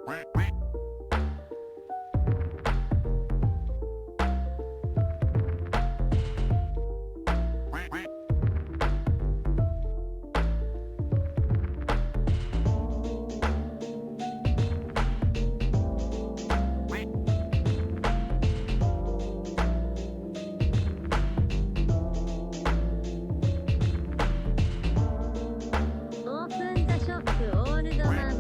オープンザショップオールドマン。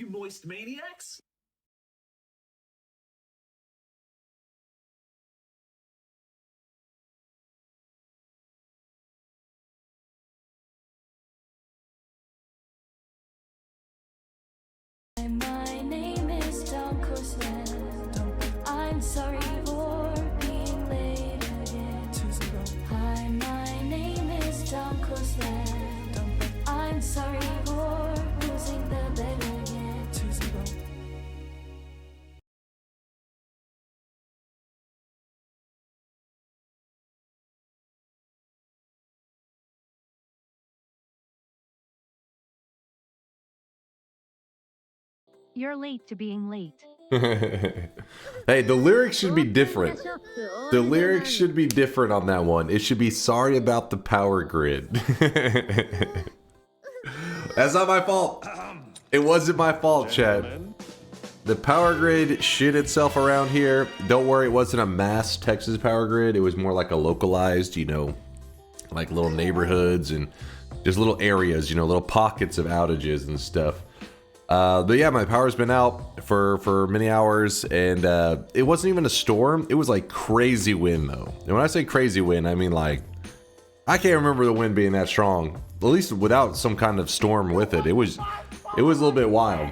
you moist maniacs! My name is DunkOrSlam. I'm sorry for being late again. Hi, my name is DunkOrSlam. I'm sorry for losing the bet again. You're late to being late. Hey, the lyrics should be different. The lyrics should be different on that one. It should be sorry about the power grid. That's not my fault. It wasn't my fault, Chad. The power grid shit itself around here. Don't worry, it wasn't a mass Texas power grid. It was more like a localized, you know, like little neighborhoods and just little areas, you know, little pockets of outages and stuff. But yeah, my power's been out for many hours, and it wasn't even a storm. It was like crazy wind though. And when I say crazy wind, I mean like, I can't remember the wind being that strong, at least without some kind of storm with it. It was a little bit wild.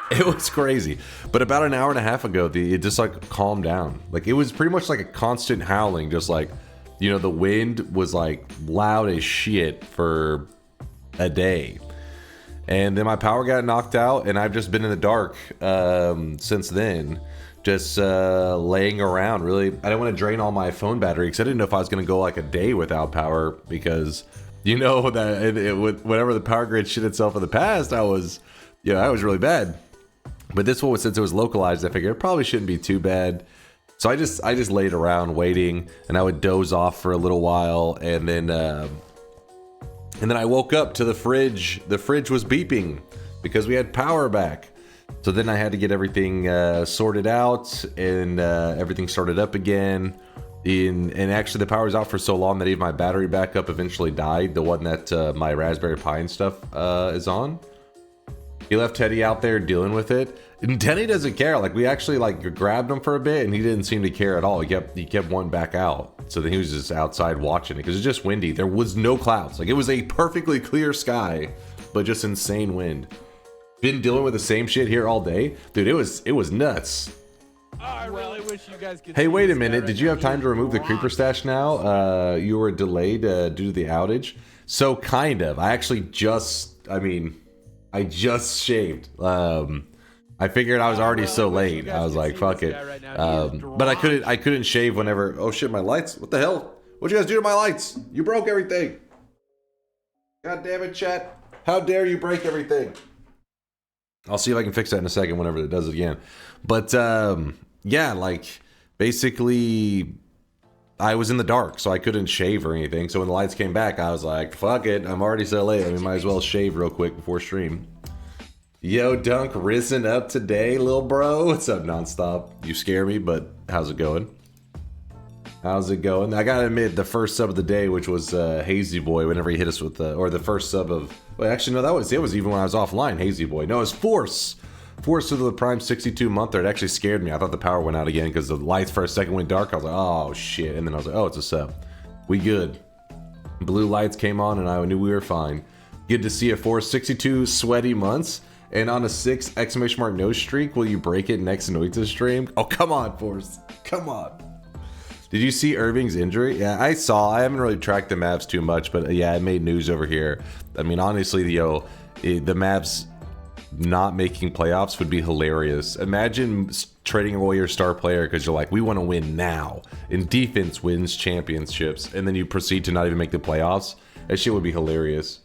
It was crazy. But about an hour and a half ago, it just like calmed down. Like it was pretty much like a constant howling, just like, you know, the wind was like loud as shit for a day. And then my power got knocked out, and I've just been in the dark since then, just laying around. Really, I didn't want to drain all my phone battery because I didn't know if I was going to go like a day without power, because you know that whenever the power grid shit itself in the past, I was really bad. But this one, since it was localized, I figured it probably shouldn't be too bad. So I just laid around waiting, and I would doze off for a little while, and then I woke up to the fridge. The fridge was beeping because we had power back. So then I had to get everything sorted out, and everything started up again. And actually the power was out for so long that even my battery backup eventually died. The one that my Raspberry Pi and stuff is on. He left Teddy out there dealing with it. And Teddy doesn't care. Like, we actually like grabbed him for a bit, and he didn't seem to care at all. He kept wanting back out. So then he was just outside watching it because it's just windy. There was no clouds. Like, it was a perfectly clear sky, but just insane wind. Been dealing with the same shit here all day, dude. It was nuts. I really wish you guys could. Hey, wait a minute. Did you have time to remove the creeper stash now? You were delayed due to the outage. So kind of. I just shaved. I figured I was already so late. I was like, fuck it. But I couldn't shave whenever. Oh shit, my lights. What the hell? What'd you guys do to my lights? You broke everything. God damn it, chat. How dare you break everything? I'll see if I can fix that in a second whenever it does it again. But yeah, like basically I was in the dark, so I couldn't shave or anything. So when the lights came back, I was like, fuck it. I'm already so late. I mean, might as well shave real quick before stream. Yo, Dunk, risen up today, lil bro. What's up, Nonstop? You scare me, but how's it going? How's it going? I gotta admit, the first sub of the day, which was Hazy Boy, whenever he hit us with the, or the first sub of, well, actually, no, it was even when I was offline, Hazy Boy. No, it was Force. Force to the Prime 62 monther. It actually scared me. I thought the power went out again because the lights for a second went dark. I was like, oh shit. And then I was like, oh, it's a sub. We good. Blue lights came on and I knew we were fine. Good to see a Force 62 sweaty months. And on a 6 exclamation mark no streak, will you break it next Noita stream? Oh, come on, Force. Come on. Did you see Irving's injury? Yeah, I saw. I haven't really tracked the Mavs too much, but yeah, it made news over here. I mean, honestly, the Mavs not making playoffs would be hilarious. Imagine trading away your star player because you're like, we want to win now. And defense wins championships, and then you proceed to not even make the playoffs. That shit would be hilarious.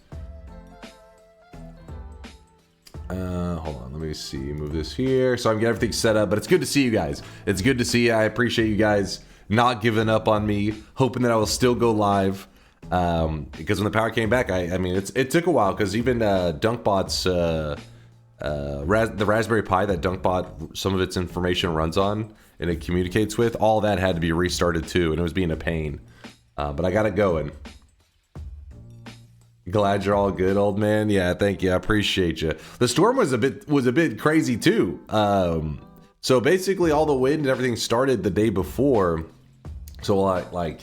Hold on, let me see. Move this here so I can get everything set up. But it's good to see you guys. It's good to see you. I appreciate you guys not giving up on me, hoping that I will still go live. Because when the power came back, I mean, it took a while because even DunkBot's the Raspberry Pi that DunkBot, some of its information runs on and it communicates with, all that had to be restarted too, and it was being a pain. But I got it going. Glad you're all good, old man. Yeah, thank you. I appreciate you. The storm was a bit crazy too. So basically, all the wind and everything started the day before. So like,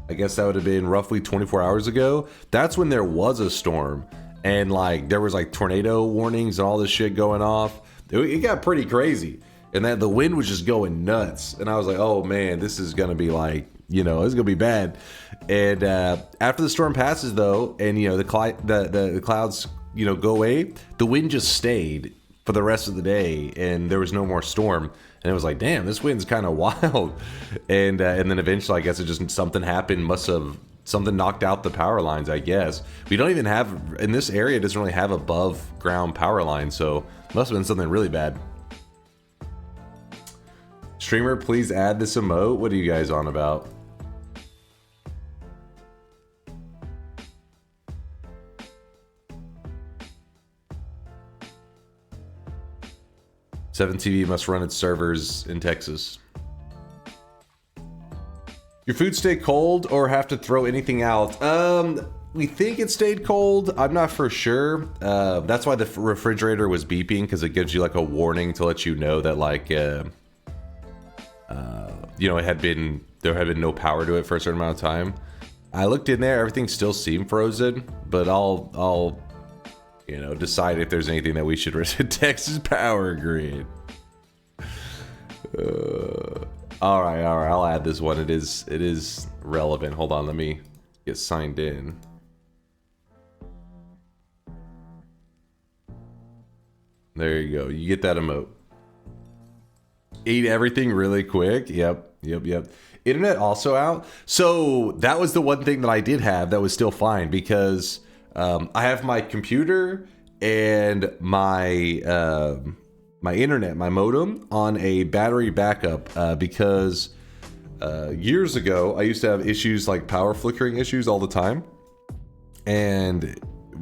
I guess that would have been roughly 24 hours ago. That's when there was a storm, and like there was like tornado warnings and all this shit going off. It got pretty crazy, and then the wind was just going nuts. And I was like, oh man, this is gonna be like, you know, it's gonna be bad. And after the storm passes though, and you know the clouds, you know, go away, the wind just stayed for the rest of the day, and there was no more storm. And it was like, damn, this wind's kind of wild. And then eventually, I guess it just something happened. Something knocked out the power lines, I guess. We don't even have, in this area, it doesn't really have above ground power lines, so must have been something really bad. Streamer, please add this emote. What are you guys on about? Seven TV must run its servers in Texas. Your food stay cold or have to throw anything out? We think it stayed cold. I'm not for sure. That's why the refrigerator was beeping, because it gives you like a warning to let you know that like, you know, there had been no power to it for a certain amount of time. I looked in there, everything still seemed frozen, but I'll you know, decide if there's anything that we should risk. Texas power grid. All right, I'll add this one. It is relevant. Hold on, let me get signed in. There you go. You get that emote. Eat everything really quick. Yep. Internet also out. So that was the one thing that I did have that was still fine, because I have my computer and my my internet, my modem, on a battery backup, because years ago I used to have issues like power flickering issues all the time, and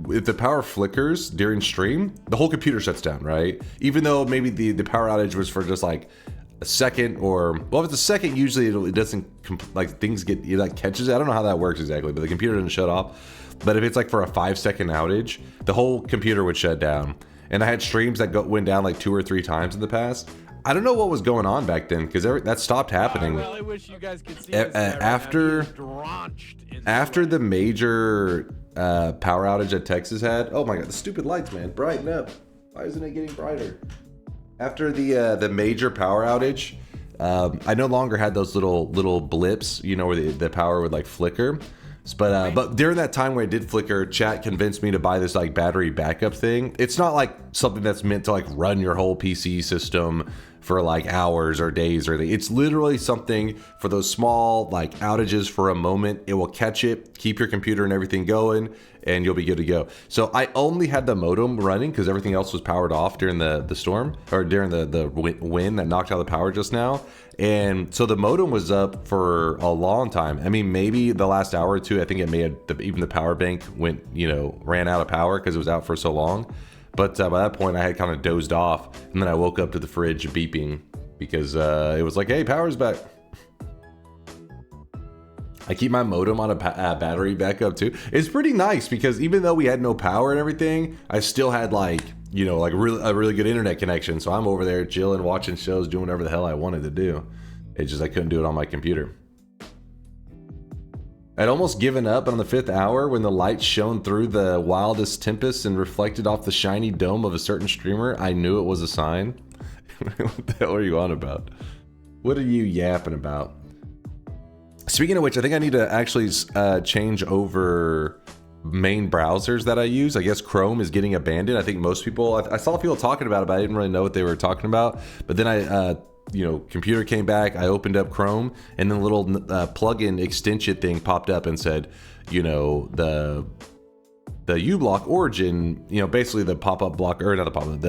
if the power flickers during stream, the whole computer shuts down, right? Even though maybe the power outage was for just like a second, or well, if it's a second, usually it doesn't like things get, it like catches it. I don't know how that works exactly, but the computer doesn't shut off. But if it's like for a 5-second outage, the whole computer would shut down. And I had streams that went down like 2 or 3 times in the past. I don't know what was going on back then, because that stopped happening. I really wish you guys could see this guy right after now. He is drenched in after sweat. the major power outage that Texas had. Oh my god, the stupid lights, man! Brighten up. Why isn't it getting brighter? After the major power outage, I no longer had those little blips, you know, where the power would like flicker. But during that time where it did flicker, chat convinced me to buy this like battery backup thing. It's not like something that's meant to like run your whole PC system for like hours or days or anything. It's literally something for those small like outages for a moment. It will catch it, keep your computer and everything going, and you'll be good to go. So I only had the modem running because everything else was powered off during the storm, or during the wind that knocked out the power just now. And so the modem was up for a long time. I mean, maybe the last hour or two, I think it may have, even the power bank ran out of power because it was out for so long. But by that point, I had kind of dozed off, and then I woke up to the fridge beeping because it was like, hey, power's back. I keep my modem on a battery backup too. It's pretty nice because even though we had no power and everything, I still had like, you know, like a really good internet connection. So I'm over there chilling, watching shows, doing whatever the hell I wanted to do. It's just I couldn't do it on my computer. I'd almost given up on the 5th hour when the light shone through the wildest tempests and reflected off the shiny dome of a certain streamer. I knew it was a sign. What the hell are you on about? What are you yapping about? Speaking of which, I think I need to actually change over main browsers that I use. I guess Chrome is getting abandoned. I think most people, I saw people talking about it, but I didn't really know what they were talking about. But then I, computer came back, I opened up Chrome, and then a little plugin extension thing popped up and said, you know, the uBlock origin, you know, basically the pop-up blocker, or not the pop-up,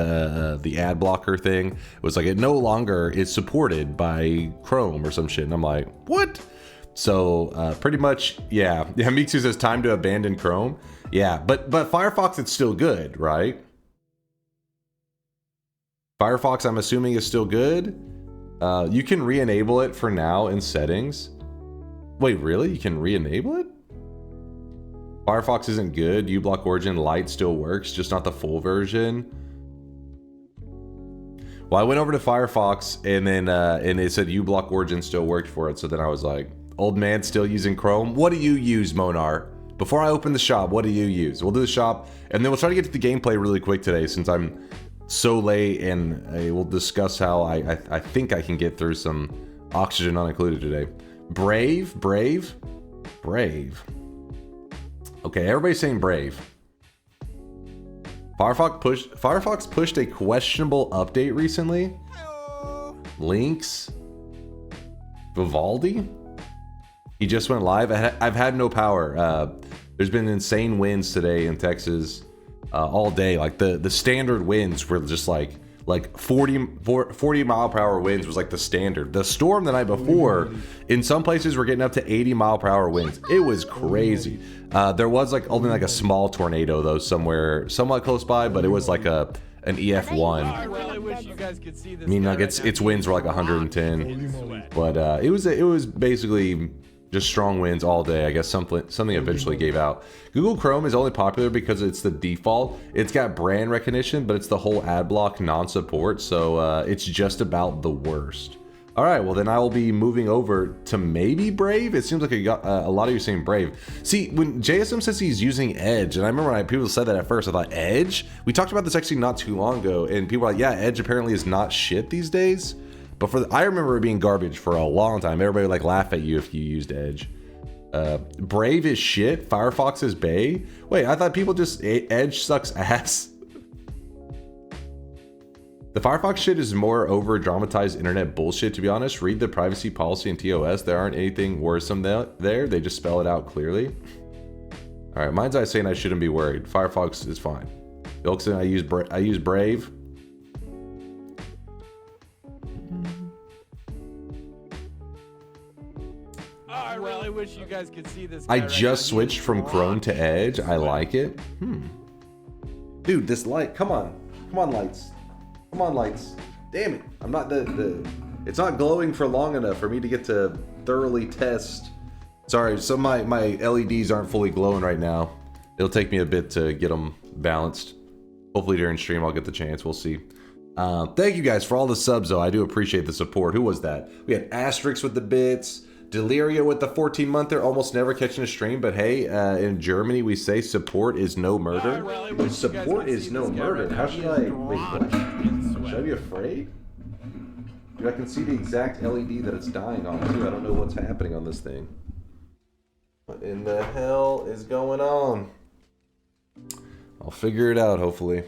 the ad blocker thing was like, it no longer is supported by Chrome or some shit. And I'm like, what? So pretty much, yeah. Mixu says time to abandon Chrome. Yeah, but Firefox, it's still good, right? Firefox, I'm assuming, is still good. You can re-enable it for now in settings. Wait, really? You can re-enable it? Firefox isn't good. uBlock Origin Lite still works, just not the full version. Well, I went over to Firefox and then and it said uBlock Origin still worked for it. So then I was like, old man still using Chrome. What do you use, Monar? Before I open the shop, what do you use? We'll do the shop and then we'll try to get to the gameplay really quick today since I'm so late, and we'll discuss how I think I can get through some oxygen not included today. Brave. Okay, everybody's saying Brave. Firefox pushed a questionable update recently. Links. Vivaldi. He just went live. I've had no power. There's been insane winds today in Texas all day. Like the standard winds were just like 40 mile per hour winds was like the standard. The storm the night before, in some places we're getting up to 80 mile per hour winds. It was crazy. There was like only like a small tornado though somewhere somewhat close by, but it was like an EF1. I really wish you guys could see this. I mean, like its winds were like 110, but it was basically just strong winds all day. I guess something eventually gave out. Google Chrome is only popular because it's the default. It's got brand recognition, but it's the whole ad block non-support, so it's just about the worst. All right, well then I will be moving over to maybe Brave. It seems like a lot of you saying Brave. See, when JSM says he's using Edge, and I remember when people said that at first, I thought, Edge? We talked about this actually not too long ago, and people were like, yeah, Edge apparently is not shit these days. But I remember it being garbage for a long time. Everybody would like laugh at you if you used Edge. Brave is shit. Firefox is bae. Wait, I thought people just Edge sucks ass. The Firefox shit is more over dramatized internet bullshit, to be honest. Read the privacy policy in TOS. There aren't anything worrisome there. They just spell it out clearly. All right, mine's eye saying I shouldn't be worried. Firefox is fine. Bilkson, I use Brave. I really wish you guys could see this. I just switched from Chrome to Edge. I like it. Dude, this light. Come on lights. Come on, lights. Damn it. I'm not it's not glowing for long enough for me to get to thoroughly test. Sorry, so my LEDs aren't fully glowing right now. It'll take me a bit to get them balanced. Hopefully during stream I'll get the chance. We'll see. Thank you guys for all the subs, though. I do appreciate the support. Who was that? We had Asterix with the bits. Deliria with the 14-monther, almost never catching a stream, but hey, in Germany we say support is no murder. Support is no murder. How should I... Wait, what? Should I be afraid? Dude, I can see the exact LED that it's dying on, too. I don't know what's happening on this thing. What in the hell is going on? I'll figure it out, hopefully.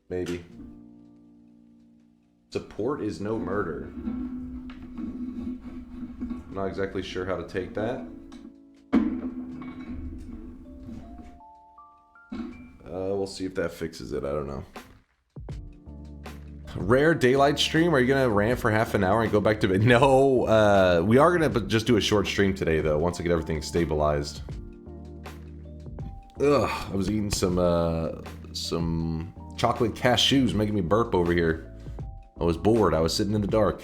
Maybe. Support is no murder. I'm not exactly sure how to take that. We'll see if that fixes it. I don't know. Rare daylight stream? Are you gonna rant for half an hour and go back to bed? No, we are gonna just do a short stream today though, once I get everything stabilized. Ugh, I was eating some chocolate cashews, making me burp over here. I was bored. I was sitting in the dark.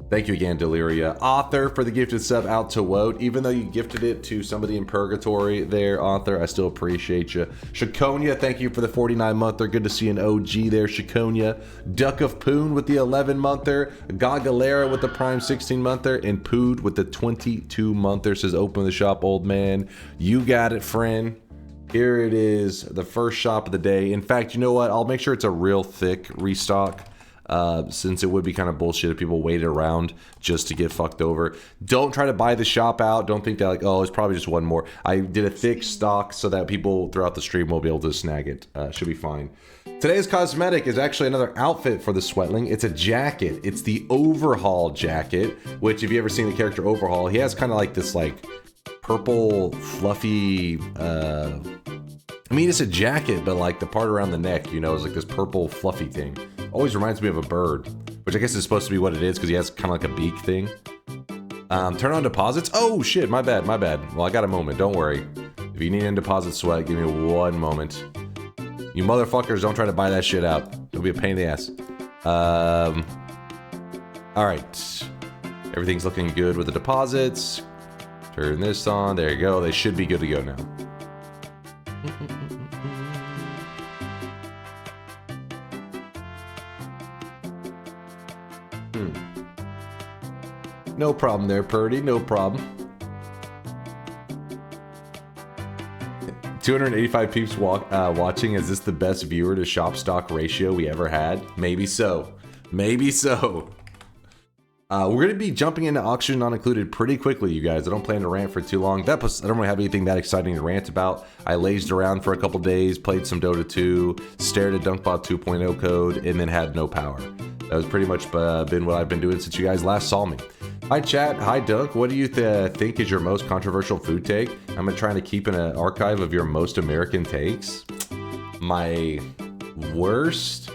Thank you again, Deliria. Author, for the gifted sub out to Wote. Even though you gifted it to somebody in purgatory there, Author, I still appreciate you. Shakonia, thank you for the 49-monther. Good to see an OG there, Shakonia. Duck of Poon with the 11-monther. Gagalera with the Prime 16-monther. And Pood with the 22-monther. Says, open the shop, old man. You got it, friend. Here it is, the first shop of the day. In fact, you know what? I'll make sure it's a real thick restock. Since it would be kind of bullshit if people waited around just to get fucked over. Don't try to buy the shop out. Don't think that like, oh, it's probably just one more. I did a thick stock so that people throughout the stream will be able to snag it. Should be fine. Today's cosmetic is actually another outfit for the Sweatling. It's a jacket. It's the Overhaul jacket, which if you ever seen the character Overhaul, he has kind of like this like purple fluffy, I mean, it's a jacket, but like the part around the neck, you know, is like this purple fluffy thing. Always reminds me of a bird, which I guess is supposed to be what it is because he has kind of like a beak thing. Turn on deposits. Oh shit, my bad. Well, I got a moment. Don't worry. If you need a deposit sweat, give me one moment. You motherfuckers don't try to buy that shit out. It'll be a pain in the ass. All right. Everything's looking good with the deposits. Turn this on. There you go. They should be good to go now. No problem there, Purdy. No problem. 285 peeps watching. Is this the best viewer to shop stock ratio we ever had? Maybe so. Maybe so. We're going to be jumping into auction not included pretty quickly, you guys. I don't plan to rant for too long. I don't really have anything that exciting to rant about. I lazed around for a couple days, played some Dota 2, stared at Dunkbot 2.0 code, and then had no power. That was pretty much been what I've been doing since you guys last saw me. Hi chat, hi Dunk. What do you think is your most controversial food take? I'm trying to keep an archive of your most American takes. My worst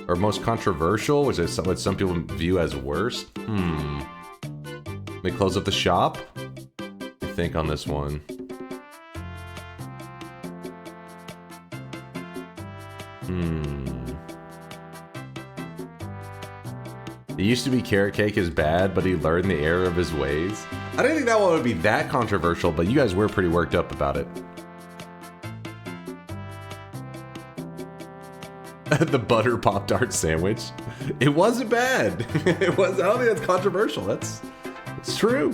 or most controversial, which is what some people view as worst. Let me close up the shop. I think on this one. It used to be carrot cake is bad, but he learned the error of his ways. I didn't think that one would be that controversial, but you guys were pretty worked up about it. The butter Pop-Tart sandwich. It wasn't bad. It was. I don't think that's controversial. It's true.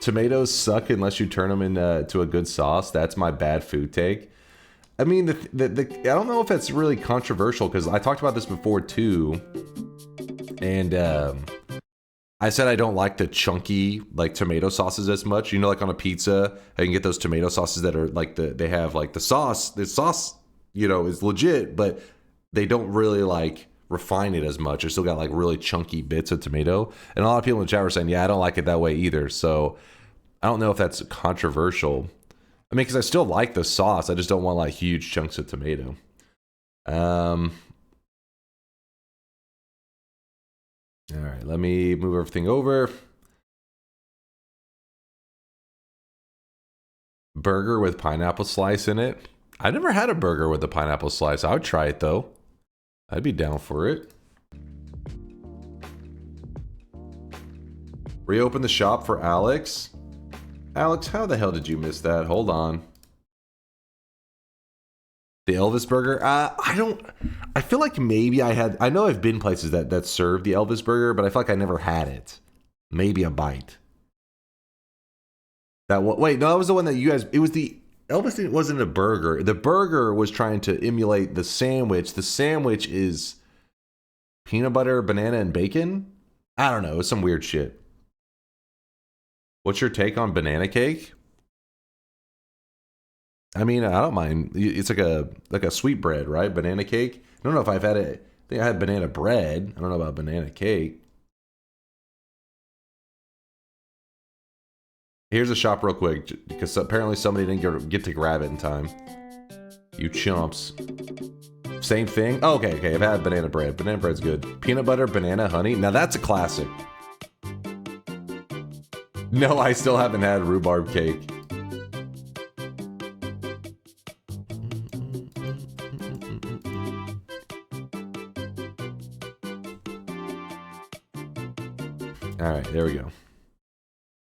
Tomatoes suck unless you turn them into a good sauce. That's my bad food take. I mean, I don't know if that's really controversial because I talked about this before too, and I said I don't like the chunky like tomato sauces as much. You know, like on a pizza, I can get those tomato sauces that are like they have like the sauce. The sauce, you know, is legit, but they don't really like refine it as much. It's still got like really chunky bits of tomato, and a lot of people in the chat were saying, yeah, I don't like it that way either. So I don't know if that's controversial. I mean, because I still like the sauce. I just don't want like huge chunks of tomato. All right, let me move everything over. Burger with pineapple slice in it. I never had a burger with a pineapple slice. I would try it though. I'd be down for it. Reopen the shop for Alex. Alex, how the hell did you miss that? Hold on. The Elvis burger? I feel like maybe I know I've been places that serve the Elvis burger, but I feel like I never had it. Maybe a bite. Wait, no, that was the one that you guys, it was the, Elvis wasn't a burger. The burger was trying to emulate the sandwich. The sandwich is peanut butter, banana, and bacon? I don't know, it was some weird shit. What's your take on banana cake? I mean, I don't mind. It's like a sweet bread, right? Banana cake. I don't know if I've had it. I think I had banana bread. I don't know about banana cake. Here's a shop real quick, because apparently somebody didn't get to grab it in time. You chumps. Same thing? Oh, okay. I've had banana bread. Banana bread's good. Peanut butter, banana, honey. Now that's a classic. No, I still haven't had rhubarb cake. All right, there we go.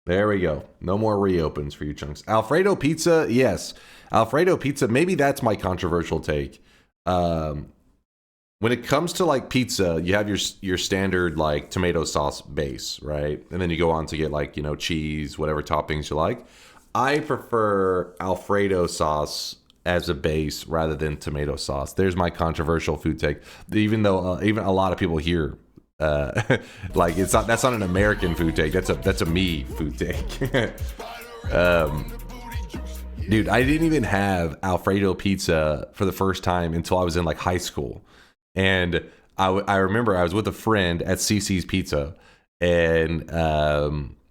There we go. No more reopens for you chunks. Alfredo pizza, yes. Alfredo pizza, maybe that's my controversial take. When it comes to like pizza, you have your standard like tomato sauce base, right? And then you go on to get like, you know, cheese, whatever toppings you like. I prefer Alfredo sauce as a base rather than tomato sauce. There's my controversial food take. Even though even a lot of people here like that's not an American food take. That's a me food take. Dude, I didn't even have Alfredo pizza for the first time until I was in like high school. And I remember I was with a friend at CC's Pizza, and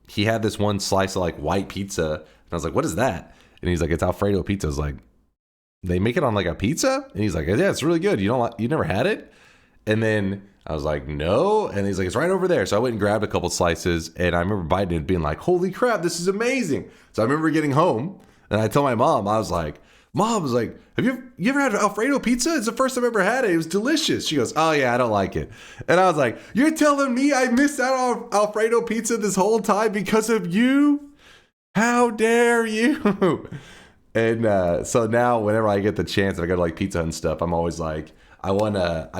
he had this one slice of like white pizza, and I was like, "What is that?" And he's like, "It's Alfredo pizza." I was like, "They make it on like a pizza?" And he's like, "Yeah, it's really good. You never had it?" And then I was like, "No," and he's like, "It's right over there." So I went and grabbed a couple slices, and I remember biting it and being like, "Holy crap, this is amazing!" So I remember getting home, and I told my mom, I was like, Mom was like, you ever had Alfredo pizza? It's the first time I ever had it. It was delicious. She goes, oh yeah, I don't like it. And I was like, you're telling me I missed out on Alfredo pizza this whole time because of you? How dare you? And so now whenever I get the chance, if I go to like Pizza Hut and stuff, I'm always like, I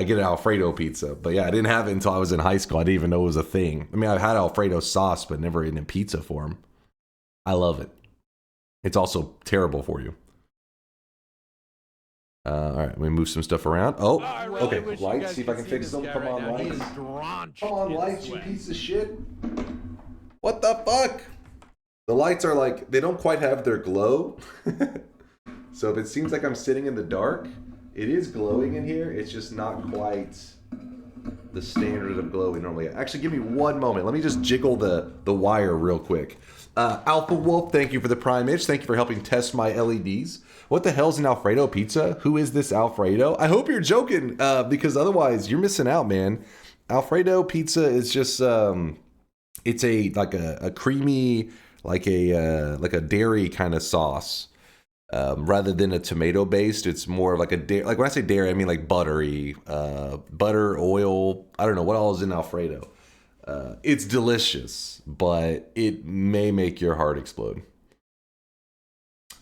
get an Alfredo pizza. But yeah, I didn't have it until I was in high school. I didn't even know it was a thing. I mean, I've had Alfredo sauce, but never in a pizza form. I love it. It's also terrible for you. All right, let me move some stuff around. Oh, okay. Lights, see if I can fix them. Come on, lights. Come on, lights, you piece of shit. What the fuck? The lights are like, they don't quite have their glow. So if it seems like I'm sitting in the dark, it is glowing in here. It's just not quite the standard of glow we normally have. Actually, give me one moment. Let me just jiggle the wire real quick. Alpha Wolf, thank you for the Prime Itch. Thank you for helping test my LEDs. What the hell's an Alfredo pizza? Who is this Alfredo? I hope you're joking, because otherwise you're missing out, man. Alfredo pizza is just it's a creamy, like a dairy kind of sauce, rather than a tomato based. It's more of like like when I say dairy, I mean like buttery, butter, oil. I don't know what all is in Alfredo. It's delicious, but it may make your heart explode.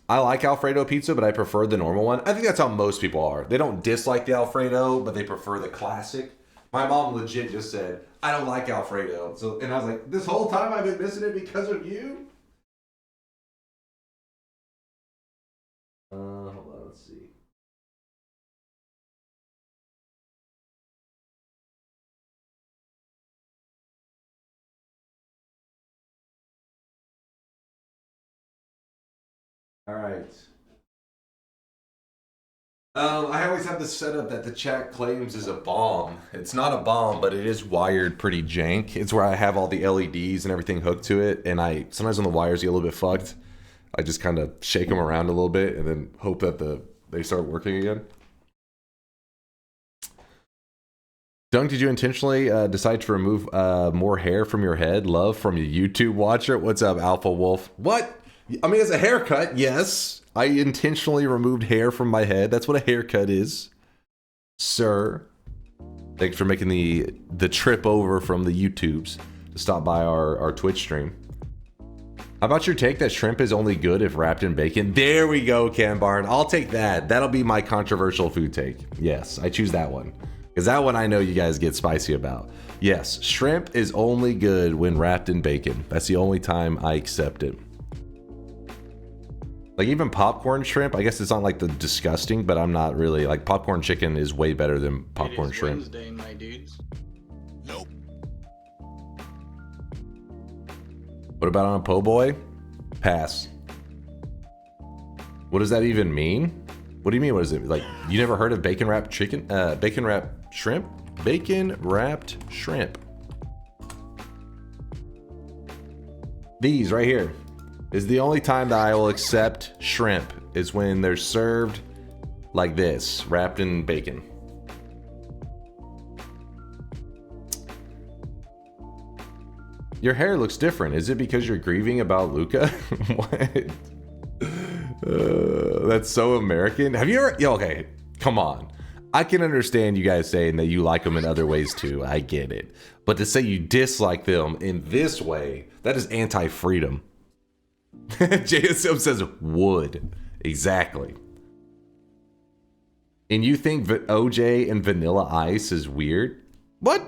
I like Alfredo pizza, but I prefer the normal one. I think that's how most people are. They don't dislike the Alfredo, but they prefer the classic. My mom legit just said, I don't like Alfredo. And I was like, this whole time I've been missing it because of you? Hold on, let's see. All right. I always have this setup that the chat claims is a bomb. It's not a bomb, but it is wired pretty jank. It's where I have all the LEDs and everything hooked to it, and sometimes when the wires get a little bit fucked, I just kind of shake them around a little bit and then hope that they start working again. Dunk, did you intentionally decide to remove more hair from your head? Love from a YouTube watcher. What's up, Alpha Wolf? What? I mean, as a haircut, yes. I intentionally removed hair from my head. That's what a haircut is, sir. Thanks for making the trip over from the YouTubes to stop by our Twitch stream. How about your take that shrimp is only good if wrapped in bacon? There we go, Cam Barn. I'll take that. That'll be my controversial food take. Yes, I choose that one. Because that one I know you guys get spicy about. Yes, shrimp is only good when wrapped in bacon. That's the only time I accept it. Like even popcorn shrimp, I guess it's not like the disgusting, but I'm not really like popcorn chicken is way better than popcorn shrimp. Wednesday, my dudes. Nope. What about on a po' boy? Pass. What does that even mean? What do you mean? What is it? Like, you never heard of bacon wrapped chicken? Bacon wrapped shrimp? Bacon wrapped shrimp. These right here is the only time that I will accept shrimp is when they're served like this, wrapped in bacon. Your hair looks different. Is it because you're grieving about Luca? What? That's so American. Have you ever... Yo, okay, come on. I can understand you guys saying that you like them in other ways too. I get it. But to say you dislike them in this way, that is anti-freedom. JSM says would. Exactly. And you think OJ and Vanilla Ice is weird? What?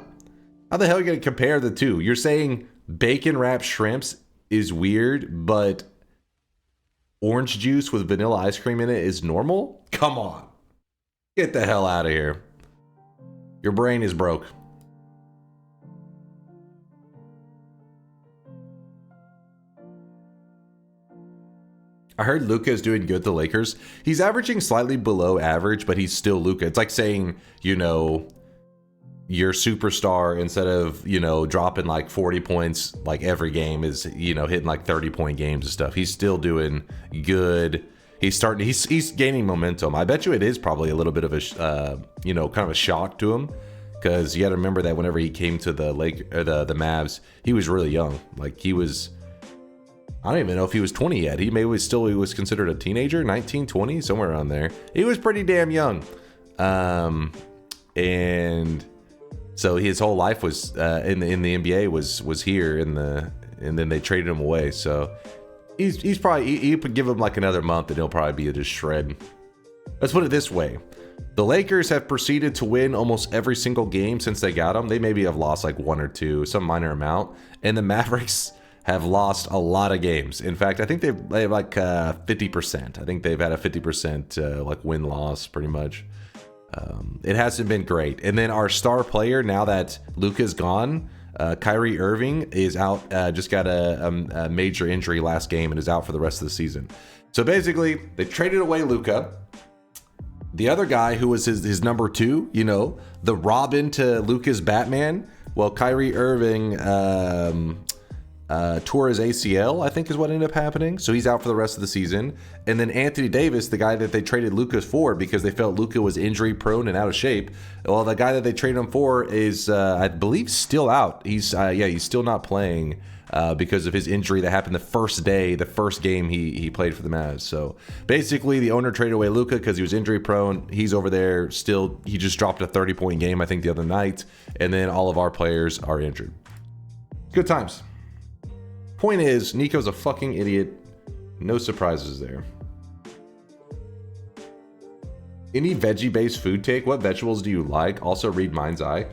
How the hell are you going to compare the two? You're saying bacon wrapped shrimps is weird, but orange juice with vanilla ice cream in it is normal? Come on. Get the hell out of here. Your brain is broke. I heard Luka is doing good at the Lakers. He's averaging slightly below average, but he's still Luka. It's like saying, you know, your superstar, instead of, you know, dropping like 40 points like every game, is, you know, hitting like 30-point games and stuff. He's still doing good. He's gaining momentum. I bet you it is probably a little bit of a, you know, kind of a shock to him, because you got to remember that whenever he came to the Mavs, he was really young. Like he was I don't even know if he was 20 yet. He was considered a teenager, 19, 20, somewhere around there. He was pretty damn young. And so his whole life was in the NBA was here and then they traded him away. So he's probably, you could give him like another month and he'll probably be just shred. Let's put it this way. The Lakers have proceeded to win almost every single game since they got him. They maybe have lost like one or two, some minor amount. And the Mavericks have lost a lot of games. In fact, I think they have like 50%. I think they've had a 50% like win-loss pretty much. It hasn't been great. And then our star player, now that Luka's gone, Kyrie Irving is out, just got a major injury last game and is out for the rest of the season. So basically, they traded away Luka. The other guy who was his number two, you know, the Robin to Luka's Batman. Well, Kyrie Irving tore his ACL, I think is what ended up happening. So he's out for the rest of the season. And then Anthony Davis, the guy that they traded Luka for because they felt Luka was injury prone and out of shape. Well, the guy that they traded him for is, I believe, still out. He's still not playing because of his injury that happened the first game he played for the Mavs. So basically, the owner traded away Luka because he was injury prone. He's over there still. He just dropped a 30-point game, I think, the other night. And then all of our players are injured. Good times. Point is, Nico's a fucking idiot. No surprises there. Any veggie-based food take? What vegetables do you like? Also read Mind's Eye.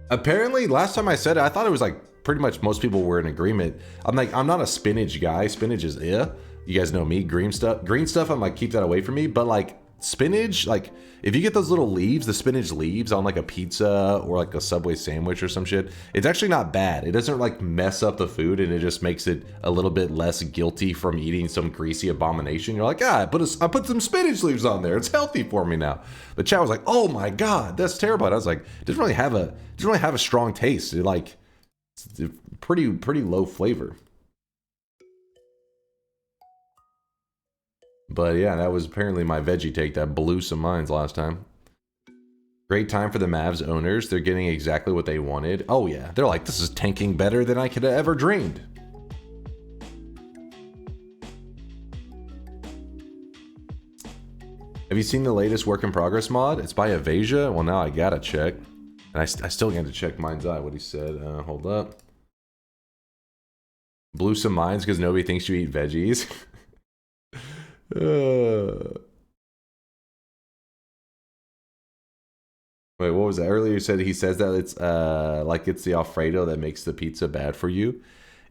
Apparently, last time I said it, I thought it was like pretty much most people were in agreement. I'm not a spinach guy. Spinach is You guys know me. Green stuff, I'm like, keep that away from me. But like spinach, like if you get those little leaves, the spinach leaves on like a pizza or like a Subway sandwich or some shit, it's actually not bad. It doesn't like mess up the food, and it just makes it a little bit less guilty from eating some greasy abomination. You're like, I put some spinach leaves on there. It's healthy for me now. The chat was like, oh my god, that's terrible. And I was like, it doesn't really have a strong taste. It's pretty low flavor. But yeah, that was apparently my veggie take that blew some minds last time. Great time for the Mavs owners. They're getting exactly what they wanted. Oh yeah, they're like, this is tanking better than I could have ever dreamed. Have you seen the latest work in progress mod? It's by Avasia. Well, now I gotta check. And I still got to check Mind's Eye, what he said. Hold up. Blew some minds because nobody thinks you eat veggies. Wait, what was that? Earlier you said he says that it's like it's the Alfredo that makes the pizza bad for you.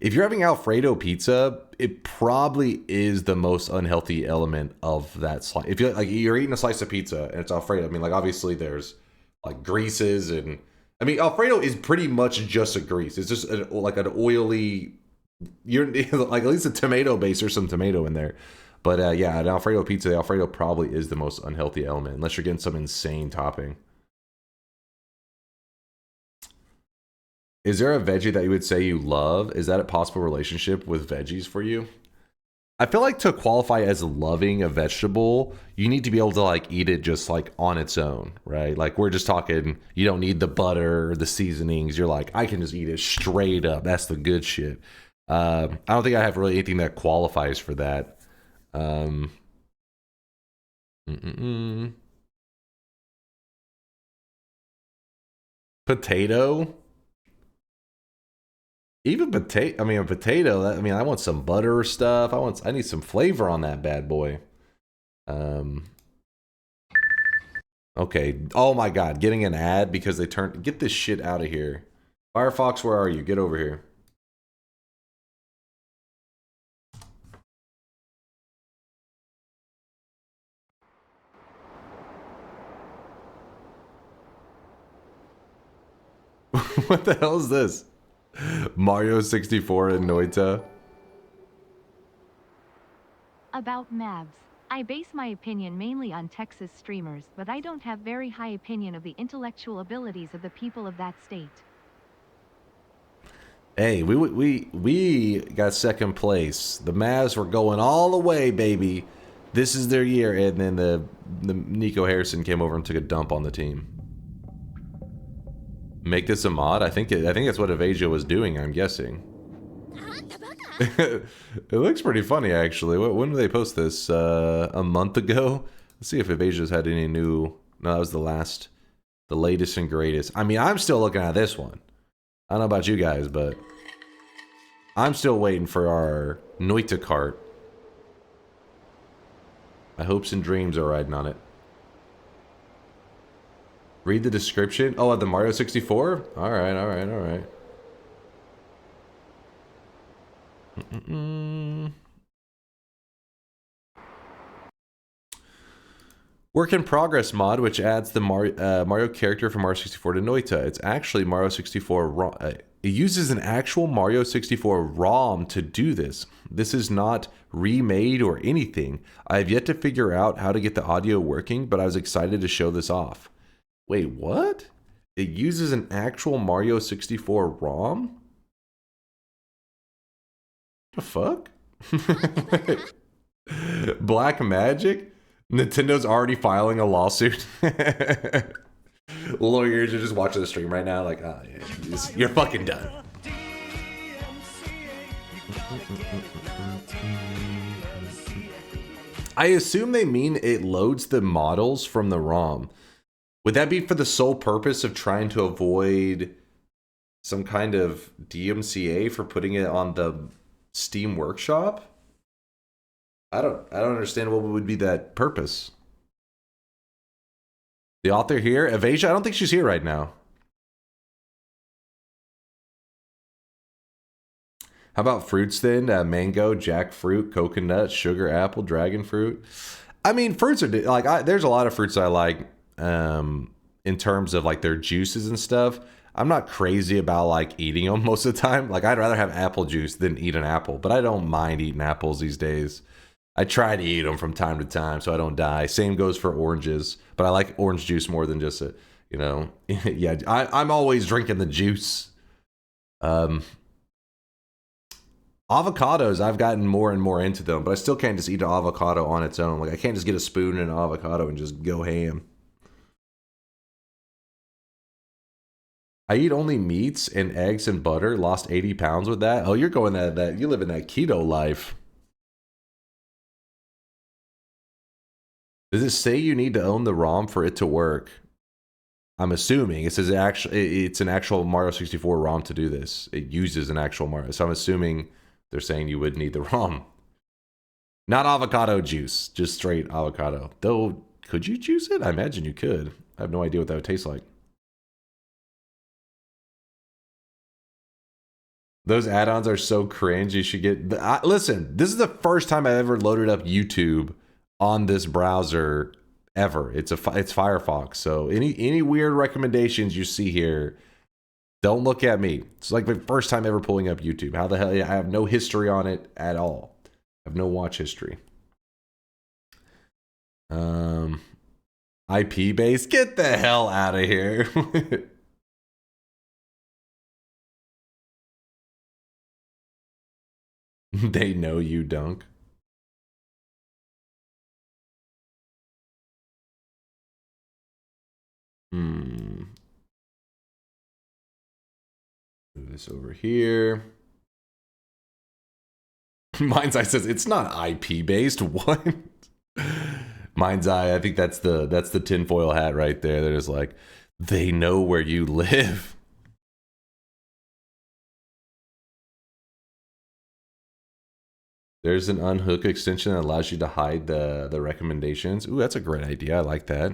If you're having Alfredo pizza, it probably is the most unhealthy element of that slice. If you're eating a slice of pizza and it's Alfredo, I mean, like obviously there's like greases and I mean Alfredo is pretty much just a grease. It's just like an oily. You're like at least a tomato base or some tomato in there. But yeah, an Alfredo pizza, the Alfredo probably is the most unhealthy element, unless you're getting some insane topping. Is there a veggie that you would say you love? Is that a possible relationship with veggies for you? I feel like to qualify as loving a vegetable, you need to be able to like eat it just like on its own, right? Like we're just talking, you don't need the butter or the seasonings. You're like, I can just eat it straight up. That's the good shit. I don't think I have really anything that qualifies for that. Potato? Even potato, I mean a potato, I want some butter stuff. I need some flavor on that bad boy. Okay. Oh my god, getting an ad because they get this shit out of here. Firefox, where are you? Get over here. What the hell is this? Mario 64 and Noita. About Mavs. I base my opinion mainly on Texas streamers, but I don't have very high opinion of the intellectual abilities of the people of that state. Hey, we got second place. The Mavs were going all the way, baby. This is their year, and then the Nico Harrison came over and took a dump on the team. Make this a mod? I think that's what Avasia was doing, I'm guessing. It looks pretty funny, actually. When did they post this? A month ago? Let's see if Evasia's had any new... No, that was the latest and greatest. I mean, I'm still looking at this one. I don't know about you guys, but... I'm still waiting for our Noita cart. My hopes and dreams are riding on it. Read the description. Oh, the Mario 64? Alright, alright, alright. Work in progress mod, which adds the Mario character from Mario 64 to Noita. It's actually Mario 64 ROM. It uses an actual Mario 64 ROM to do this. This is not remade or anything. I have yet to figure out how to get the audio working, but I was excited to show this off. Wait, what? It uses an actual Mario 64 ROM? The fuck? Black Magic? Nintendo's already filing a lawsuit. Lawyers are just watching the stream right now like, oh yeah, you're fucking done. I assume they mean it loads the models from the ROM. Would that be for the sole purpose of trying to avoid some kind of DMCA for putting it on the Steam Workshop? I don't understand what would be that purpose. The author here, Evasia, I don't think she's here right now. How about fruits then? Mango, jackfruit, coconut, sugar apple, dragon fruit. I mean, fruits are like there's a lot of fruits I like in terms of like their juices and stuff. I'm not crazy about like eating them most of the time. Like I'd rather have apple juice than eat an apple, but I don't mind eating apples these days. I try to eat them from time to time so I don't die. Same goes for oranges, but I like orange juice more than just a, you know, yeah, I'm always drinking the juice. Avocados, I've gotten more and more into them, but I still can't just eat an avocado on its own. Like I can't just get a spoon and an avocado and just go ham. I eat only meats and eggs and butter. Lost 80 pounds with that. Oh, you're going that you live in that keto life. Does it say you need to own the ROM for it to work? I'm assuming it says it's an actual Mario 64 ROM to do this. It uses an actual Mario. So I'm assuming they're saying you would need the ROM. Not avocado juice, just straight avocado. Though, could you juice it? I imagine you could. I have no idea what that would taste like. Those add-ons are so cringe. You should get... listen, this is the first time I ever loaded up YouTube on this browser ever. It's Firefox. So any weird recommendations you see here, don't look at me. It's like the first time ever pulling up YouTube. How the hell? I have no history on it at all. I have no watch history. IP based. Get the hell out of here. They know you, Dunk. Move this over here. Mind's Eye says it's not IP based. What? Mind's Eye, I think that's the tinfoil hat right there. They're just like, they know where you live. There's an unhook extension that allows you to hide the recommendations. Ooh, that's a great idea. I like that.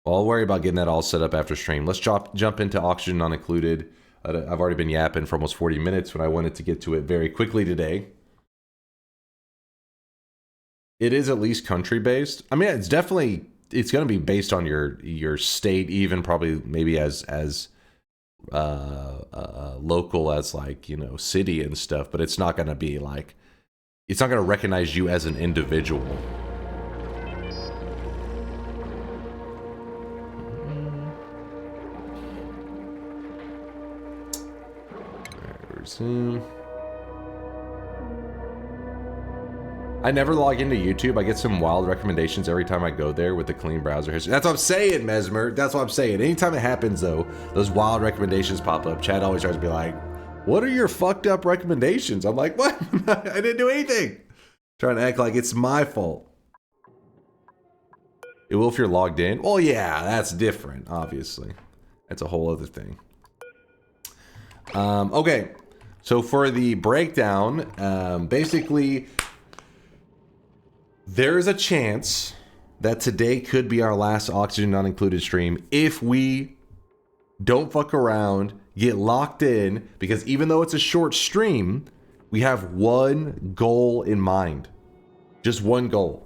Well, I'll worry about getting that all set up after stream. Let's jump into Oxygen Not Included. I've already been yapping for almost 40 minutes when I wanted to get to it very quickly today. It is at least country-based. I mean, it's going to be based on your state, even probably maybe as local as like, you know, city and stuff, but it's not going to be like, it's not going to recognize you as an individual. Resume. I never log into YouTube. I get some wild recommendations every time I go there with the clean browser history. That's what I'm saying, Mesmer. That's what I'm saying. Anytime it happens, though, those wild recommendations pop up. Chad always tries to be like, What are your fucked up recommendations? I'm like, what? I didn't do anything. Trying to act like it's my fault. It will if you're logged in. Well, yeah, that's different, obviously. That's a whole other thing. Okay, so for the breakdown, basically, there's a chance that today could be our last Oxygen Not Included stream if we don't fuck around, get locked in, because even though it's a short stream, we have one goal in mind. Just one goal.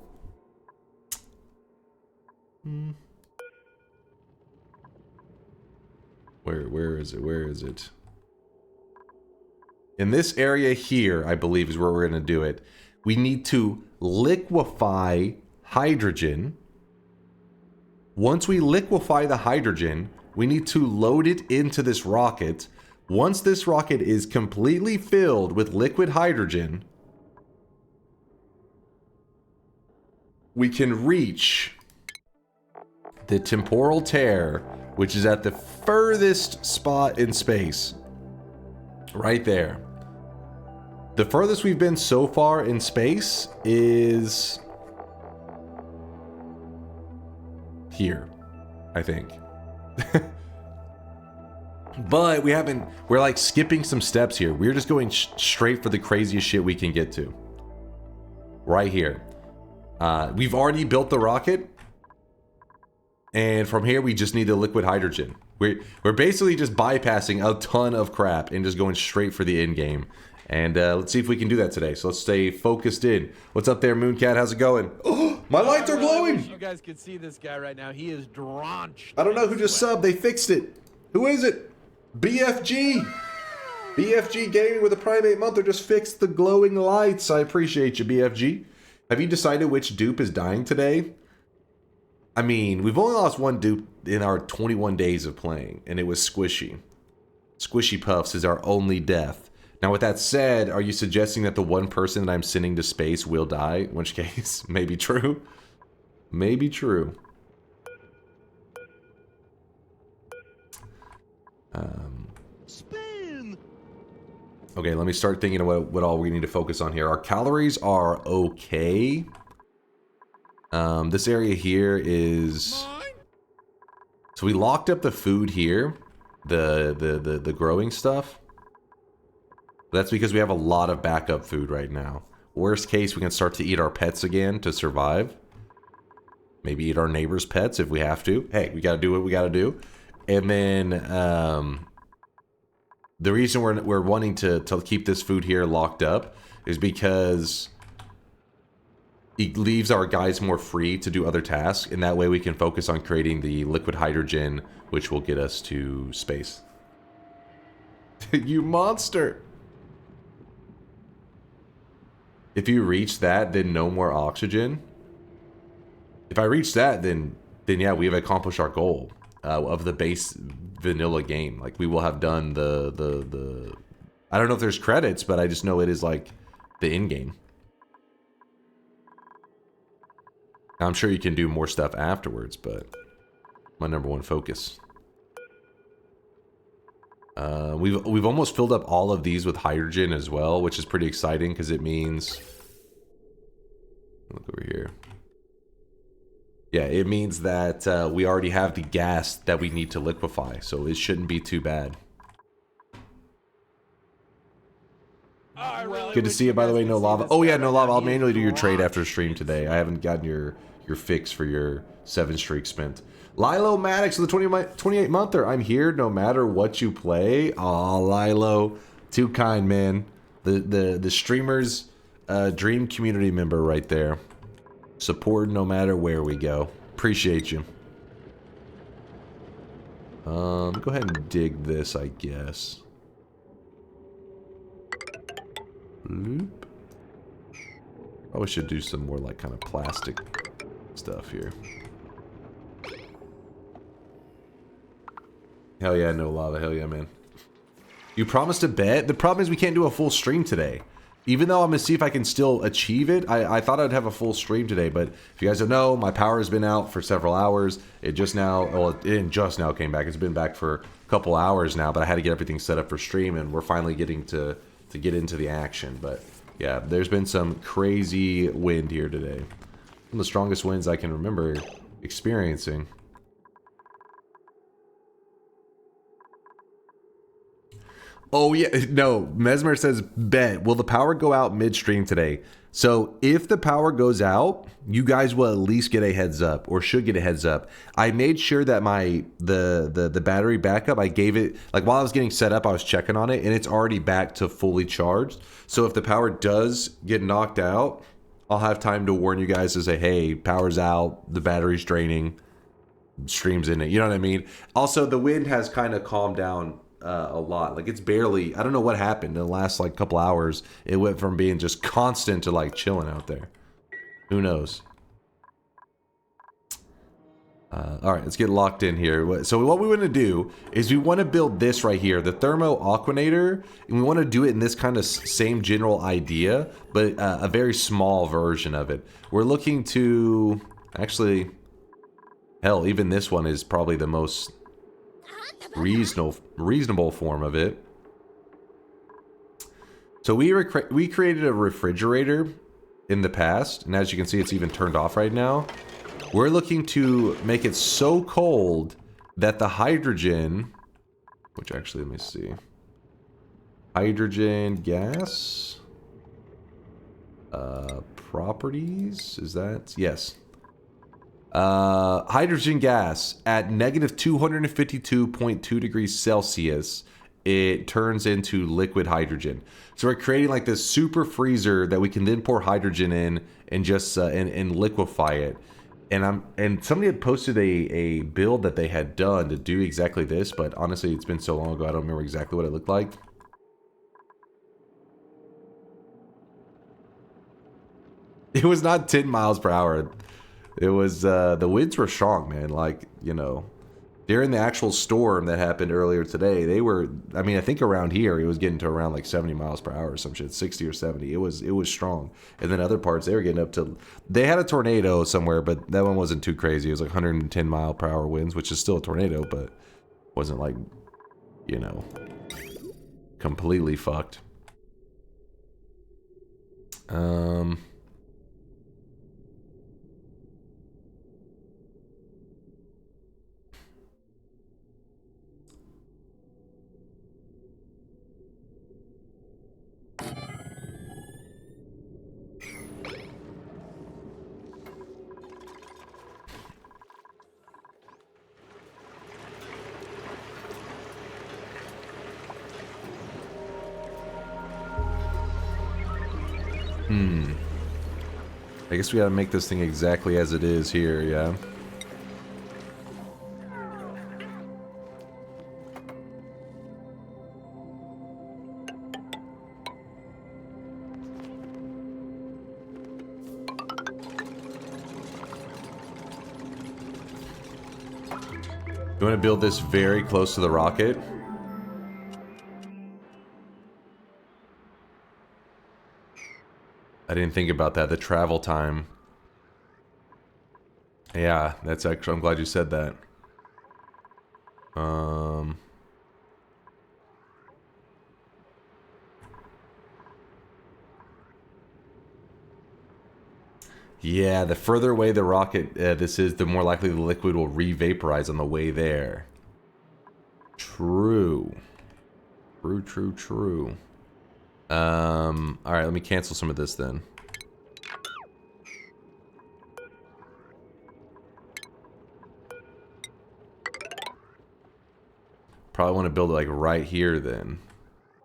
Where is it? Where is it? In this area here, I believe, is where we're going to do it. We need to liquefy hydrogen. Once we liquefy the hydrogen, we need to load it into this rocket. Once this rocket is completely filled with liquid hydrogen, we can reach the temporal tear, which is at the furthest spot in space. Right there. The furthest we've been so far in space is here, I think. But we haven't, we're like skipping some steps here. We're just going straight for the craziest shit we can get to. Right here. We've already built the rocket. And from here, we just need the liquid hydrogen. We're basically just bypassing a ton of crap and just going straight for the end game. And let's see if we can do that today. So let's stay focused in. What's up there, Mooncat? How's it going? Oh, my lights are glowing! You guys could see this guy right now. He is drenched. I don't know who just subbed. They fixed it. Who is it? BFG. BFG Gaming with a Prime 8 month. They just fixed the glowing lights. I appreciate you, BFG. Have you decided which dupe is dying today? I mean, we've only lost one dupe in our 21 days of playing, and it was Squishy. Squishy Puffs is our only death. Now, with that said, are you suggesting that the one person that I'm sending to space will die? In which case, maybe true. Maybe true. Spin. Okay, let me start thinking about what all we need to focus on here. Our calories are okay. This area here is... So we locked up the food here. The growing stuff. That's because we have a lot of backup food right now. Worst case, we can start to eat our pets again to survive. Maybe eat our neighbors' pets if we have to. Hey, we gotta do what we gotta do. And then, the reason we're wanting to keep this food here locked up is because it leaves our guys more free to do other tasks, and that way we can focus on creating the liquid hydrogen, which will get us to space. You monster! If you reach that, then no more oxygen. If I reach that, then yeah, we've accomplished our goal of the base vanilla game. Like, we will have done the I don't know if there's credits, but I just know it is like the end game. Now, I'm sure you can do more stuff afterwards, but my number one focus. We've almost filled up all of these with hydrogen as well, which is pretty exciting because it means... Look over here. Yeah, it means that we already have the gas that we need to liquefy, so it shouldn't be too bad. Good to see you, by the way, No Lava. Oh yeah, No Lava, I'll manually do your trade after stream today. I haven't gotten your fix for your 7 streak spent. Lilo Maddox with the 28-monther. I'm here no matter what you play. Aw, Lilo. Too kind, man. The streamer's dream community member right there. Support no matter where we go. Appreciate you. Go ahead and dig this, I guess. Bloop. Probably should do some more like kind of plastic stuff here. Hell yeah, No Lava. Hell yeah, man. You promised a bet? The problem is we can't do a full stream today. Even though I'm going to see if I can still achieve it. I thought I'd have a full stream today, but if you guys don't know, my power has been out for several hours. It just now, well, it didn't just now came back. It's been back for a couple hours now, but I had to get everything set up for stream, and we're finally getting to get into the action. But yeah, there's been some crazy wind here today. One of the strongest winds I can remember experiencing. Oh yeah, no, Mesmer says, bet, will the power go out midstream today? So if the power goes out, you guys will at least get a heads up, or should get a heads up. I made sure that the battery backup, I gave it, like while I was getting set up, I was checking on it, and it's already back to fully charged. So if the power does get knocked out, I'll have time to warn you guys to say, hey, power's out, the battery's draining, stream's in it, you know what I mean? Also, the wind has kind of calmed down a lot. Like, it's barely, I don't know what happened in the last like couple hours. It went from being just constant to like chilling out there. Who knows? All right, let's get locked in here. So what we want to do is we want to build this right here, the thermo aquinator, and we want to do it in this kind of same general idea, but a very small version of it. We're looking to, actually, hell, even this one is probably the most reasonable form of it. So we created a refrigerator in the past, and as you can see, it's even turned off right now. We're looking to make it so cold that the hydrogen, which actually, let me see, hydrogen gas properties, is that, yes, hydrogen gas at negative 252.2 degrees Celsius, it turns into liquid hydrogen. So we're creating like this super freezer that we can then pour hydrogen in and just and liquefy it. And somebody had posted a build that they had done to do exactly this, but honestly, it's been so long ago, I don't remember exactly what it looked like. It was not 10 miles per hour. It was, the winds were strong, man. Like, you know, during the actual storm that happened earlier today, they were, I mean, I think around here, it was getting to around like 70 miles per hour or some shit, 60 or 70. It was strong. And then other parts, they were getting up to, they had a tornado somewhere, but that one wasn't too crazy. It was like 110 mile per hour winds, which is still a tornado, but wasn't like, you know, completely fucked. I guess we gotta make this thing exactly as it is here, yeah? You want to build this very close to the rocket? I didn't think about that, the travel time. Yeah, that's actually, I'm glad you said that. Yeah, the further away the rocket this is, the more likely the liquid will re-vaporize on the way there. True. True. Alright, let me cancel some of this then. Probably want to build it like right here then,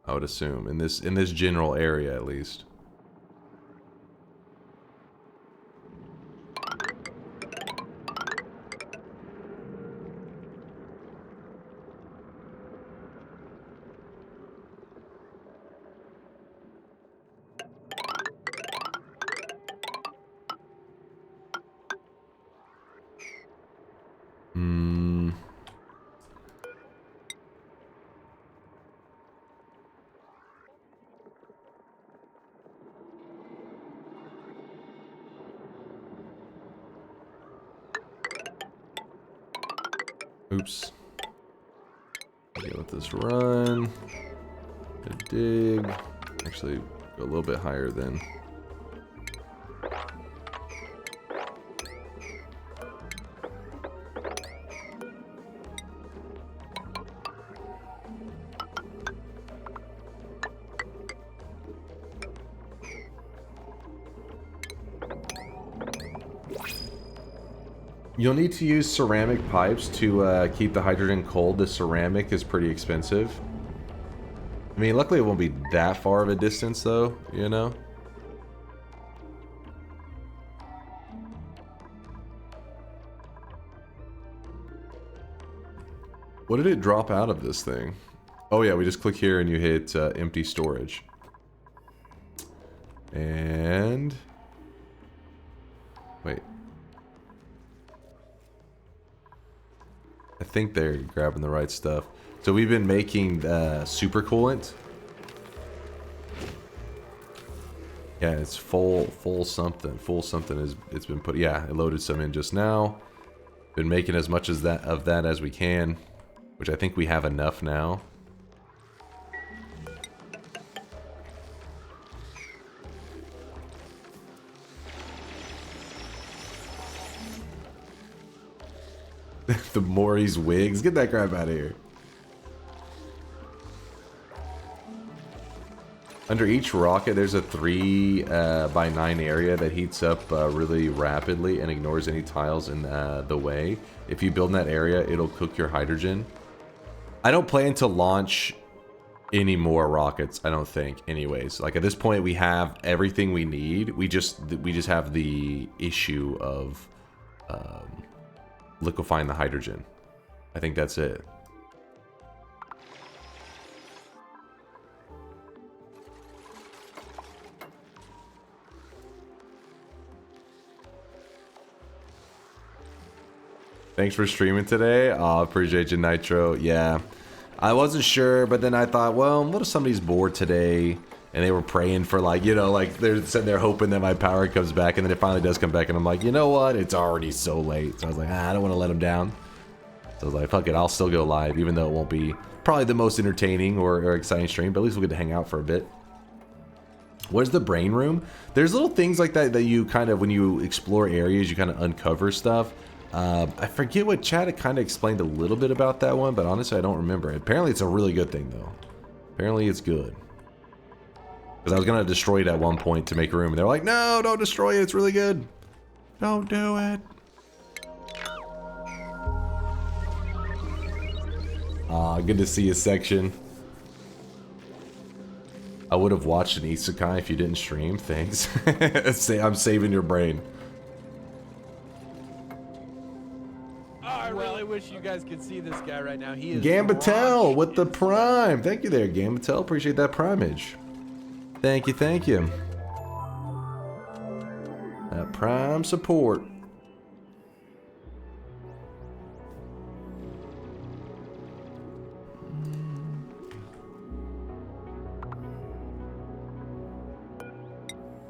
I would assume, in this general area at least. Oops. Okay, let this run. Dig. Actually, go a little bit higher then. You'll need to use ceramic pipes to keep the hydrogen cold. The ceramic is pretty expensive. I mean, luckily it won't be that far of a distance though, you know? What did it drop out of this thing? Oh yeah, we just click here and you hit empty storage. And... wait. I think they're grabbing the right stuff. So we've been making super coolant. Yeah, it's full something. Full something is it's been put. Yeah, I loaded some in just now. Been making as much as that as we can, which I think we have enough now. The Maury's wigs. Get that crap out of here. Under each rocket, there's a 3 by 9 area that heats up really rapidly and ignores any tiles in the way. If you build in that area, it'll cook your hydrogen. I don't plan to launch any more rockets, I don't think, anyways. Like, at this point, we have everything we need. We just have the issue of liquefying the hydrogen. I think that's it. Thanks for streaming today. Oh, appreciate you, Nitro. Yeah, I wasn't sure, but then I thought, well, what if somebody's bored today and they were praying for, like, you know, like they're sitting there hoping that my power comes back, and then it finally does come back, and I'm like, you know what? It's already so late. So I was like, I don't want to let them down. So I was like, fuck it, I'll still go live, even though it won't be probably the most entertaining or exciting stream, but at least we'll get to hang out for a bit. Where's the brain room? There's little things like that that you kind of, when you explore areas, you kind of uncover stuff. I forget what chat had kind of explained a little bit about that one, but honestly, I don't remember. Apparently, it's a really good thing, though. Apparently, it's good. Because I was going to destroy it at one point to make room, and they were like, no, don't destroy it. It's really good. Don't do it. Aw, good to see a section. I would have watched an isekai if you didn't stream. Thanks. I'm saving your brain. I really wish you guys could see this guy right now. He is Gambatel with the prime. Thank you there, Gambatel. Appreciate that primage. Thank you, thank you. That prime support.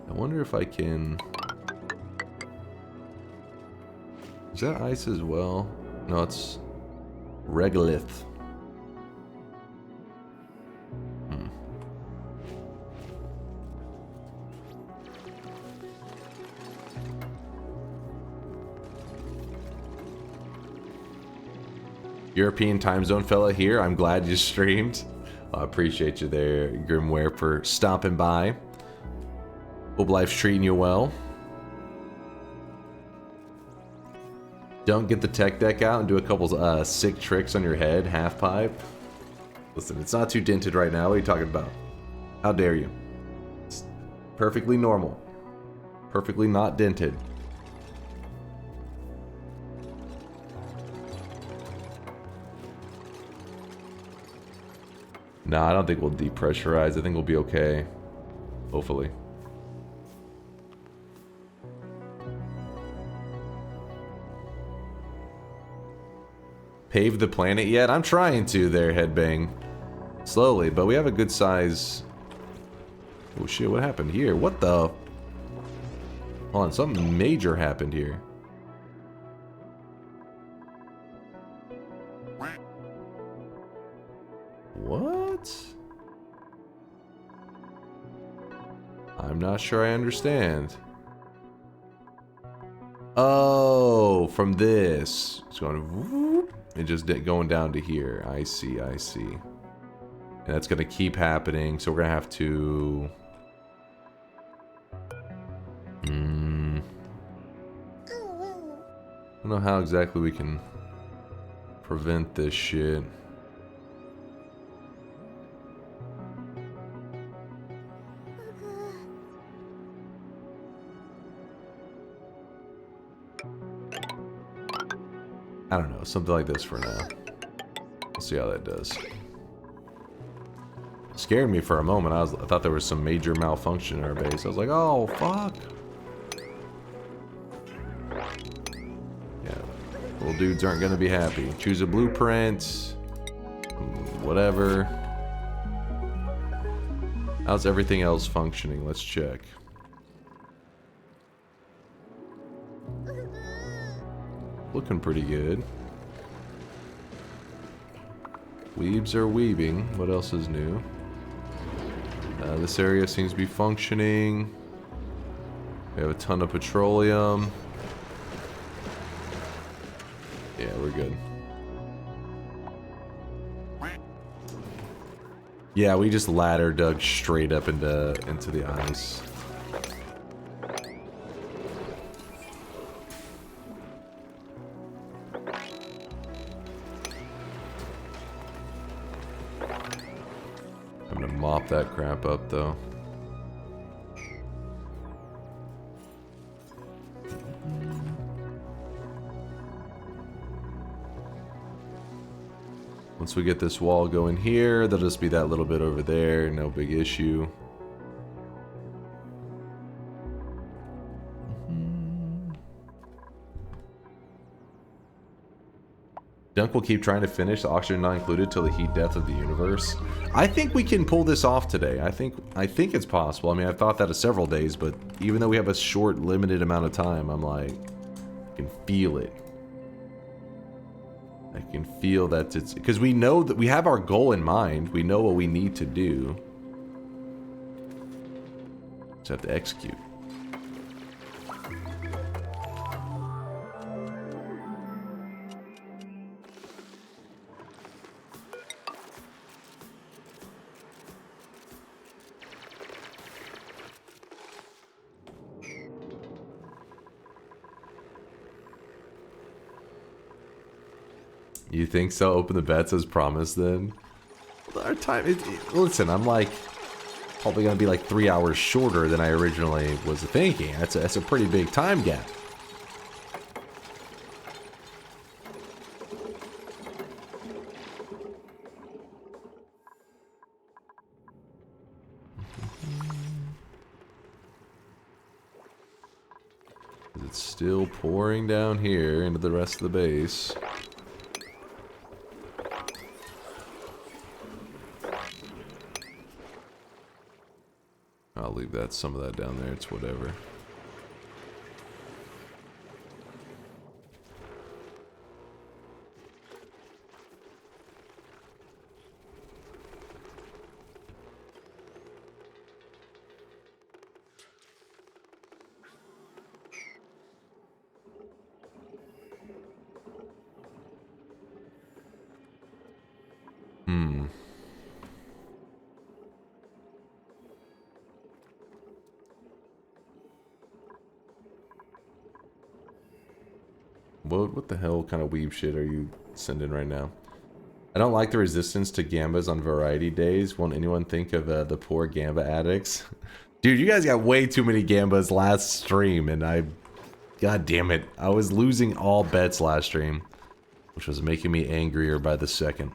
I wonder if I can... Is that ice as well? No, it's regolith. European time zone fella here. I'm glad you streamed. I appreciate you there, Grimware, for stopping by. Hope life's treating you well. Don't get the tech deck out and do a couple sick tricks on your head, half pipe. Listen, it's not too dented right now. What are you talking about? How dare you? It's perfectly normal. Perfectly not dented. No, I don't think we'll depressurize. I think we'll be okay. Hopefully. Pave the planet yet? I'm trying to there, Headbang. Slowly, but we have a good size... Oh shit, what happened here? What the... Hold on, something major happened here. I'm not sure I understand. Oh, from this. It's going whoop, and just going down to here. I see, I see. And that's going to keep happening, so we're going to have to... I don't know how exactly we can prevent this shit. I don't know, something like this for now. We'll see how that does. Scared me for a moment. I thought there was some major malfunction in our base. I was like, oh fuck. Little dudes aren't gonna be happy. Choose a blueprint. Whatever. How's everything else functioning? Let's check. Looking pretty good. Weebs are weebing. What else is new? This area seems to be functioning. We have a ton of petroleum. Yeah, we're good. Yeah, we just ladder dug straight up into the ice. I'm gonna mop that crap up though. Once we get this wall going here, there'll just be that little bit over there, no big issue. Dunk will keep trying to finish the oxygen not included till the heat death of the universe. I think we can pull this off today. I think it's possible. I mean, I've thought that of several days, but even though we have a short, limited amount of time, I'm like, I can feel it. I can feel that it's... Because we know that we have our goal in mind. We know what we need to do. Just have to execute. You think so? Open the bets as promised then? Our time... listen, I'm like... probably going to be like 3 hours shorter than I originally was thinking. That's a pretty big time gap. It's still pouring down here into the rest of the base. I'll leave that, some of that down there, it's whatever. What the hell kind of weeb shit are you sending right now? I don't like the resistance to gambas on variety days. Won't anyone think of the poor gamba addicts? Dude, you guys got way too many gambas last stream, and God damn it. I was losing all bets last stream, which was making me angrier by the second.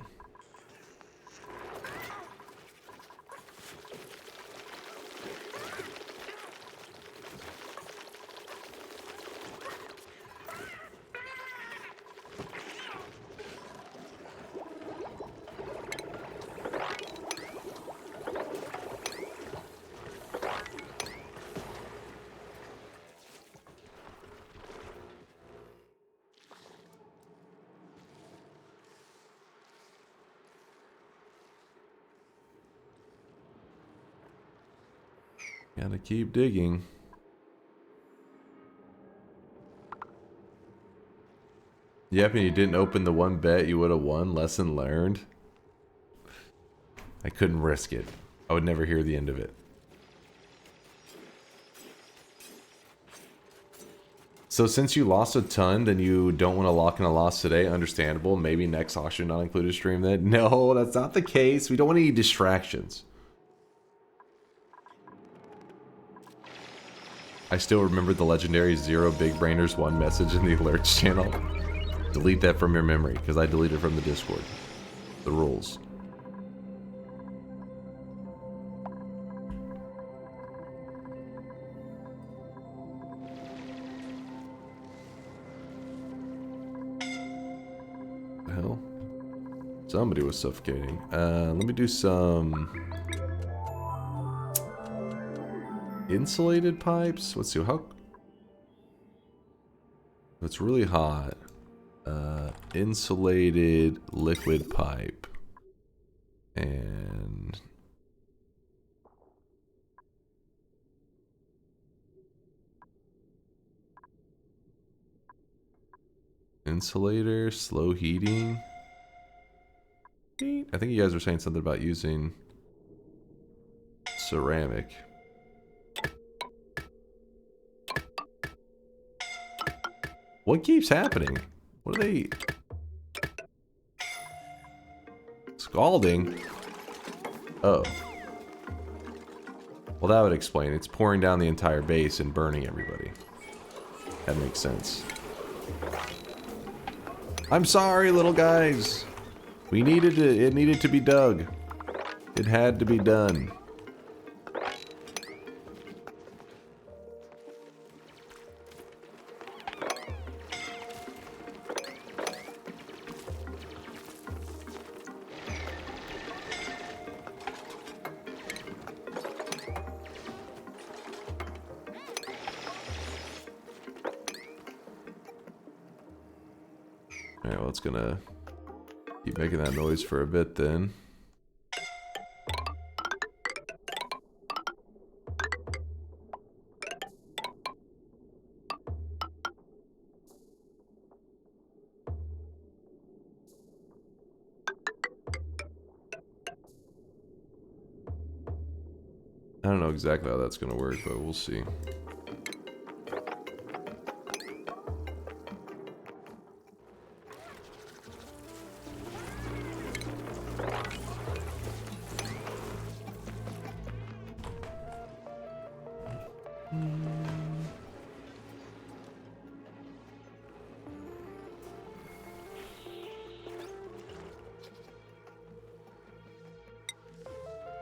Gotta keep digging. Yep, and you didn't open the one bet you would have won. Lesson learned. I couldn't risk it. I would never hear the end of it. So since you lost a ton, then you don't want to lock in a loss today. Understandable. Maybe next auction not include a stream then. No, that's not the case. We don't want any distractions. I still remember the legendary 0 Big Brainers 1 message in the alerts channel. Delete that from your memory, because I deleted it from the Discord. The rules. The hell? Somebody was suffocating. Let me do some insulated pipes. Let's see how. It's really hot. Insulated liquid pipe and insulator, slow heating. I think you guys were saying something about using ceramic. What keeps happening? What are they? Scalding? Oh. Well, that would explain. It's pouring down the entire base and burning everybody. That makes sense. I'm sorry, little guys. We needed it needed to be dug. It had to be done. Alright, well, it's gonna keep making that noise for a bit then. I don't know exactly how that's gonna work, but we'll see.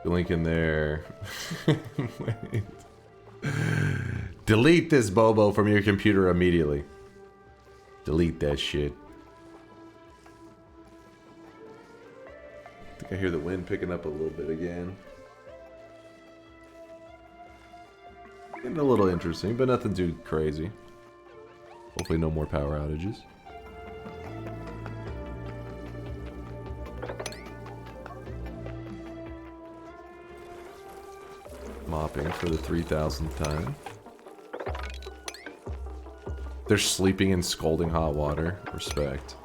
The link in there. Wait. Delete this Bobo from your computer immediately. Delete that shit. I think I hear the wind picking up a little bit again. Getting a little interesting, but nothing too crazy. Hopefully no more power outages. Mopping for the 3,000th time. They're sleeping in scalding hot water. Respect.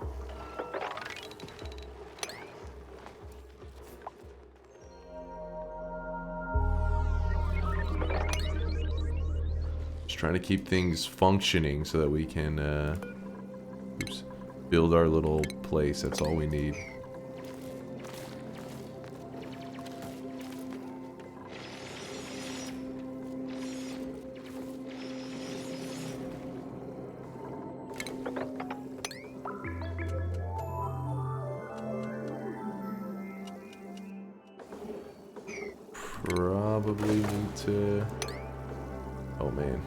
Just trying to keep things functioning so that we can build our little place. That's all we need. Probably need to... Oh, man.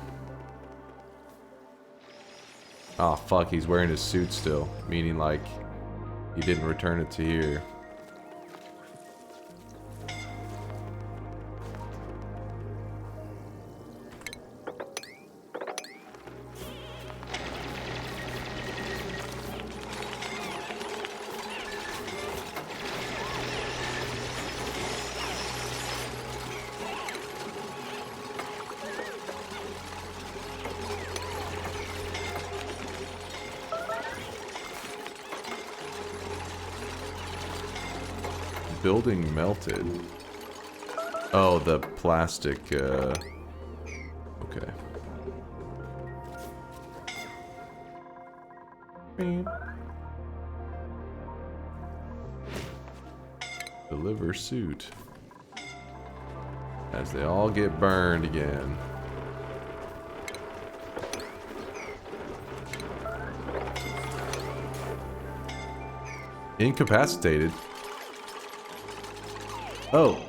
Oh, fuck, he's wearing his suit still. Meaning, like, he didn't return it to here. building melted? Oh, the plastic, okay. Deliver suit. As they all get burned again. Incapacitated. Oh.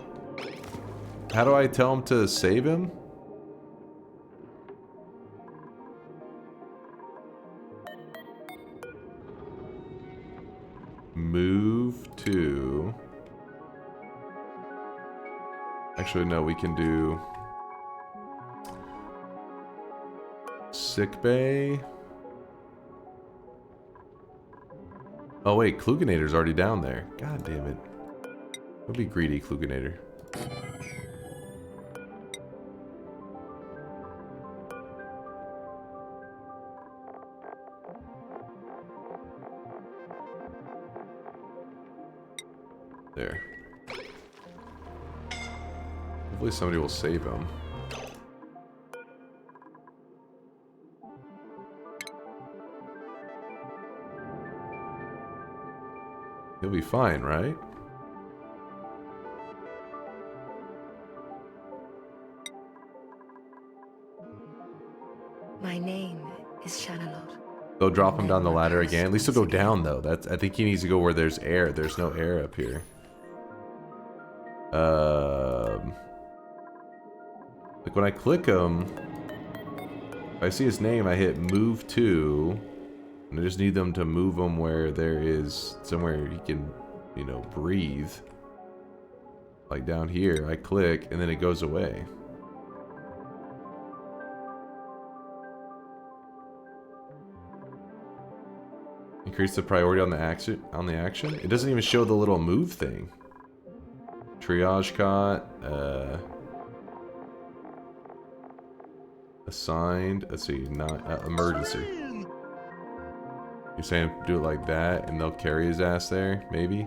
How do I tell him to save him? Move to... Actually, no, we can do... Sick bay. Oh wait, Kluganator's already down there. God damn it. Don't be greedy, Kluganator. There. Hopefully somebody will save him. He'll be fine, right? My name is Shanalot. They'll drop him down the ladder again. At least he'll go down, though. I think he needs to go where there's air. There's no air up here. Like when I click him, if I see his name, I hit move to, and I just need them to move him where there is somewhere he can, you know, breathe. Like down here, I click, and then it goes away. Increase the priority on the action. It doesn't even show the little move thing. Triage cot. Assigned. Let's see. Not emergency. You're saying do it like that, and they'll carry his ass there, maybe.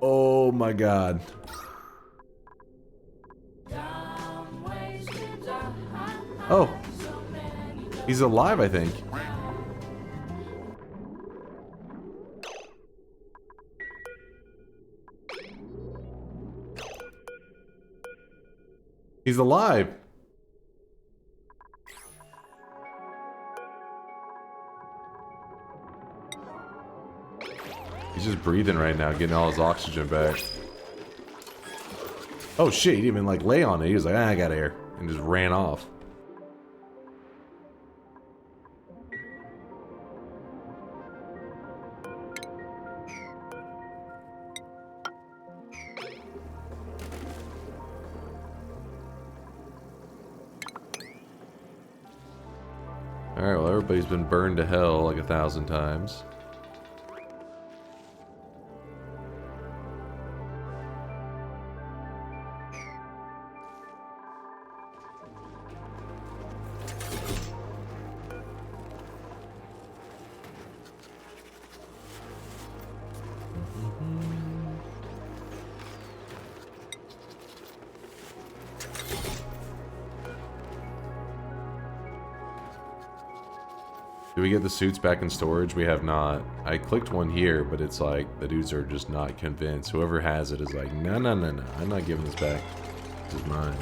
Oh my god. Oh. He's alive, I think. He's alive. He's just breathing right now, getting all his oxygen back. Oh shit, he didn't even like lay on it. He was like, ah, I got air. And just ran off. Alright, well everybody's been burned to hell like 1,000 times. Do we get the suits back in storage? We have not. I clicked one here, but it's like, the dudes are just not convinced. Whoever has it is like, no, no, no, no. I'm not giving this back. This is mine.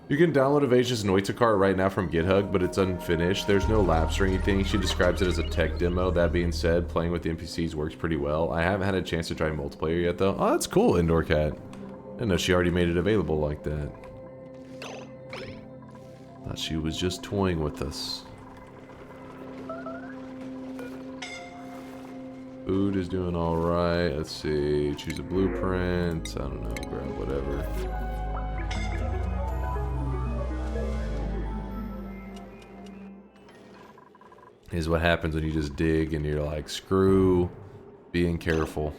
You can download Evasion's Noita cart right now from GitHub, but it's unfinished. There's no labs or anything. She describes it as a tech demo. That being said, playing with the NPCs works pretty well. I haven't had a chance to try multiplayer yet, though. Oh, that's cool, Indoor Cat. I didn't know she already made it available like that. Thought she was just toying with us. Food is doing alright. Let's see. Choose a blueprint. I don't know. Grab whatever. Is what happens when you just dig and you're like, screw being careful.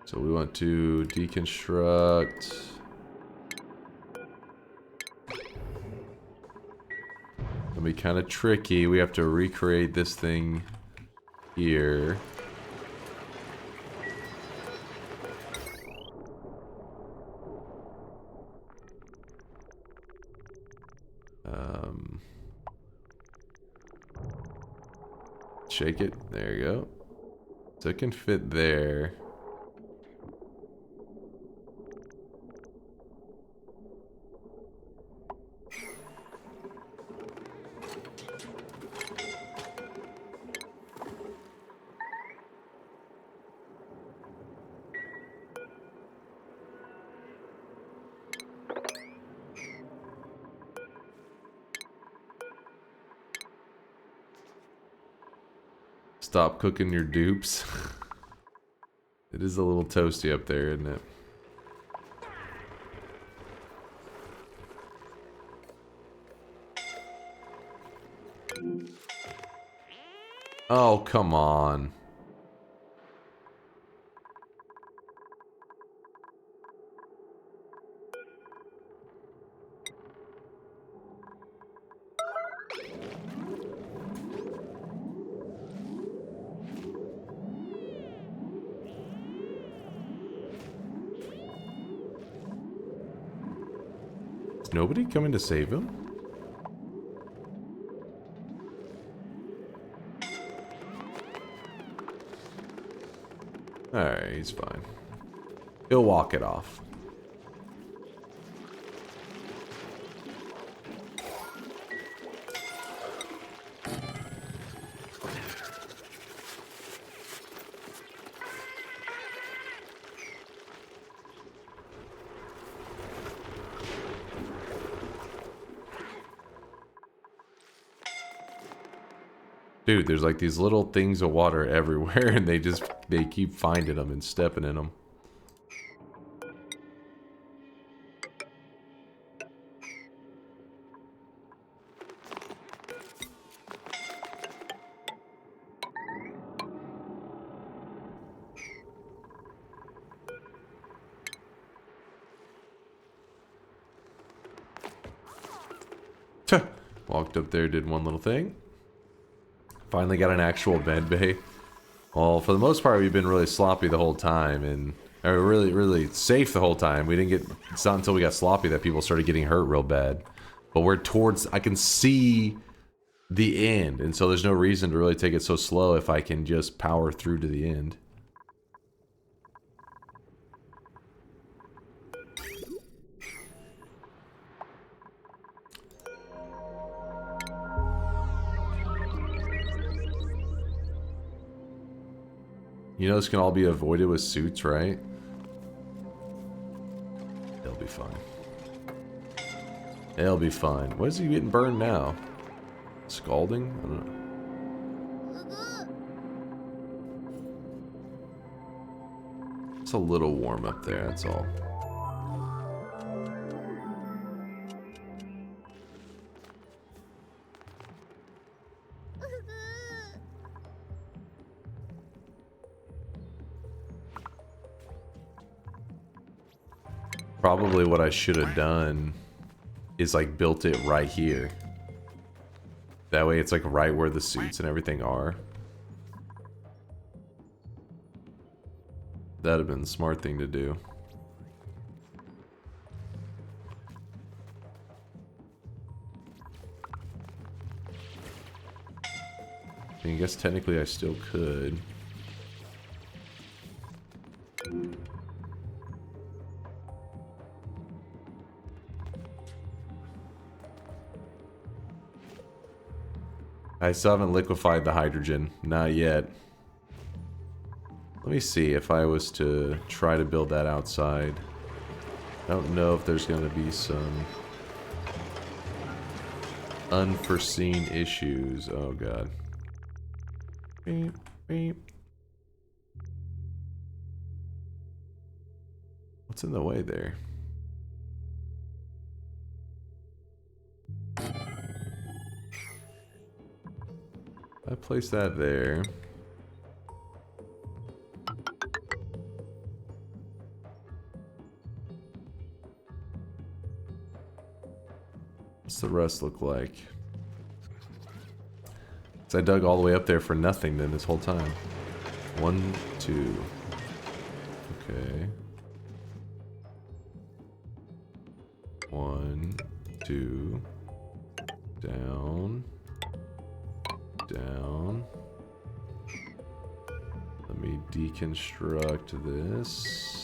So we want to deconstruct. It'll be kind of tricky. We have to recreate this thing here. Shake it. There you go. So it can fit there. Stop cooking your dupes. It is a little toasty up there, isn't it? Oh, come on. Nobody coming to save him? Alright, he's fine. He'll walk it off. Dude, there's like these little things of water everywhere and they keep finding them and stepping in them. Walked up there, did one little thing. Finally got an actual med bay. Well, for the most part, we've been really sloppy the whole time, and really safe the whole time. We didn't get. It's not until we got sloppy that people started getting hurt real bad. But we're towards. I can see the end, and so there's no reason to really take it so slow if I can just power through to the end. You know this can all be avoided with suits, right? It'll be fine. It'll be fine. What is he getting burned now? Scalding? I don't know. It's a little warm up there, that's all. Probably what I should have done is like built it right here. That way it's like right where the suits and everything are. That'd have been the smart thing to do. I mean, I guess technically I still could. I still haven't liquefied the hydrogen. Not yet. Let me see if I was to try to build that outside. I don't know if there's going to be some... Unforeseen issues. Oh god. Beep, beep. What's in the way there? I place that there. What's the rest look like? So I dug all the way up there for nothing then this whole time. 1, 2. Okay. 1, 2. Down. Down. Let me deconstruct this.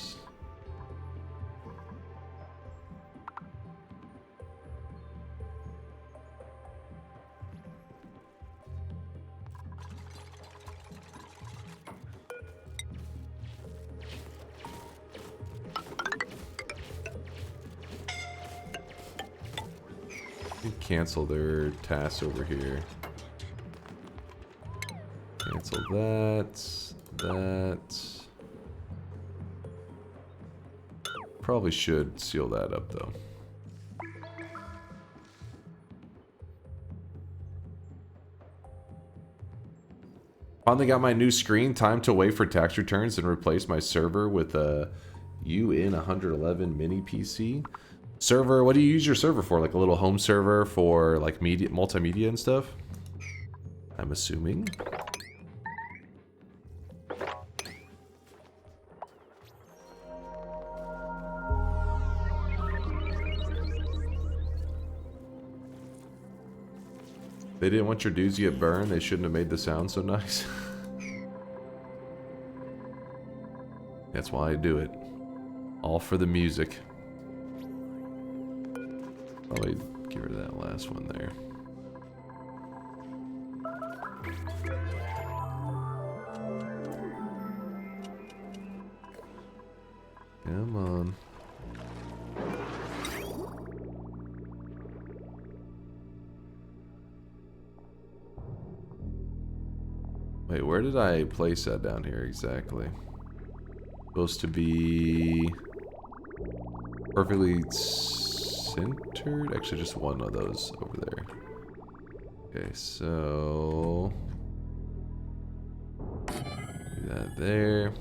Cancel their tasks over here. Cancel that. Probably should seal that up though. Finally got my new screen. Time to wait for tax returns and replace my server with a UN111 mini PC. Server, what do you use your server for? Like a little home server for like media, multimedia and stuff? I'm assuming. They didn't want your dudes to get burned. They shouldn't have made the sound so nice. That's why I do it. All for the music. Probably give her that last one there. Come on. Wait, where did I place that down here exactly? Supposed to be perfectly centered? Actually, just one of those over there. Okay, so do that there.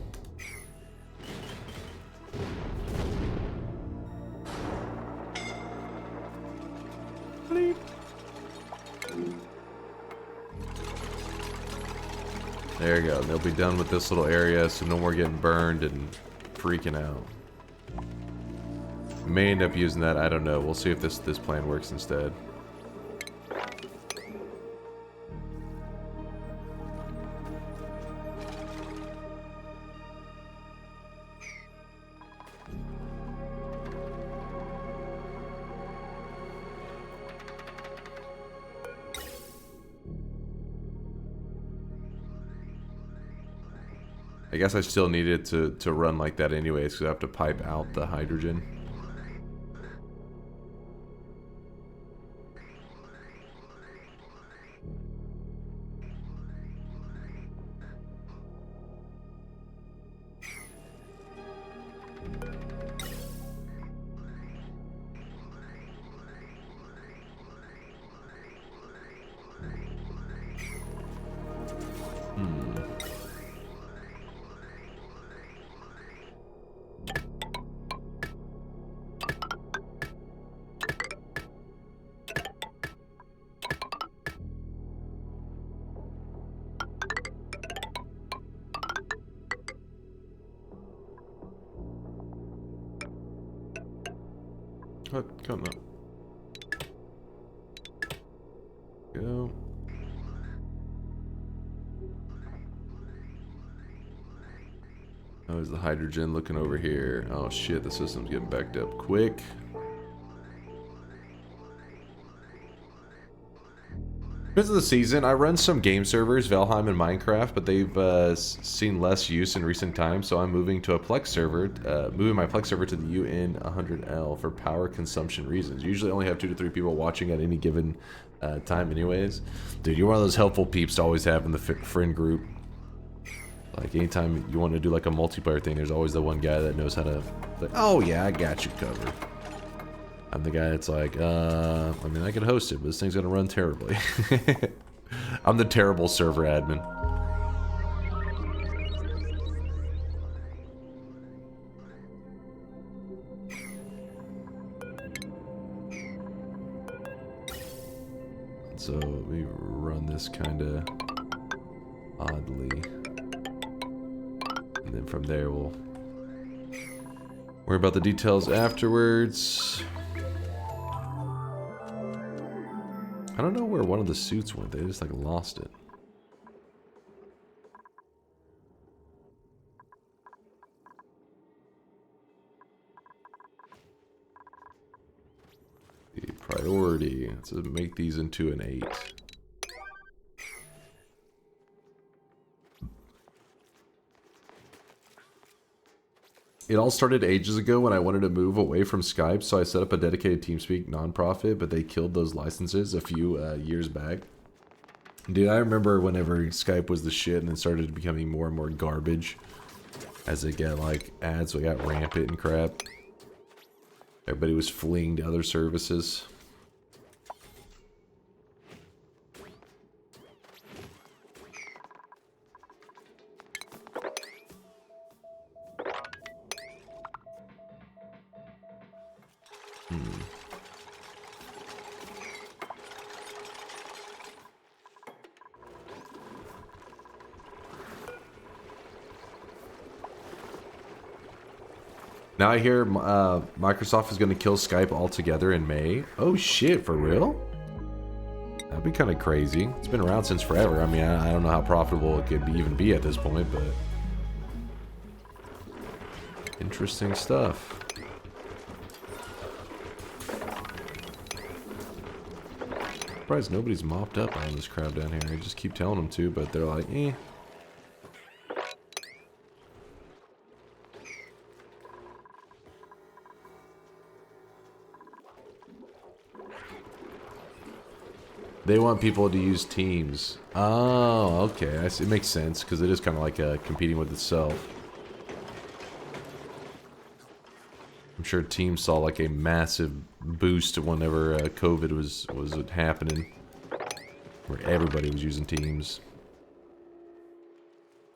There you go. They'll be done with this little area, so no more getting burned and freaking out. May end up using that. I don't know. We'll see if this plan works instead. I guess I still need it to run like that anyways, because I have to pipe out the hydrogen. What? Come on. Go. How is the hydrogen looking over here? Oh shit, the system's getting backed up quick. Because of the season, I run some game servers, Valheim and Minecraft, but they've seen less use in recent times, so I'm moving to a Plex server, moving my Plex server to the UN100L for power consumption reasons. Usually only have 2 to 3 people watching at any given time anyways. Dude, you're one of those helpful peeps to always have in the friend group. Like, anytime you want to do like a multiplayer thing, there's always the one guy that knows how to, like, oh yeah, I got you covered. I'm the guy that's like, I mean, I could host it, but this thing's gonna run terribly. I'm the terrible server admin. So we run this kind of oddly. And then from there we'll worry about the details afterwards. I don't know where one of the suits went. They just like lost it. The priority. Let's make these into an 8. It all started ages ago when I wanted to move away from Skype, so I set up a dedicated TeamSpeak nonprofit, but they killed those licenses a few years back. Dude, I remember whenever Skype was the shit and it started becoming more and more garbage as it got like ads, so it got rampant and crap. Everybody was fleeing to other services. Now I hear Microsoft is going to kill Skype altogether in May. Oh shit, for real? That'd be kind of crazy. It's been around since forever. I mean, I don't know how profitable it could even be at this point, but... interesting stuff. Surprised nobody's mopped up on this crowd down here. I just keep telling them to, but they're like, eh. They want people to use Teams. Oh, okay. I see. It makes sense, because it is kind of like competing with itself. I'm sure Teams saw like a massive boost whenever COVID was happening, where everybody was using Teams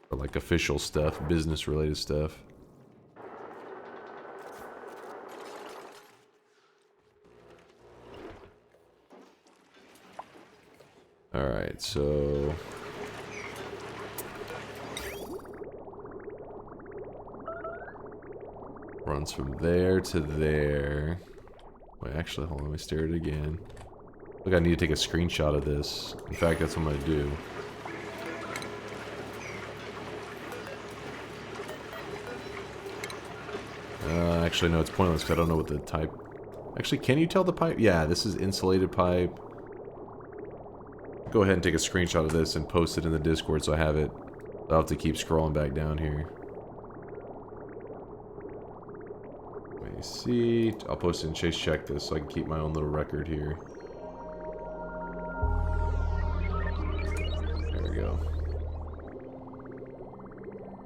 for like official stuff, business-related stuff. Alright, so... runs from there to there. Wait, actually, hold on, let me stare at it again. Look, I need to take a screenshot of this. In fact, that's what I'm gonna do. Actually, no, it's pointless because I don't know what the type... Actually, can you tell the pipe? Yeah, this is insulated pipe. Go ahead and take a screenshot of this and post it in the Discord so I have it. I'll have to keep scrolling back down here. Let me see. I'll post it in Chase Check This so I can keep my own little record here. There we go.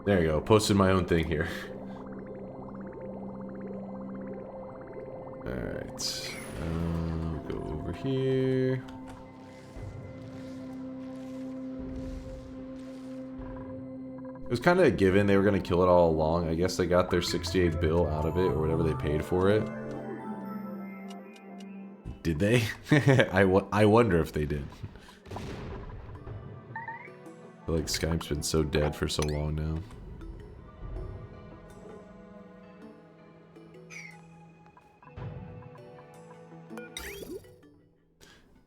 There you go. Posted my own thing here. Alright. Go over here. It was kind of a given they were going to kill it all along. I guess they got their 68 bill out of it, or whatever they paid for it. Did they? I wonder if they did. I feel like Skype's been so dead for so long now.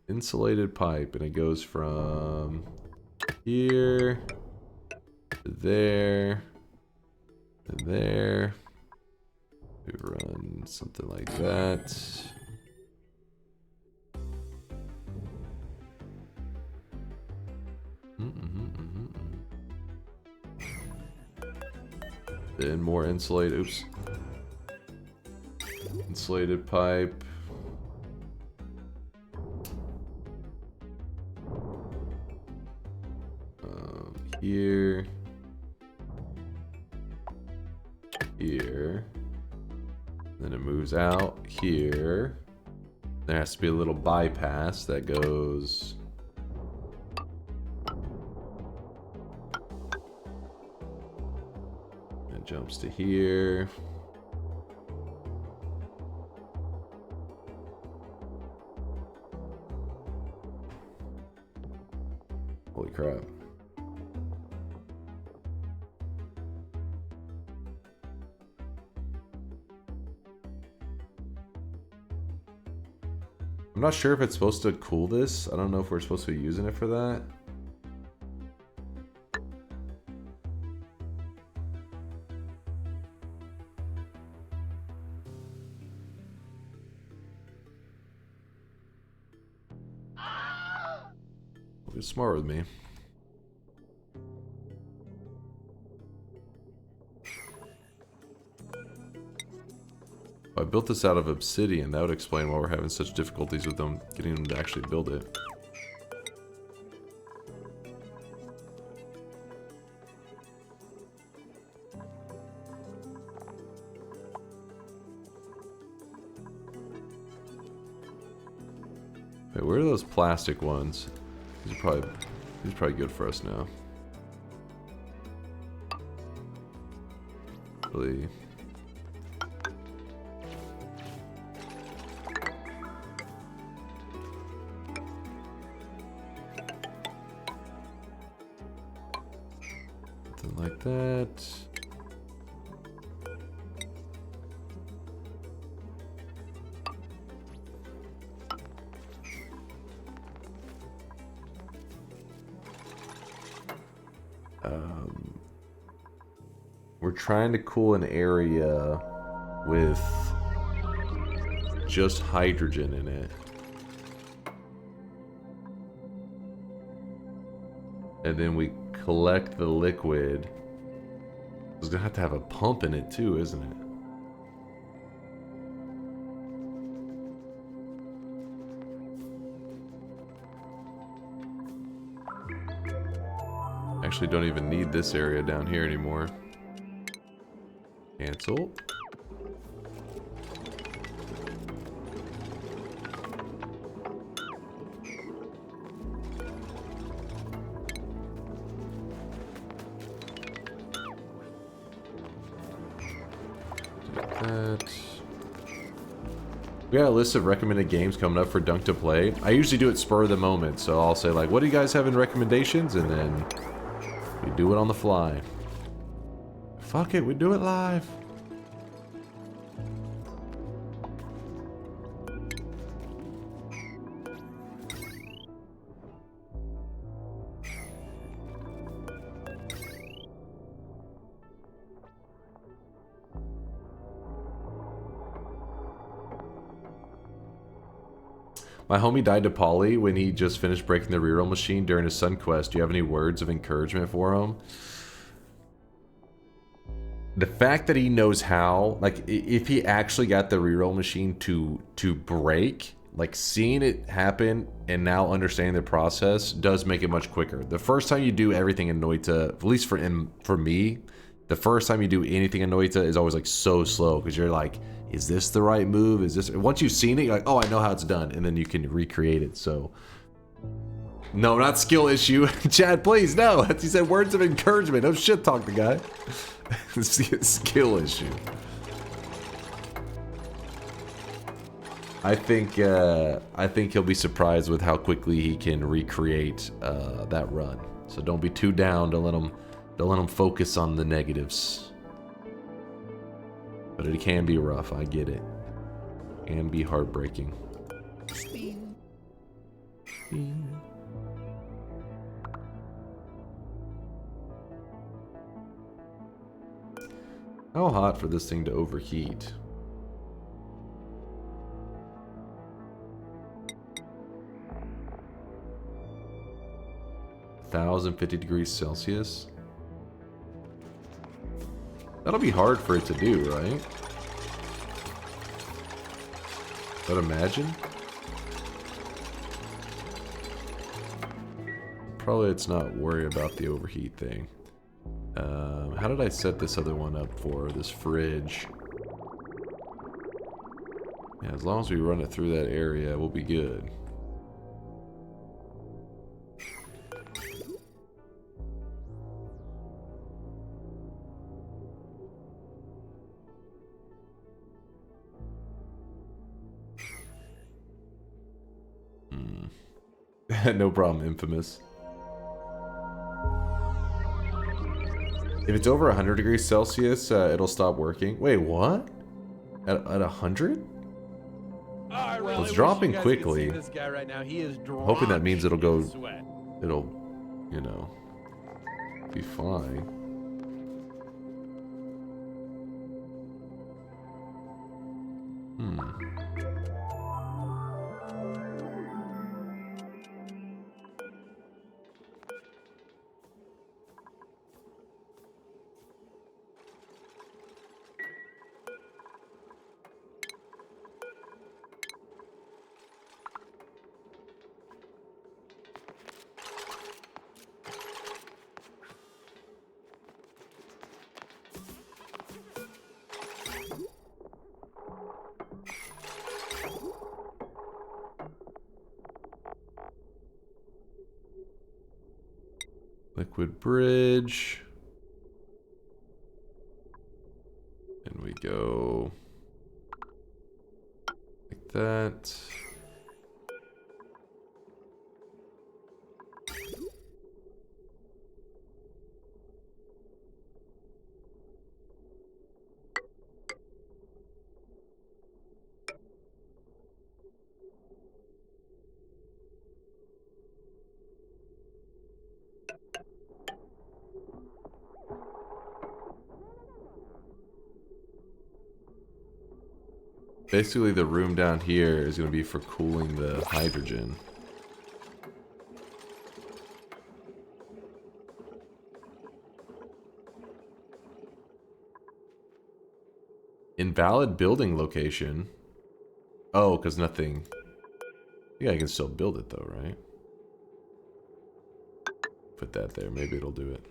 Insulated pipe, and it goes from here... there, and there. We run something like that. Then more insulated. Oops. Insulated pipe. Here. Here. Then it moves out here. There has to be a little bypass that goes. It jumps to here. Holy crap. I'm not sure if it's supposed to cool this. I don't know if we're supposed to be using it for that. Be smart with me. If I built this out of obsidian, that would explain why we're having such difficulties with them getting them to actually build it. Wait, where are those plastic ones? These are probably good for us now. Really. Something like that. We're trying to cool an area with just hydrogen in it. And then we collect the liquid. It's gonna have to have a pump in it too, isn't it? Actually don't even need this area down here anymore. Cancel. That. We got a list of recommended games coming up for Dunk to play. I usually do it spur of the moment, so I'll say like, what do you guys have in recommendations? And then we do it on the fly. Fuck it, we do it live. My homie died to Polly when he just finished breaking the reroll machine during his Sun quest. Do you have any words of encouragement for him? The fact that he knows how, like, if he actually got the reroll machine to break, like, seeing it happen and now understanding the process does make it much quicker. The first time you do everything in Noita, at least for me, the first time you do anything in Noita is always, like, so slow, because you're like, is this the right move? Is this... Once you've seen it, you're like, oh, I know how it's done, and then you can recreate it, so... No, not skill issue. Chad, please, no. He said words of encouragement. Don't shit talk the guy. It's a skill issue. I think he'll be surprised with how quickly he can recreate that run. So don't be too down. Don't let him focus on the negatives. But it can be rough. I get it. And be heartbreaking. Spin. How hot for this thing to overheat? $1,050 degrees Celsius. That'll be hard for it to do, right? But imagine. Probably let's not worry about the overheat thing. How did I set this other one up for? This fridge. Yeah, as long as we run it through that area, we'll be good. No problem, Infamous. If it's over 100 degrees Celsius, it'll stop working. Wait, what? At 100? Well, it's dropping quickly. This guy right now, he is Hoping that means it'll go. sweat. It'll, you know, be fine. Liquid bridge. And we go like that. Basically, the room down here is going to be for cooling the hydrogen. Invalid building location. Oh, because nothing... Yeah, I can still build it though, right? Put that there. Maybe it'll do it.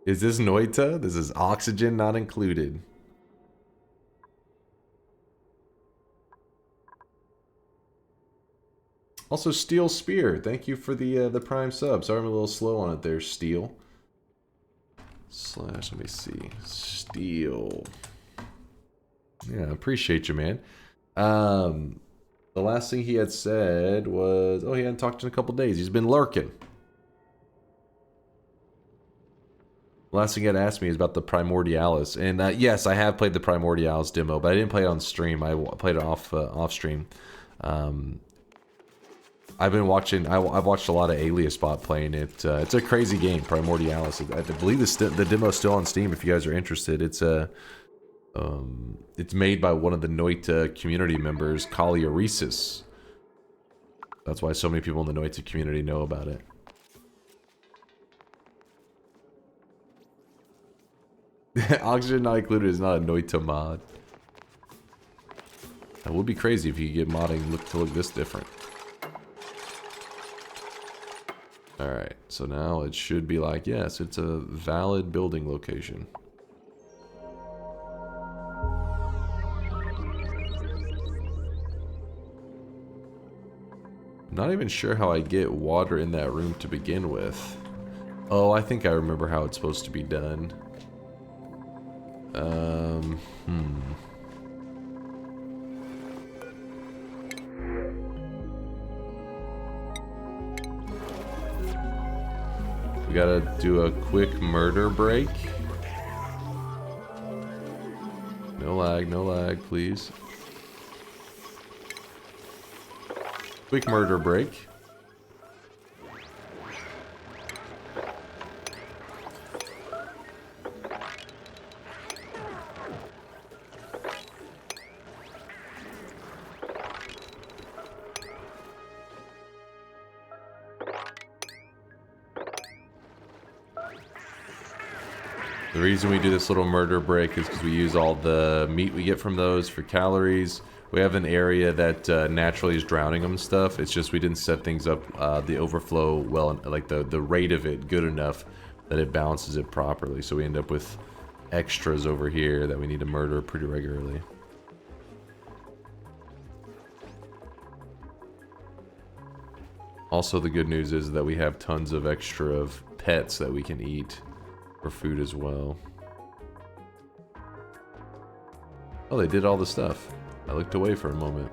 Is this Noita? This is oxygen not included. Also, Steel Spear. Thank you for the Prime sub. Sorry I'm a little slow on it there, Steel. Slash, let me see. Steel. Yeah, appreciate you, man. The last thing he had said was, oh, he hadn't talked in a couple days. He's been lurking. Last thing he had asked me is about the Primordialis, and yes, I have played the Primordialis demo, but I didn't play it on stream. I played it off stream. I've been watching. I've watched a lot of AliasBot playing it. It's a crazy game, Primordialis. I believe the demo is still on Steam. If you guys are interested, it's made by one of the Noita community members, Kali Oresis. That's why so many people in the Noita community know about it. Oxygen not included is not a Noita mod. That would be crazy if you could get modding to look this different. Alright, so now it should be like, yes, it's a valid building location. Not even sure how I get water in that room to begin with. Oh, I think I remember how it's supposed to be done. We gotta do a quick murder break. No lag, please. Quick murder break. The reason we do this little murder break is because we use all the meat we get from those for calories. We have an area that naturally is drowning them and stuff. It's just we didn't set things up, the overflow well, like the rate of it good enough that it balances it properly. So we end up with extras over here that we need to murder pretty regularly. Also, the good news is that we have tons of extra of pets that we can eat for food as well. Oh, they did all the stuff. I looked away for a moment.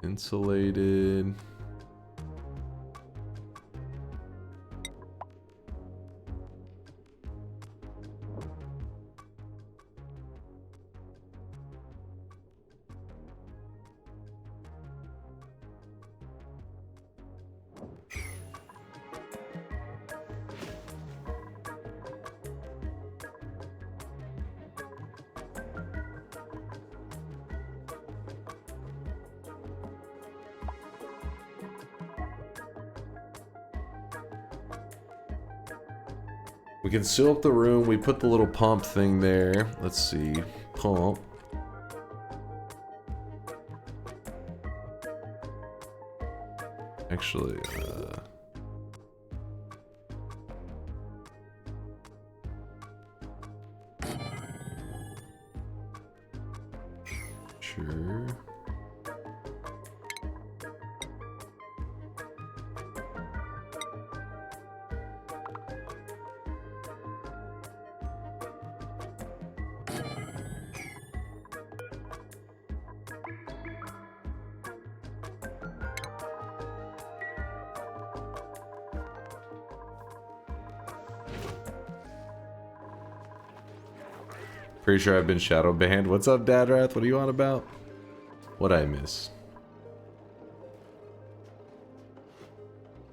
Insulated. We can seal up the room. We put the little pump thing there. Let's see. Pump. Actually, sure. Pretty sure I've been shadow banned. What's up, Dadrath? What are you on about? What'd I miss?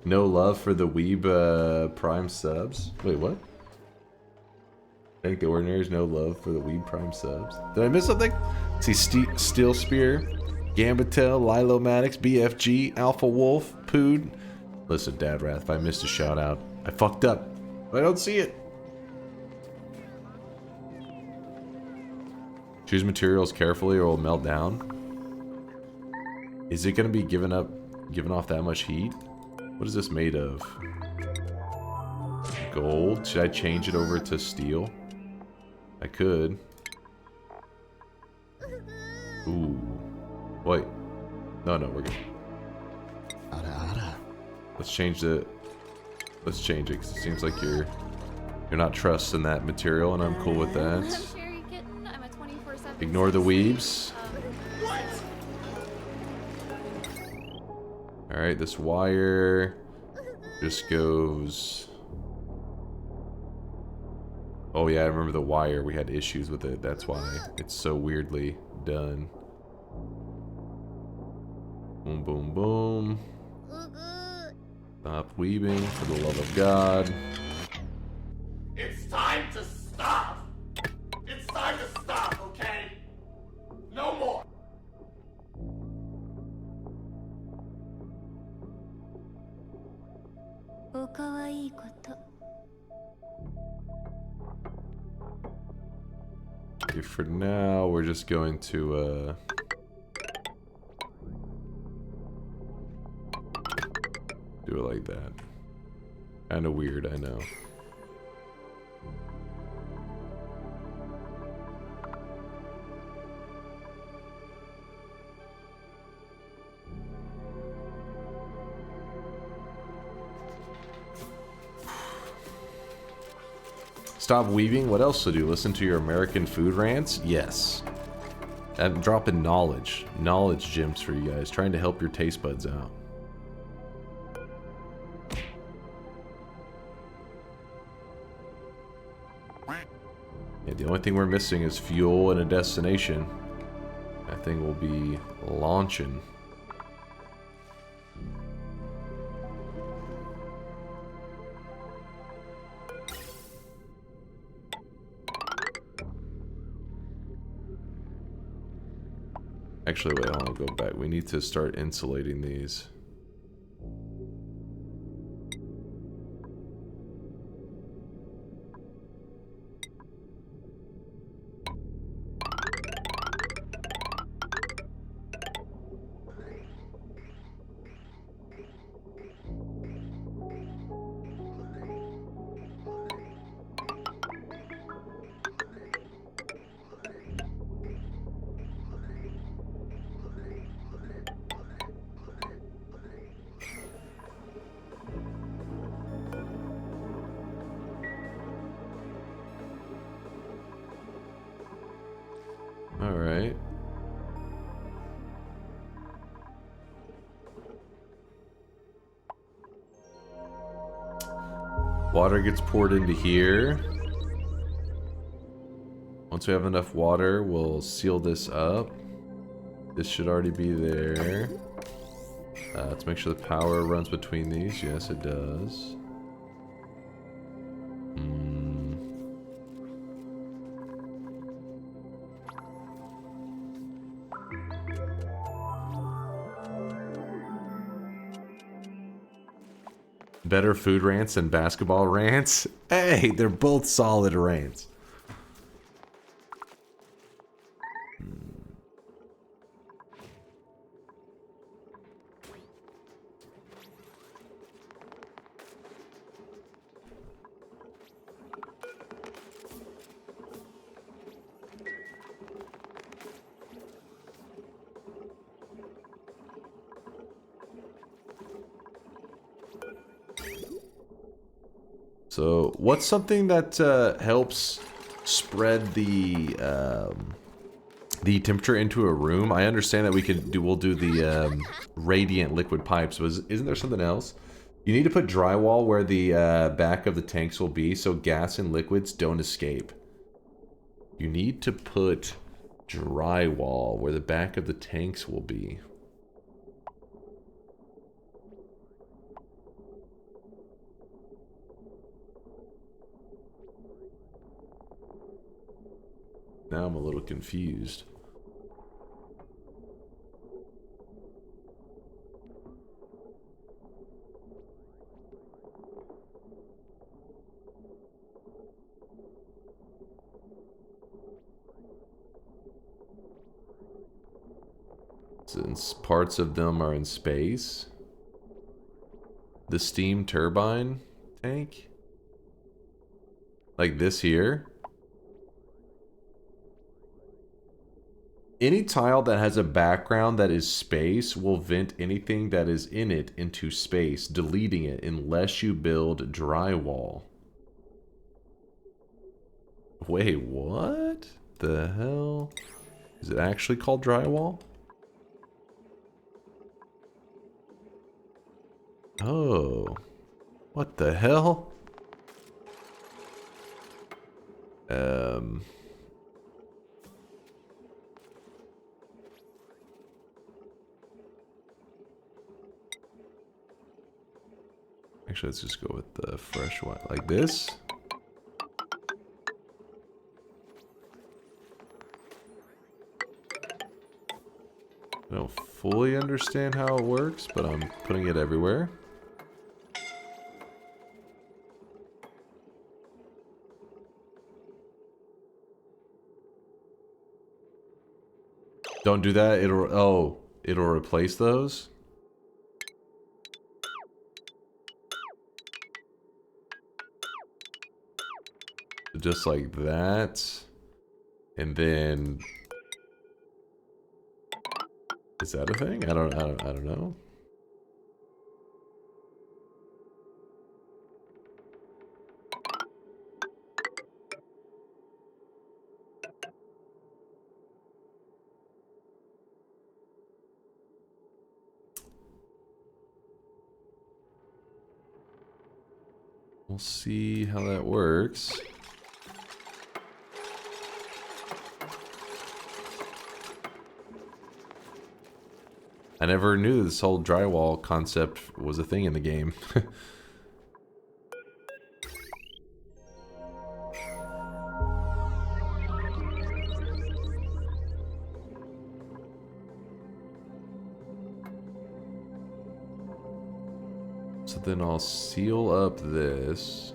No love for the Weeb Prime subs? Wait, what? I think the Ordinary's no love for the Weeb Prime subs. Did I miss something? See Steel Spear, Gambatel, Lilomadix, BFG, Alpha Wolf, Pood. Listen, Dadrath, if I missed a shout out, I fucked up. I don't see it. Choose materials carefully or it will melt down. Is it gonna be giving off that much heat? What is this made of? Gold? Should I change it over to steel? I could. Ooh. Wait. No, we're good. Let's change it. Let's change it because it seems like you're not trusting that material, and I'm cool with that. Ignore the weebs. Alright, this wire just goes... Oh yeah, I remember the wire. We had issues with it. That's why it's so weirdly done. Boom, boom, boom. Stop weaving, for the love of God. It's time to stop! It's time to stop, okay? No more! Okay, for now, we're just going to, do it like that. Kinda weird, I know. Stop weaving? What else to do? Listen to your American food rants? Yes. I'm dropping knowledge gems for you guys, trying to help your taste buds out. Yeah, the only thing we're missing is fuel and a destination. That thing will be launching. Actually, wait, hold on, go back. We need to start insulating these. All right. Water gets poured into here. Once we have enough water, we'll seal this up. This should already be there. Let's make sure the power runs between these. Yes, it does. Better food rants than basketball rants? Hey, they're both solid rants. So, what's something that helps spread the temperature into a room? I understand that we'll do the radiant liquid pipes, but isn't there something else? You need to put drywall where the back of the tanks will be, so gas and liquids don't escape. You need to put drywall where the back of the tanks will be. Now I'm a little confused. Since parts of them are in space. The steam turbine tank? Like this here? Any tile that has a background that is space will vent anything that is in it into space, deleting it unless you build drywall. Wait, what the hell? Is it actually called drywall? Oh, what the hell? Actually, let's just go with the fresh one, like this. I don't fully understand how it works, but I'm putting it everywhere. Don't do that, it'll replace those? Just like that, and then is that a thing? I don't know. We'll see how that works. I never knew this whole drywall concept was a thing in the game. So then I'll seal up this.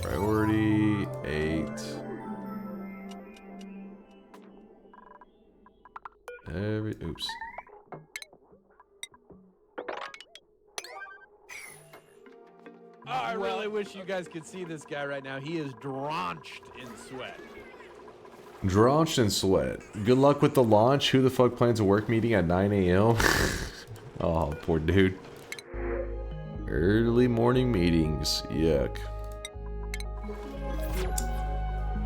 Priority 8. Oops. I really wish you guys could see this guy right now. He is drenched in sweat. Drenched in sweat. Good luck with the launch. Who the fuck plans a work meeting at 9 a.m.? Oh, poor dude. Early morning meetings. Yuck.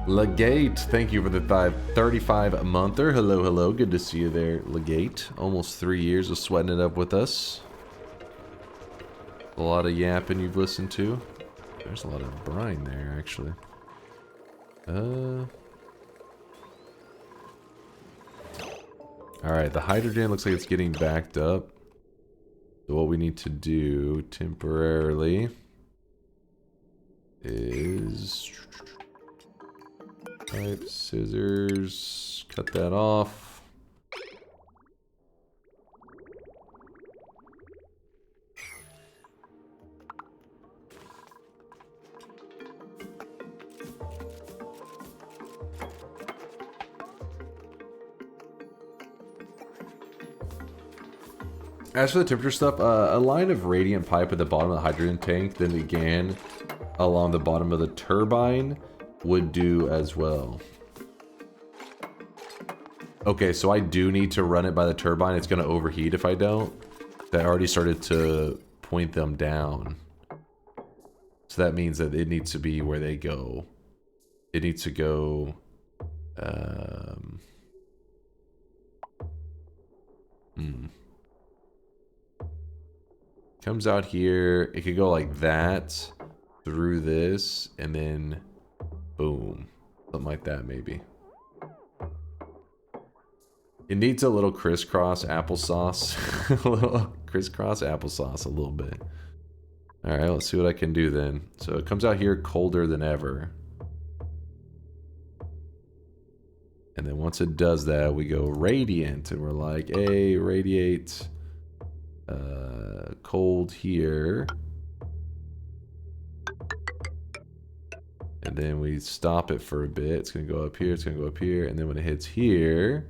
Legate, thank you for the 35-monther. Hello, hello. Good to see you there, Legate. Almost 3 years of sweating it up with us. A lot of yapping you've listened to. There's a lot of brine there, actually. Alright, the hydrogen looks like it's getting backed up. So what we need to do temporarily is pipe, scissors, cut that off. As for the temperature stuff, a line of radiant pipe at the bottom of the hydrogen tank, then again along the bottom of the turbine would do as well. Okay, so I do need to run it by the turbine. It's going to overheat if I don't. That already started to point them down. So that means that it needs to be where they go. It needs to go... Comes out here. It could go like that through this and then boom. Something like that maybe. It needs a little crisscross applesauce. A little crisscross applesauce a little bit. Alright, let's see what I can do then. So it comes out here colder than ever. And then once it does that, we go radiant. And we're like, hey, radiate. Cold here. And then we stop it for a bit. It's going to go up here. It's going to go up here. And then when it hits here...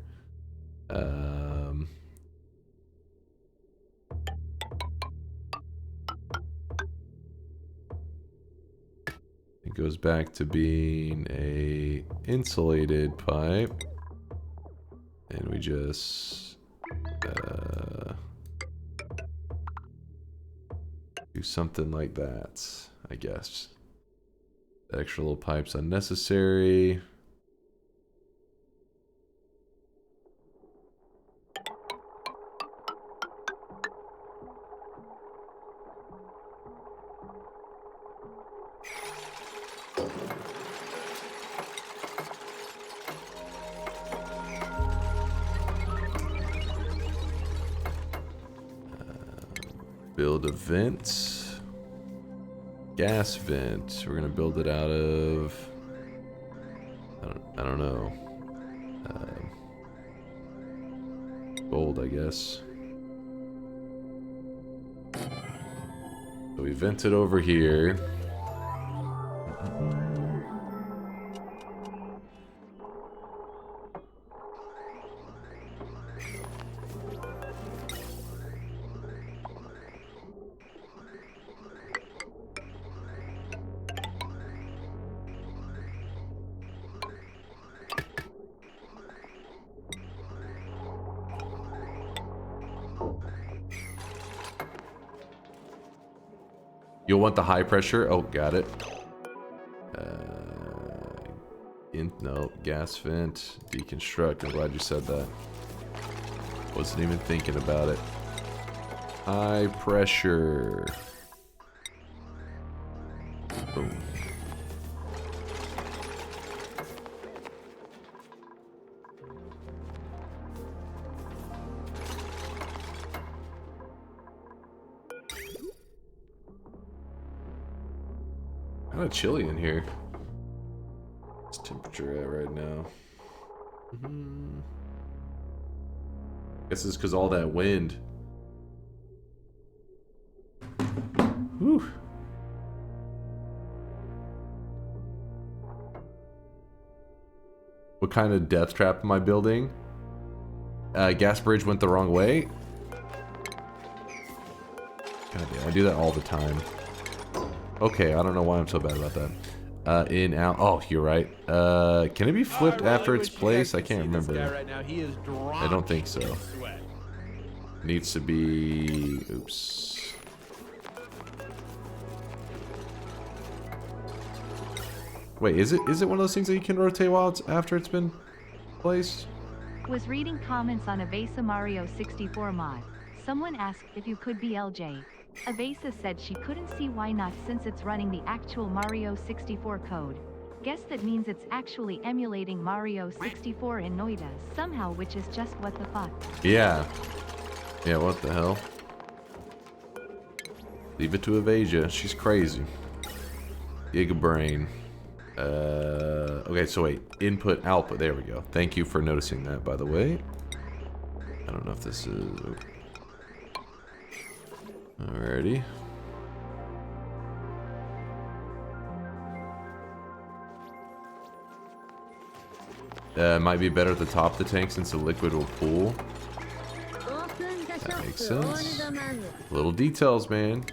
it goes back to being a insulated pipe. And we just... do something like that, I guess. The extra little pipe's unnecessary. Build a vent. Gas vent. We're gonna build it out of... I don't know. Gold, I guess. So we vent it over here. You'll want the high pressure. Oh, got it. No, gas vent, deconstruct. I'm glad you said that. Wasn't even thinking about it. High pressure. Boom. Kind of chilly in here. temperature at right now? Guess it's because all that wind. Whew. What kind of death trap am I building? Gas bridge went the wrong way. God damn, I do that all the time. Okay, I don't know why I'm so bad about that. In, out. Oh, you're right. Can it be flipped after its place? I can't remember. I don't think so. Needs to be... Oops. Wait, is it one of those things that you can rotate while it's after it's been placed? Was reading comments on Evasa Mario 64 mod. Someone asked if you could be LJ. Evasa said she couldn't see why not since it's running the actual Mario 64 code. Guess that means it's actually emulating Mario 64 in Noida somehow, which is just what the fuck. Yeah. Yeah, what the hell? Leave it to Evasia. She's crazy. Giga brain. Okay, so wait. Input, output. There we go. Thank you for noticing that, by the way. I don't know if this is... Alrighty. Might be better at the top of the tank since the liquid will pool. That makes sense. Little details, man.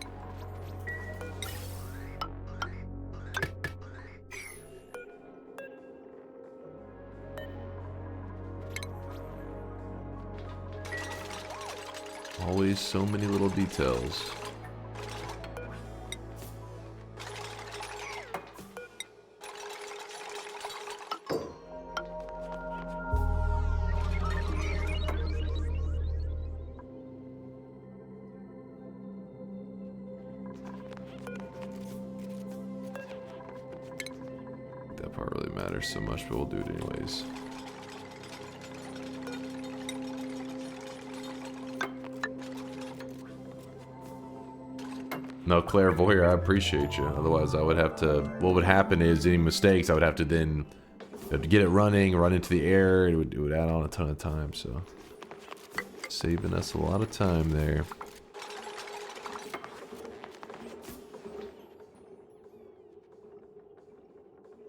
Always so many little details. That part really matters so much, but we'll do it anyways. No, clairvoyant, I appreciate you. Otherwise, I would have to... What would happen is, any mistakes, I would have to then... Have to get it running, run into the air. It would add on a ton of time, so... Saving us a lot of time there.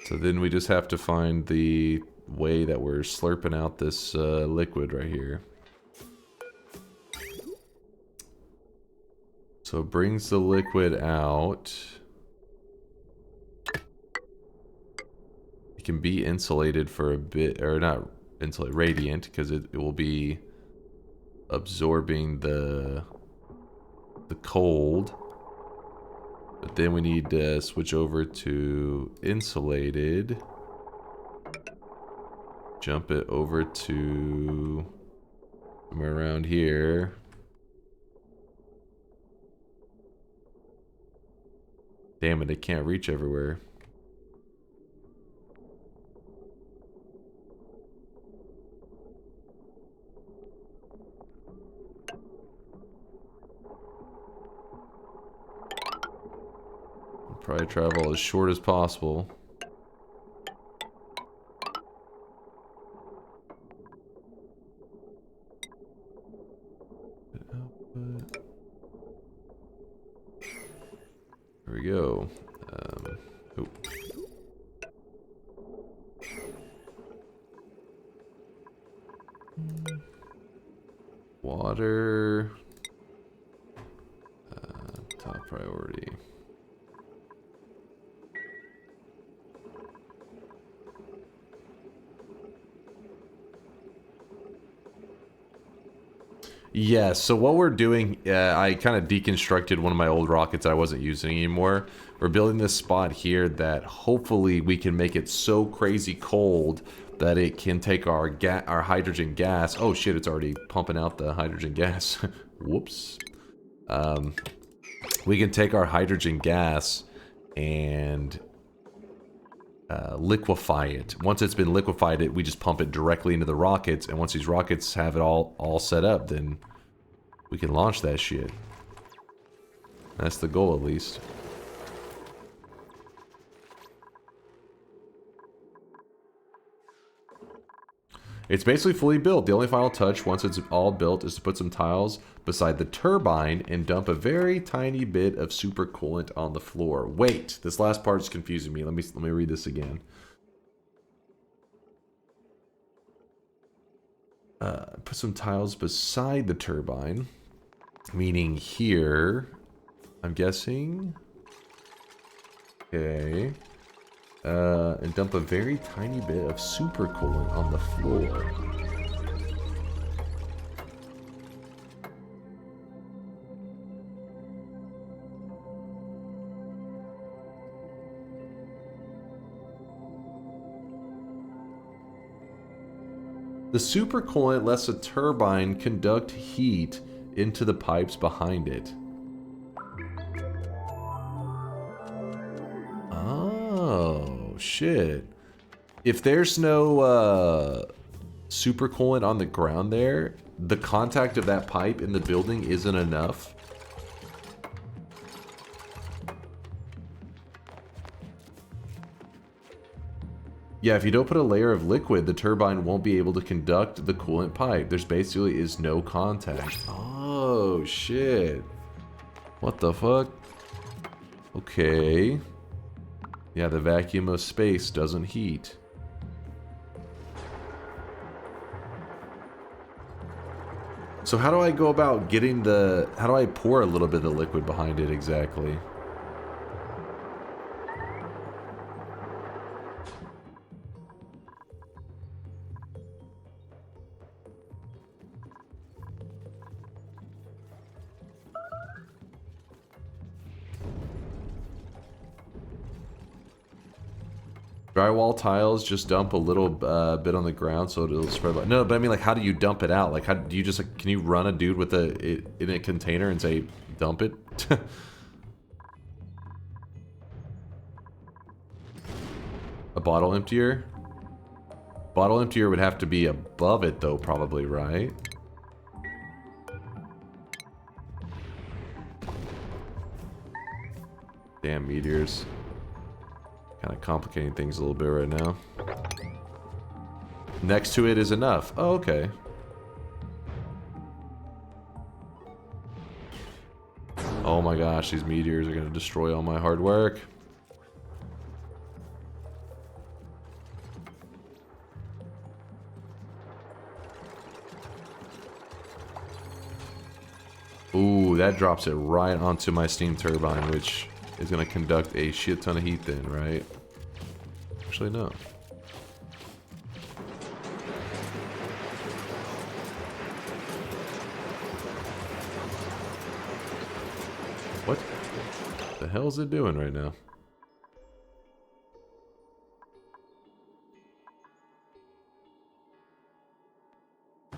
So then we just have to find the way that we're slurping out this liquid right here. So it brings the liquid out. It can be insulated for a bit, or not insulated, radiant, because it will be absorbing the cold. But then we need to switch over to insulated. Jump it over to somewhere around here. Damn it, it can't reach everywhere. I'll probably travel as short as possible. There we go. Oh. Water. Top priority. Yeah, so what we're doing, I kind of deconstructed one of my old rockets that I wasn't using anymore. We're building this spot here that hopefully we can make it so crazy cold that it can take our hydrogen gas. Oh shit, it's already pumping out the hydrogen gas. Whoops. We can take our hydrogen gas and liquefy it. Once it's been liquefied, we just pump it directly into the rockets, and once these rockets have it all set up, then we can launch that shit. That's the goal, at least. It's basically fully built. The only final touch once it's all built is to put some tiles beside the turbine and dump a very tiny bit of super coolant on the floor. Wait, this last part is confusing me. Let me read this again. Put some tiles beside the turbine, meaning here, I'm guessing. Okay. And dump a very tiny bit of super coolant on the floor. The super coolant lets a turbine conduct heat into the pipes behind it. Oh, shit. If there's no super coolant on the ground there, the contact of that pipe in the building isn't enough. Yeah, if you don't put a layer of liquid, the turbine won't be able to conduct the coolant pipe. There's basically is no contact. Oh, shit. What the fuck? Okay. Yeah, the vacuum of space doesn't heat. So how do I go about getting the... How do I pour a little bit of liquid behind it exactly? Drywall tiles, just dump a little bit on the ground so it'll spread. No, but I mean, like, how do you dump it out? Like, how do you just, like, can you run a dude with in a container and say, dump it? A bottle emptier? Bottle emptier would have to be above it, though, probably, right? Damn meteors. Kind of complicating things a little bit right now. Next to it is enough. Oh, okay. Oh my gosh, these meteors are going to destroy all my hard work. Ooh, that drops it right onto my steam turbine, which is going to conduct a shit ton of heat then, right? Actually, no. What the hell is it doing right now?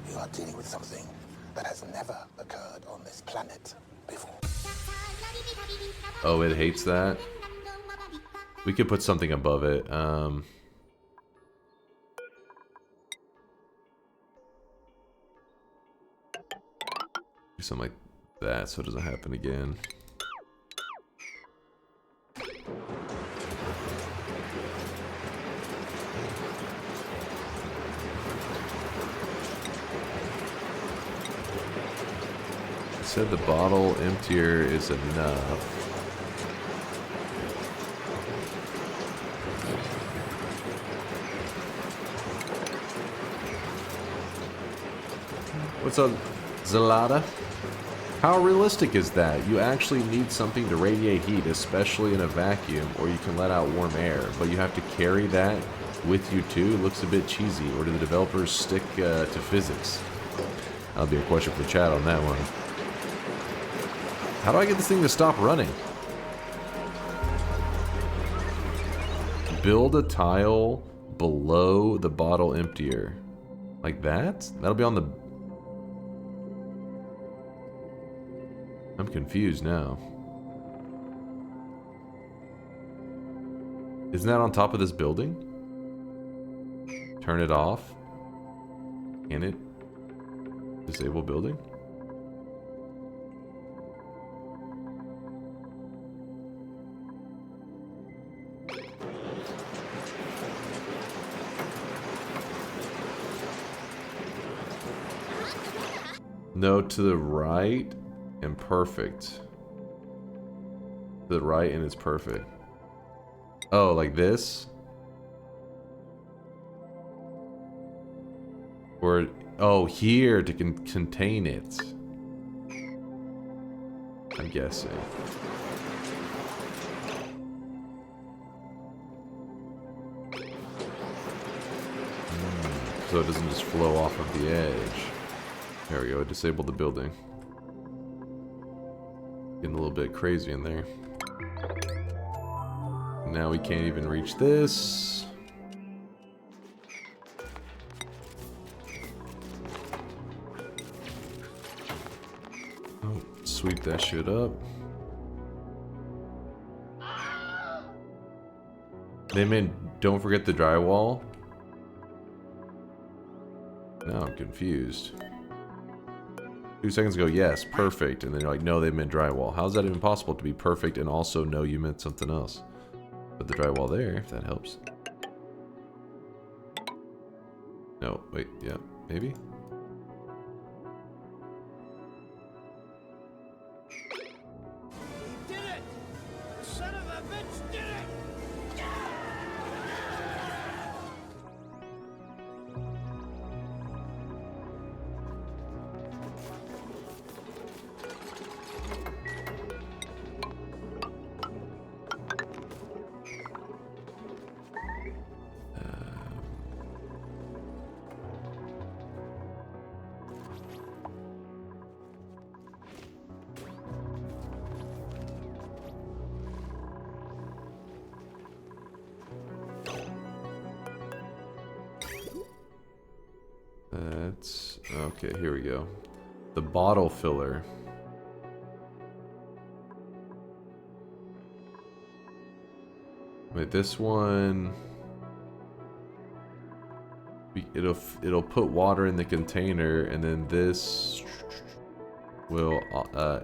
You are dealing with something that has never occurred on this planet before. Oh, it hates that? We could put something above it. Do something like that so it doesn't happen again. It said the bottle emptier is enough. What's up, Zalada? How realistic is that? You actually need something to radiate heat, especially in a vacuum, or you can let out warm air, but you have to carry that with you too? It looks a bit cheesy. Or do the developers stick to physics? That'll be a question for chat on that one. How do I get this thing to stop running? Build a tile below the bottle emptier. Like that? That'll be on the... I'm confused now. Isn't that on top of this building? Turn it off. Can it disable building? No, to the right and perfect. To the right and it's perfect. Oh, like this? Or, oh, here to contain it. I'm guessing. So it doesn't just flow off of the edge. There we go, disable the building. Getting a little bit crazy in there. Now we can't even reach this. Oh, sweep that shit up. They meant don't forget the drywall? Now I'm confused. 2 seconds ago, yes, perfect. And then you're like, no, they meant drywall. How's that even possible to be perfect and also no, you meant something else? Put the drywall there, if that helps. No, wait, yeah, maybe? Did it! Son of a bitch did it! That's... okay, here we go. The bottle filler. Wait, this one... It'll put water in the container, and then this will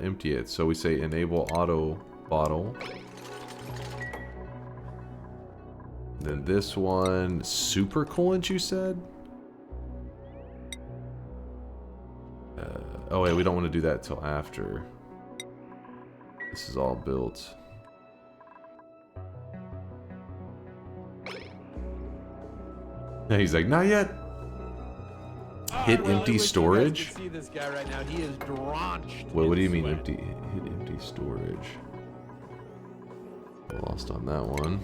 empty it. So we say enable auto bottle. Then this one, super coolant, you said? Oh wait, we don't want to do that till after this is all built. Yeah, he's like, not yet. Hit empty storage. See this guy right now. He is drenched. Wait, what do you in mean sweat. empty? Hit empty storage. Lost on that one.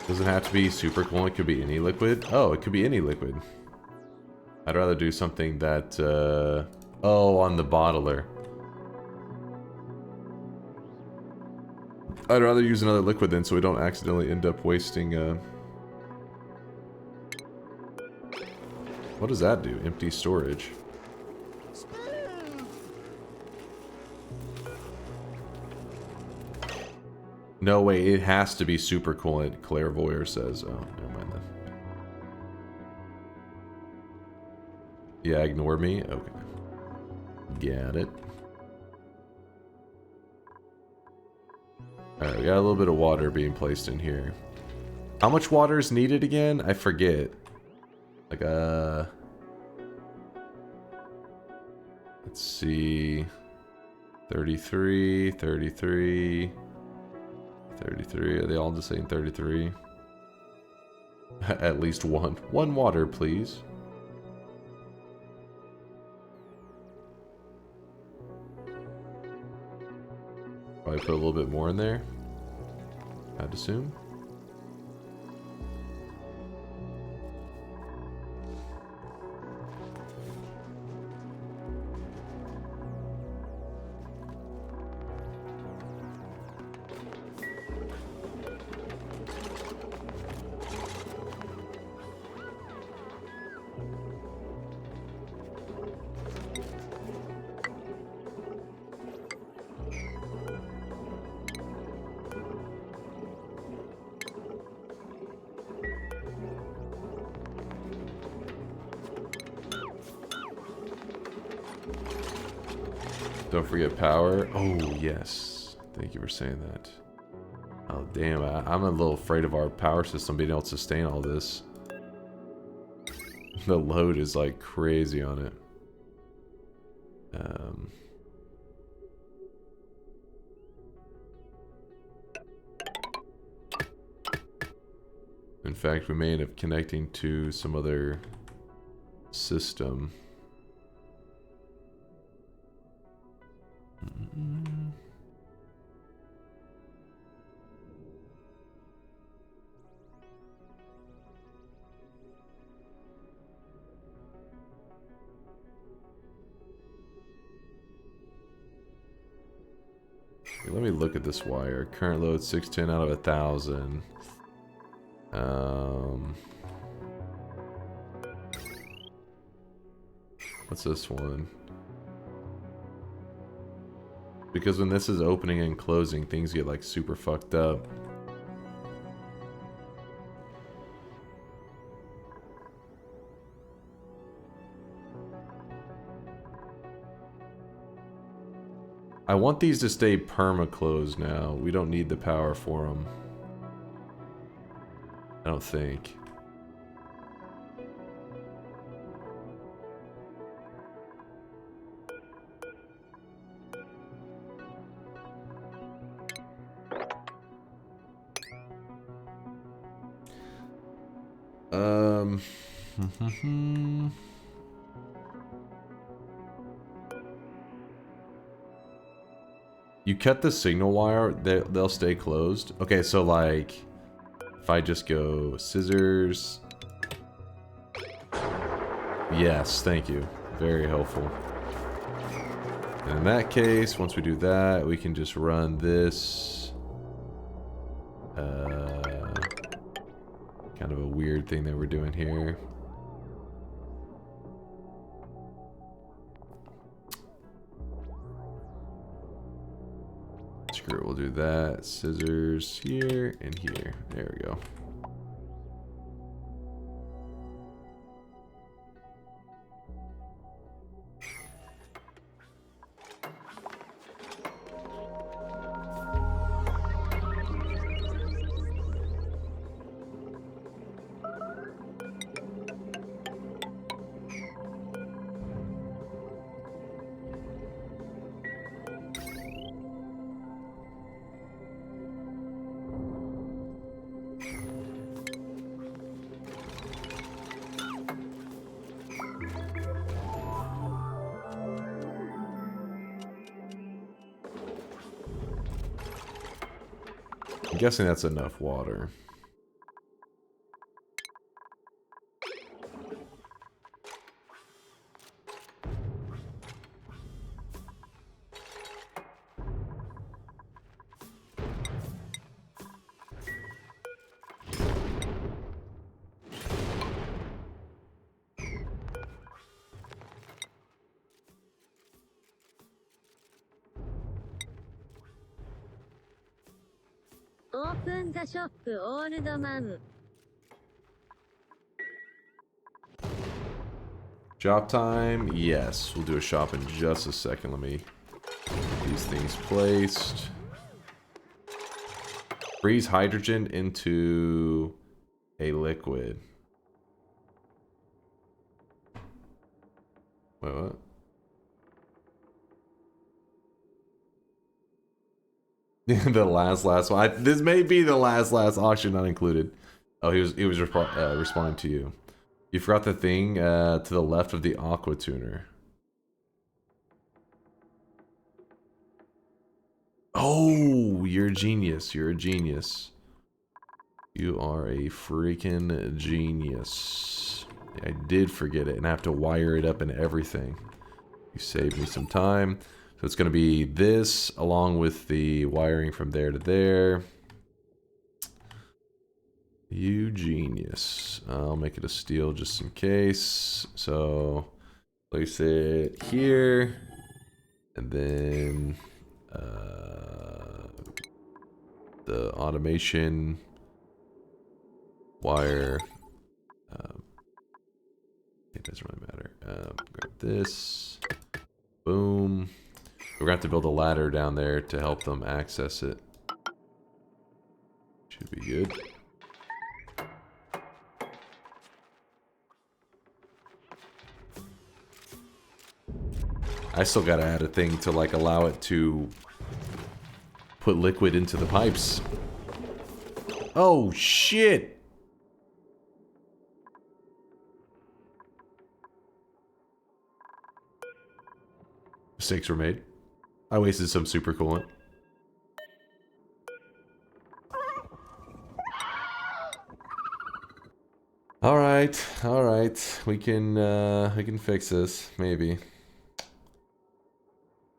Doesn't have to be super cool. It could be any liquid. Oh, it could be any liquid. I'd rather do something that, oh, on the bottler. I'd rather use another liquid then so we don't accidentally end up wasting, what does that do? Empty storage. No way, it has to be super coolant, Clairvoyeur says. Oh, never mind then. Yeah, ignore me? Okay. Got it. Alright, we got a little bit of water being placed in here. How much water is needed again? I forget. Like, let's see. 33, 33... 33, are they all just saying 33? At least one. One water, please. Probably put a little bit more in there, I'd assume. Don't forget power. Oh, yes. Thank you for saying that. Oh, damn. I'm a little afraid of our power system being able to sustain all this. The load is like crazy on it. In fact, we may end up connecting to some other system. Let me look at this wire. Current load 610 out of 1,000. What's this one? Because when this is opening and closing, things get like super fucked up. I want these to stay perma-closed now. We don't need the power for them. I don't think. You cut the signal wire, they'll stay closed. Okay, so like, if I just go scissors. Yes, thank you. Very helpful. And in that case, once we do that, we can just run this. Kind of a weird thing that we're doing here. Screw it, we'll do that. Scissors here and here. There we go. I'm guessing that's enough water. Open the shop, old man. Shop time? Yes. We'll do a shop in just a second. Let me get these things placed. Freeze hydrogen into a liquid. Wait, what? The last one. This may be the last auction not included. Oh, he was responding to you. You forgot the thing to the left of the aqua tuner. Oh, you're a genius. You're a genius. You are a freaking genius. I did forget it and I have to wire it up and everything. You saved me some time. So it's going to be this along with the wiring from there to there. You genius. I'll make it a steel just in case. So place it here. And then the automation wire. It doesn't really matter. Grab this. Boom. We're going to have to build a ladder down there to help them access it. I still gotta add a thing to like allow it to put liquid into the pipes. Oh shit! Mistakes were made. I wasted some super coolant. All right. We can fix this, maybe.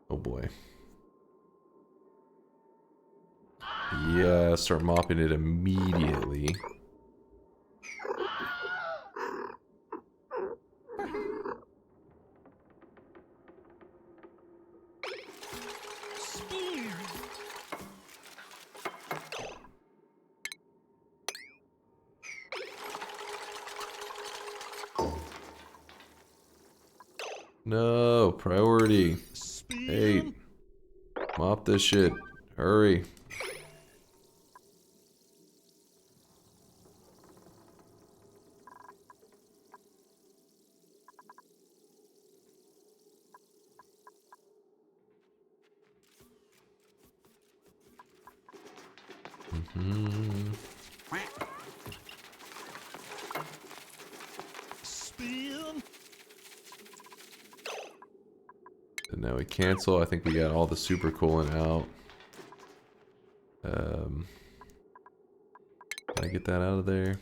Oh boy. Yeah, start mopping it immediately. No, priority. 8. Mop this shit. Hurry. And now we cancel. I think we got all the super coolant out. Can I get that out of there?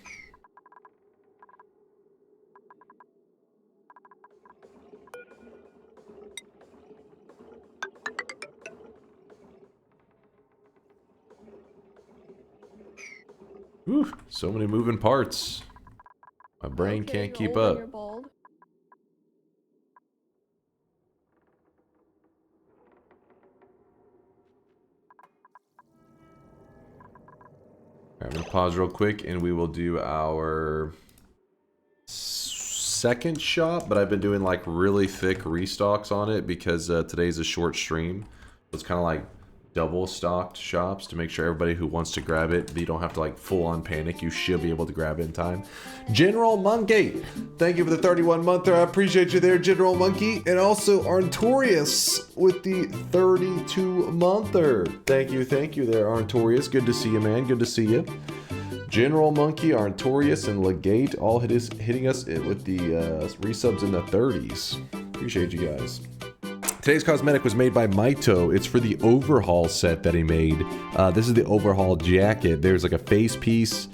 Whew, so many moving parts. My brain can't keep up. I'm gonna pause real quick and we will do our second shop, but I've been doing like really thick restocks on it because today's a short stream. It's kind of like double stocked shops to make sure everybody who wants to grab it, you don't have to like full on panic. You should be able to grab it in time. General Monkey, thank you for the 31 monther. I appreciate you there, General Monkey. And also Arntorius with the 32 monther. Thank you there, Arntorius. Good to see you, man. Good to see you. General Monkey, Arntorius, and Legate all hitting us with the resubs in the 30s. Appreciate you guys. Today's cosmetic was made by Maito. It's for the overhaul set that he made. This is the overhaul jacket. There's like a face piece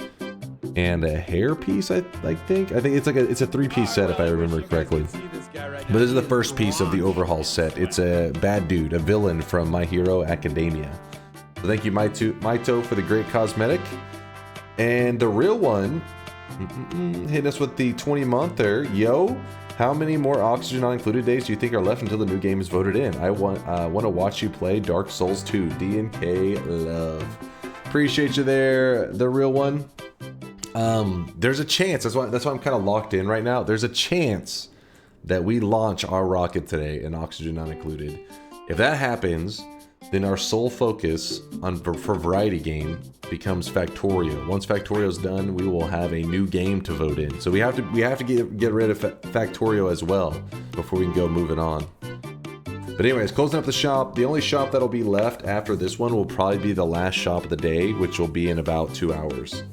and a hair piece, I think. I think it's a 3-piece set if I remember correctly. But this is the first piece of the overhaul set. It's a bad dude, a villain from My Hero Academia. So thank you, Maito, for the great cosmetic. And the real one, hitting us with the 20-monther. Yo, how many more Oxygen Not Included days do you think are left until the new game is voted in? I want to watch you play Dark Souls 2. D&K love. Appreciate you there, the real one. There's a chance. That's why I'm kind of locked in right now. There's a chance that we launch our rocket today in Oxygen Not Included. If that happens, then our sole focus for Variety Game becomes Factorio. Once Factorio is done, we will have a new game to vote in. So we have to get rid of Factorio as well before we can go moving on. But anyways, closing up the shop. The only shop that'll be left after this one will probably be the last shop of the day, which will be in about 2 hours.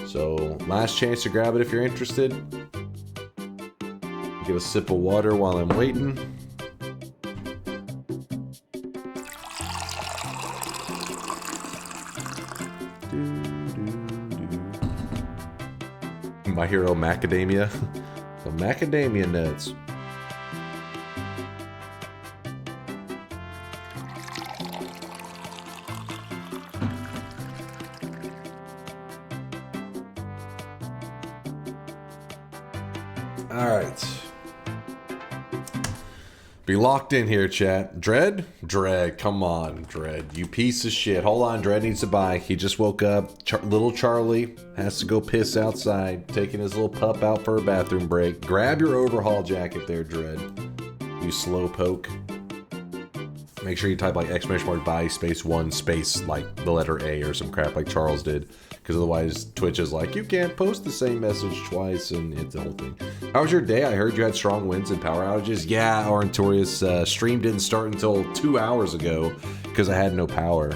So last chance to grab it if you're interested. Get a sip of water while I'm waiting. My Hero Macadamia. So macadamia nuts. Alright. Be locked in here, chat. Dread? Dread, come on, Dread. You piece of shit. Hold on, Dread needs to buy. He just woke up. Little Charlie has to go piss outside. Taking his little pup out for a bathroom break. Grab your overhaul jacket there, Dread. You slowpoke. make sure you type like exclamation mark by space 1 space like the letter A or some crap like Charles did, because otherwise Twitch is like, you can't post the same message twice, and it's the whole thing. How was your day? I heard you had strong winds and power outages. Yeah, Orantorius, stream didn't start until 2 hours ago because I had no power.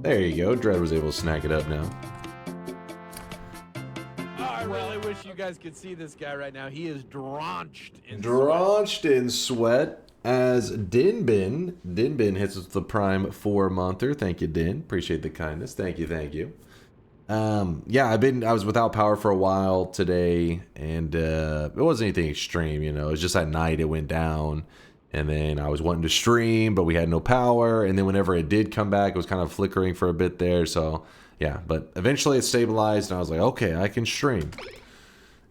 There you go. Dread was able to snag it up now. I really wish you guys could see this guy right now. He is drenched in sweat. As Dinbin. Dinbin hits us with the Prime 4-monther. Thank you, Din. Appreciate the kindness. Thank you, thank you. Yeah, I was without power for a while today, and it wasn't anything extreme, you know. It was just at night it went down, and then I was wanting to stream, but we had no power, and then whenever it did come back, it was kind of flickering for a bit there, so yeah. But eventually it stabilized, and I was like, okay, I can stream.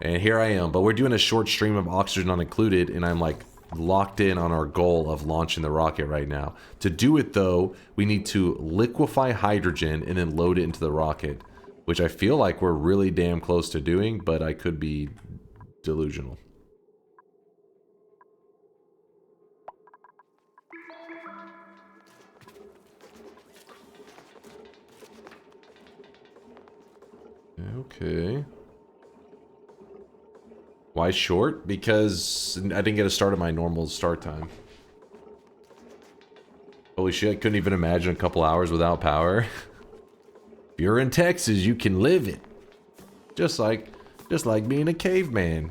And here I am, but we're doing a short stream of Oxygen Not Included, and I'm like locked in on our goal of launching the rocket right now. To do it though, we need to liquefy hydrogen and then load it into the rocket, which I feel like we're really damn close to doing, but I could be delusional. Okay. Why short? Because I didn't get a start at my normal start time. Holy shit, I couldn't even imagine a couple hours without power. If you're in Texas, you can live it. Just like being a caveman.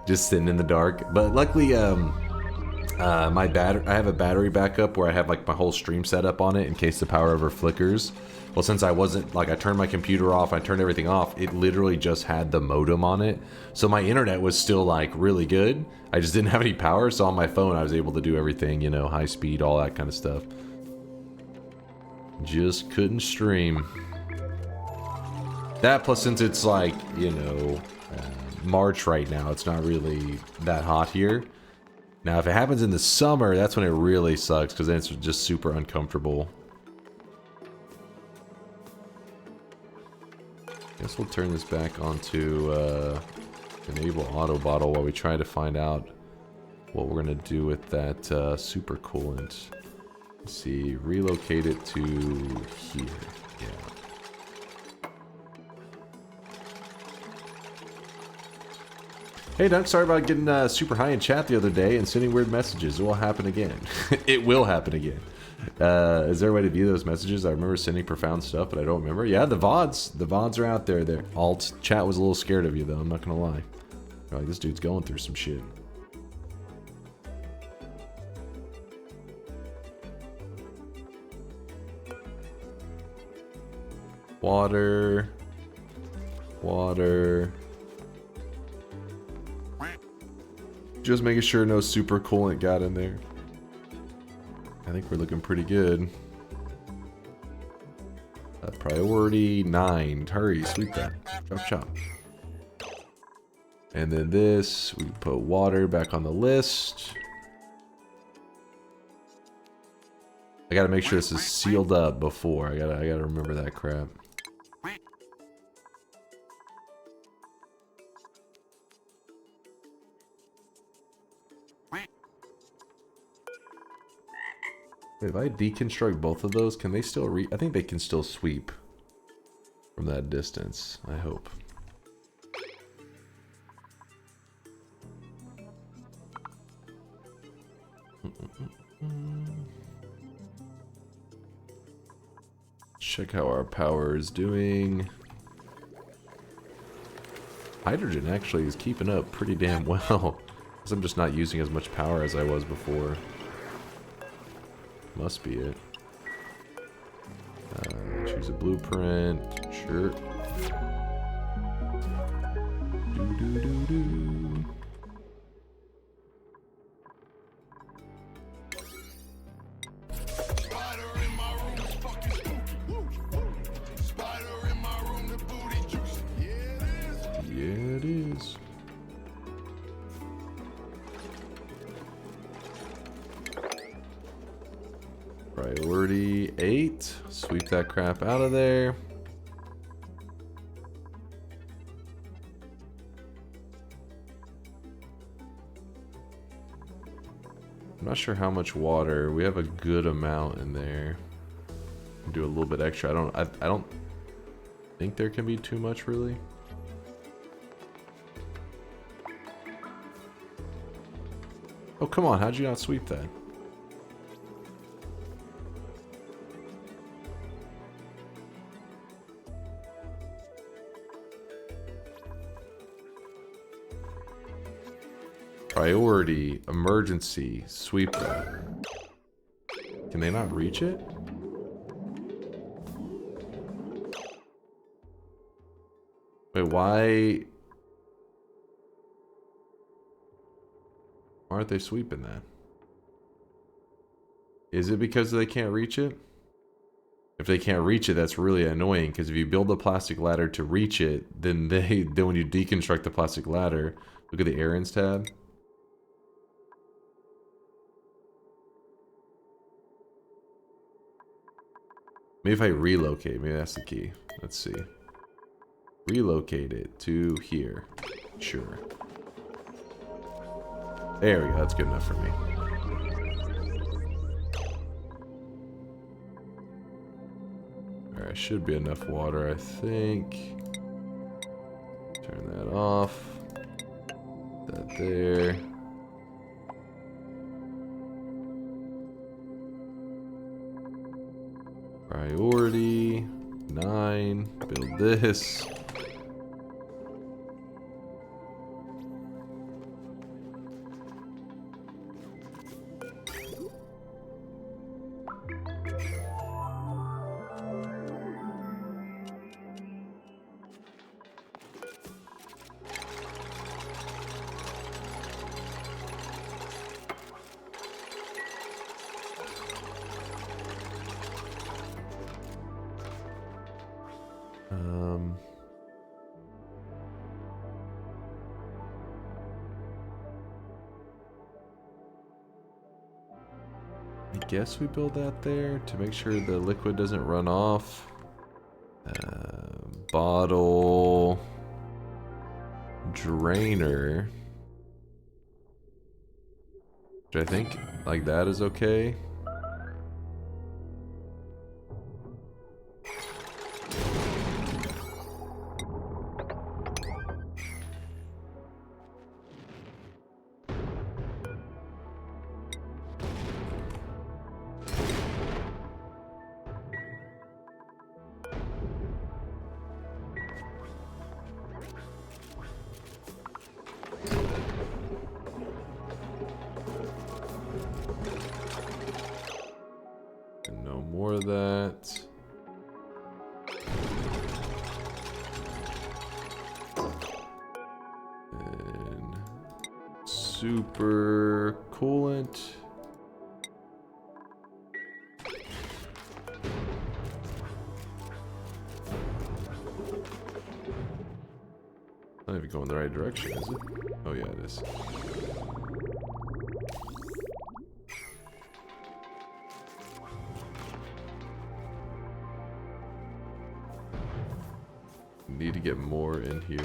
Just sitting in the dark. But luckily, I have a battery backup where I have like my whole stream set up on it in case the power ever flickers. Well, since I wasn't, like, I turned my computer off, I turned everything off, it literally just had the modem on it. So my internet was still, like, really good. I just didn't have any power, so on my phone I was able to do everything, you know, high speed, all that kind of stuff. Just couldn't stream. That, plus since it's, like, you know, March right now, it's not really that hot here. Now, if it happens in the summer, that's when it really sucks, because then it's just super uncomfortable. Guess we'll turn this back onto enable auto bottle while we try to find out what we're gonna do with that super coolant. Let's see, relocate it to here. Yeah. Hey Dunk, sorry about getting super high in chat the other day and sending weird messages. It will happen again. It will happen again. Is there a way to view those messages? I remember sending profound stuff, but I don't remember. Yeah, the VODs are out there. Their alt chat was a little scared of you, though. I'm not gonna lie. They're like, this dude's going through some shit. Water. Just making sure no super coolant got in there. I think we're looking pretty good. Priority 9. Hurry, sweep that. Chop, chop. And then this, we put water back on the list. I gotta make sure this is sealed up before. I gotta remember that crap. If I deconstruct both of those, can they still I think they can still sweep from that distance, I hope. Check how our power is doing. Hydrogen actually is keeping up pretty damn well. Because I'm just not using as much power as I was before. Must be it. Choose a blueprint. Sure. Do. Yeah, it is. Priority 8. Sweep that crap out of there. I'm not sure how much water. We have a good amount in there. Do a little bit extra. I don't think there can be too much, really. Oh, come on. How'd you not sweep that? Priority, emergency, sweep that. Can they not reach it? Wait, why aren't they sweeping that? Is it because they can't reach it? If they can't reach it, that's really annoying, because if you build a plastic ladder to reach it, then when you deconstruct the plastic ladder, look at the errands tab. Maybe if I relocate, maybe that's the key. Let's see. Relocate it to here. Sure. There we go. That's good enough for me. Alright, should be enough water, I think. Turn that off. That there. Priority 9. Build this. I guess we build that there to make sure the liquid doesn't run off. Bottle drainer, which I think like that is okay. No more of that. And super coolant. Not even going the right direction, is it? Oh yeah, it is. Need to get more in here.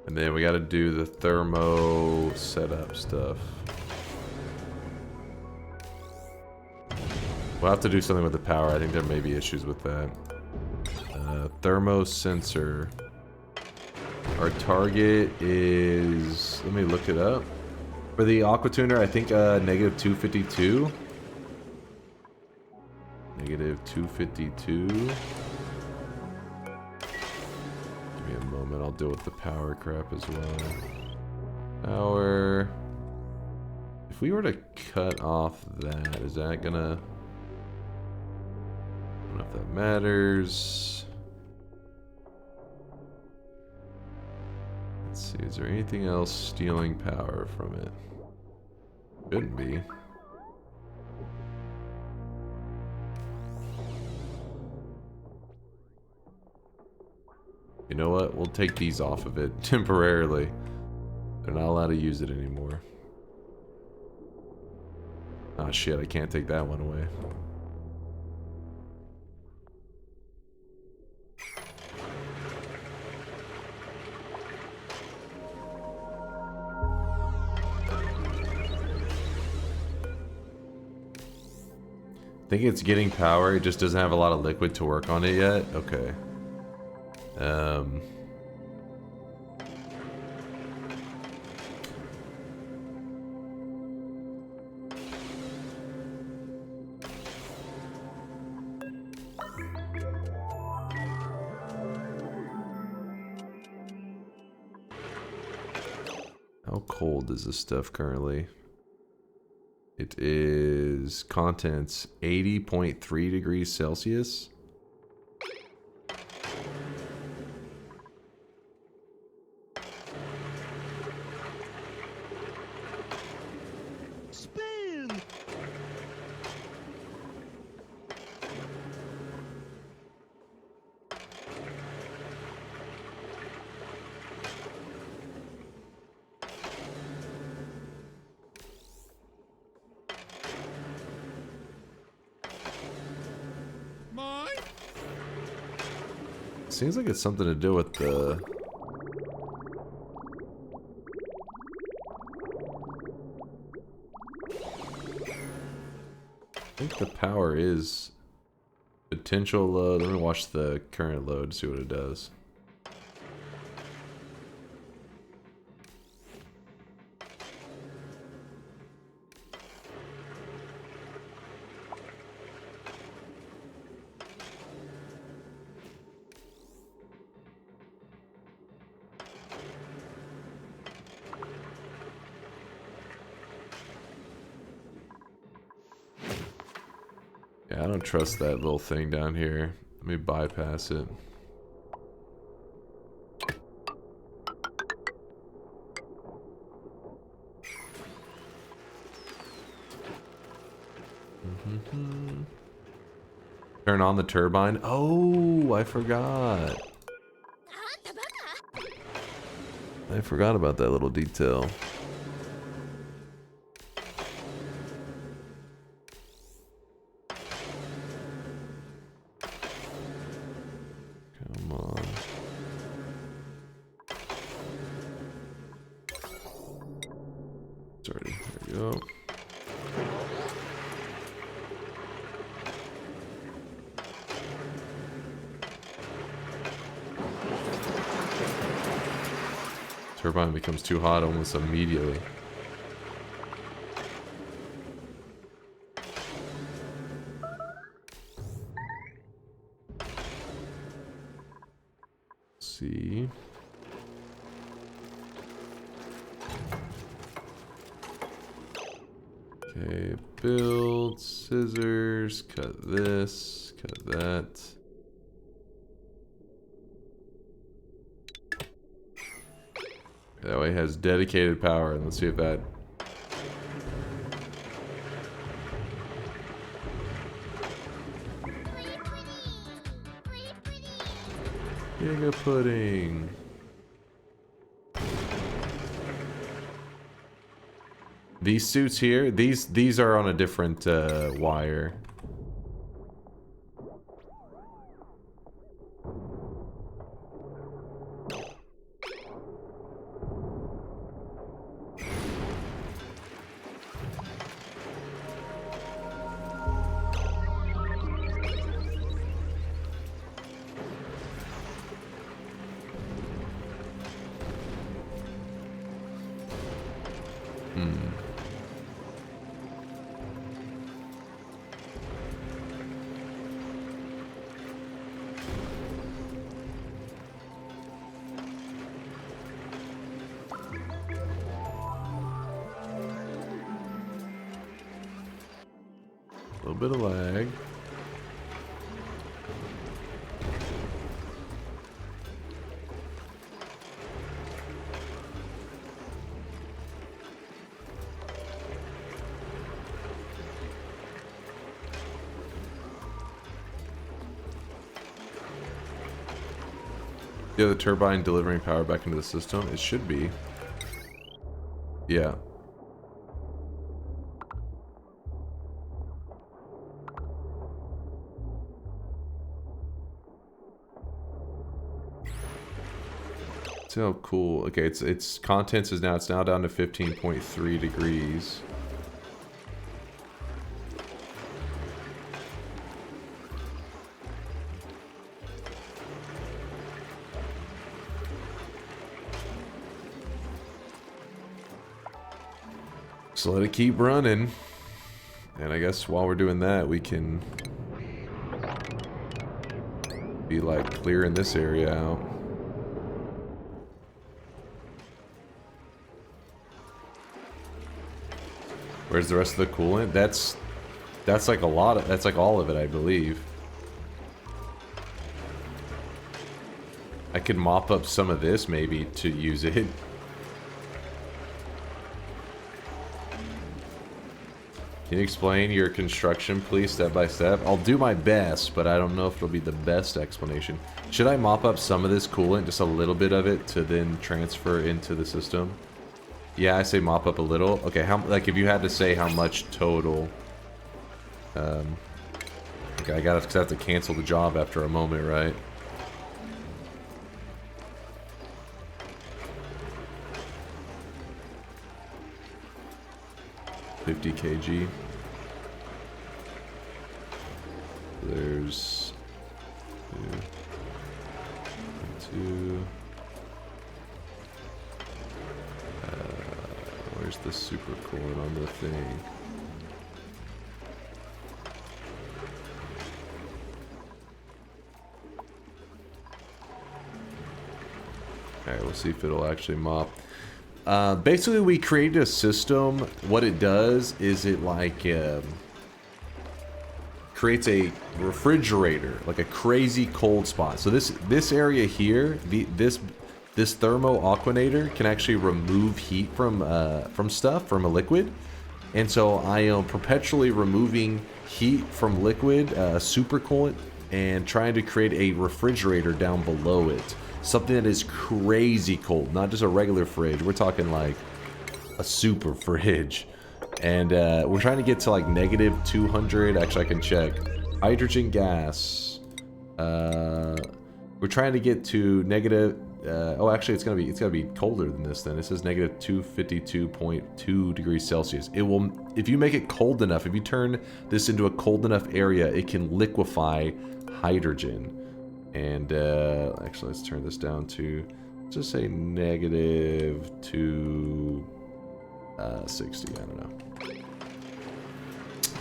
And then we got to do the thermo setup stuff. We'll have to do something with the power. I think there may be issues with that. Thermo sensor. Our target is... Let me look it up. For the aqua tuner, I think negative 252. Negative 252. Give me a moment. I'll deal with the power crap as well. Power. If we were to cut off that, is that gonna... I don't know if that matters. Let's see. Is there anything else stealing power from it? Shouldn't be. You know what? We'll take these off of it temporarily. They're not allowed to use it anymore. Ah, shit, I can't take that one away. think it's getting power, it just doesn't have a lot of liquid to work on it yet. Okay. How cold is this stuff currently? It is contents 80.3 degrees Celsius. Spin! Seems like it's something to do with the... I think the power is potential load. Let me watch the current load, see what it does. Yeah, I don't trust that little thing down here. Let me bypass it. Turn on the turbine. Oh, I forgot. I forgot about that little detail. Come on. Sorry, there we go. Turbine becomes too hot almost immediately. Let's see. Okay, build, scissors, cut this, cut that. That way it has dedicated power, and let's see if that... Giga pudding. These suits here, these are on a different wire. A little bit of lag. Yeah, the turbine delivering power back into the system. It should be. Yeah. See how cool. Okay, its contents is now down to 15.3 degrees. So let it keep running. And I guess while we're doing that, we can be like clearing this area out. Where's the rest of the coolant? That's like a lot of, that's like all of it, I believe. I could mop up some of this maybe to use it. Can you explain your construction, please, step by step? I'll do my best, but I don't know if it'll be the best explanation. Should I mop up some of this coolant, just a little bit of it, to then transfer into the system? Yeah, I say mop up a little. Okay, how, like, if you had to say how much total... okay, I gotta have to cancel the job after a moment, right? $50 kg. There's two. Where's the super coolant on the thing? Alright, we'll see if it'll actually mop. Basically, we created a system. What it does is it like creates a refrigerator, like a crazy cold spot. So this area here, this thermo aquanator can actually remove heat from a liquid, and so I am perpetually removing heat from liquid, super coolant, and trying to create a refrigerator down below it. Something that is crazy cold, not just a regular fridge. We're talking like a super fridge. And we're trying to get to like -200. Actually, I can check. Hydrogen gas. We're trying to get to negative. Oh, actually, it's gonna be colder than this. Then it says -252.2 degrees Celsius. It will, if you make it cold enough. If you turn this into a cold enough area, it can liquefy hydrogen. And actually, let's turn this down to, just say -260. I don't know.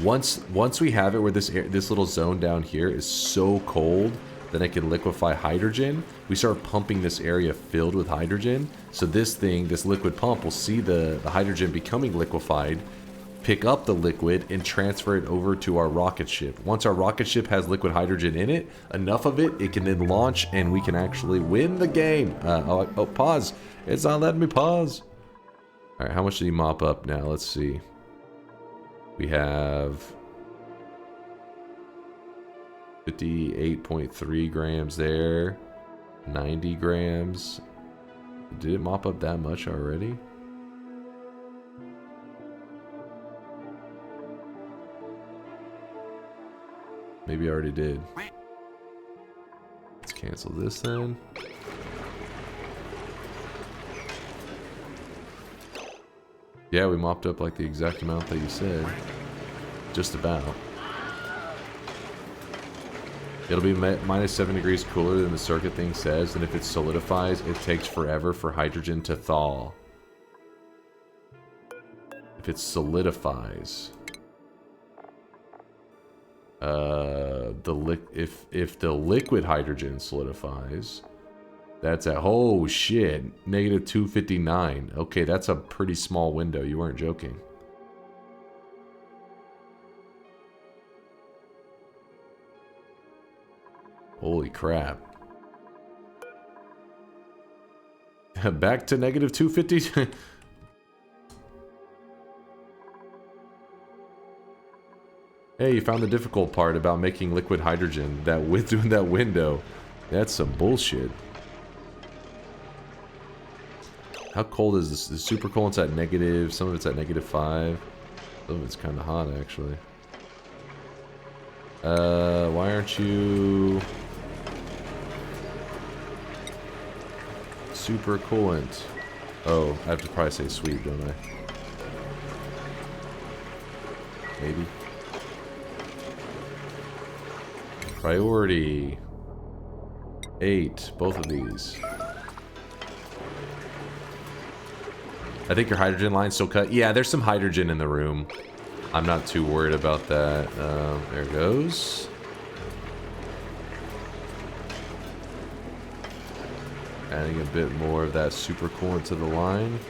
Once we have it where this little zone down here is so cold that it can liquefy hydrogen, we start pumping this area filled with hydrogen. So this liquid pump will see the hydrogen becoming liquefied, pick up the liquid, and transfer it over to our rocket ship. Once our rocket ship has liquid hydrogen in it, enough of it, it can then launch and we can actually win the game. Oh, pause. It's not letting me pause. All right, how much did he mop up now? Let's see. We have 58.3 grams there. 90 grams. Did it mop up that much already? Maybe I already did. Let's cancel this then. Yeah, we mopped up like the exact amount that you said. Just about. It'll be -7 degrees cooler than the circuit thing says, and if it solidifies, it takes forever for hydrogen to thaw. If it solidifies. If the liquid hydrogen solidifies, that's at, oh shit, -259. Okay, that's a pretty small window. You weren't joking. Holy crap. Back to -250. Hey, you found the difficult part about making liquid hydrogen, that doing that window. That's some bullshit. How cold is this? The super cold's at negative, some of it's at -5. Some of it's kind of hot, actually. Why aren't you... super coolant? Oh, I have to probably say sweet, don't I? Maybe. Priority. 8, both of these. I think your hydrogen line's still cut. Yeah, there's some hydrogen in the room. I'm not too worried about that. There it goes. Adding a bit more of that super coolant to the line.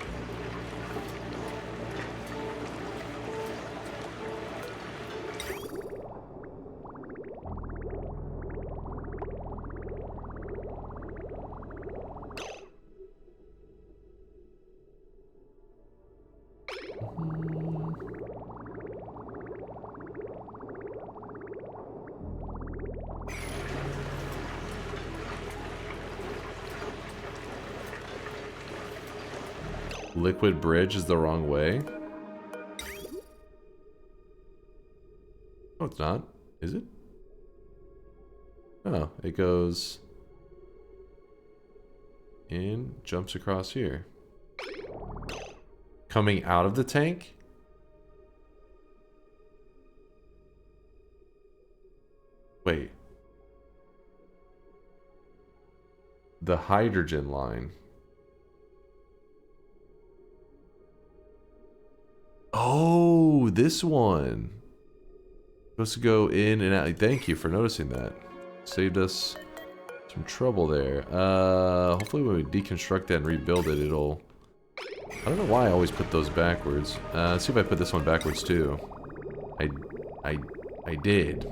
Liquid bridge is the wrong way. Oh, it's not. Is it? Oh, it goes in, jumps across here. Coming out of the tank? Wait. The hydrogen line. Oh, this one. Supposed to go in and out. Thank you for noticing that. Saved us some trouble there. Hopefully when we deconstruct that and rebuild it, it'll... I don't know why I always put those backwards. Let's see if I put this one backwards too. I did.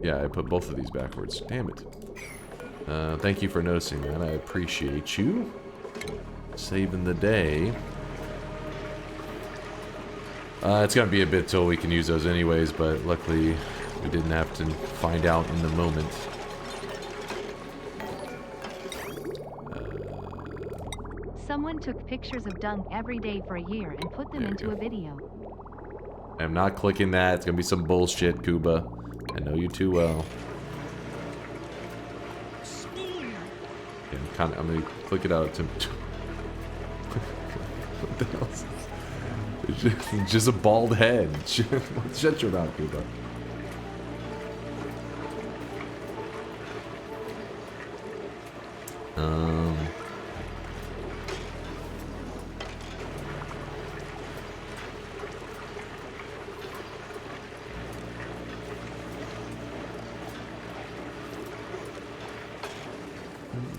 Yeah, I put both of these backwards. Damn it. Thank you for noticing that. I appreciate you. Saving the day. It's gonna be a bit till we can use those anyways, but luckily we didn't have to find out in the moment. Someone took pictures of Dunk every day for a year and put them into a video. I'm not clicking that. It's gonna be some bullshit, Kuba. I know you too well. Yeah, I'm gonna click it out to... What the hell is this? It's just a bald head. Shut your mouth, Kuba.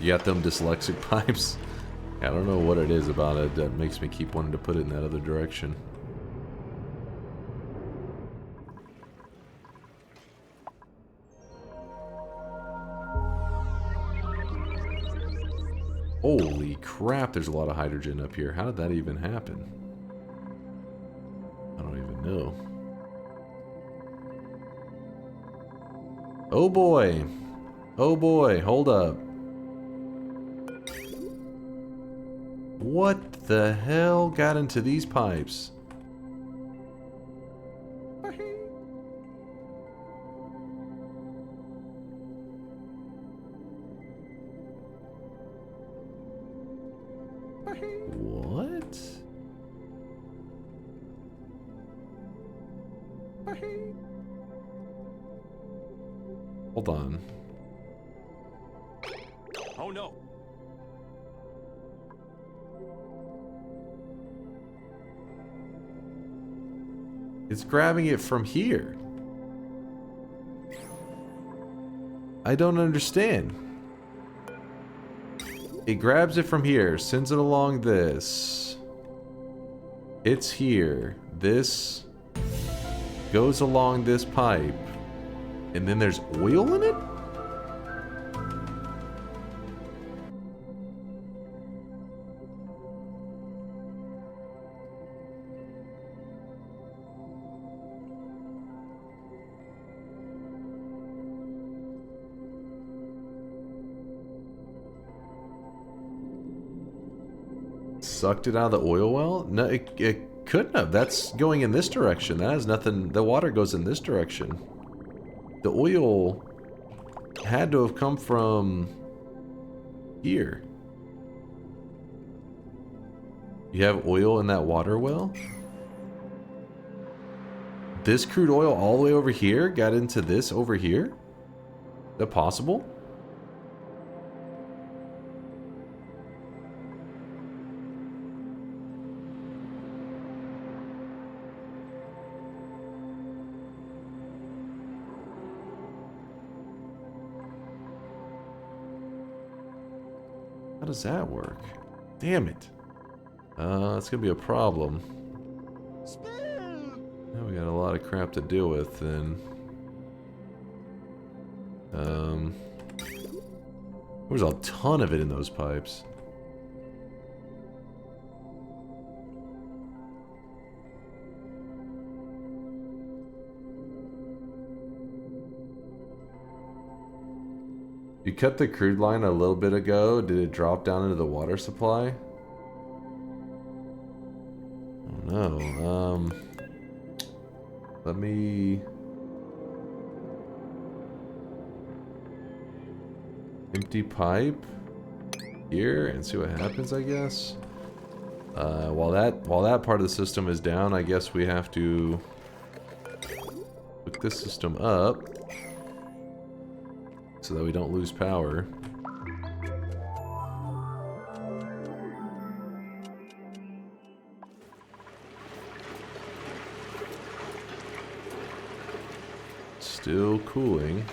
You got them dyslexic pipes? I don't know what it is about it that makes me keep wanting to put it in that other direction. Holy crap, there's a lot of hydrogen up here. How did that even happen? I don't even know. Oh boy. Oh boy, hold up. What the hell got into these pipes? What? Hold on. Oh no. It's grabbing it from here. I don't understand. It grabs it from here, sends it along this. It's here. This goes along this pipe. And then there's oil in it? Sucked it out of the oil well? No, it couldn't have. That's going in this direction. That has nothing. The water goes in this direction. The oil had to have come from here. You have oil in that water well? This crude oil all the way over here got into this over here? Is that possible? How does that work? Damn it. That's gonna be a problem. Now we got a lot of crap to deal with then. There's a ton of it in those pipes. You cut the crude line a little bit ago. Did it drop down into the water supply? Oh no. Let me empty pipe here and see what happens, I guess. While that part of the system is down, I guess we have to hook this system up so that we don't lose power. Still cooling.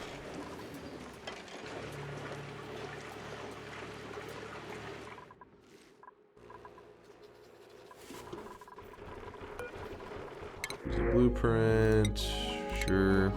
There's a blueprint. Sure.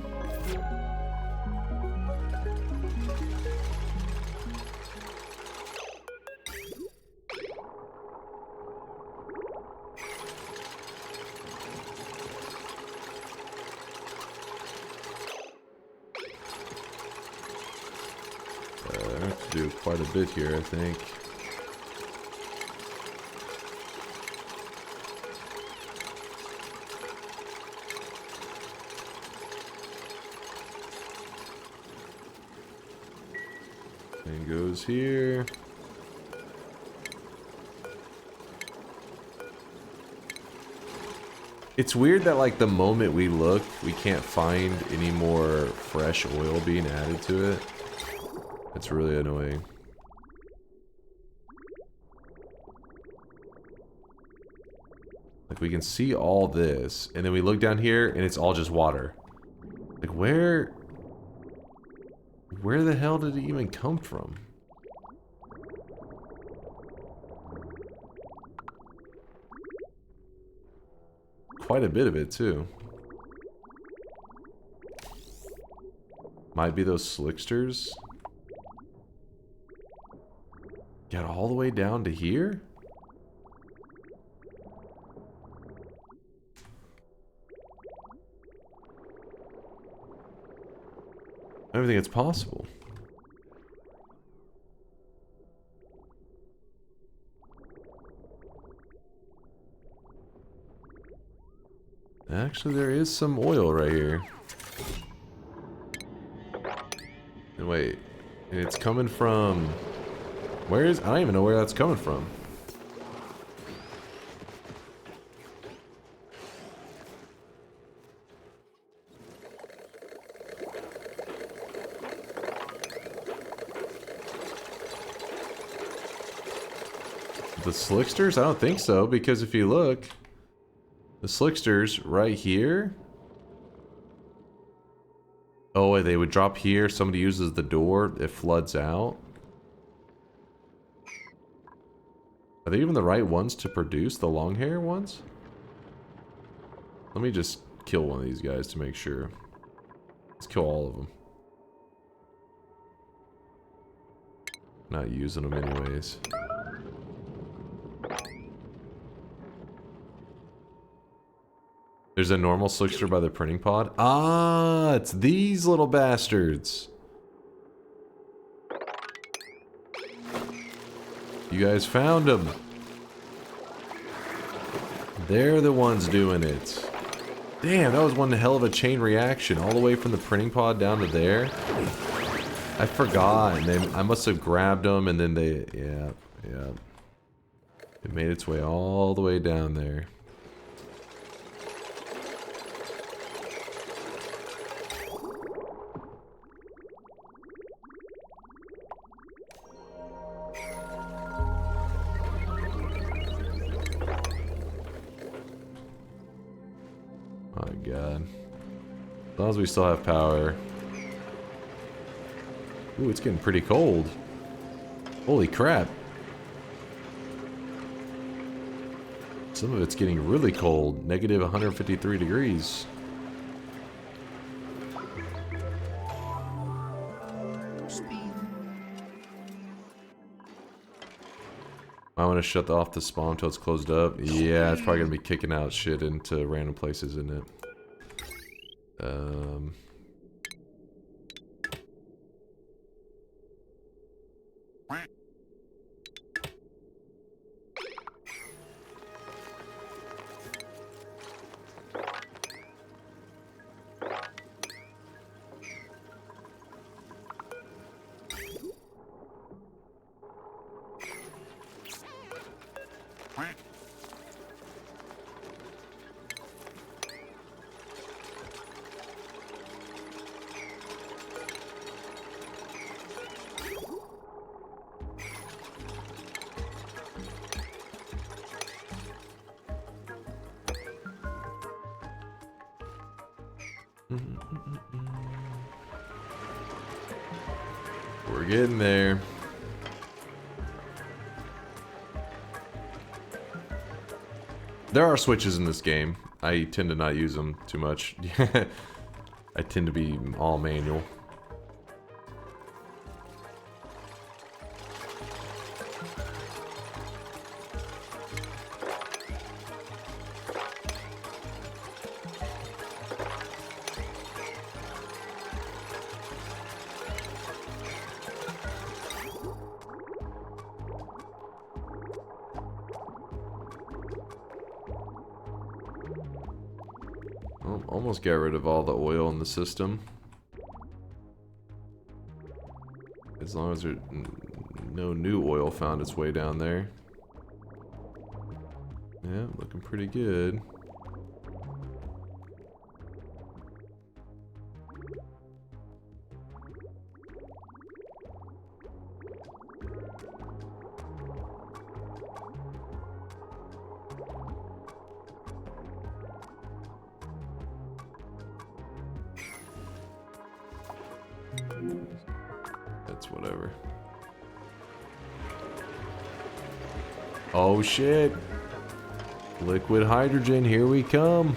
I have to do quite a bit here, I think. And goes here. It's weird that like the moment we look, we can't find any more fresh oil being added to it. It's really annoying. Like we can see all this, and then we look down here and it's all just water. Like where the hell did it even come from? Quite a bit of it too. Might be those slicksters. Got all the way down to here? I don't think it's possible. Actually, there is some oil right here. And wait, it's coming from... Where is... I don't even know where that's coming from. The slicksters? I don't think so, because if you look, the slicksters right here. Oh, they would drop here. Somebody uses the door, it floods out. Are they even the right ones to produce, the long hair ones? Let me just kill one of these guys to make sure. Let's kill all of them. Not using them anyways. There's a normal slickster by the printing pod. Ah, it's these little bastards. You guys found them. They're the ones doing it. Damn, that was one hell of a chain reaction. All the way from the printing pod down to there. I forgot. And I must have grabbed them and then they... Yeah. It made its way all the way down there. My God. As long as we still have power. Ooh, it's getting pretty cold. Holy crap. Some of it's getting really cold. Negative 153 degrees. I want to shut off the spawn until it's closed up. Yeah, it's probably going to be kicking out shit into random places, isn't it? We're getting there. There are switches in this game. I tend to not use them too much. I tend to be all manual. Almost got rid of all the oil in the system. As long as there's no new oil found its way down there. Yeah, looking pretty good. That's whatever. Oh shit. Liquid hydrogen, here we come.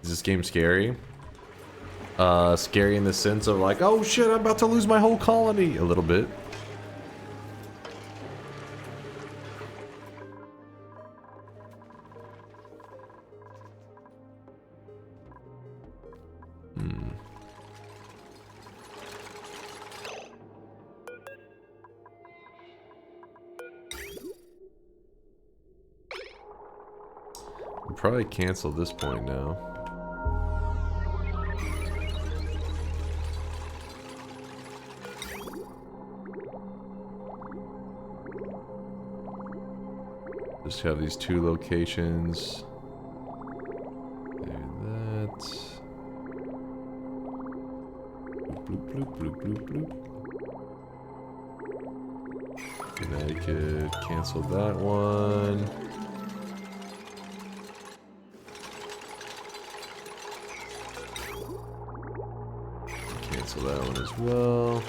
Is this game scary? Scary in the sense of like, oh shit, I'm about to lose my whole colony. A little bit. We'll probably cancel this point now. Just have these two locations. There, that. Bloop, bloop, bloop, bloop, bloop. Connecticut, cancel that one. Cancel that one as well.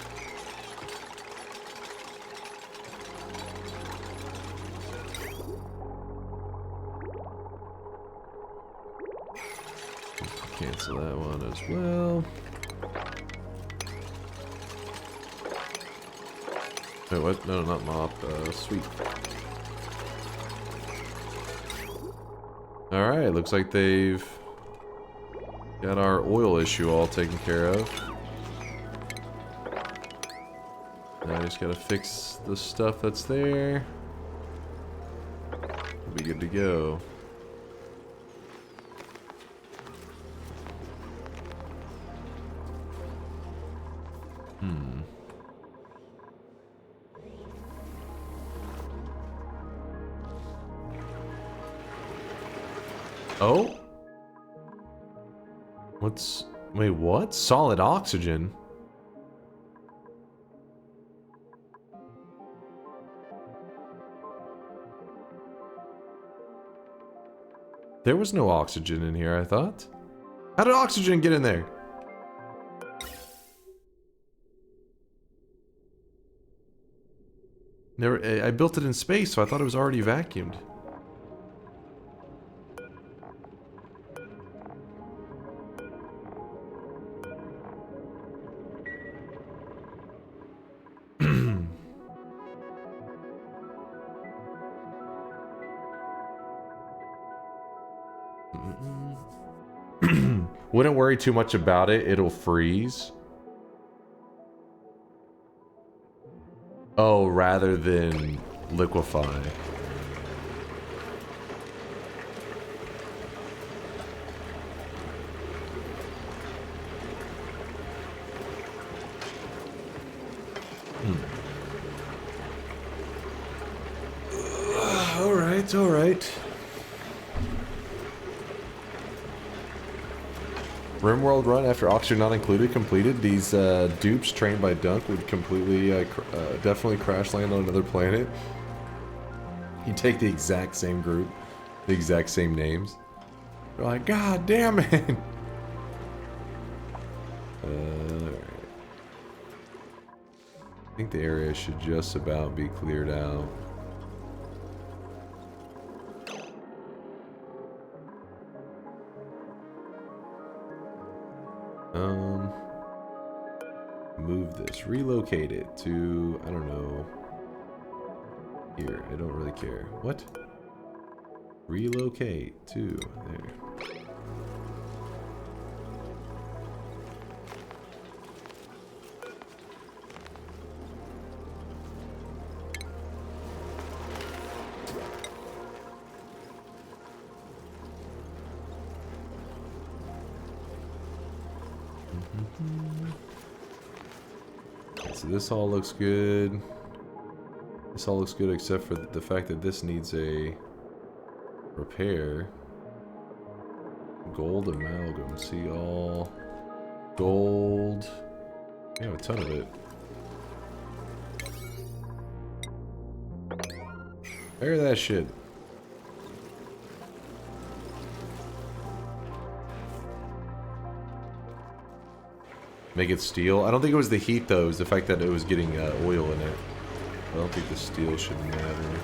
Cancel that one as well. Wait, what? No, not mop. Sweet. Alright, looks like they've got our oil issue all taken care of. Now I just gotta fix the stuff that's there. We'll be good to go. Oh? Wait, what? Solid oxygen? There was no oxygen in here, I thought. How did oxygen get in there? Never, I built it in space, so I thought it was already vacuumed. Wouldn't worry too much about it, it'll freeze. Oh, rather than liquefy. Alright, alright. RimWorld run after oxygen not included completed. These dupes trained by Dunk would completely, definitely crash land on another planet. You take the exact same group, the exact same names. You're like, God damn it! Alright. I think the area should just about be cleared out. Move this, relocate it to, I don't know, here, I don't really care. What? Relocate to, there. So this all looks good. This all looks good except for the fact that this needs a repair. Gold amalgam. See all gold. We have a ton of it. Repair that shit. Make it steel? I don't think it was the heat though, it was the fact that it was getting oil in it. I don't think the steel should matter.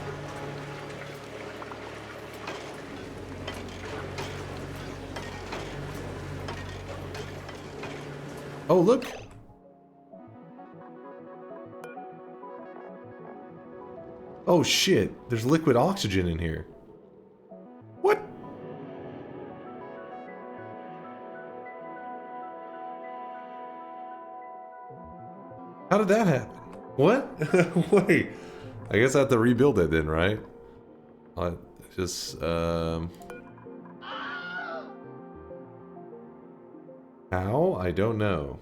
Oh, look! Oh shit, there's liquid oxygen in here. What? How did that happen? What? Wait. I guess I have to rebuild it then, right? I just, How? I don't know.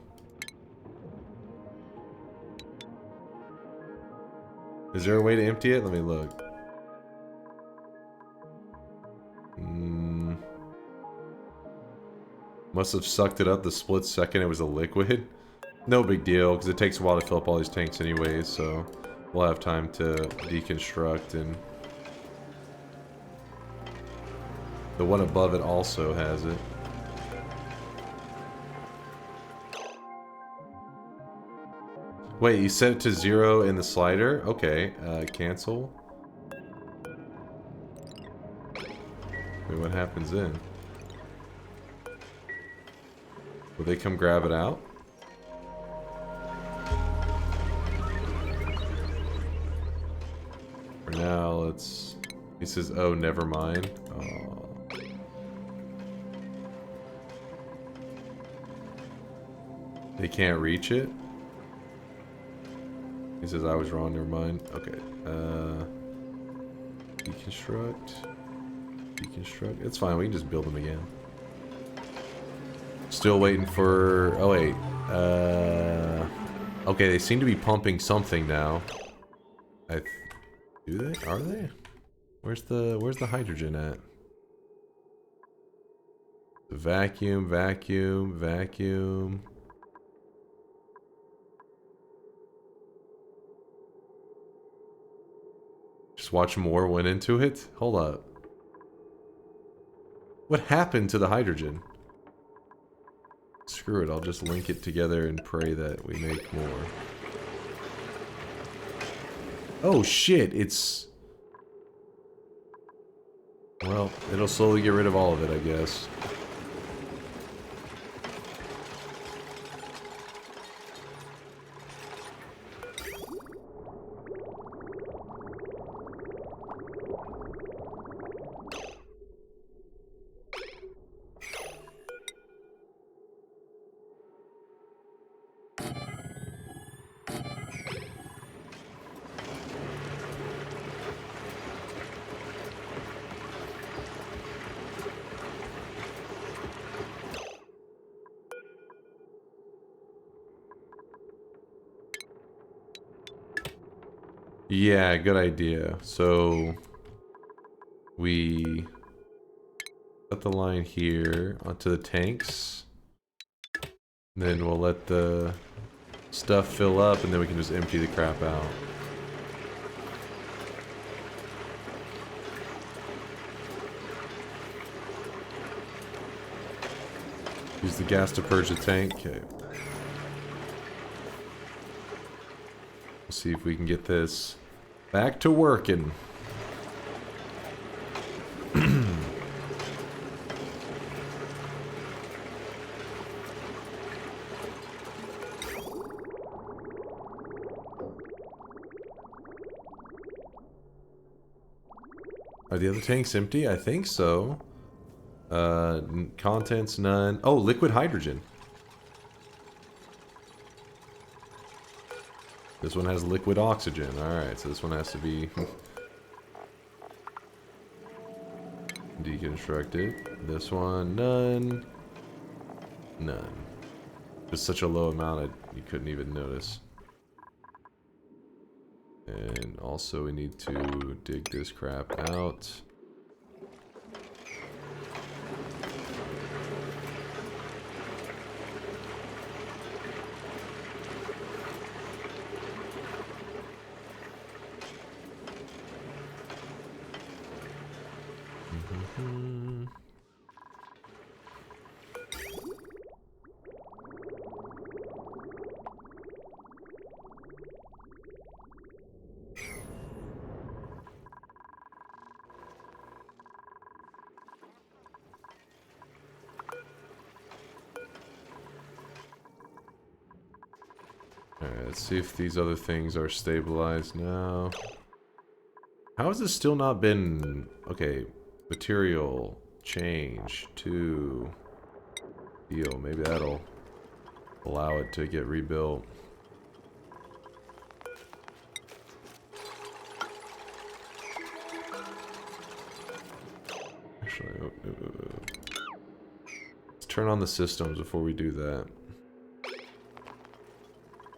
Is there a way to empty it? Let me look. Must have sucked it up the split second it was a liquid. No big deal, because it takes a while to fill up all these tanks anyways, so we'll have time to deconstruct, and the one above it also has it. Wait, you set it to 0 in the slider? Okay, cancel. Wait, what happens then? Will they come grab it out? For now, let's... He says, oh, never mind. Oh. They can't reach it? He says, I was wrong, never mind. Okay. Deconstruct. Deconstruct. It's fine, we can just build them again. Still waiting for... Oh, wait. Okay, they seem to be pumping something now. Do they? Are they? Where's the hydrogen at? Vacuum, vacuum, vacuum. Just watch more went into it? Hold up. What happened to the hydrogen? Screw it, I'll just link it together and pray that we make more. Oh shit, it's... Well, it'll slowly get rid of all of it, I guess. Yeah, good idea. So we put the line here onto the tanks. Then we'll let the stuff fill up and then we can just empty the crap out. Use the gas to purge the tank. Okay. We'll see if we can get this back to working. Are the other tanks empty? I think so. Contents, none. Oh, liquid hydrogen. This one has liquid oxygen. Alright, so this one has to be deconstructed. This one, none. None. Just such a low amount you couldn't even notice. And also we need to dig this crap out. Alright, let's see if these other things are stabilized now. How has this still not been... Okay, material change to deal. Maybe that'll allow it to get rebuilt. Actually, let's turn on the systems before we do that.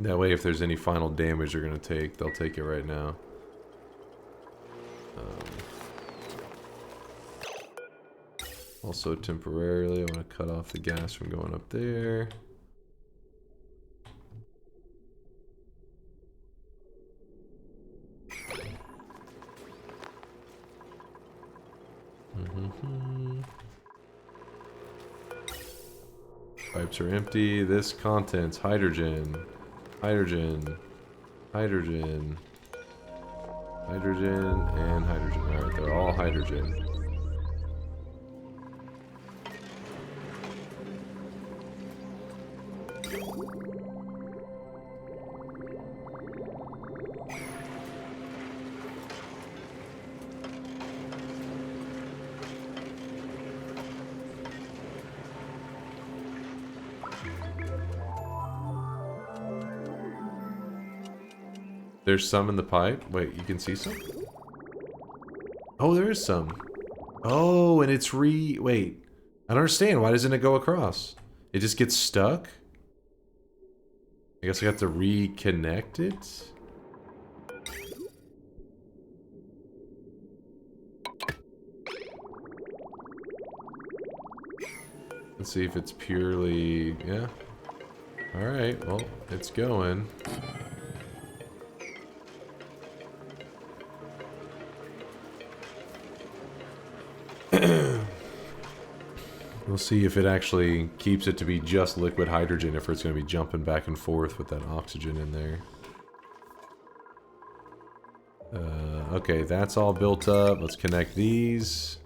That way, if there's any final damage they're going to take, they'll take it right now. Also, temporarily, I want to cut off the gas from going up there. Pipes are empty. This contents hydrogen. Hydrogen, hydrogen, hydrogen, and hydrogen. Alright, they're all hydrogen. There's some in the pipe. Wait, you can see some? Oh, there is some. Oh, and it's wait. I don't understand. Why doesn't it go across? It just gets stuck? I guess I have to reconnect it? Let's see if it's purely... Yeah. Alright, well, it's going. We'll see if it actually keeps it to be just liquid hydrogen, if it's going to be jumping back and forth with that oxygen in there. Okay, that's all built up. Let's connect these.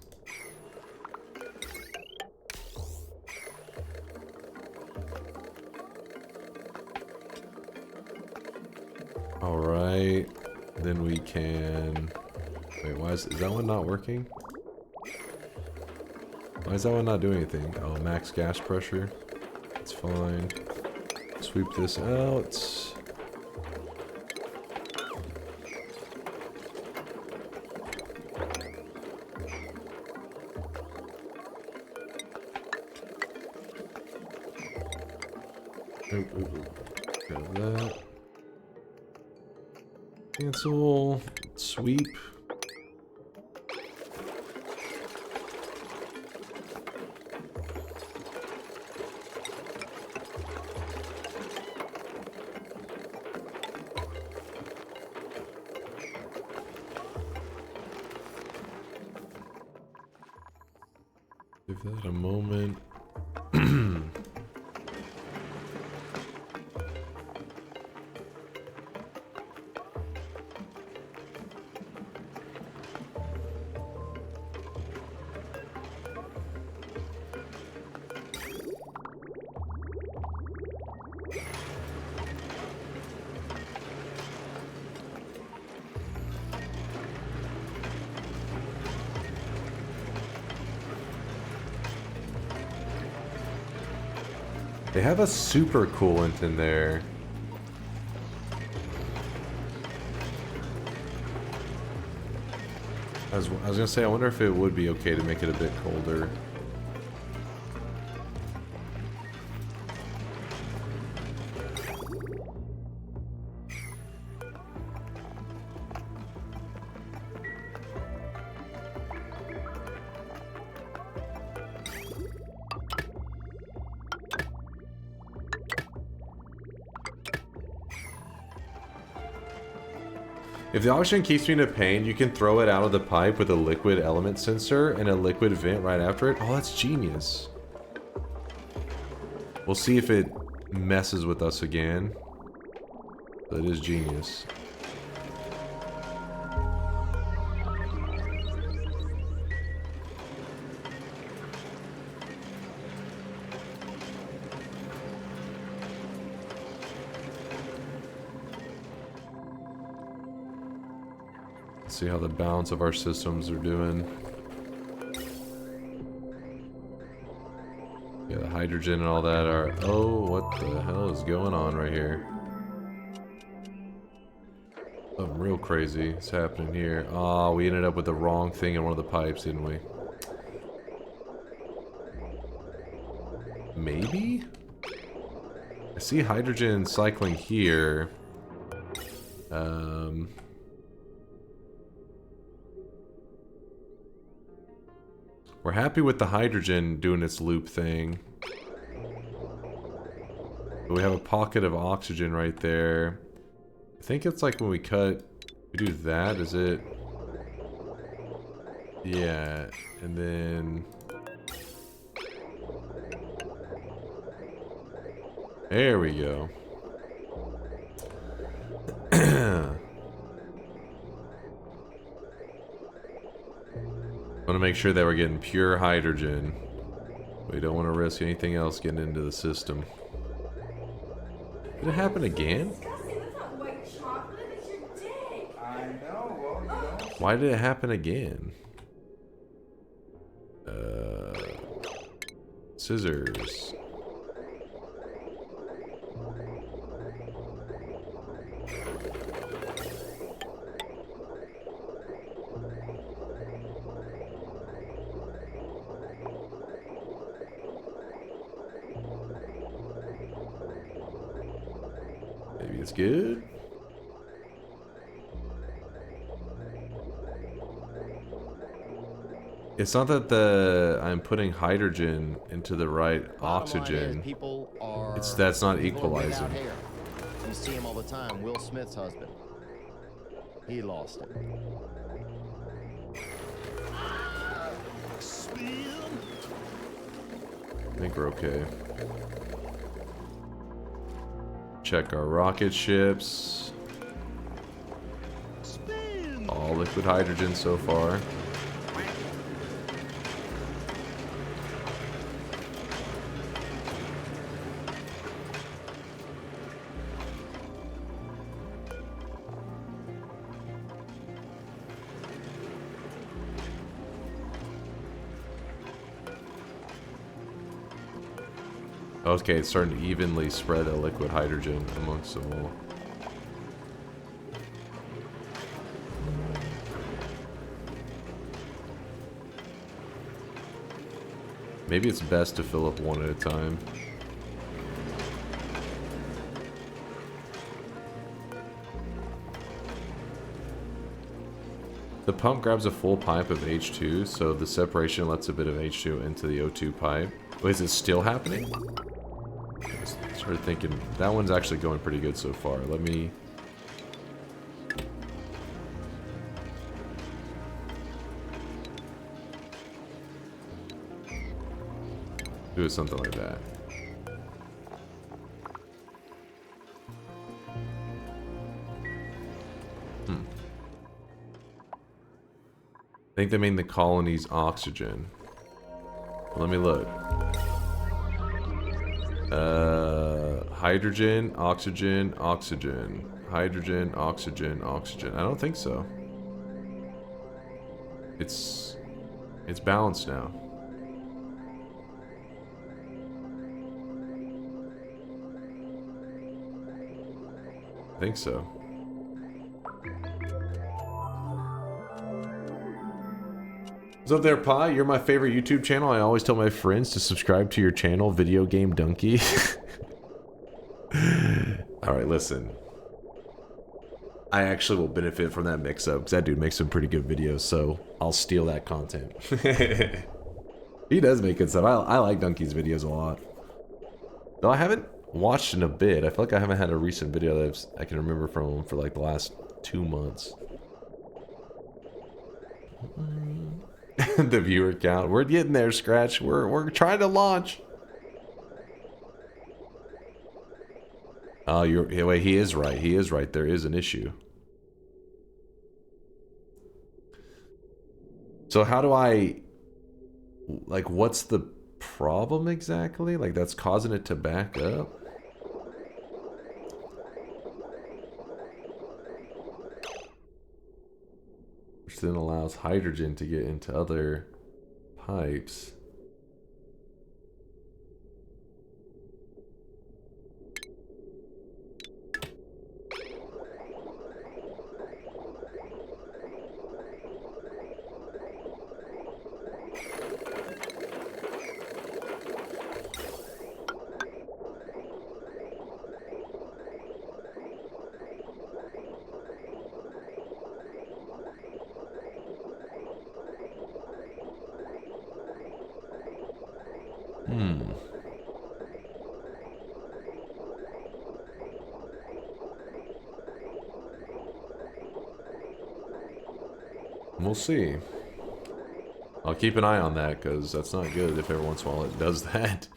Alright. Then we can... Wait, why is that one not working? Why is that one not doing anything? Oh, max gas pressure. It's fine. Sweep this out. Grab that. Cancel. Sweep. Give that a moment. They have a super coolant in there. I was gonna say, I wonder if it would be okay to make it a bit colder. If the oxygen keeps me in a pain, you can throw it out of the pipe with a liquid element sensor and a liquid vent right after it. Oh, that's genius. We'll see if it messes with us again. That is genius. See how the balance of our systems are doing. Yeah, the hydrogen and all that are... Oh, what the hell is going on right here? Something real crazy is happening here. Oh, we ended up with the wrong thing in one of the pipes, didn't we? Maybe? I see hydrogen cycling here. We're happy with the hydrogen doing its loop thing. But we have a pocket of oxygen right there. I think it's like when we cut... We do that, is it? Yeah, and then... There we go. I want to make sure that we're getting pure hydrogen. We don't want to risk anything else getting into the system. Did it happen again? Why did it happen again? Scissors. Maybe it's good. It's not that I'm putting hydrogen into the right oxygen. It's that's not equalizing. You see him all the time. Will Smith's husband. He lost it. I think we're okay. Check our rocket ships. All liquid hydrogen so far. Okay, it's starting to evenly spread the liquid hydrogen amongst them all. Maybe it's best to fill up one at a time. The pump grabs a full pipe of H2, so the separation lets a bit of H2 into the O2 pipe. Wait, is it still happening? I started thinking that one's actually going pretty good so far. Let me... do something like that. I think they mean the colony's oxygen. Let me look. Hydrogen, oxygen, oxygen. Hydrogen, oxygen, oxygen. I don't think so. It's balanced now. I think so. What's up there, Pi? You're my favorite YouTube channel. I always tell my friends to subscribe to your channel, Video Game Donkey. Alright, listen. I actually will benefit from that mix-up, because that dude makes some pretty good videos, so I'll steal that content. He does make good stuff. I like Donkey's videos a lot. Though I haven't watched in a bit. I feel like I haven't had a recent video that I can remember from him for like the last 2 months. The viewer count. We're getting there, Scratch. We're trying to launch. Oh, wait, he is right. He is right. There is an issue. So how do I... like, what's the problem exactly? Like, that's causing it to back up? Which then allows hydrogen to get into other pipes. We'll see. I'll keep an eye on that, because that's not good if every once in a while it does that.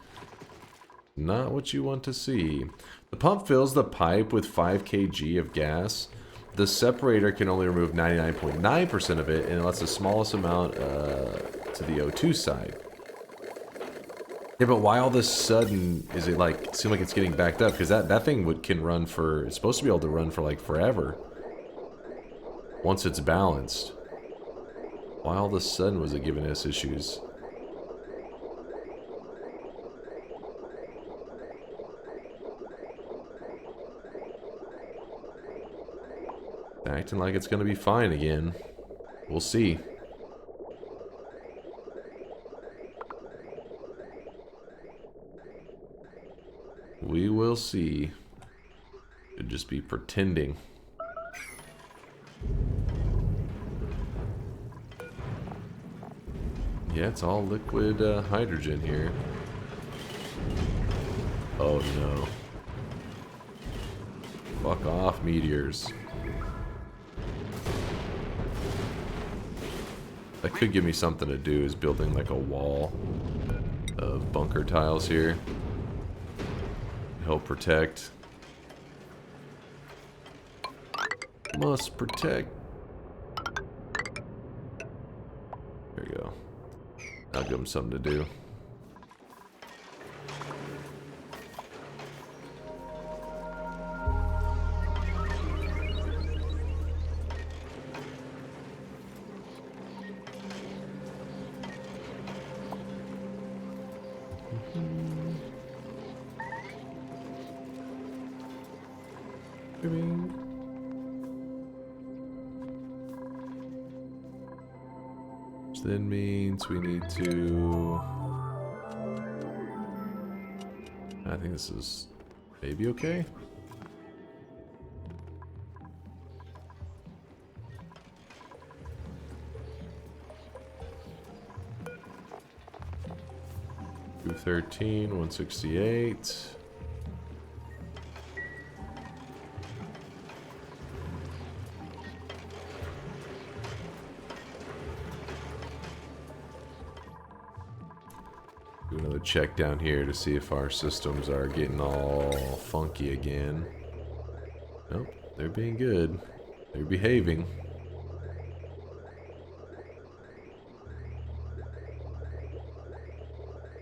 Not what you want to see. The pump fills the pipe with 5 kg of gas. The separator can only remove 99.9% of it, and it lets the smallest amount to the O2 side. Yeah, but why all of a sudden is it like, seem like it's getting backed up? Because that thing can run for, it's supposed to be able to run for like forever. Once it's balanced. Why all of a sudden was it giving us issues? Acting like it's gonna be fine again. We'll see. We will see. Could just be pretending. Yeah, it's all liquid hydrogen here. Oh no. Fuck off, meteors. That could give me something to do, is building like a wall of bunker tiles here. Help protect. Must protect. There you go. I'll give them something to do. Which then means we need to... I think this is maybe okay. $213, 168. Do another check down here to see if our systems are getting all funky again. Nope, they're being good. They're behaving.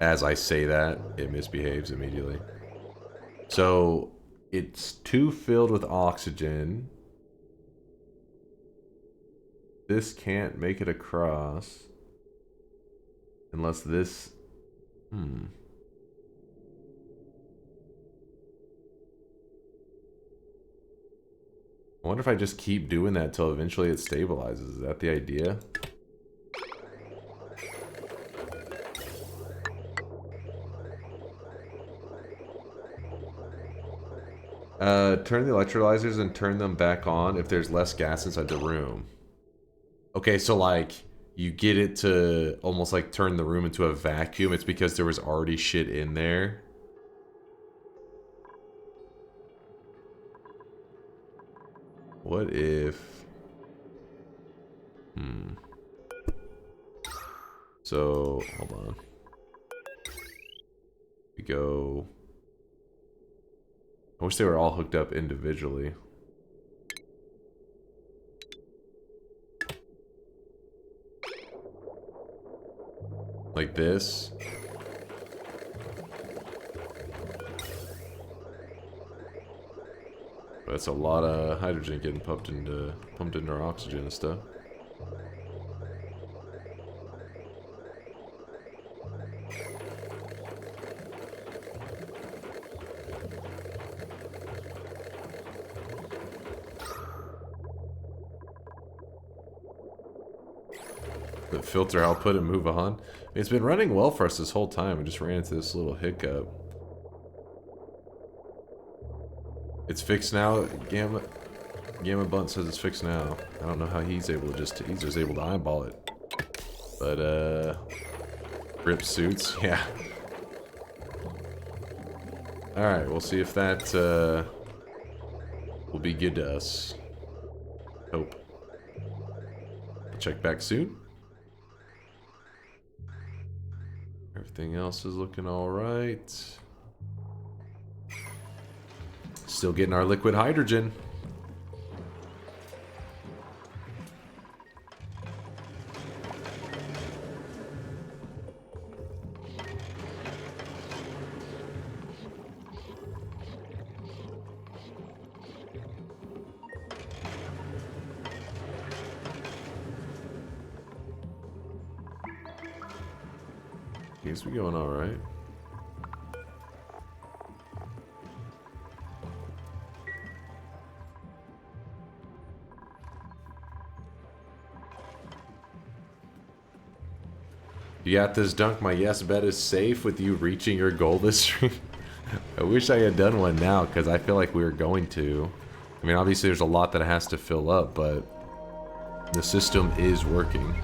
As I say that, it misbehaves immediately. So, it's too filled with oxygen. This can't make it across. Unless this... I wonder if I just keep doing that till eventually it stabilizes. Is that the idea? Turn the electrolyzers and turn them back on if there's less gas inside the room. Okay, so like, you get it to almost like turn the room into a vacuum. It's because there was already shit in there. What if... So, hold on. We go... I wish they were all hooked up individually. Like this. That's a lot of hydrogen getting pumped into our oxygen and stuff. The filter output and move on. I mean, it's been running well for us this whole time. We just ran into this little hiccup. It's fixed now. Gamma Bunt says it's fixed now. I don't know how he's able to he's just able to eyeball it. But grip suits, yeah. Alright, we'll see if that will be good to us. Hope. Check back soon. Everything else is looking alright. Still getting our liquid hydrogen. Guess we're going alright. You got this, Dunk. My yes bet is safe with you reaching your goal this stream. I wish I had done one now, because I feel like we were going to. I mean, obviously there's a lot that has to fill up, but the system is working.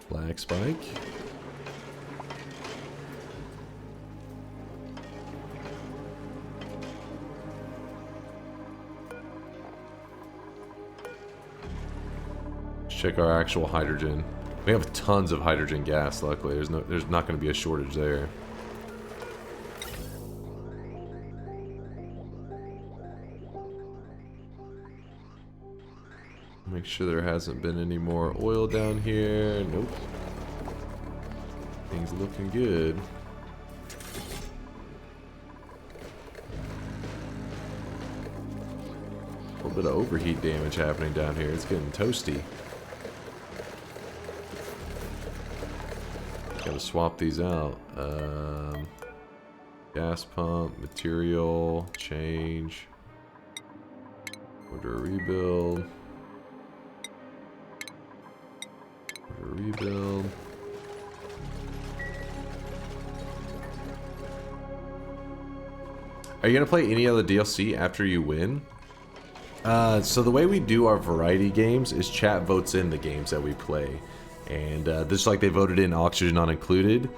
Black spike. Let's check our actual hydrogen. We have tons of hydrogen gas, luckily. There's not going to be a shortage there. Make sure there hasn't been any more oil down here. Nope. Things looking good. A little bit of overheat damage happening down here. It's getting toasty. Gotta swap these out. Gas pump, material, change. Order a rebuild. Rebuild. Are you gonna play any other DLC after you win? So the way we do our variety games is chat votes in the games that we play, and just like they voted in Oxygen Not Included.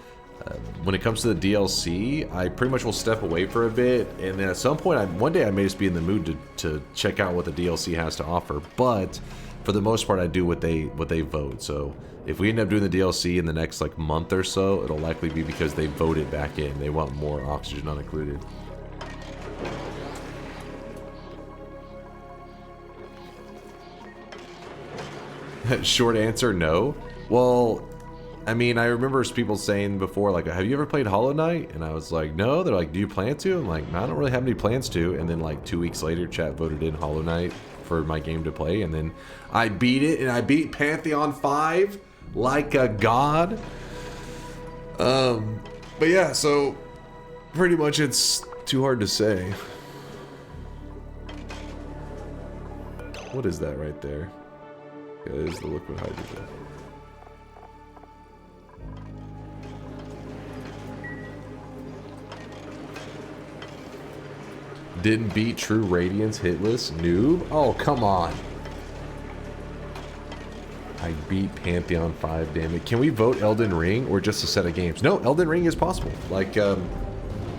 When it comes to the DLC, I pretty much will step away for a bit, and then at some point, one day I may just be in the mood to check out what the DLC has to offer. But for the most part, I do what they vote. So if we end up doing the DLC in the next like month or so, it'll likely be because they voted back in. They want more Oxygen Not Included. Short answer, no. Well, I mean, I remember people saying before, like, have you ever played Hollow Knight? And I was like, no. They're like, do you plan to? I'm like, I don't really have any plans to. And then like 2 weeks later, chat voted in Hollow Knight for my game to play. And then I beat it, and I beat Pantheon 5 like a god. But yeah, so pretty much it's too hard to say. What is that right there? That is the liquid hydrogen. Didn't beat True Radiance hitless? Noob? Oh, come on. I beat Pantheon 5, damn it. Can we vote Elden Ring or just a set of games? No, Elden Ring is possible. Like,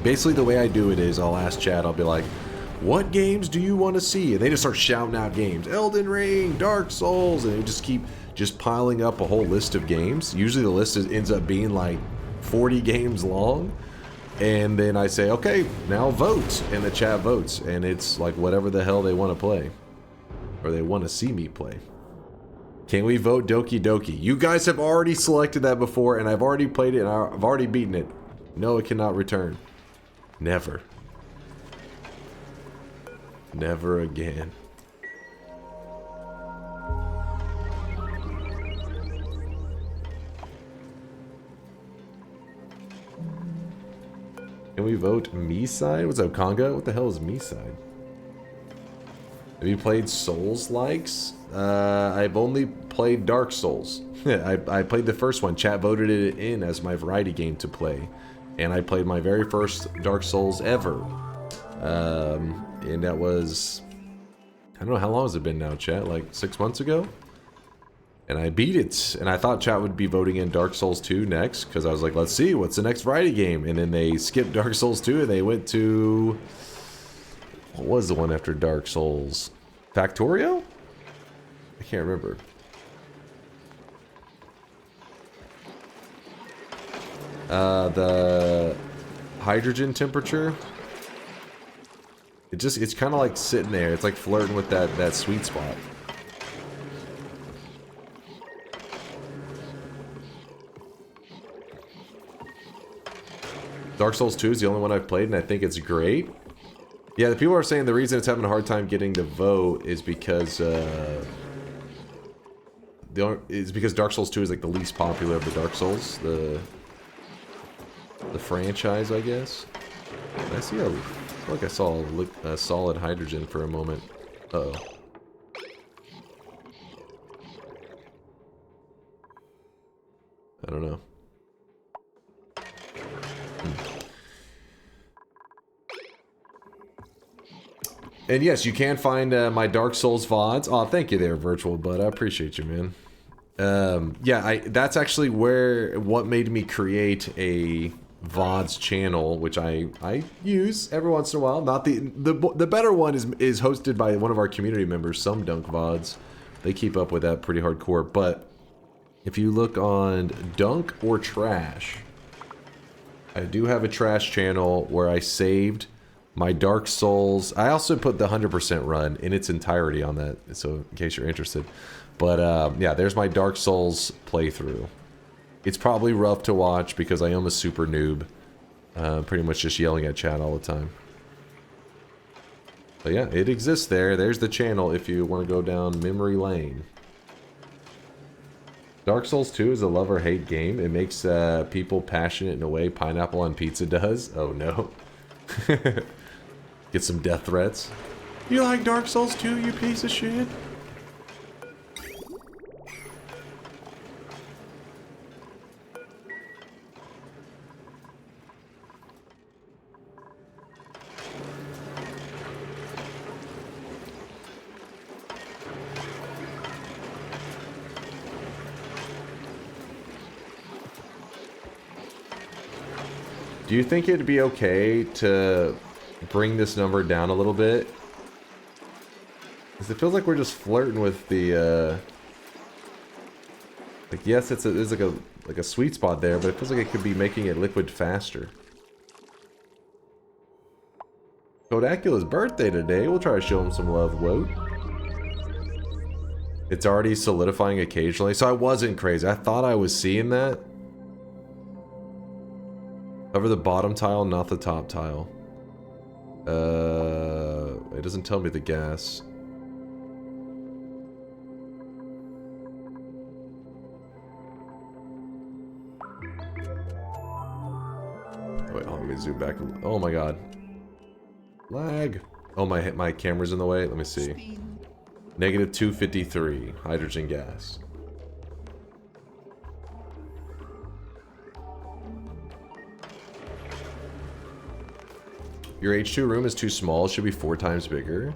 basically the way I do it is I'll ask chat, I'll be like, what games do you want to see? And they just start shouting out games. Elden Ring, Dark Souls, and they just keep piling up a whole list of games. Usually the list ends up being like 40 games long. And then I say, okay, now vote. And the chat votes. And it's like whatever the hell they want to play. Or they want to see me play. Can we vote Doki Doki? You guys have already selected that before, and I've already played it, and I've already beaten it. No, it cannot return. Never. Never again. Can we vote me side? What's up, Conga? What the hell is me side? Have you played Souls likes? I've only played Dark Souls. I played the first one. Chat voted it in as my variety game to play. And I played my very first Dark Souls ever. And that was... I don't know, how long has it been now, chat? Like 6 months ago? And I beat it. And I thought chat would be voting in Dark Souls 2 next. Because I was like, let's see, what's the next variety game? And then they skipped Dark Souls 2 and they went to... What was the one after Dark Souls? Factorio? I can't remember. The hydrogen temperature. It's kind of like sitting there. It's like flirting with that sweet spot. Dark Souls 2 is the only one I've played, and I think it's great. Yeah, the people are saying the reason it's having a hard time getting to vote is because Dark Souls 2 is like the least popular of the Dark Souls, the franchise, I guess. I feel like I saw a solid hydrogen for a moment. Uh-oh. I don't know. And yes, you can find my Dark Souls VODs. Oh, thank you there, Virtual Bud. I appreciate you, man. Yeah, that's actually what made me create a VODs channel, which I use every once in a while. Not the better one is hosted by one of our community members, some Dunk VODs. They keep up with that pretty hardcore. But if you look on Dunk or Trash, I do have a trash channel where I saved my Dark Souls. I also put the 100% run in its entirety on that, so in case you're interested. But yeah, there's my Dark Souls playthrough. It's probably rough to watch because I am a super noob. Pretty much just yelling at chat all the time. But yeah, it exists there. There's the channel if you want to go down memory lane. Dark Souls 2 is a love or hate game. It makes people passionate in a way pineapple on pizza does. Oh no. Get some death threats. You like Dark Souls 2, you piece of shit? Do you think it'd be okay to bring this number down a little bit? Because it feels like we're just flirting with the, like, yes, there's like a sweet spot there, but it feels like it could be making it liquid faster. Kodacula's birthday today. We'll try to show him some love, Woat. It's already solidifying occasionally, so I wasn't crazy. I thought I was seeing that. Cover the bottom tile, not the top tile. It doesn't tell me the gas. Wait, let me zoom back. Oh my god. Lag. Oh, my camera's in the way. Let me see. Negative 253 hydrogen gas. Your H2 room is too small. It should be 4 times bigger.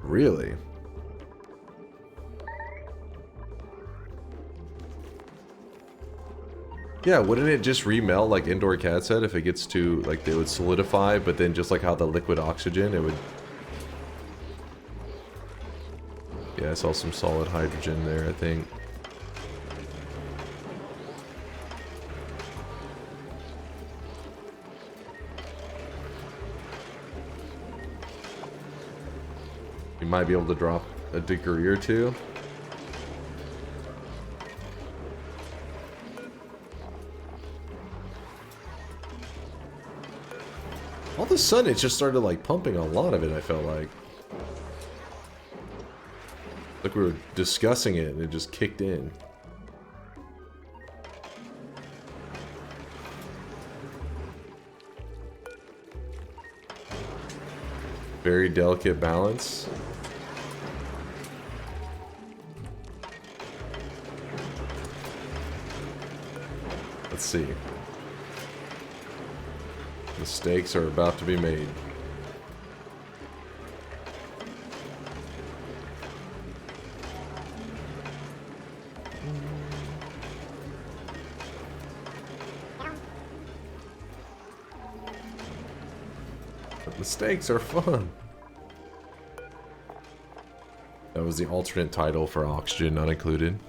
Really? Yeah, wouldn't it just remelt like Indoor Cat said if it gets too, like, they would solidify, but then just like how the liquid oxygen, it would... Yeah, I saw some solid hydrogen there, I think. You might be able to drop a degree or two. All of a sudden, it just started like pumping a lot of it, I felt like. Like we were discussing it and it just kicked in. Very delicate balance. Let's see. Mistakes are about to be made. But mistakes are fun. That was the alternate title for Oxygen Not Included.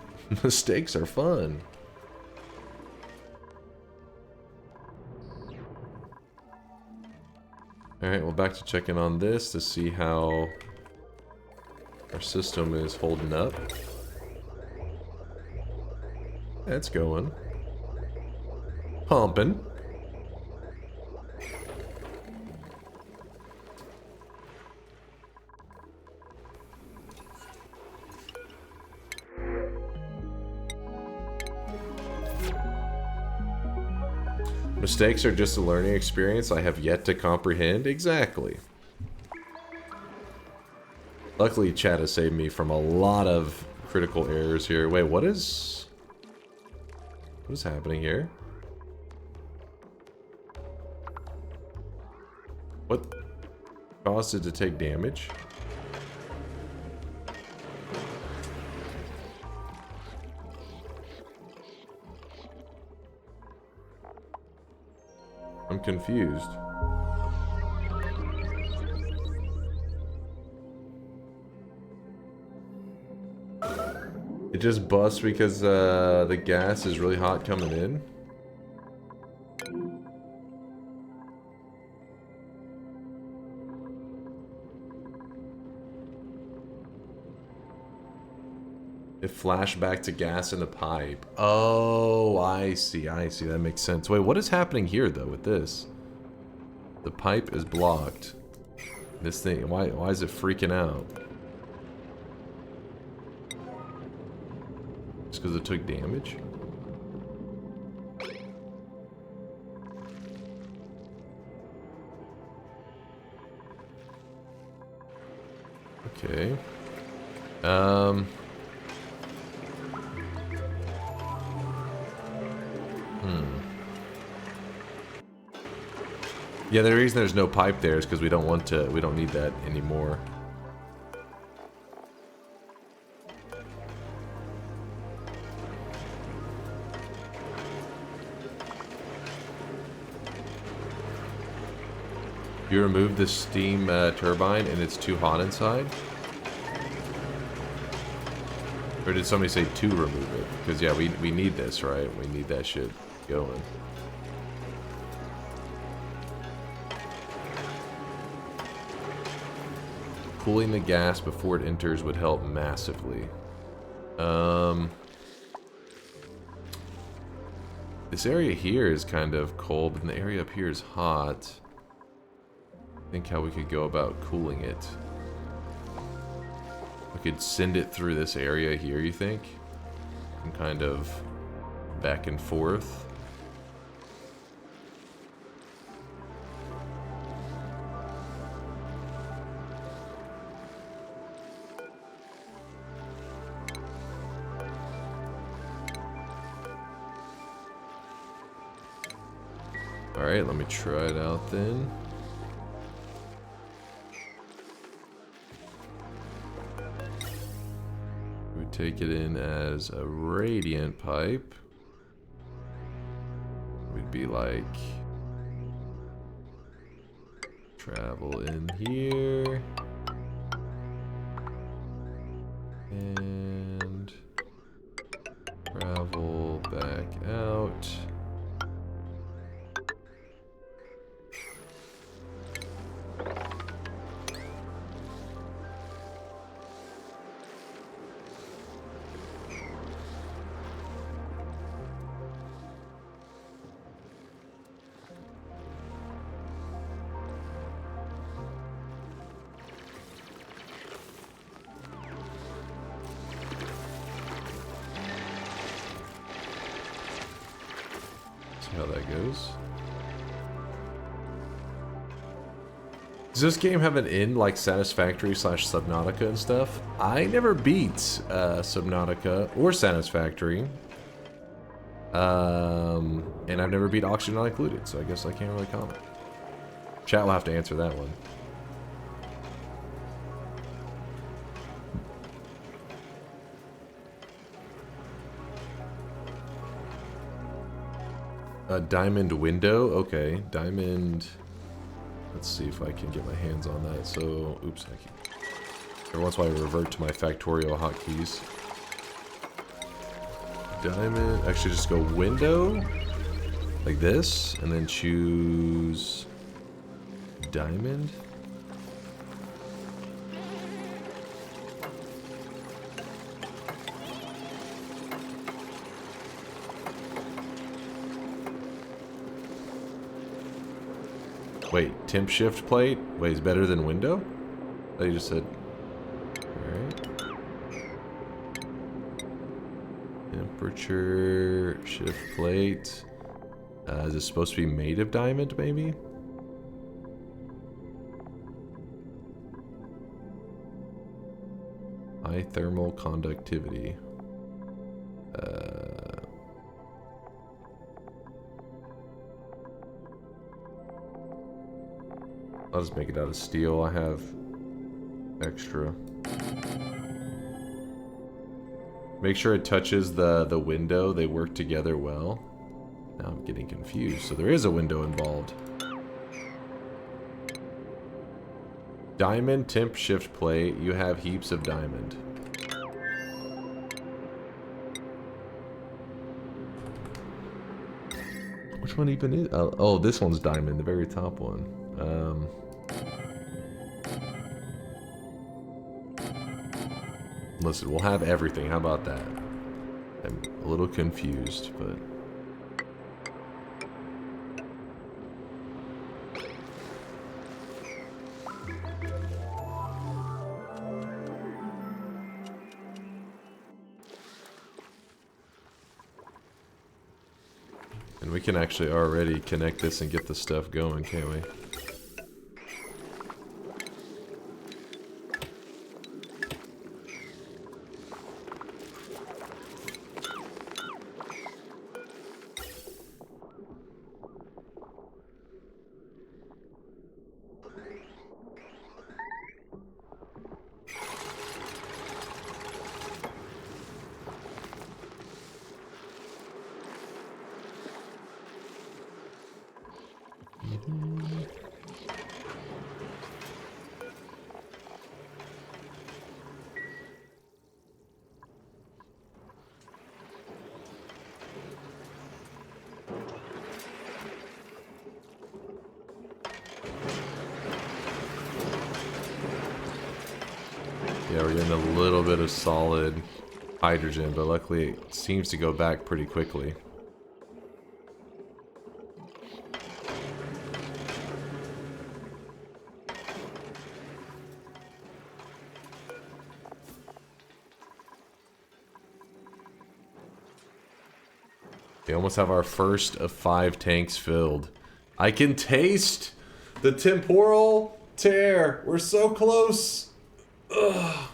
Mistakes are fun. Alright, well, back to checking on this to see how our system is holding up. It's going. Pumping. Mistakes are just a learning experience I have yet to comprehend. Exactly. Luckily, chat has saved me from a lot of critical errors here. Wait, what is happening here? What caused it to take damage? I'm confused. It just busts because the gas is really hot coming in. It flashed back to gas in the pipe. Oh, I see, I see. That makes sense. Wait, what is happening here, though, with this? The pipe is blocked. This thing, why is it freaking out? Just because it took damage? Okay. Yeah, the reason there's no pipe there is because we don't need that anymore. You remove the steam turbine and it's too hot inside? Or did somebody say to remove it? Because yeah, we need this, right? We need that shit going. Cooling the gas before it enters would help massively. This area here is kind of cold, and the area up here is hot. Think how we could go about cooling it. We could send it through this area here, you think? And kind of back and forth. Alright, let me try it out then. We take it in as a radiant pipe. We'd be like, travel in here. And travel back out. How that goes. Does this game have an end like Satisfactory / Subnautica and stuff? I never beat Subnautica or Satisfactory. And I've never beat Oxygen Not Included, so I guess I can't really comment. Chat will have to answer that one. A diamond window? Okay, diamond. Let's see if I can get my hands on that. So, oops, I can. Every once in a while I revert to my Factorio hotkeys. Diamond, actually just go window, like this, and then choose diamond. Wait, temp shift plate? Wait, is better than window? I thought you just said. Alright. Temperature shift plate. Is it supposed to be made of diamond, maybe? High thermal conductivity. I'll just make it out of steel. I have extra. Make sure it touches the window. They work together well. Now I'm getting confused. So there is a window involved. Diamond, temp, shift, play. You have heaps of diamond. Which one even is? Oh, this one's diamond, the very top one. Listen, we'll have everything. How about that? I'm a little confused, but... And we can actually already connect this and get the stuff going, can't we? Yeah, we're getting a little bit of solid hydrogen, but luckily it seems to go back pretty quickly. We almost have our first of 5 tanks filled. I can taste the temporal tear. We're so close. Ugh.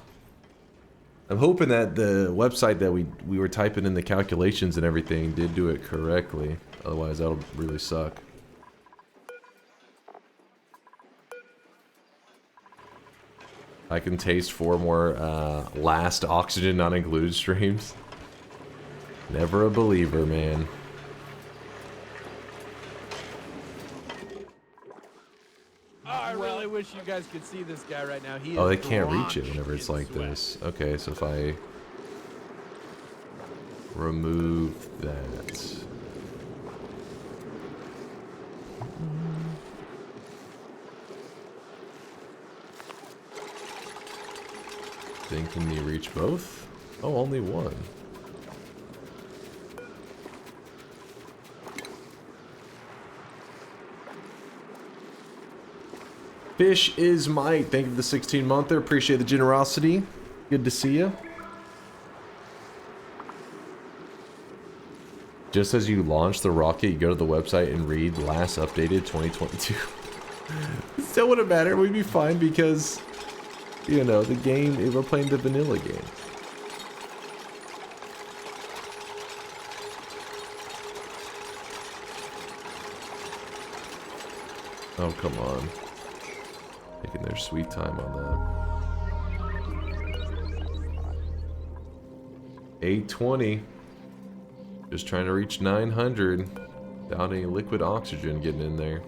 I'm hoping that the website that we were typing in the calculations and everything did do it correctly. Otherwise, that'll really suck. I can taste 4 more last oxygen not included streams. Never a believer, man. I really wish you guys could see this guy right now. He Oh, is they can't reach it drenched whenever it's in like sweat. this. Okay, so if I remove that. Then can you reach both? Oh, only one. Fish is might. Thank you for the 16-monther. Appreciate the generosity. Good to see you. Just as you launch the rocket, you go to the website and read last updated 2022. It still wouldn't matter. We'd be fine because, you know, the game, we're playing the vanilla game. Oh, come on. Taking their sweet time on that. 820. Just trying to reach 900 without any liquid oxygen getting in there.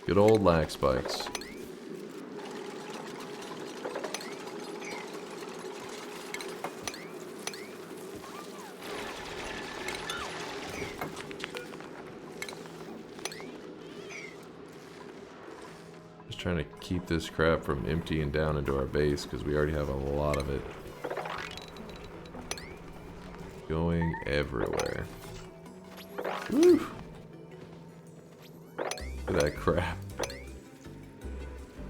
Good old lag spikes. Just trying to keep this crap from emptying down into our base because we already have a lot of it. Going everywhere. Woo! Look at that crap.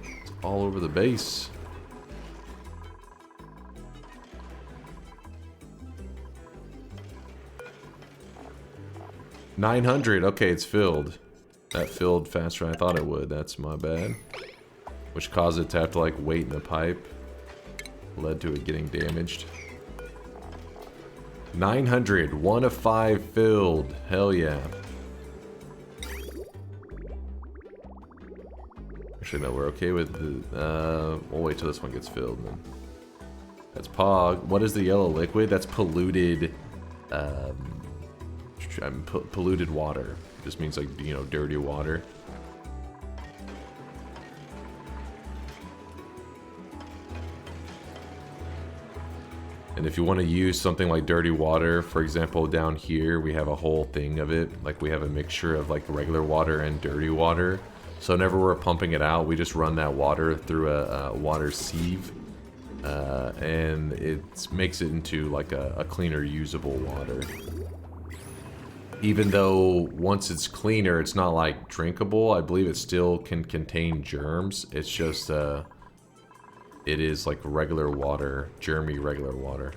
It's all over the base. $900. Okay, it's filled. That filled faster than I thought it would. That's my bad. Which caused it to have to like wait in the pipe. Led to it getting damaged. 900, 1 of 5 filled. Hell yeah. Actually, no, we're okay with the, we'll wait till this one gets filled then. That's Pog. What is the yellow liquid? That's polluted, polluted water. Just means like, you know, dirty water. And if you want to use something like dirty water, for example, down here, we have a whole thing of it. Like we have a mixture of like regular water and dirty water. So whenever we're pumping it out, we just run that water through a water sieve. And it makes it into like a cleaner, usable water. Even though once it's cleaner, it's not like drinkable. I believe it still can contain germs. It's just, it is like regular water, germy regular water.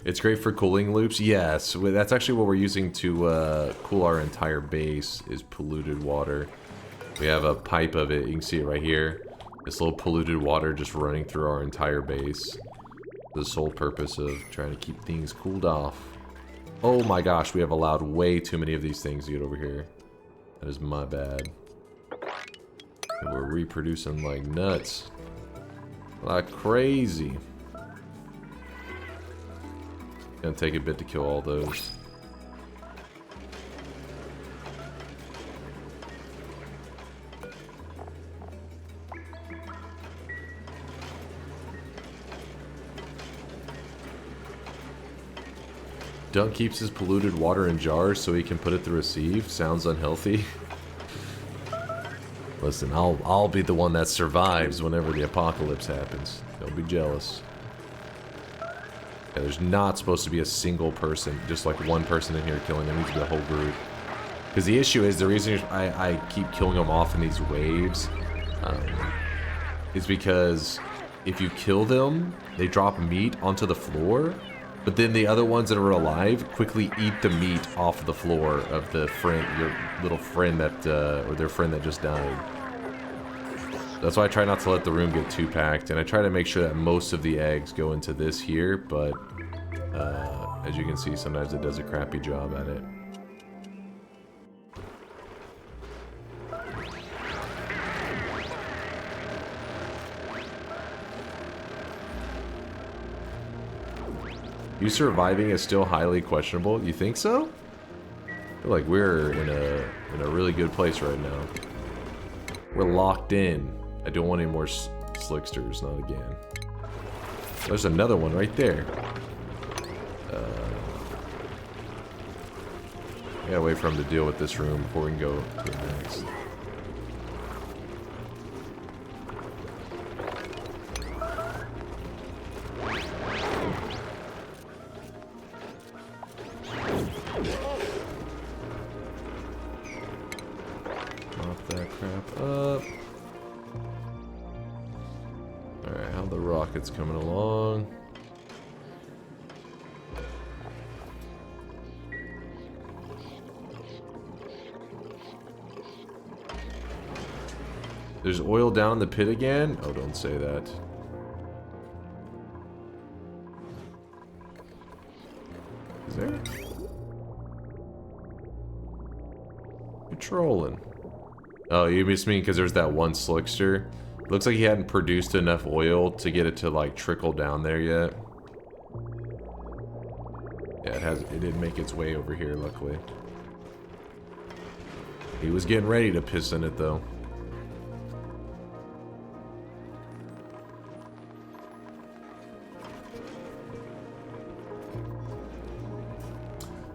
It's great for cooling loops. Yes, that's actually what we're using to cool our entire base is polluted water. We have a pipe of it. You can see it right here. This little polluted water just running through our entire base. The sole purpose of trying to keep things cooled off. Oh my gosh, we have allowed way too many of these things to get over here. That is my bad. And we're reproducing like nuts. Like crazy. Gonna take a bit to kill all those. Dunk keeps his polluted water in jars so he can put it through a sieve. Sounds unhealthy. Listen, I'll be the one that survives whenever the apocalypse happens. Don't be jealous. Yeah, there's not supposed to be a single person, just like one person in here killing them. It needs to be the whole group. Because the issue is, the reason I keep killing them off in these waves is because if you kill them, they drop meat onto the floor, but then the other ones that are alive quickly eat the meat off the floor of the friend, your little friend that, or their friend that just died. That's why I try not to let the room get too packed, and I try to make sure that most of the eggs go into this here, but as you can see, sometimes it does a crappy job at it. You surviving is still highly questionable. You think so? I feel like we're in a really good place right now. We're locked in. I don't want any more slicksters, not again. There's another one right there. I gotta wait for him to deal with this room before we can go to the next. Mop that crap up. Alright, how the rockets coming along? There's oil down in the pit again? Oh, don't say that. Is there? You're trolling. Oh, you just mean because there's that one slickster? Looks like he hadn't produced enough oil to get it to like trickle down there yet. Yeah, it didn't make its way over here, luckily. He was getting ready to piss in it though.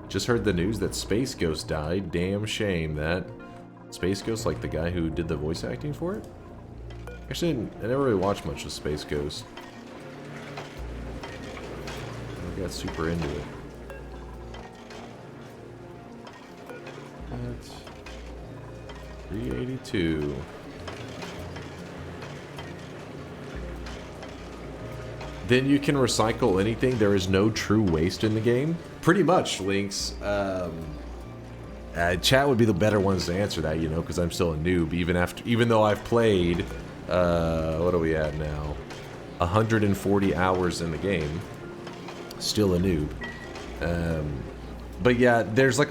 Just heard the news that Space Ghost died. Damn shame that. Space Ghost, like the guy who did the voice acting for it? Actually, I never really watched much of Space Ghost. I got super into it. That's 382. Then you can recycle anything. There is no true waste in the game. Pretty much, Lynx. Chat would be the better ones to answer that, you know, because I'm still a noob. Even though I've played, what are we at now? 140 hours in the game. Still a noob. But yeah, there's like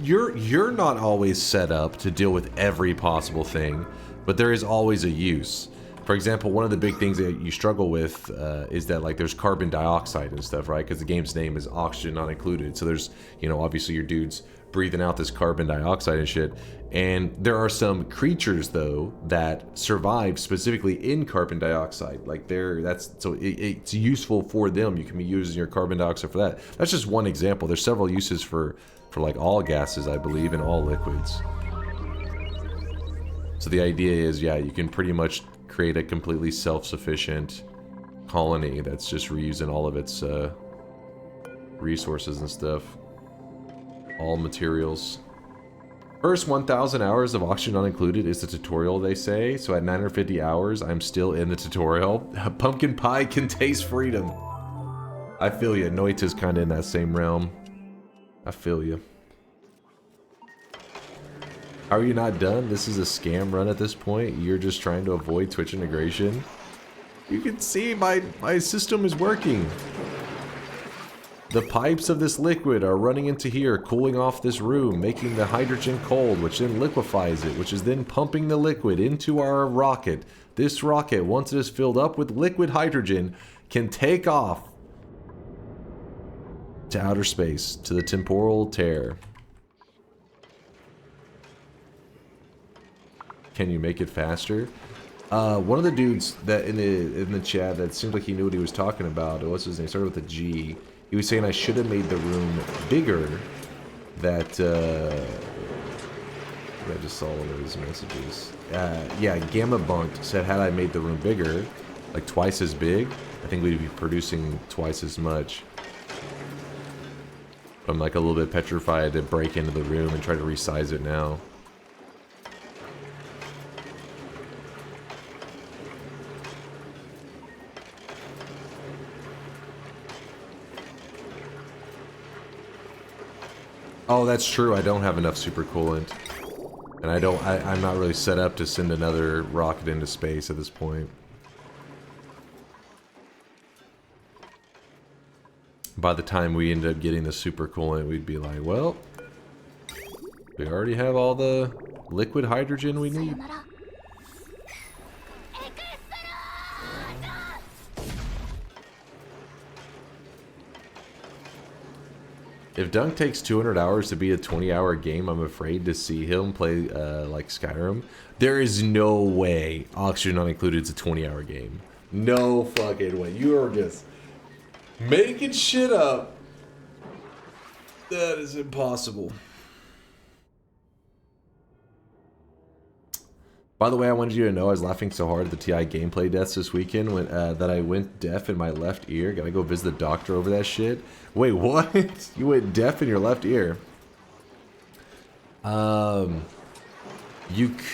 you're not always set up to deal with every possible thing, but there is always a use. For example, one of the big things that you struggle with is that like there's carbon dioxide and stuff, right? Because the game's name is Oxygen Not Included. So there's, you know, obviously your dude's breathing out this carbon dioxide and shit. And there are some creatures though that survive specifically in carbon dioxide. Like it's useful for them. You can be using your carbon dioxide for that. That's just one example. There's several uses for like all gases, I believe, and all liquids. So the idea is, yeah, you can pretty much create a completely self-sufficient colony that's just reusing all of its resources and stuff. All materials. First 1,000 hours of Oxygen Not Included is the tutorial, they say. So at 950 hours, I'm still in the tutorial. Pumpkin pie can taste freedom. I feel you. Noita's kind of in that same realm. I feel you. How are you not done? This is a scam run at this point. You're just trying to avoid Twitch integration. You can see my system is working. The pipes of this liquid are running into here, cooling off this room, making the hydrogen cold, which then liquefies it, which is then pumping the liquid into our rocket. This rocket, once it is filled up with liquid hydrogen, can take off to outer space, to the temporal tear. Can you make it faster? One of the dudes that in the chat that seemed like he knew what he was talking about. What's his name? Started with a G. He was saying I should have made the room bigger. That I just saw one of his messages. Yeah, Gamma Bunked said had I made the room bigger, like twice as big, I think we'd be producing twice as much. I'm like a little bit petrified to break into the room and try to resize it now. Oh, that's true. I don't have enough supercoolant. And I'm not really set up to send another rocket into space at this point. By the time we end up getting the supercoolant, we'd be like, well, we already have all the liquid hydrogen we need. If Dunk takes 200 hours to beat a 20-hour game, I'm afraid to see him play like Skyrim. There is no way Oxygen Not Included is a 20-hour game. No fucking way. You are just making shit up. That is impossible. By the way, I wanted you to know I was laughing so hard at the TI gameplay deaths this weekend when, that I went deaf in my left ear. Gotta go visit the doctor over that shit. Wait, what? You went deaf in your left ear? You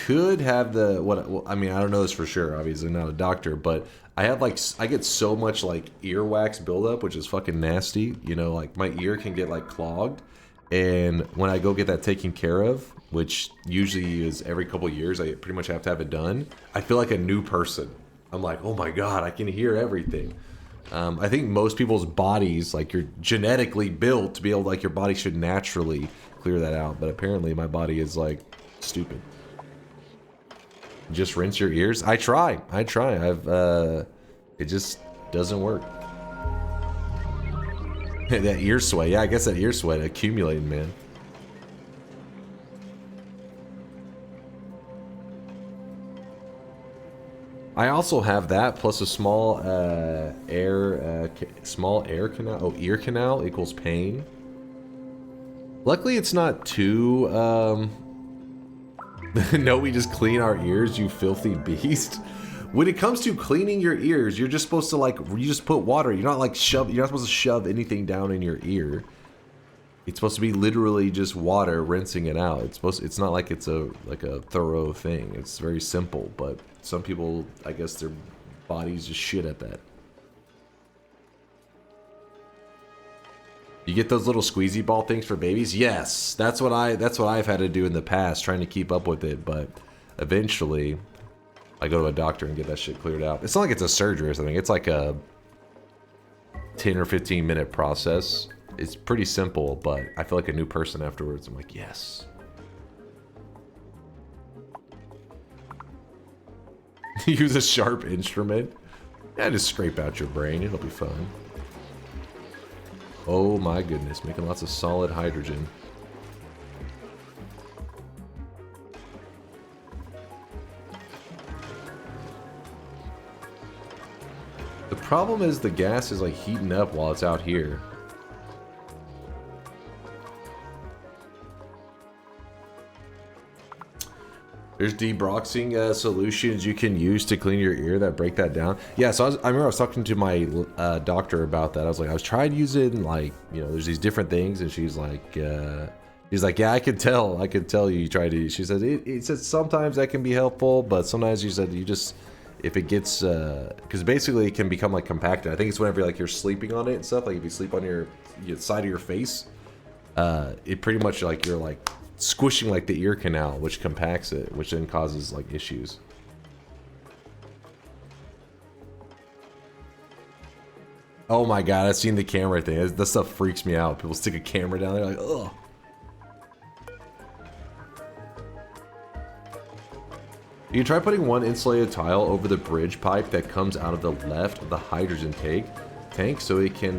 could have the well, I mean, I don't know this for sure. Obviously, not a doctor, but I have like I get so much like earwax buildup, which is fucking nasty. You know, like my ear can get like clogged, and when I go get that taken care of, which usually is every couple years, I pretty much have to have it done. I feel like a new person. I'm like, oh my god, I can hear everything. I think most people's bodies, like you're genetically built to be able, like your body should naturally clear that out. But apparently my body is like stupid. Just rinse your ears. I try. It just doesn't work. That ear sweat. Yeah, I guess that ear sweat accumulating, man. I also have that plus a small ear canal. Oh, ear canal equals pain. Luckily, it's not too. No, we just clean our ears, you filthy beast. When it comes to cleaning your ears, you're just supposed to like you just put water. You're not like shove. You're not supposed to shove anything down in your ear. It's supposed to be literally just water rinsing it out. It's not like it's a thorough thing. It's very simple, but some people, I guess their bodies just shit at that. You get those little squeezy ball things for babies? Yes, that's what I've had to do in the past, trying to keep up with it. But eventually, I go to a doctor and get that shit cleared out. It's not like it's a surgery or something. It's like a 10 or 15 minute process. It's pretty simple, but I feel like a new person afterwards. I'm like, yes. Use a sharp instrument. Yeah, just scrape out your brain. It'll be fun. Oh my goodness, making lots of solid hydrogen. The problem is the gas is like heating up while it's out here. There's debroxing solutions you can use to clean your ear that break that down. Yeah, so I remember I was talking to my doctor about that. I was like, I was trying using, like, you know, there's these different things, and she's like, yeah, I could tell you tried to. She said it said sometimes that can be helpful, but sometimes she said you just, if it gets, because basically it can become like compacted. I think it's whenever like you're sleeping on it and stuff. Like if you sleep on your side of your face, it pretty much like you're like squishing like the ear canal, which compacts it, which then causes like issues. Oh my god, I've seen the camera thing. That stuff freaks me out. People stick a camera down there like, ugh. You can try putting one insulated tile over the bridge pipe that comes out of the left of the hydrogen tank so it can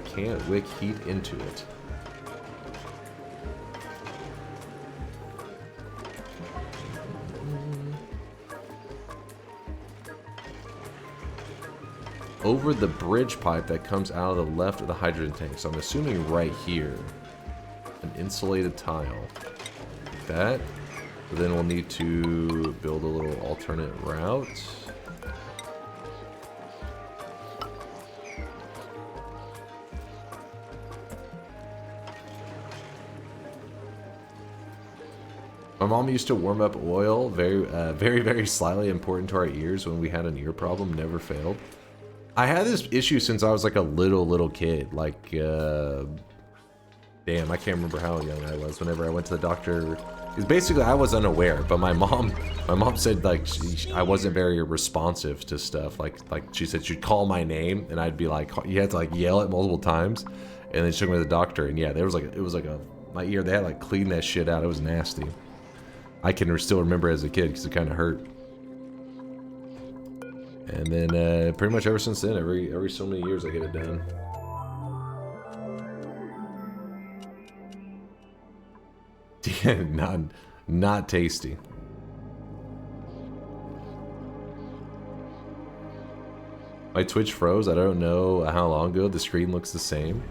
can't wick heat into it. Over the bridge pipe that comes out of the left of the hydrogen tank. So I'm assuming right here, an insulated tile like that. But then we'll need to build a little alternate route. My mom used to warm up oil very slightly, important to our ears when we had an ear problem, never failed. I had this issue since I was like a little kid. Like, damn, I can't remember how young I was whenever I went to the doctor. Because basically I was unaware, but my mom said like I wasn't very responsive to stuff. Like she said she'd call my name and I'd be like, you had to like yell it multiple times, and then she took me to the doctor, and yeah, it was like my ear, they had like clean that shit out. It was nasty. I can still remember as a kid because it kind of hurt. And then pretty much ever since then, every so many years I get it done. Yeah, not tasty. My Twitch froze. I don't know how long ago. The screen looks the same.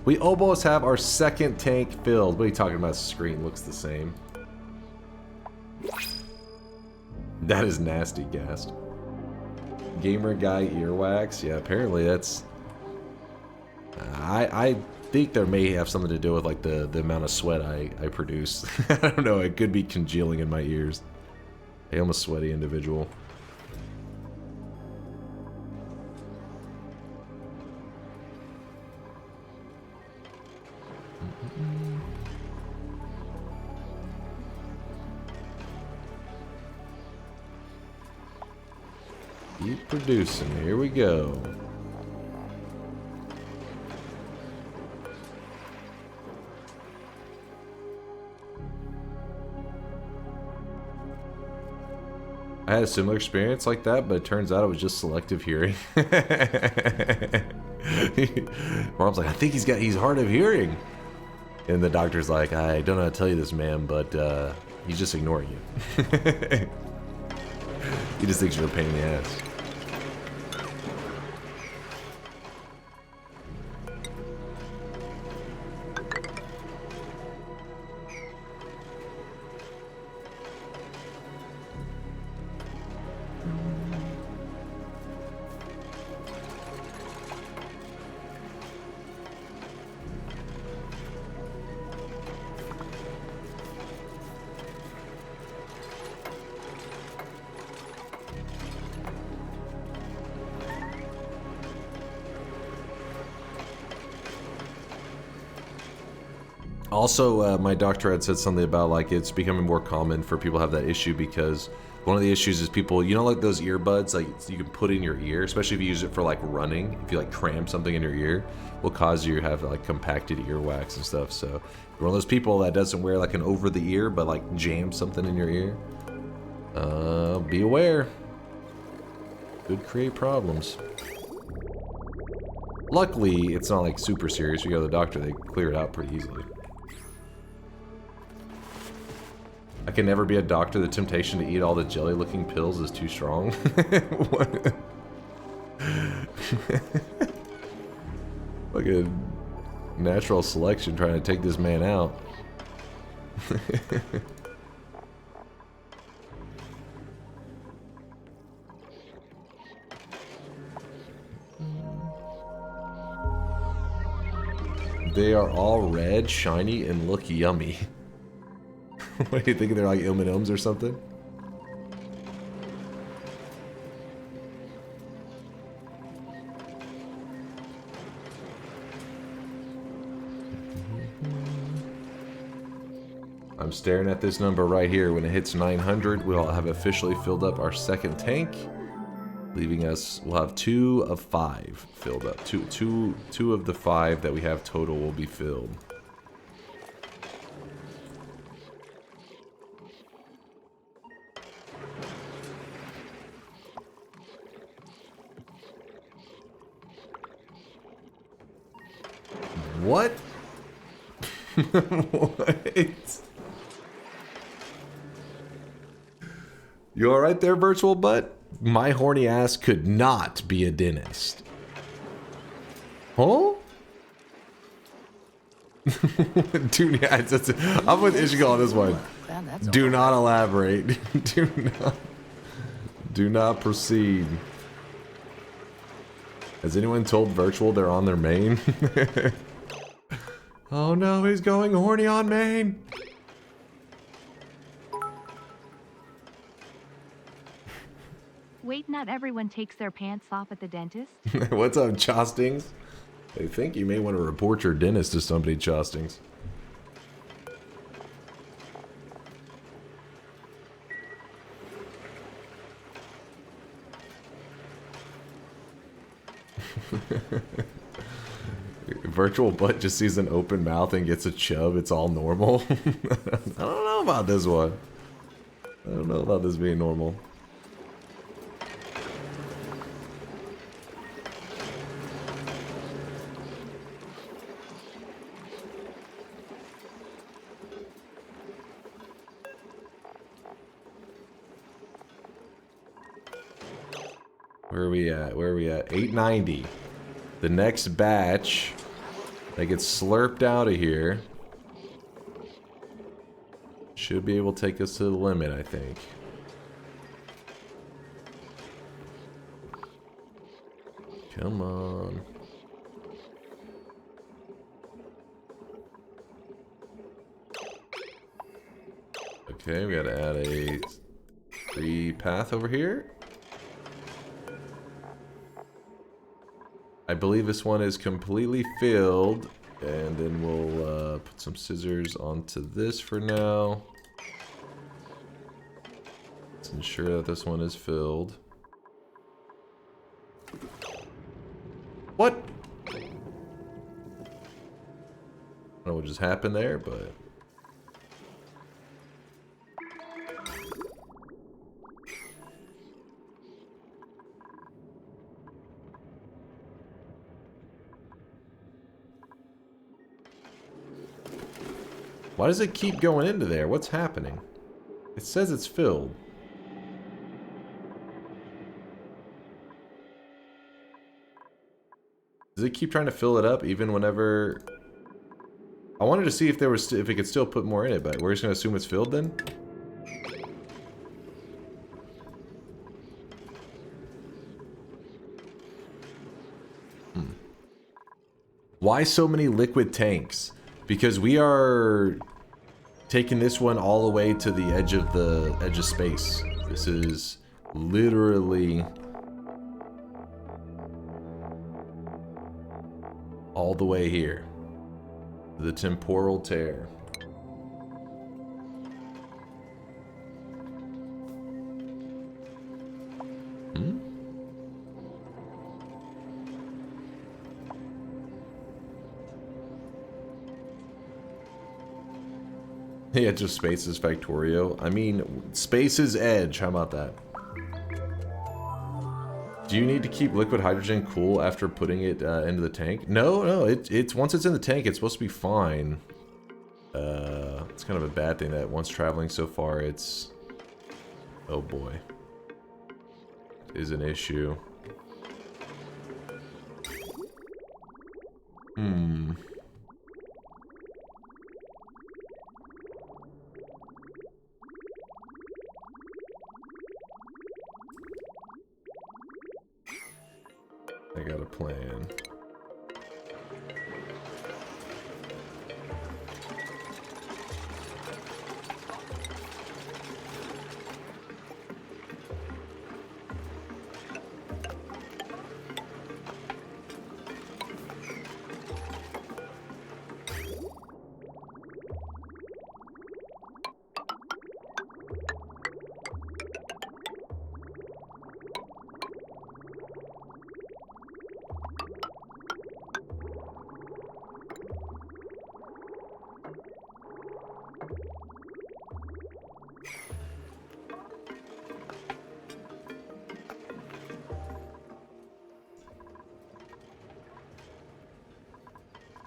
We almost have our second tank filled. What are you talking about? The screen looks the same. That is nasty, Gast. Gamer guy earwax. Yeah, apparently that's... I think there may have something to do with like the amount of sweat I produce. I don't know, it could be congealing in my ears. I am a sweaty individual. Keep producing, here we go. I had a similar experience like that, but it turns out it was just selective hearing. Mom's like, I think he's hard of hearing. And the doctor's like, I don't know how to tell you this, ma'am, but he's just ignoring you. He just thinks you're a pain in the ass. Also, my doctor had said something about like it's becoming more common for people to have that issue because one of the issues is people, you know, like those earbuds like you can put in your ear, especially if you use it for like running. If you like cram something in your ear, will cause you to have like compacted earwax and stuff. So if you're one of those people that doesn't wear like an over the ear, but like jam something in your ear, be aware. Could create problems. Luckily, it's not like super serious. You go to the doctor, they clear it out pretty easily. I can never be a doctor. The temptation to eat all the jelly-looking pills is too strong. Like a natural selection trying to take this man out. They are all red, shiny, and look yummy. What do you think? They're like M&Ms or something? I'm staring at this number right here. When it hits 900, we'll have officially filled up our second tank, leaving us, we'll have 2 of 5 filled up. Two of the 5 that we have total will be filled. What? What? You alright there, virtual butt? My horny ass could not be a dentist. Huh? Dude, yeah, I'm with Ishika on this one. Do not elaborate. Do not proceed. Has anyone told virtual they're on their main? Oh no, he's going horny on main. Wait, not everyone takes their pants off at the dentist? What's up, Chostings? I think you may want to report your dentist to somebody, Chostings. Virtual butt just sees an open mouth and gets a chub. It's all normal. I don't know about this one. I don't know about this being normal. Where are we at? Where are we at? 890. The next batch that gets slurped out of here should be able to take us to the limit, I think. Come on. Okay, we gotta add a free path over here. I believe this one is completely filled, and then we'll put some scissors onto this for now. Let's ensure that this one is filled. What? I don't know what just happened there, but... Why does it keep going into there? What's happening? It says it's filled. Does it keep trying to fill it up even whenever... I wanted to see if there was if it could still put more in it, but we're just gonna assume it's filled then? Why so many liquid tanks? Because we are taking this one all the way to the edge of space. This is literally all the way here. The temporal tear. Hmm? Yeah, just Space's Factorio. I mean, Space's Edge. How about that? Do you need to keep liquid hydrogen cool after putting it into the tank? No. It's once it's in the tank, it's supposed to be fine. It's kind of a bad thing that once traveling so far, it's... Oh boy. It is an issue. Hmm. I got a plan.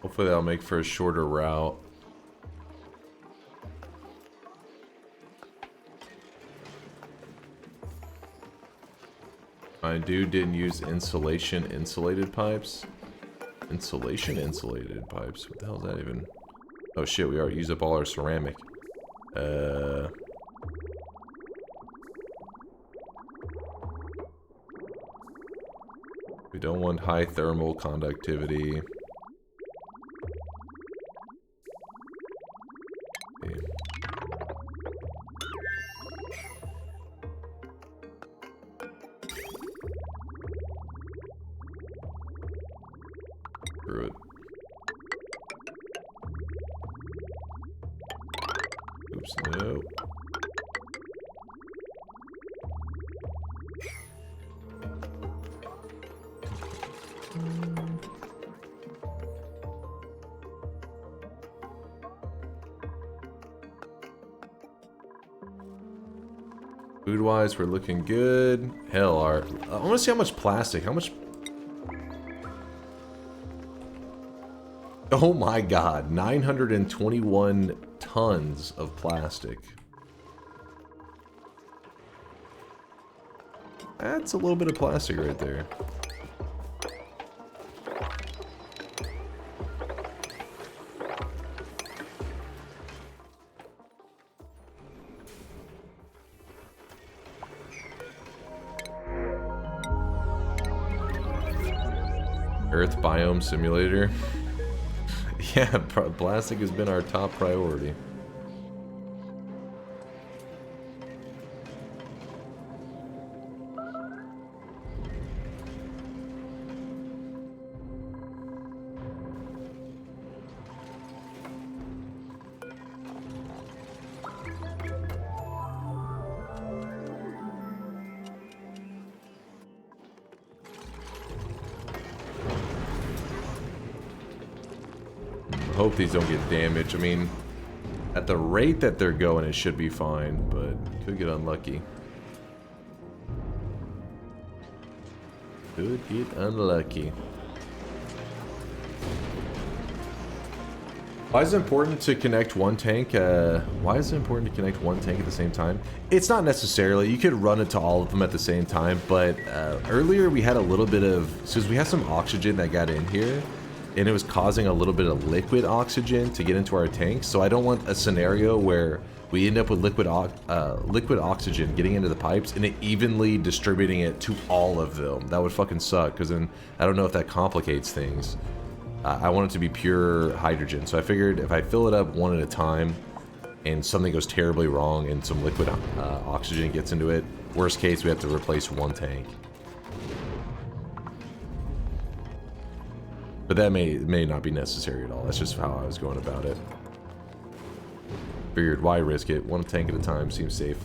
Hopefully that'll make for a shorter route. My dude didn't use insulation insulated pipes. Insulation insulated pipes? What the hell is that even? Oh shit, we already used up all our ceramic. We don't want high thermal conductivity. Screw it. Oops, no. Food-wise, we're looking good. Hell, I want to see how much plastic. How much... Oh my god, 921 tons of plastic. That's a little bit of plastic right there. Earth Biome Simulator. Yeah, plastic has been our top priority. Hope these don't get damaged. I mean, at the rate that they're going, it should be fine, but could get unlucky. Could get unlucky. Why is it important to connect one tank? Why is it important to connect one tank at the same time? It's not necessarily. You could run it to all of them at the same time, but earlier we had a little bit of... Since we had some oxygen that got in here, and it was causing a little bit of liquid oxygen to get into our tanks, so I don't want a scenario where we end up with liquid oxygen getting into the pipes and it evenly distributing it to all of them. That would fucking suck, because then I don't know if that complicates things. I want it to be pure hydrogen, so I figured if I fill it up one at a time and something goes terribly wrong and some liquid oxygen gets into it, worst case we have to replace one tank. But that may not be necessary at all. That's just how I was going about it. Figured, why risk it? One tank at a time seems safe.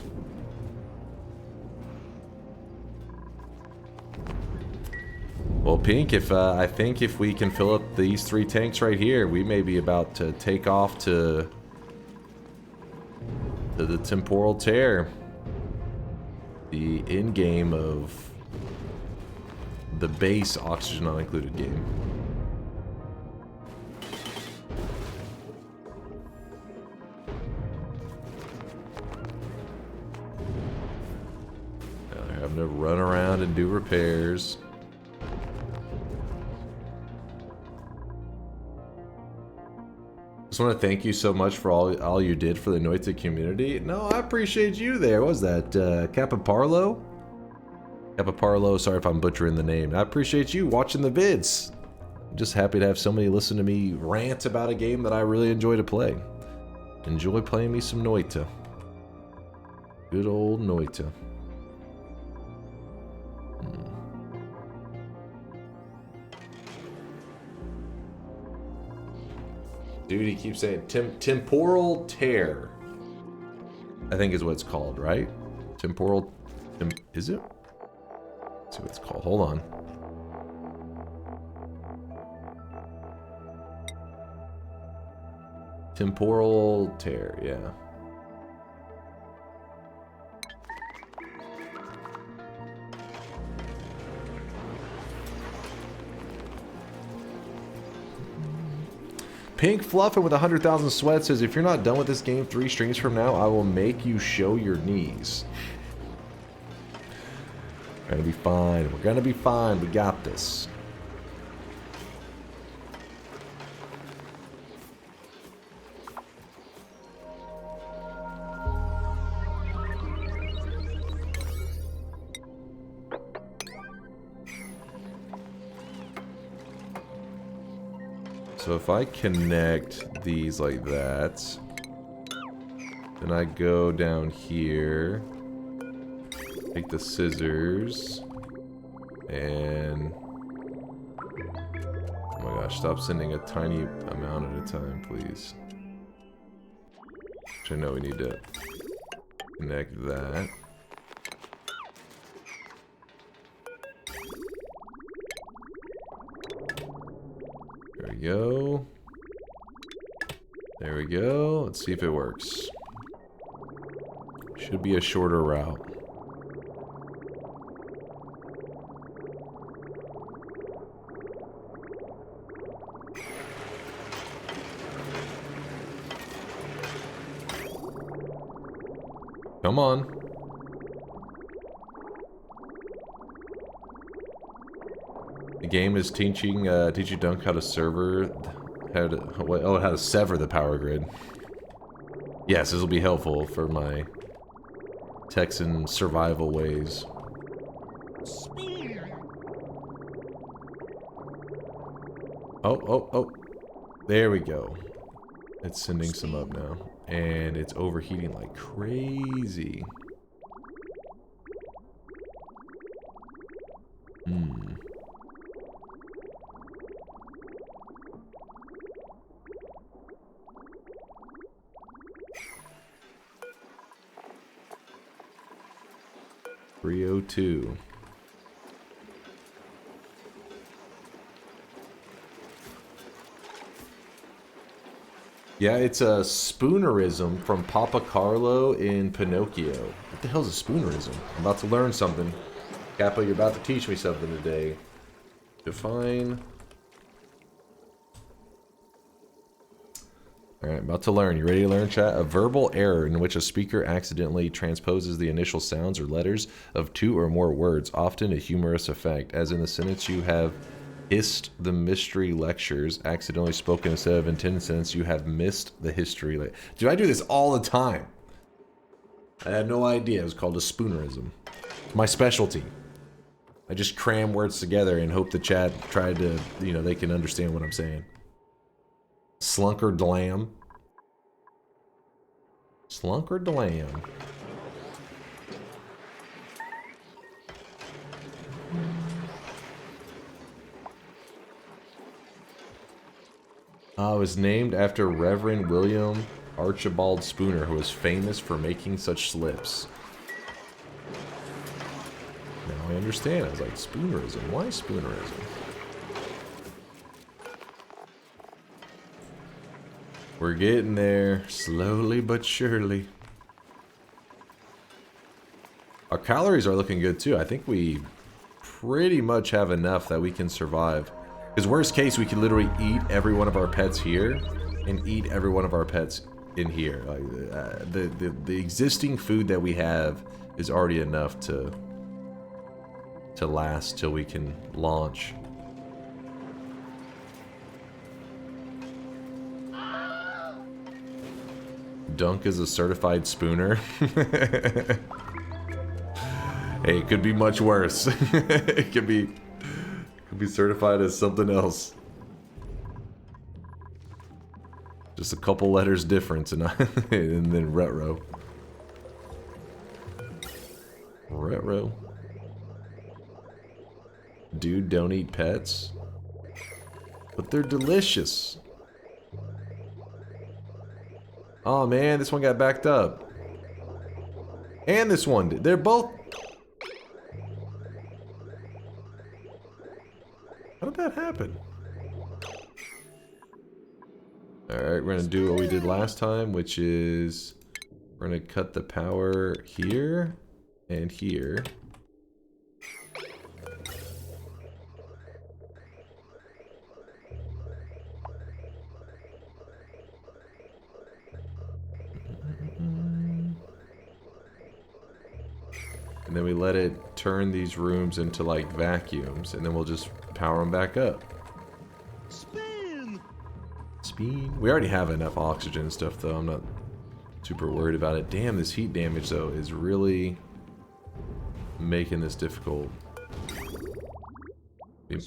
Well, Pink, I think if we can fill up these 3 tanks right here, we may be about to take off to the temporal tear. The end game of the base oxygen not included game. Now they're having to run around and do repairs. Just want to thank you so much for all you did for the Noita community. No, I appreciate you there. What was that Capiparlo? Capiparlo, sorry if I'm butchering the name. I appreciate you watching the vids. I'm just happy to have somebody listen to me rant about a game that I really enjoy to play. Enjoy playing me some Noita. Good old Noita. Dude, he keeps saying temporal tear. I think is what it's called, right? Temporal... is it? Let's see what it's called. Hold on. Temporal tear, yeah. Pink Fluffin with 100,000 sweats says, if you're not done with this game 3 streams from now, I will make you show your knees. We're gonna be fine. We're gonna be fine. We got this. So if I connect these like that, then I go down here, take the scissors, and oh my gosh, stop sending a tiny amount at a time, please. Which I know we need to connect that. There we go. There we go. Let's see if it works. Should be a shorter route. Come on. The game is teaching Dunk how to how to sever the power grid. Yes, this will be helpful for my Texan survival ways. Oh. There we go. It's sending some up now. And it's overheating like crazy. 302. Yeah, it's a spoonerism from Papa Carlo in Pinocchio. What the hell is a spoonerism? I'm about to learn something. Kappa, you're about to teach me something today. Define. Alright, about to learn. You ready to learn, chat? A verbal error in which a speaker accidentally transposes the initial sounds or letters of 2 or more words, often a humorous effect, as in the sentence you have hissed the mystery lectures, accidentally spoken instead of intended sentence, you have missed the history. Dude, I do this all the time. I had no idea it was called a spoonerism. My specialty. I just cram words together and hope the chat tried to, you know, they can understand what I'm saying. Slunker Dlam. Slunker Dlam. It was named after Reverend William Archibald Spooner, who was famous for making such slips. Now I understand. I was like, Spoonerism? Why Spoonerism? We're getting there, slowly but surely. Our calories are looking good too. I think we pretty much have enough that we can survive. Because worst case, we could literally eat every one of our pets here and eat every one of our pets in here. Like, the existing food that we have is already enough to last till we can launch. Dunk is a certified spooner. Hey, it could be much worse. It could be certified as something else. Just a couple letters difference and then retro. Retro. Dude, don't eat pets. But they're delicious. Oh man, this one got backed up. And this one did. They're both... How did that happen? Alright, we're gonna do what we did last time, which is... We're gonna cut the power here and here. And then we let it turn these rooms into like vacuums, and then we'll just power them back up. Spin! Spin. We already have enough oxygen and stuff though, I'm not super worried about it. Damn, this heat damage though is really making this difficult.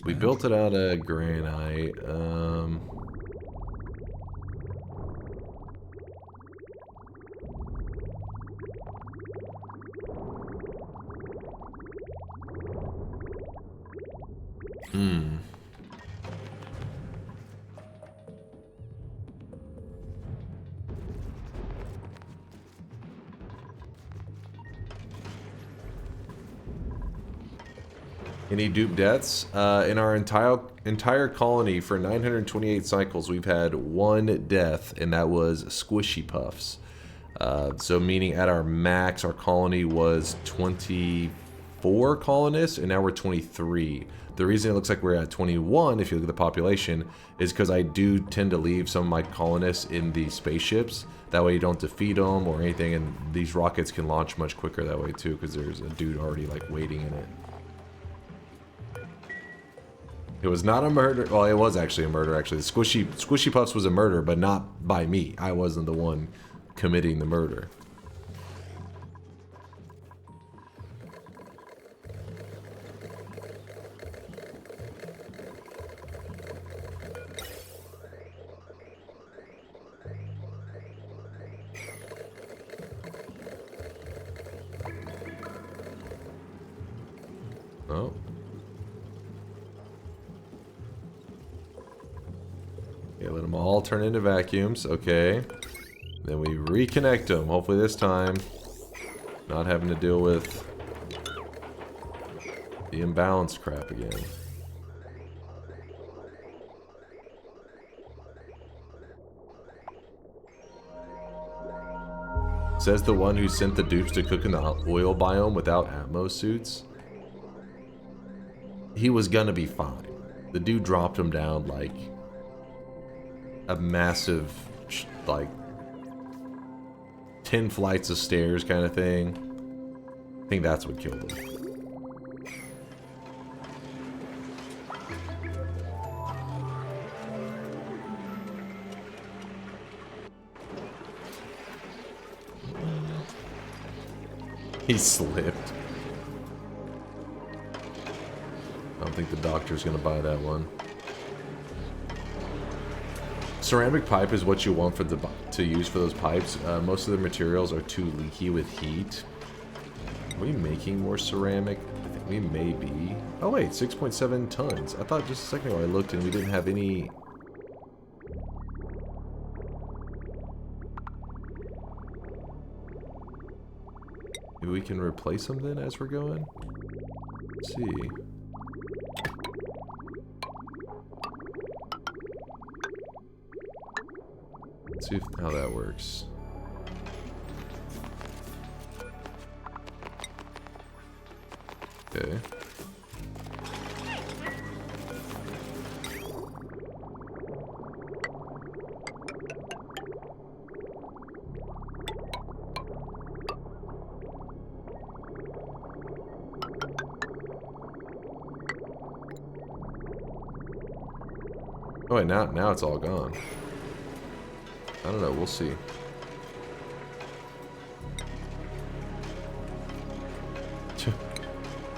We built it out of granite. Any dupe deaths? In our entire colony for 928 cycles, we've had one death, and that was Squishy Puffs. So meaning at our max, our colony was 24 colonists, and now we're 23. The reason it looks like we're at 21, if you look at the population, is because I do tend to leave some of my colonists in the spaceships. That way you don't defeat them or anything, and these rockets can launch much quicker that way too, because there's a dude already like waiting in it. It was not a murder. Well, it was actually a murder, actually. Squishy Puffs was a murder, but not by me. I wasn't the one committing the murder. Oh. Okay, let them all turn into vacuums. Okay. Then we reconnect them. Hopefully this time, not having to deal with the imbalanced crap again. Says the one who sent the dupes to cook in the oil biome without Atmos suits. He was gonna be fine. The dude dropped him down like a massive, like 10 flights of stairs kind of thing. I think that's what killed him. He slipped. I don't think the doctor's gonna buy that one. Ceramic pipe is what you want for to use for those pipes. Most of the materials are too leaky with heat. Are we making more ceramic? I think we may be. Oh wait, 6.7 tons. I thought just a second ago I looked and we didn't have any Maybe we can replace them then as we're going? Let's see. Let's see how that works. Okay. Oh wait, now it's all gone. I don't know, we'll see.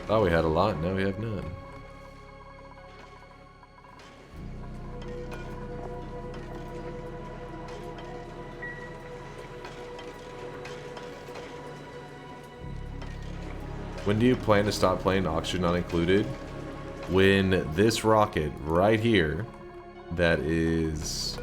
Thought we had a lot, now we have none. When do you plan to stop playing Oxygen Not Included? When this rocket right here, that is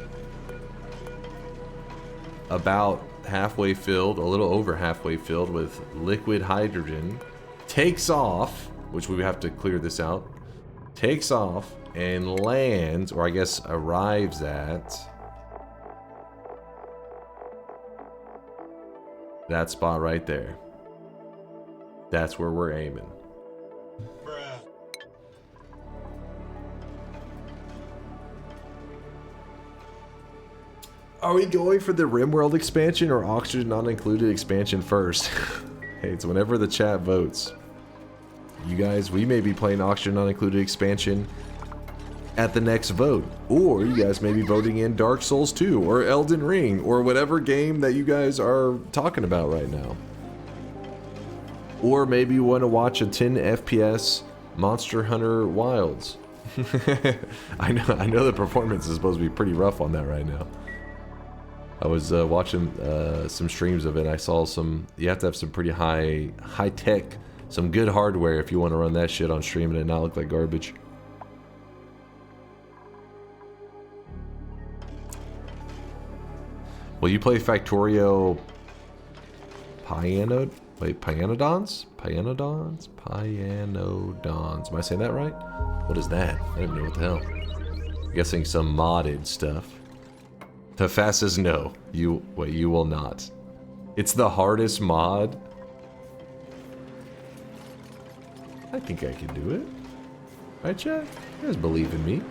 about halfway filled, a little over halfway filled with liquid hydrogen, takes off, which we have to clear this out, takes off and lands, or I guess arrives at that spot right there. That's where we're aiming. Are we going for the RimWorld expansion or Oxygen Not Included expansion first? Hey, it's whenever the chat votes. You guys, we may be playing Oxygen Not Included expansion at the next vote. Or you guys may be voting in Dark Souls 2 or Elden Ring or whatever game that you guys are talking about right now. Or maybe you want to watch a 10 FPS Monster Hunter Wilds. I know the performance is supposed to be pretty rough on that right now. I was watching some streams of it, and I saw you have to have some pretty high tech, some good hardware if you want to run that shit on stream and it not look like garbage. Will you play Factorio Piano? Wait, Pianodons? Pianodons? Pianodons. Am I saying that right? What is that? I don't even know what the hell. I'm guessing some modded stuff. Tafas says no. You will not. It's the hardest mod. I think I can do it. Right, chat? You guys believe in me.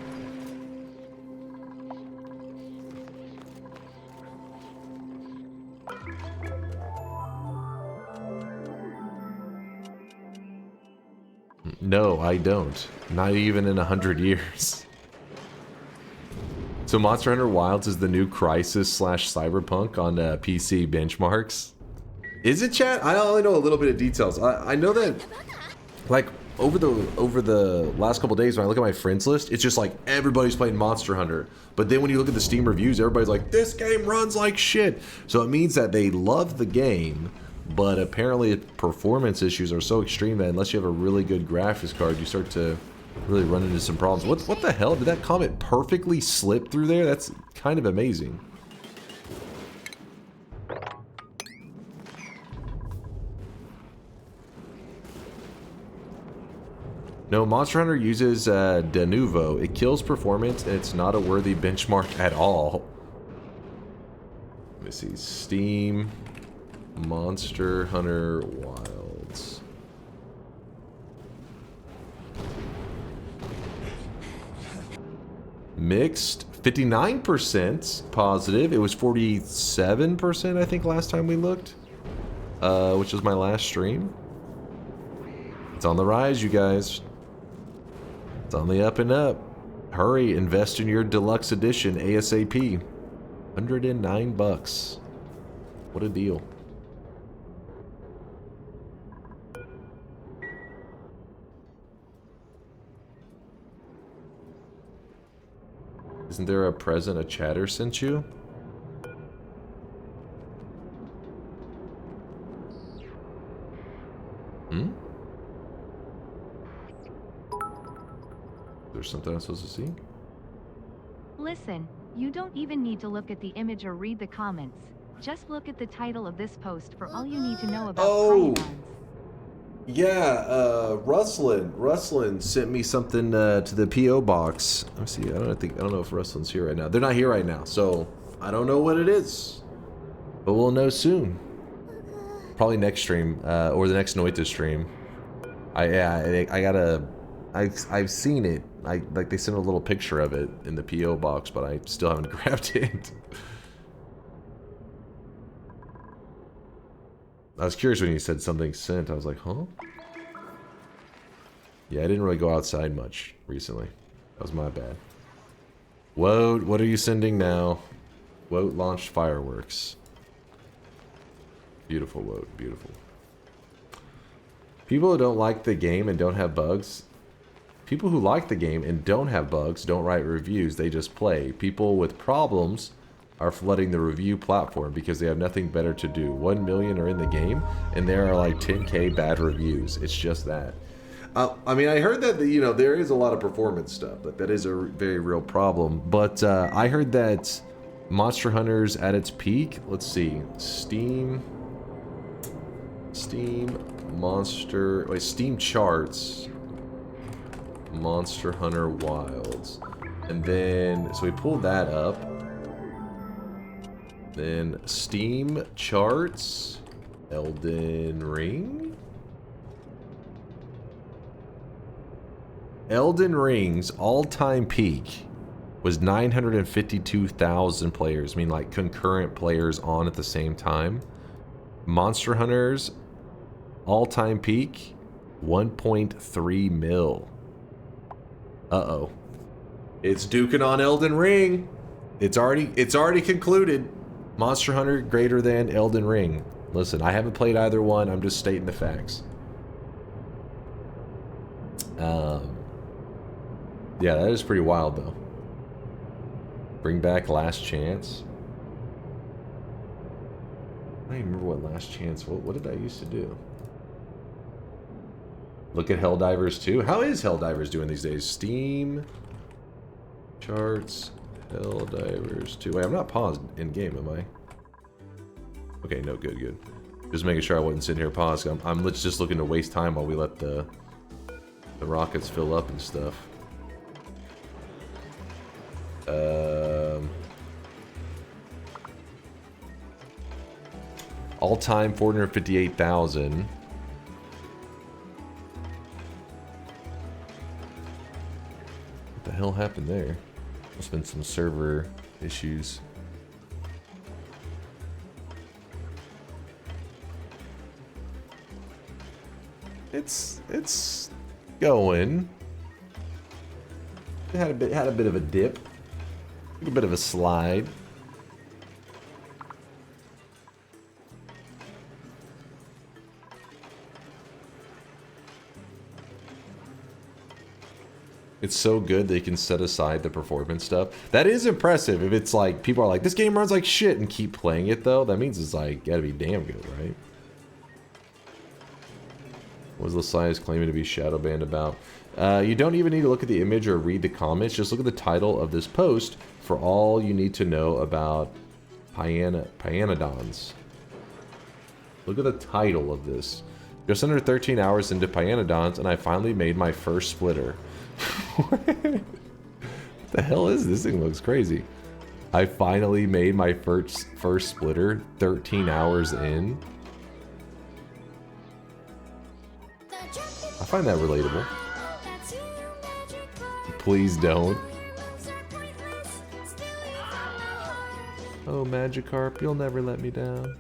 No, I don't. Not even in 100 years. So Monster Hunter Wilds is the new Crysis / Cyberpunk on PC benchmarks. Is it, chat? I only know a little bit of details. I know that, like, over the last couple days when I look at my friends list, it's just like everybody's playing Monster Hunter. But then when you look at the Steam reviews, everybody's like, this game runs like shit. So it means that they love the game, but apparently performance issues are so extreme that unless you have a really good graphics card, you start to really run into some problems. What the hell? Did that comet perfectly slip through there? That's kind of amazing. No, Monster Hunter uses De Novo. It kills performance, and it's not a worthy benchmark at all. Let me see. Steam Monster Hunter Wilds. Mixed, 59% positive. It was 47%, I think, last time we looked. Which was my last stream. It's on the rise, you guys. It's on the up and up. Hurry, invest in your deluxe edition ASAP. $109. What a deal. Isn't there a present a chatter sent you? Hmm? There's something I'm supposed to see? Listen, you don't even need to look at the image or read the comments. Just look at the title of this post for all you need to know about Oh. Pyadons. Yeah, Rustlin sent me something to the PO box. Let me see. I don't know if Rustlin's here right now. They're not here right now, so I don't know what it is, but we'll know soon. Probably next stream or the next Noita stream. I've seen it. Like they sent a little picture of it in the PO box, but I still haven't grabbed it. I was curious when you said something sent. I was like, huh? Yeah, I didn't really go outside much recently. That was my bad. Woat, what are you sending now? Woat launched fireworks. Beautiful, Woat. Beautiful. People who don't like the game and don't have bugs. People who like the game and don't have bugs don't write reviews. They just play. People with problems are flooding the review platform because they have nothing better to do. 1 million are in the game, and there are like 10K bad reviews. It's just that. I mean, I heard that, you know, there is a lot of performance stuff. Like, that is a very real problem. But I heard that Monster Hunter's at its peak. Let's see. Steam charts. Monster Hunter Wilds. And then, so we pulled that up. Then Steam charts, Elden Ring. Elden Ring's all-time peak was 952,000 players. I mean, like concurrent players on at the same time. Monster Hunter's all-time peak, 1.3 mil. Uh-oh. It's duking on Elden Ring. It's already concluded. Monster Hunter greater than Elden Ring. Listen, I haven't played either one. I'm just stating the facts. Yeah, that is pretty wild, though. Bring back Last Chance. I don't even remember what Last Chance... What did I used to do? Look at Helldivers 2. How is Helldivers doing these days? Steam... charts... Helldivers 2. Wait, I'm not paused in game, am I? Okay, no, good. Just making sure I wasn't sitting here paused. I'm just looking to waste time while we let the rockets fill up and stuff. All-time 458,000. What the hell happened there? Must have been some server issues. It's going. It had a bit of a dip. A bit of a slide. It's so good they can set aside the performance stuff. That is impressive. If it's like, people are like, this game runs like shit and keep playing it though, that means it's like, gotta be damn good, right? What was Lasias claiming to be shadow banned about? You don't even need to look at the image or read the comments. Just look at the title of this post for all you need to know about Pyanodons. Look at the title of this. Just under 13 hours into Pyanodons, and I finally made my first splitter. What the hell is this? Thing looks crazy. I finally made my first splitter 13 hours in. I find that relatable. Please don't. Oh, Magikarp, you'll never let me down.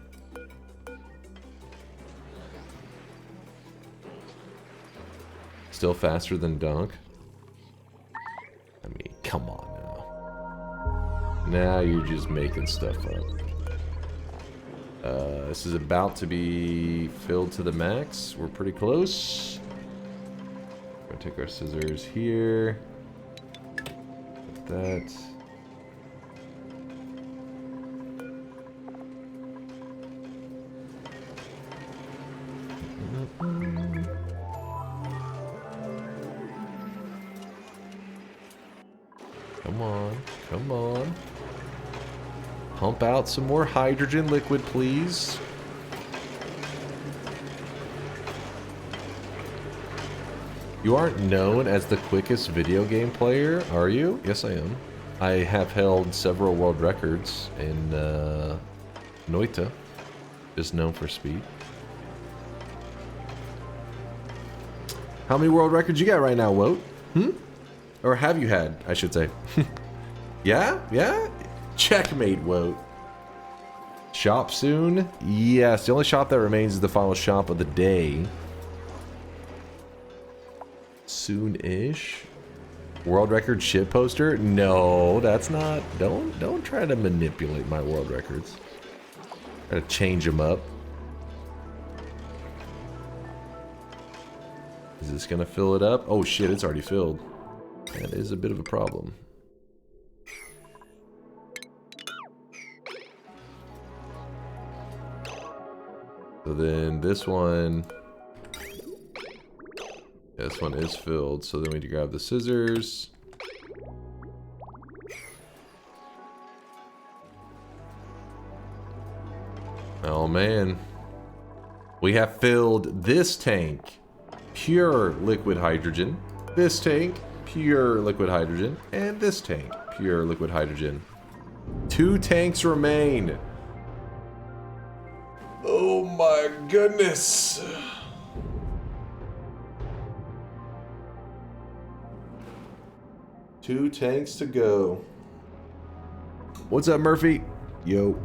Still faster than Dunk? I mean, come on now. Now you're just making stuff up. This is about to be filled to the max. We're pretty close. We're gonna take our scissors here. Like that. Come on, come on. Pump out some more hydrogen liquid, please. You aren't known as the quickest video game player, are you? Yes, I am. I have held several world records in Noita, just known for speed. How many world records you got right now, Woat? Or have you had, I should say. Yeah? Yeah? Checkmate, Woat. Shop soon? Yes, the only shop that remains is the final shop of the day. Soon-ish. World record shit poster? No, that's not. Don't try to manipulate my world records. Try to change them up. Is this gonna fill it up? Oh shit, it's already filled. That is a bit of a problem. So then this one... This one is filled, so then we need to grab the scissors. Oh man. We have filled this tank. Pure liquid hydrogen. This tank, pure liquid hydrogen. And this tank, pure liquid hydrogen. 2 tanks remain. Oh my goodness. Two tanks to go. What's up, Murphy? Yo.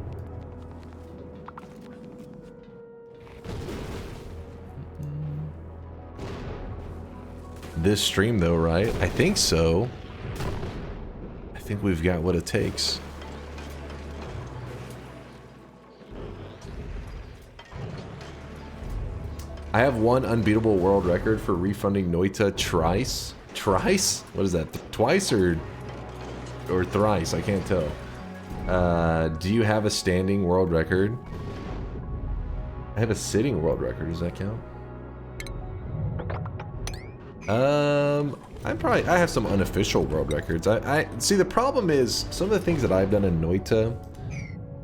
This stream though, right? I think so. I think we've got what it takes. I have one unbeatable world record for refunding Noita Trice. Trice? What is that? Twice or thrice? I can't tell. Do you have a standing world record? I have a sitting world record. Does that count? I have some unofficial world records. I see, the problem is some of the things that I've done in Noita,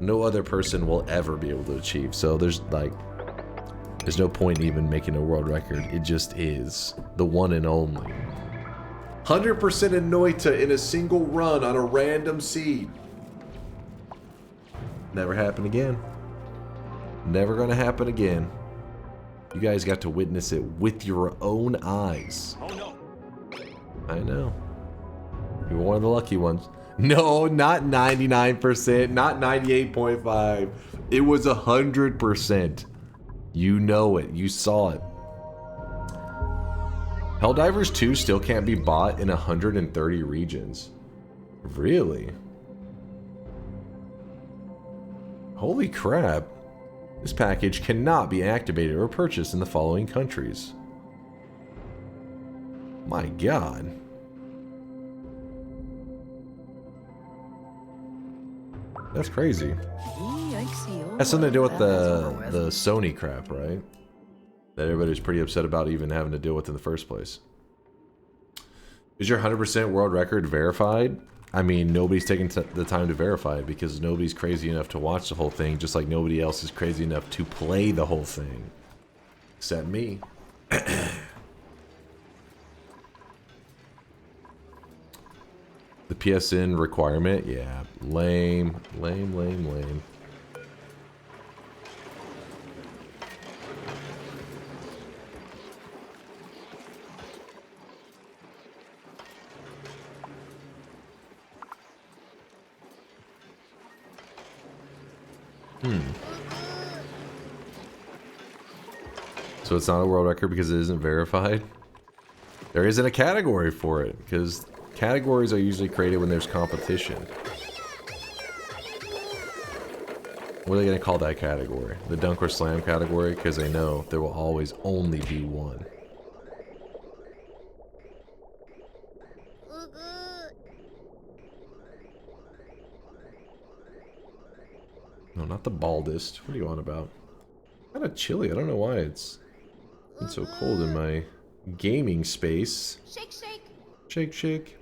no other person will ever be able to achieve. So there's no point in even making a world record. It just is the one and only. 100% in Noita in a single run on a random seed. Never happen again. Never gonna happen again. You guys got to witness it with your own eyes. Oh no. I know. You were one of the lucky ones. No, not 99%, not 98.5. It was 100%. You know it. You saw it. Helldivers 2 still can't be bought in 130 regions. Really? Holy crap. This package cannot be activated or purchased in the following countries. My god. That's crazy. Has something to do with the Sony crap, right? That everybody's pretty upset about even having to deal with in the first place. Is your 100% world record verified? I mean, nobody's taking the time to verify it because nobody's crazy enough to watch the whole thing, just like nobody else is crazy enough to play the whole thing. Except me. The PSN requirement? Yeah. Lame. Lame, lame, lame. So it's not a world record because it isn't verified? There isn't a category for it, because categories are usually created when there's competition. What are they going to call that category? The DunkOrSlam category? Because they know there will always only be one. No, not the baldest. What are you on about? Kind of chilly. I don't know why it's been so cold in my gaming space. Shake, shake. Shake, shake.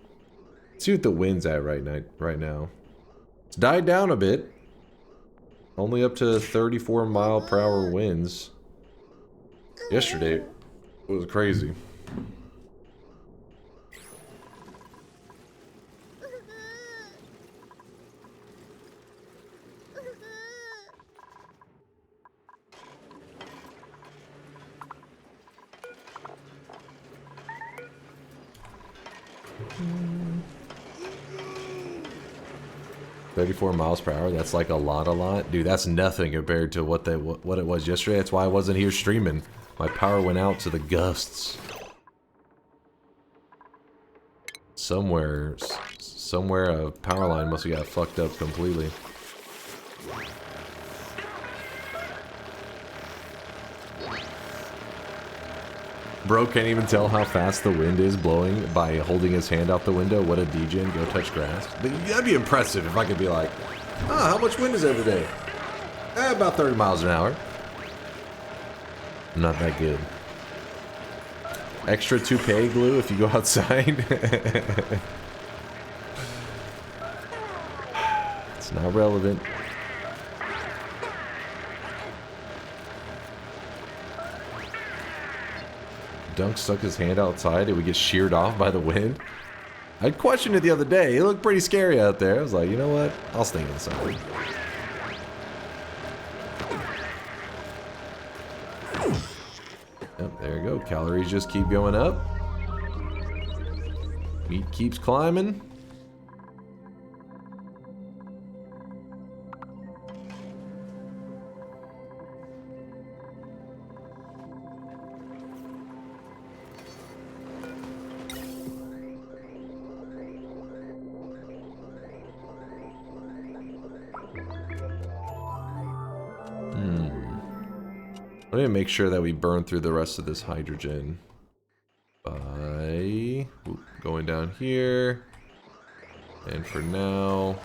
Let's see what the wind's at right now. It's died down a bit. Only up to 34-mile-per-hour winds. Yesterday, it was crazy. $34 mph, that's like a lot. Dude, that's nothing compared to what it was yesterday. That's why I wasn't here streaming. My power went out to the gusts. Somewhere a power line must have got fucked up completely. Bro can't even tell how fast the wind is blowing by holding his hand out the window. What a degen, go touch grass. That'd be impressive if I could be like, ah, how much wind is there today? About 30 miles an hour. Not that good. Extra toupee glue if you go outside. It's not relevant. Dunk stuck his hand outside and we get sheared off by the wind. I questioned it the other day. It looked pretty scary out there. I was like, you know what? I'll stay inside. Yep, there you go. Calories just keep going up. Meat keeps climbing. I'm gonna make sure that we burn through the rest of this hydrogen by going down here. And for now,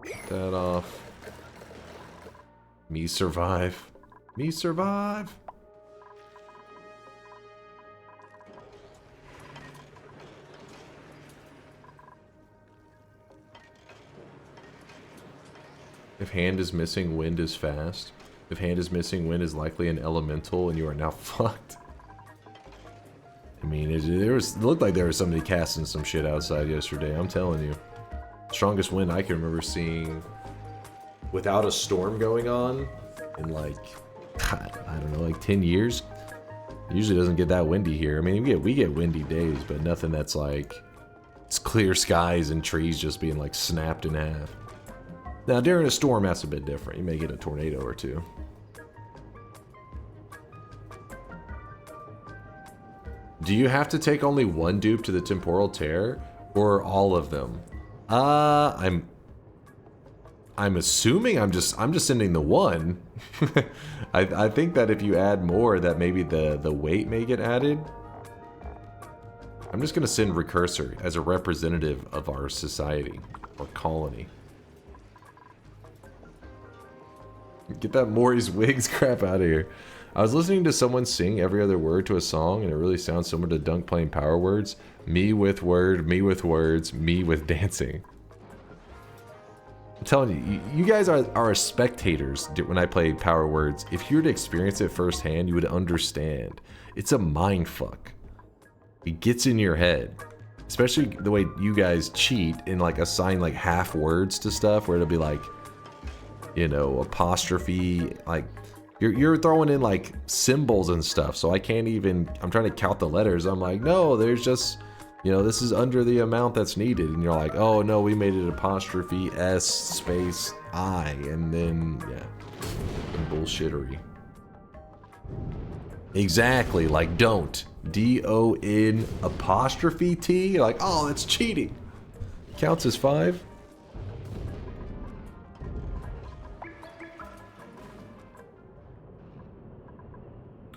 get that off. Me survive. Me survive. If hand is missing, wind is fast. If hand is missing, wind is likely an elemental, and you are now fucked. I mean, it looked like there was somebody casting some shit outside yesterday. I'm telling you, strongest wind I can remember seeing without a storm going on in like, I don't know, like 10 years. Usually doesn't get that windy here. I mean, we get windy days, but nothing that's like it's clear skies and trees just being like snapped in half. Now, during a storm, that's a bit different. You may get a tornado or two. Do you have to take only one dupe to the temporal tear, or all of them? I'm assuming I'm just sending the one. I think that if you add more, that maybe the weight may get added. I'm just gonna send Recursor as a representative of our society or colony. Get that Maury's Wigs crap out of here. I was listening to someone sing every other word to a song, and it really sounds similar to Dunk playing Power Words. Me with word, me with words, me with dancing. I'm telling you, you guys are spectators when I play Power Words. If you were to experience it firsthand, you would understand. It's a mind fuck. It gets in your head. Especially the way you guys cheat and like assign like half words to stuff where it'll be like, you know, apostrophe, like you're throwing in like symbols and stuff, so I can't even, I'm trying to count the letters. I'm like, no, there's just, you know, this is under the amount that's needed, and you're like, oh no, we made it apostrophe S space I, and then yeah, bullshittery. Exactly, like don't D-O-N apostrophe T. You're like, oh, that's cheating. Counts as 5.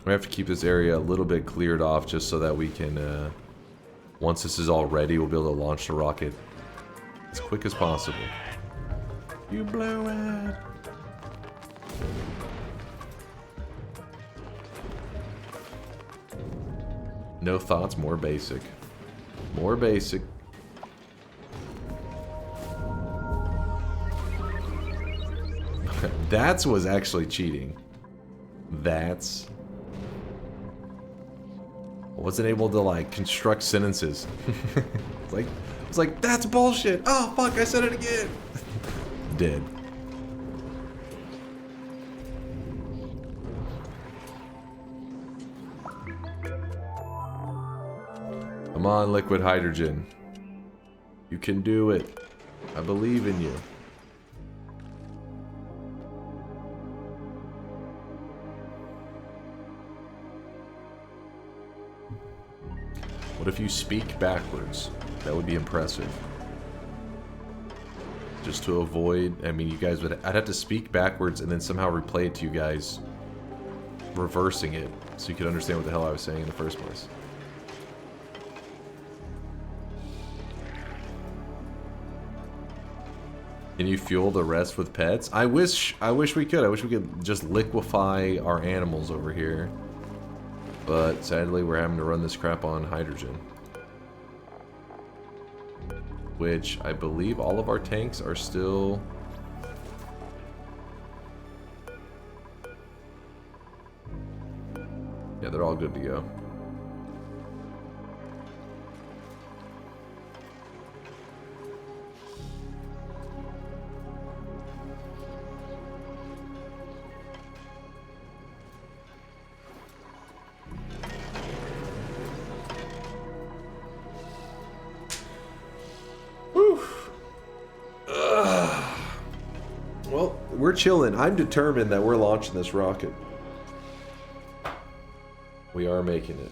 We have to keep this area a little bit cleared off just so that we can, once this is all ready, we'll be able to launch the rocket as quick as possible. You blew it! No thoughts, more basic. More basic. That's was actually cheating. That's... I wasn't able to, like, construct sentences. It's like, that's bullshit! Oh, fuck, I said it again! Dead. Come on, liquid hydrogen. You can do it. I believe in you. What if you speak backwards? That would be impressive. Just to avoid, I mean, you guys would, I'd have to speak backwards and then somehow replay it to you guys, reversing it, so you could understand what the hell I was saying in the first place. Can you fuel the rest with pets? I wish we could. I wish we could just liquefy our animals over here. But sadly, we're having to run this crap on hydrogen. Which I believe all of our tanks are still... Yeah, they're all good to go. Well, we're chilling. I'm determined that we're launching this rocket. We are making it.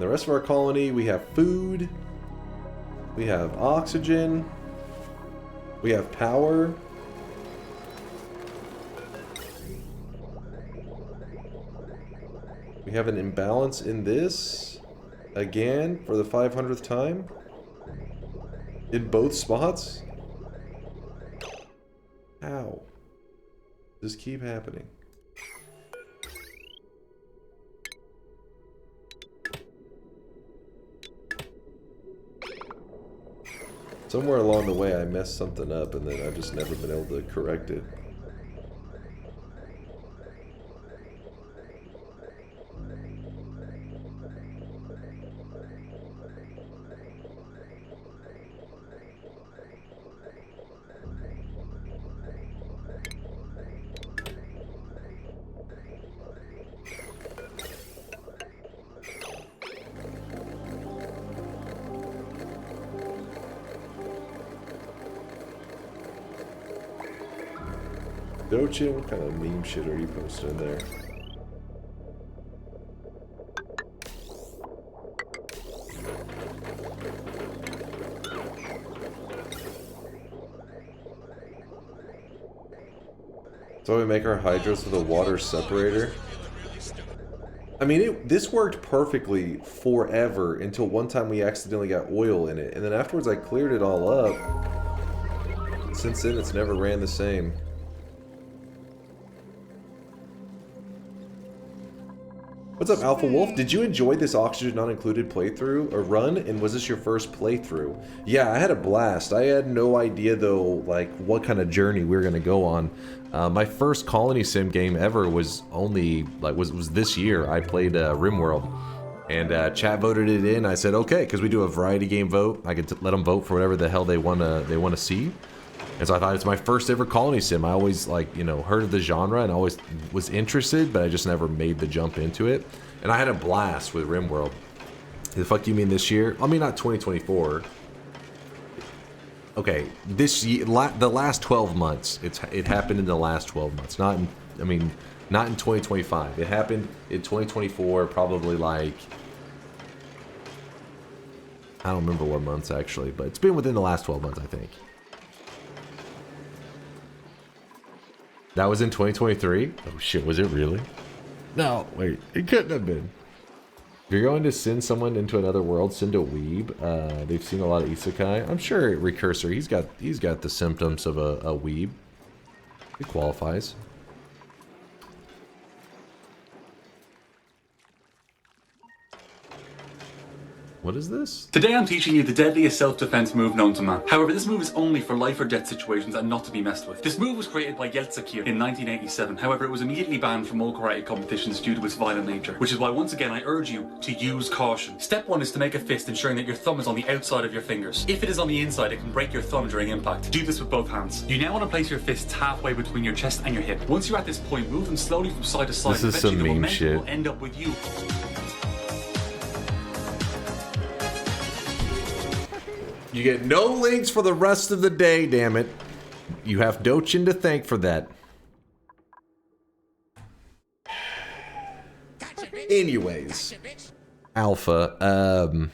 The rest of our colony, we have food. We have oxygen. We have power. We have an imbalance in this. Again, for the 500th time? In both spots? How? Does this keep happening? Somewhere along the way I messed something up and then I've just never been able to correct it. Dochin, what kind of meme shit are you posting there? So we make our hydros with a water separator. I mean, this worked perfectly forever until one time we accidentally got oil in it. And then afterwards I cleared it all up. Since then it's never ran the same. What's up, Alpha Wolf? Did you enjoy this Oxygen Not Included playthrough or run? And was this your first playthrough? Yeah, I had a blast. I had no idea though, like what kind of journey we were gonna go on. My first colony sim game ever was only like was this year. I played RimWorld, and chat voted it in. I said okay, because we do a variety game vote. I could let them vote for whatever the hell they wanna see. And so I thought it's my first ever colony sim. I always, like, you know, heard of the genre and always was interested, but I just never made the jump into it. And I had a blast with RimWorld. The fuck you mean this year? I mean, not 2024. Okay, this year, the last 12 months. It happened in the last 12 months. Not in, I mean, not in 2025. It happened in 2024, probably like... I don't remember what months actually, but it's been within the last 12 months, I think. That was in 2023? Oh shit, was it really? No, wait, it couldn't have been. If you're going to send someone into another world, send a weeb. They've seen a lot of isekai. I'm sure Recursor, he's got the symptoms of a weeb. He qualifies. What is this? Today I'm teaching you the deadliest self-defense move known to man. However, this move is only for life or death situations and not to be messed with. This move was created by Yeltsin in 1987. However, it was immediately banned from all karate competitions due to its violent nature, which is why once again I urge you to use caution. Step 1 is to make a fist, ensuring that your thumb is on the outside of your fingers. If it is on the inside, it can break your thumb during impact. Do this with both hands. You now want to place your fists halfway between your chest and your hip. Once you're at this point, move them slowly from side to side. This is some meme shit. Will end up with you. You get no links for the rest of the day, damn it. You have Dochin to thank for that. Anyways. Alpha.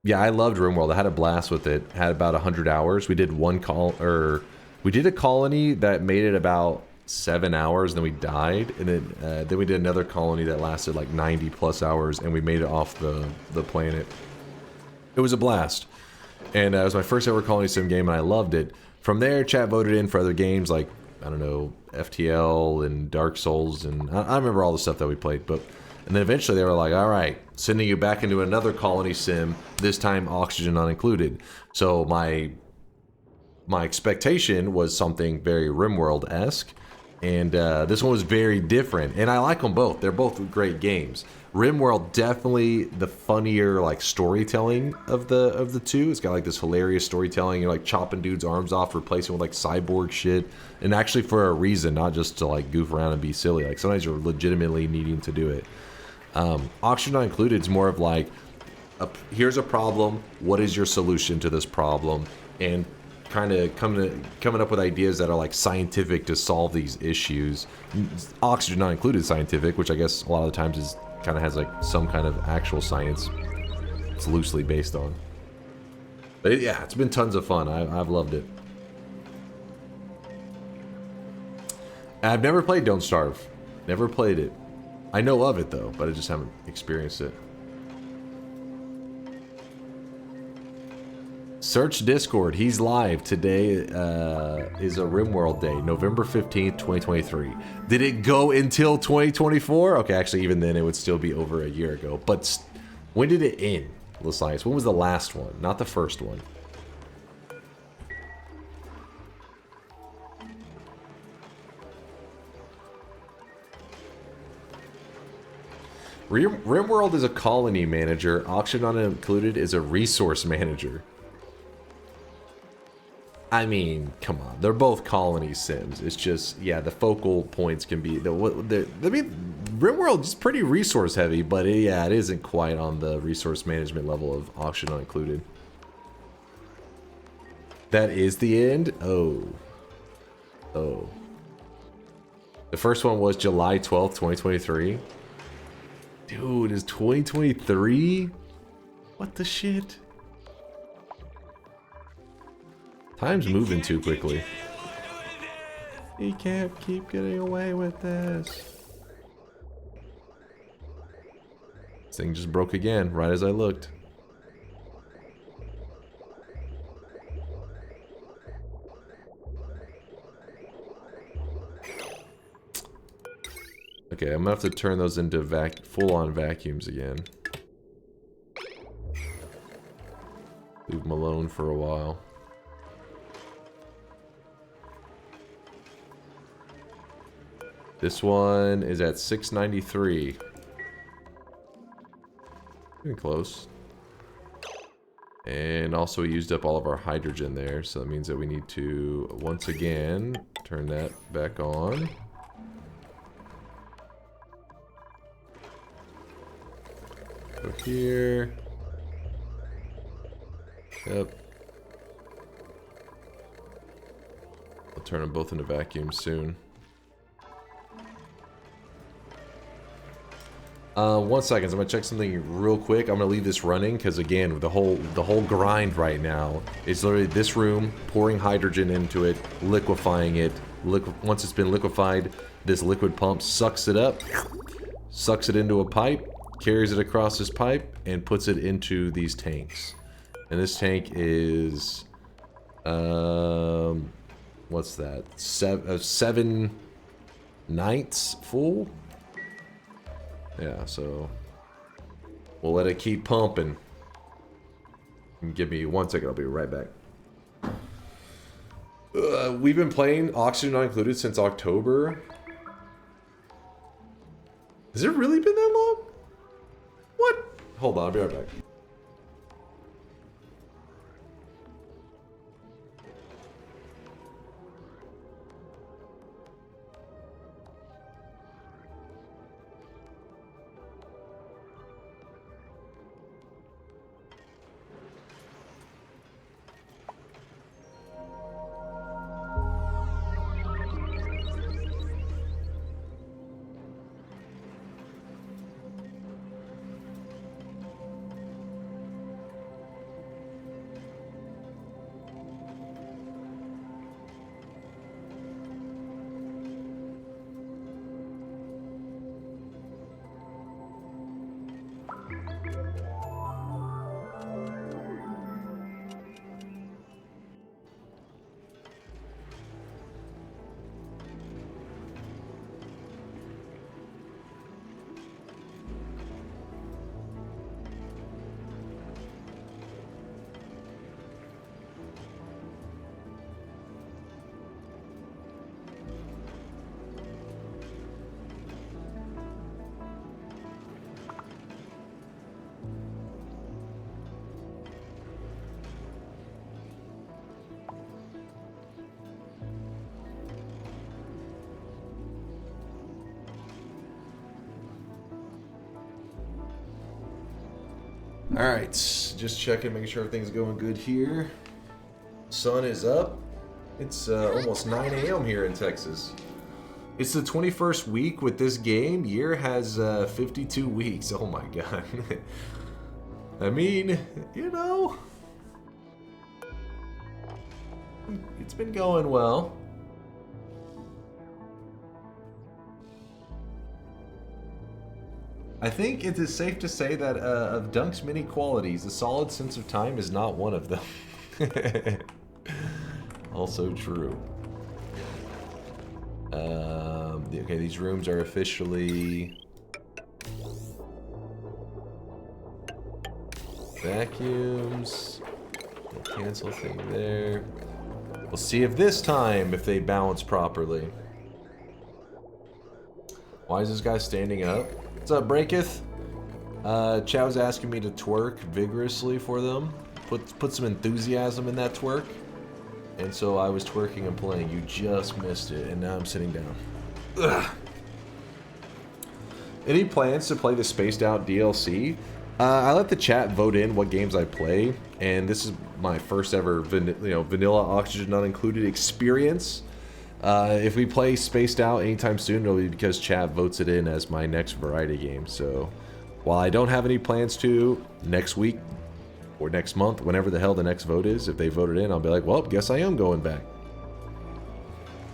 Yeah, I loved RimWorld. I had a blast with it. Had about 100 hours. We did we did a colony that made it about 7 hours, then we died, and then we did another colony that lasted like 90 plus hours, and we made it off the planet. It was a blast. And it was my first ever colony sim game, and I loved it. From there, chat voted in for other games like, I don't know, FTL and Dark Souls, and I remember all the stuff that we played. And then eventually they were like, all right, sending you back into another colony sim, this time oxygen not included. So my expectation was something very RimWorld-esque, and this one was very different. And I like them both. They're both great games. RimWorld definitely the funnier like storytelling of the two. It's got like this hilarious storytelling. You're like chopping dudes' arms off, replacing with like cyborg shit, and actually for a reason, not just to like goof around and be silly. Like sometimes you're legitimately needing to do it. Oxygen Not Included is more of like, here's a problem. What is your solution to this problem? And kind of coming up with ideas that are like scientific to solve these issues. Oxygen Not Included scientific, which I guess a lot of the times is kind of has like some kind of actual science it's loosely based on. But yeah, it's been tons of fun. I've loved it. I've never played Don't Starve. Never played it. I know of it though, but I just haven't experienced it. Search Discord. He's live. Today is a RimWorld day, November 15th, 2023. Did it go until 2024? Okay, actually, even then, it would still be over a year ago. But when did it end, Lasias? When was the last one? Not the first one. RimWorld is a colony manager. Oxygen Not Included is a resource manager. I mean, come on. They're both colony sims. It's just, yeah, the focal points can be... I mean, RimWorld is pretty resource heavy, but yeah, it isn't quite on the resource management level of Oxygen Not Included. That is the end? Oh. Oh. The first one was July 12th, 2023. Dude, is 2023? What the shit? Time's moving too quickly. He can't keep getting away with this. This thing just broke again, right as I looked. Okay, I'm gonna have to turn those into full-on vacuums again. Leave them alone for a while. This one is at 693. Getting close. And also we used up all of our hydrogen there, so that means that we need to, once again, turn that back on. Go here. Yep. I'll turn them both into vacuums soon. 1 second, I'm gonna check something real quick. I'm gonna leave this running because again, the whole grind right now is literally this room, pouring hydrogen into it, liquefying it. Once it's been liquefied, this liquid pump sucks it up, sucks it into a pipe, carries it across this pipe, and puts it into these tanks. And this tank is, what's that? 7 ninths full. Yeah, so we'll let it keep pumping. Give me 1 second, I'll be right back. We've been playing Oxygen Not Included since October. Has it really been that long? What? Hold on, I'll be right back. Alright, just checking, making sure everything's going good here. Sun is up. It's almost 9 a.m. here in Texas. It's the 21st week with this game. Year has 52 weeks. Oh my god. I mean, you know, it's been going well. I think it is safe to say that of Dunk's many qualities, a solid sense of time is not one of them. Also true. Okay, these rooms are officially vacuums. We'll cancel thing there. We'll see if this time if they balance properly. Why is this guy standing up? What's up, Breaketh? Chow's asking me to twerk vigorously for them. Put some enthusiasm in that twerk. And so I was twerking and playing. You just missed it, and now I'm sitting down. Ugh. Any plans to play the Spaced Out DLC? I let the chat vote in what games I play, and this is my first ever vanilla Oxygen Not Included experience. If we play Spaced Out anytime soon, it'll be because chat votes it in as my next variety game. So while I don't have any plans to, next week or next month, whenever the hell the next vote is, if they vote it in, I'll be like, well, guess I am going back.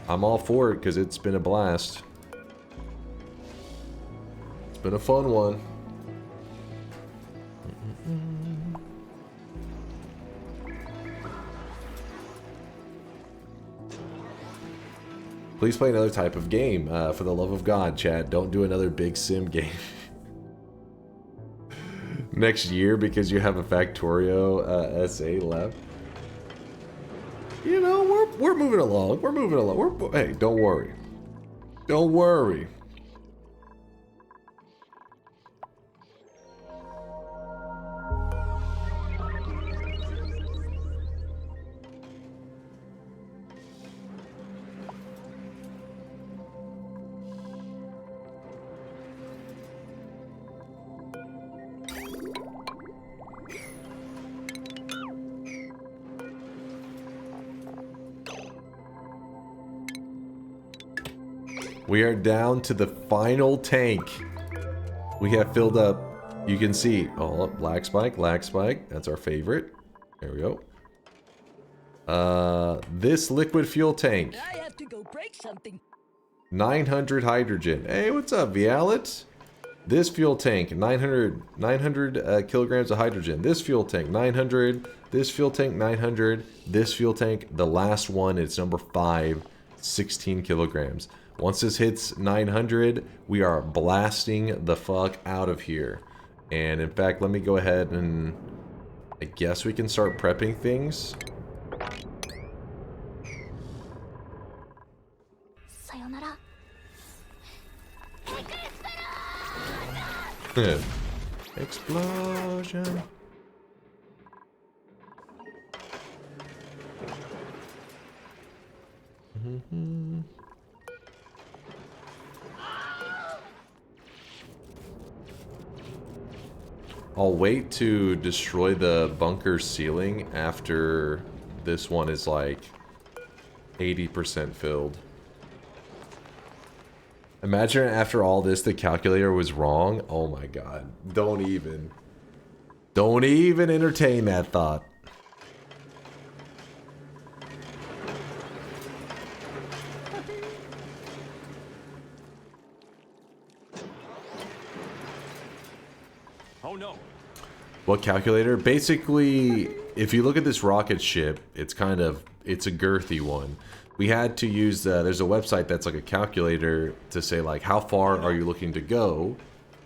I'm all for it because it's been a blast. It's been a fun one. Please play another type of game. For the love of God, Chad, don't do another big sim game. Next year because you have a Factorio SA left. You know, we're moving along. We're moving along. Hey, don't worry. Don't worry. We are down to the final tank. We have filled up, you can see, oh, lag spike, that's our favorite. There we go. This liquid fuel tank. I have to go break something. 900 hydrogen. Hey, what's up, Vialet? This fuel tank, 900 kilograms of hydrogen. This fuel tank, 900. This fuel tank, 900. This fuel tank, the last one, it's number 5, 16 kilograms. Once this hits 900, we are blasting the fuck out of here. And in fact, let me go ahead and I guess we can start prepping things. Sayonara. Explosion. I'll wait to destroy the bunker ceiling after this one is like 80% filled. Imagine after all this the calculator was wrong. Oh my god. Don't even entertain that thought. Oh no. What calculator? Basically, if you look at this rocket ship, it's a girthy one. We had to use, there's a website that's like a calculator to say like, how far are you looking to go?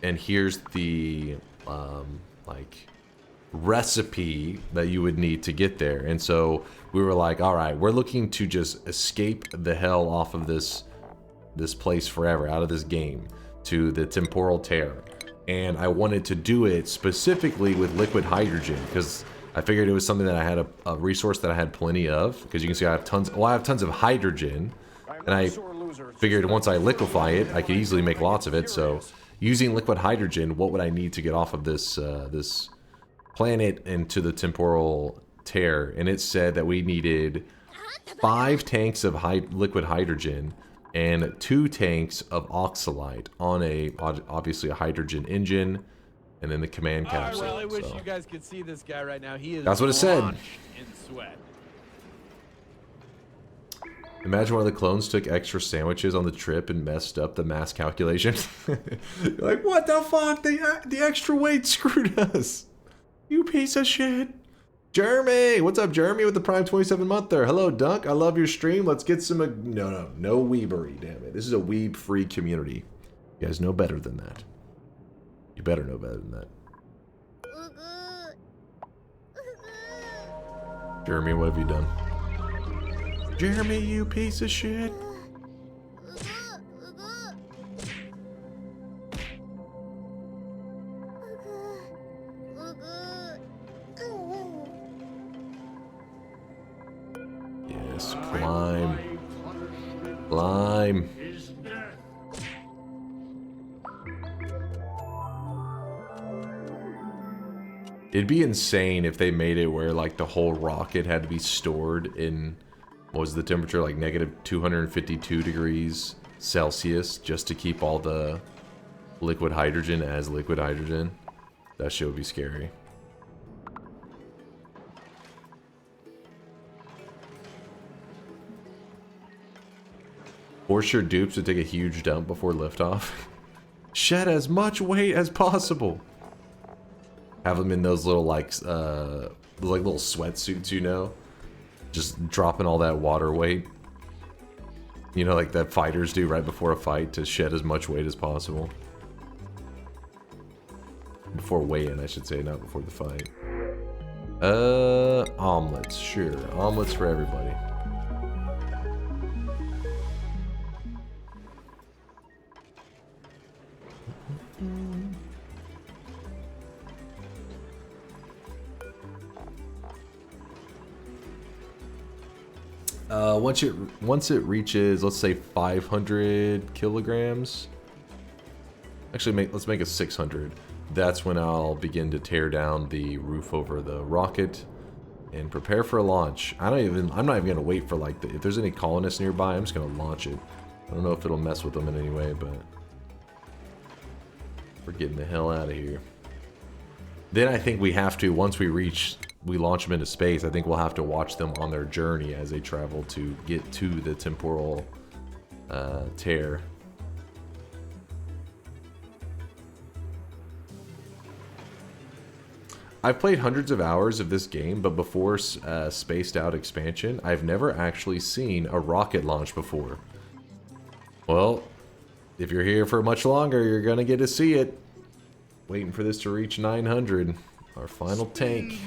And here's the, like, recipe that you would need to get there. And so we were like, all right, we're looking to just escape the hell off of this place forever, out of this game, to the temporal tear. And I wanted to do it specifically with liquid hydrogen because I figured it was something that I had a resource that I had plenty of. Because you can see I have tons of hydrogen, and I figured once I liquefy it, I could easily make lots of it. So using liquid hydrogen, what would I need to get off of this this planet into the temporal tear? And it said that we needed 5 tanks of liquid hydrogen and 2 tanks of oxalite on obviously a hydrogen engine, and then the command capsule. I really wish you guys could see this guy right now. He is That's what it said. in sweat. Imagine one of the clones took extra sandwiches on the trip and messed up the mass calculation. You're like, what the fuck? The extra weight screwed us. You piece of shit. Jeremy! What's up, Jeremy, with the Prime 27 month there? Hello, Dunk. I love your stream. Let's get some... No weebery, damn it. This is a weeb-free community. You guys know better than that. You better know better than that. Jeremy, what have you done? Jeremy, you piece of shit. Yes, climb. Climb. It'd be insane if they made it where like the whole rocket had to be stored in, what was the temperature, like negative 252 degrees Celsius, just to keep all the liquid hydrogen as liquid hydrogen. That shit would be scary. Force your dupes to take a huge dump before liftoff. Shed as much weight as possible. Have them in those little like little sweatsuits, you know, just dropping all that water weight. You know, like that fighters do right before a fight to shed as much weight as possible. Before weigh-in, I should say, not before the fight. Omelets, sure. Omelets for everybody. Once it reaches, let's say 500 kilograms. Actually, let's make it 600. That's when I'll begin to tear down the roof over the rocket and prepare for a launch. I'm not even gonna wait for like if there's any colonists nearby. I'm just gonna launch it. I don't know if it'll mess with them in any way, but we're getting the hell out of here. Then I think we have to, once we launch them into space, I think we'll have to watch them on their journey as they travel to get to the temporal tear. I've played hundreds of hours of this game, but before Spaced Out expansion, I've never actually seen a rocket launch before. Well, if you're here for much longer, you're gonna get to see it. Waiting for this to reach 900, our final tank.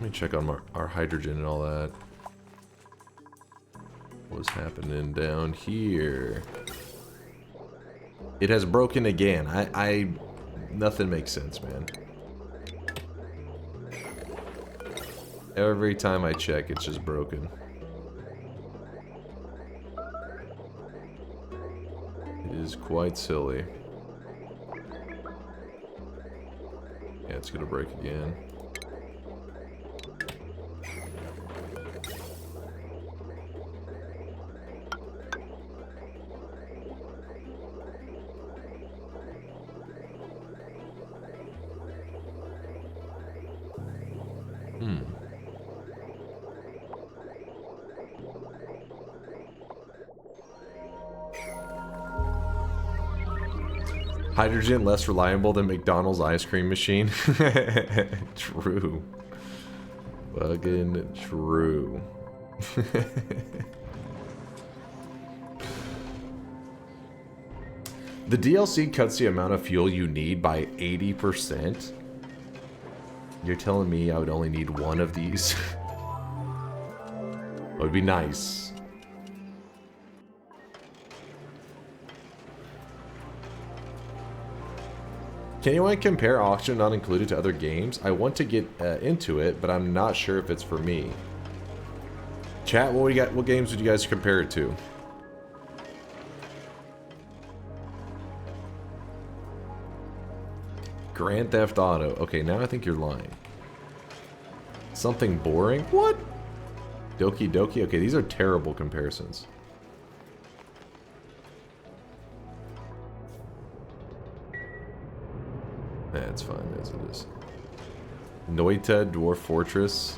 Let me check on our hydrogen and all that. What's happening down here? It has broken again. Nothing makes sense, man. Every time I check, it's just broken. It is quite silly. Yeah, it's gonna break again. Hydrogen less reliable than McDonald's ice cream machine? True. Fucking true. The DLC cuts the amount of fuel you need by 80%? You're telling me I would only need one of these? That would be nice. Can anyone compare Oxygen Not Included to other games? I want to get into it, but I'm not sure if it's for me. Chat, what games would you guys compare it to? Grand Theft Auto. Okay, now I think you're lying. Something boring? What? Doki Doki? Okay, these are terrible comparisons. That's fine as it is. Noita, Dwarf Fortress,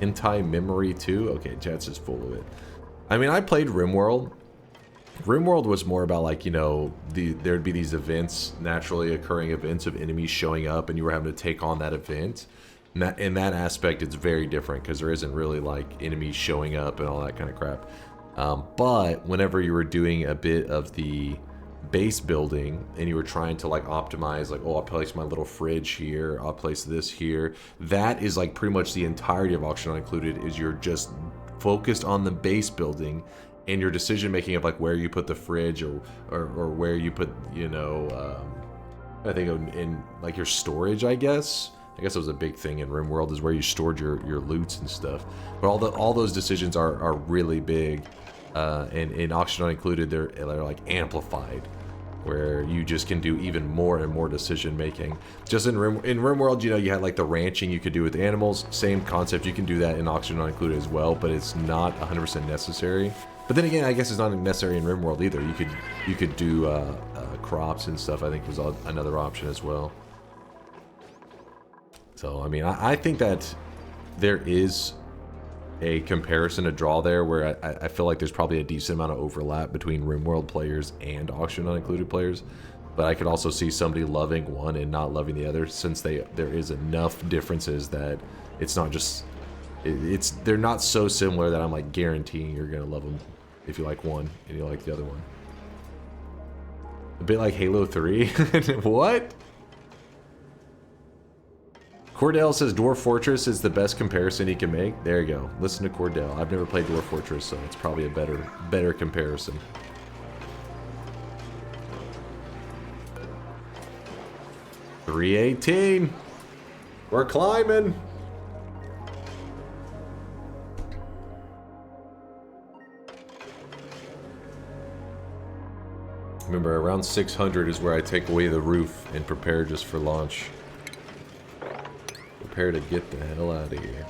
Hentai Memory 2. Okay, chat's just full of it. I mean, I played RimWorld. RimWorld was more about, like, you know, there'd be these events, naturally occurring events of enemies showing up, and you were having to take on that event. And in that aspect, it's very different because there isn't really like enemies showing up and all that kind of crap. But whenever you were doing a bit of the base building and you were trying to like optimize, like, oh, I'll place my little fridge here, I'll place this here, that is like pretty much the entirety of Oxygen Not Included. Is you're just focused on the base building and your decision making of like where you put the fridge or where you put, you know, I think in like your storage, I guess it was a big thing in RimWorld, is where you stored your loots and stuff. But all those decisions are really big, and in Oxygen Not Included, they're like amplified, where you just can do even more and more decision making. Just in RimWorld, you know, you had like the ranching you could do with animals. Same concept, you can do that in Oxygen Not Included as well, but it's not 100% necessary. But then again, I guess it's not necessary in RimWorld either. You could do crops and stuff. I think was another option as well. So I mean, I think that there is a comparison to draw there, where I feel like there's probably a decent amount of overlap between RimWorld players and Oxygen Not Included players. But I could also see somebody loving one and not loving the other, since there is enough differences that it's not just they're not so similar that I'm like guaranteeing you're gonna love them if you like one and you like the other one. A bit like Halo 3. What? Cordell says Dwarf Fortress is the best comparison he can make. There you go. Listen to Cordell. I've never played Dwarf Fortress, so it's probably a better comparison. $318. We're climbing. Remember, around 600 is where I take away the roof and prepare just for launch. Prepare to get the hell out of here.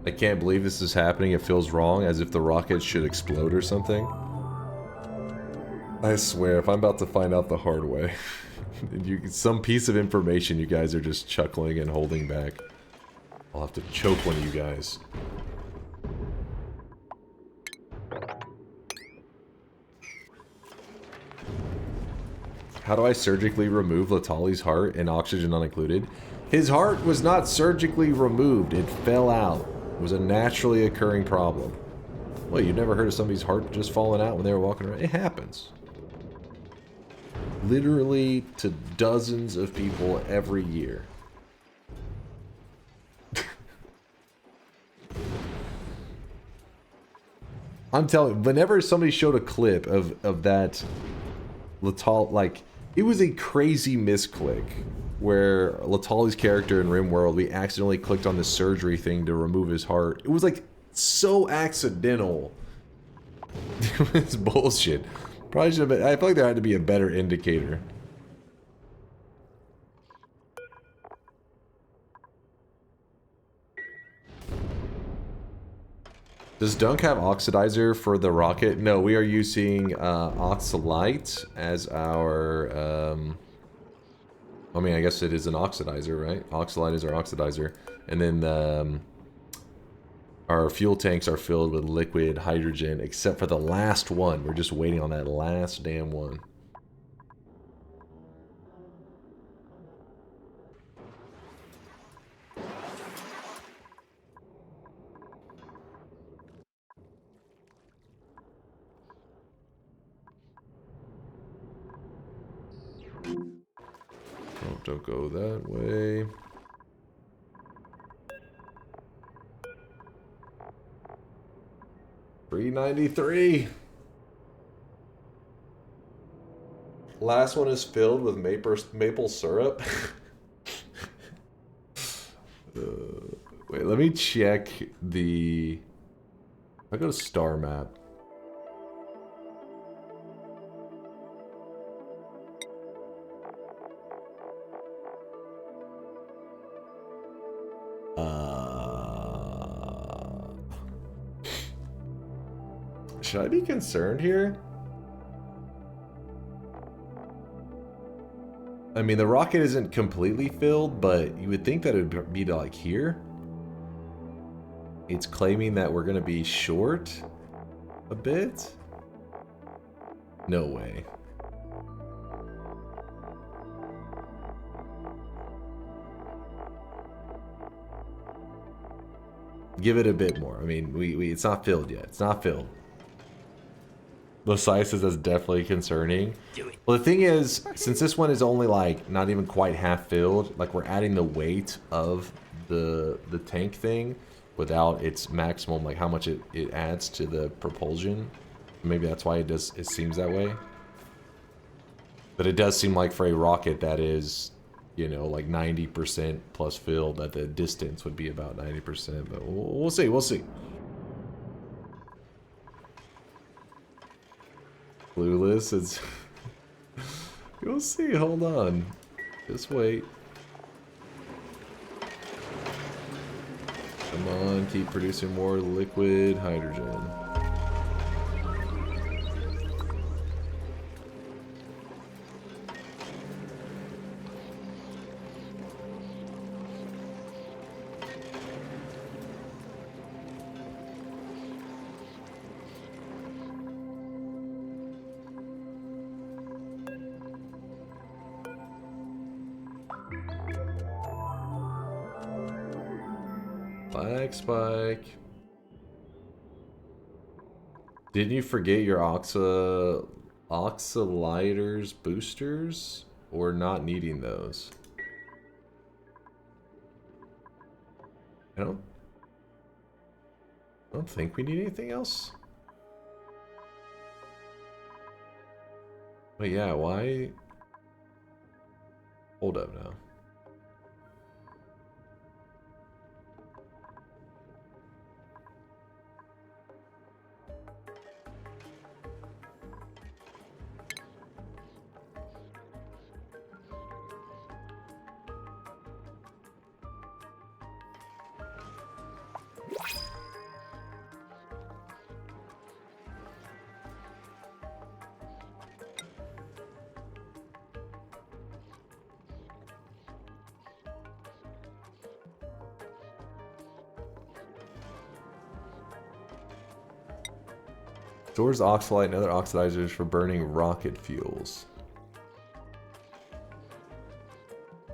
I can't believe this is happening. It feels wrong, as if the rocket should explode or something. I swear, if I'm about to find out the hard way, some piece of information you guys are just chuckling and holding back, I'll have to choke one of you guys. How do I surgically remove Latali's heart and oxygen not included? His heart was not surgically removed. It fell out. It was a naturally occurring problem. Well, you've never heard of somebody's heart just falling out when they were walking around? It happens. Literally to dozens of people every year. I'm telling you, whenever somebody showed a clip of that Latal, like, it was a crazy misclick where Latali's character in RimWorld, we accidentally clicked on the surgery thing to remove his heart. It was like so accidental. It's bullshit. Probably should have been, I feel like there had to be a better indicator. Does Dunk have oxidizer for the rocket? No, we are using oxalite as our... I mean, I guess it is an oxidizer, right? Oxalite is our oxidizer. And then our fuel tanks are filled with liquid hydrogen, except for the last one. We're just waiting on that last damn one. Oh, don't go that way. $3.93. Last one is filled with maple syrup. Wait, let me check the... I go to star map. Should I be concerned here? I mean, the rocket isn't completely filled, but you would think that it would be to, like, here. It's claiming that we're gonna be short a bit. No way. Give it a bit more. I mean, it's not filled yet. It's not filled. The size says that's definitely concerning. Well, the thing is, since this one is only like not even quite half filled, like we're adding the weight of the tank thing without its maximum, like how much it adds to the propulsion. Maybe that's why it seems that way. But it does seem like for a rocket that is, you know, like 90% plus filled, that the distance would be about 90%. But we'll see. We'll see. Clueless, it's... You'll see, hold on. Just wait. Come on, keep producing more liquid hydrogen. Spike. Didn't you forget your oxaliders boosters, or not needing those? I don't think we need anything else. But yeah, why? Hold up now. Stores oxalite and other oxidizers for burning rocket fuels.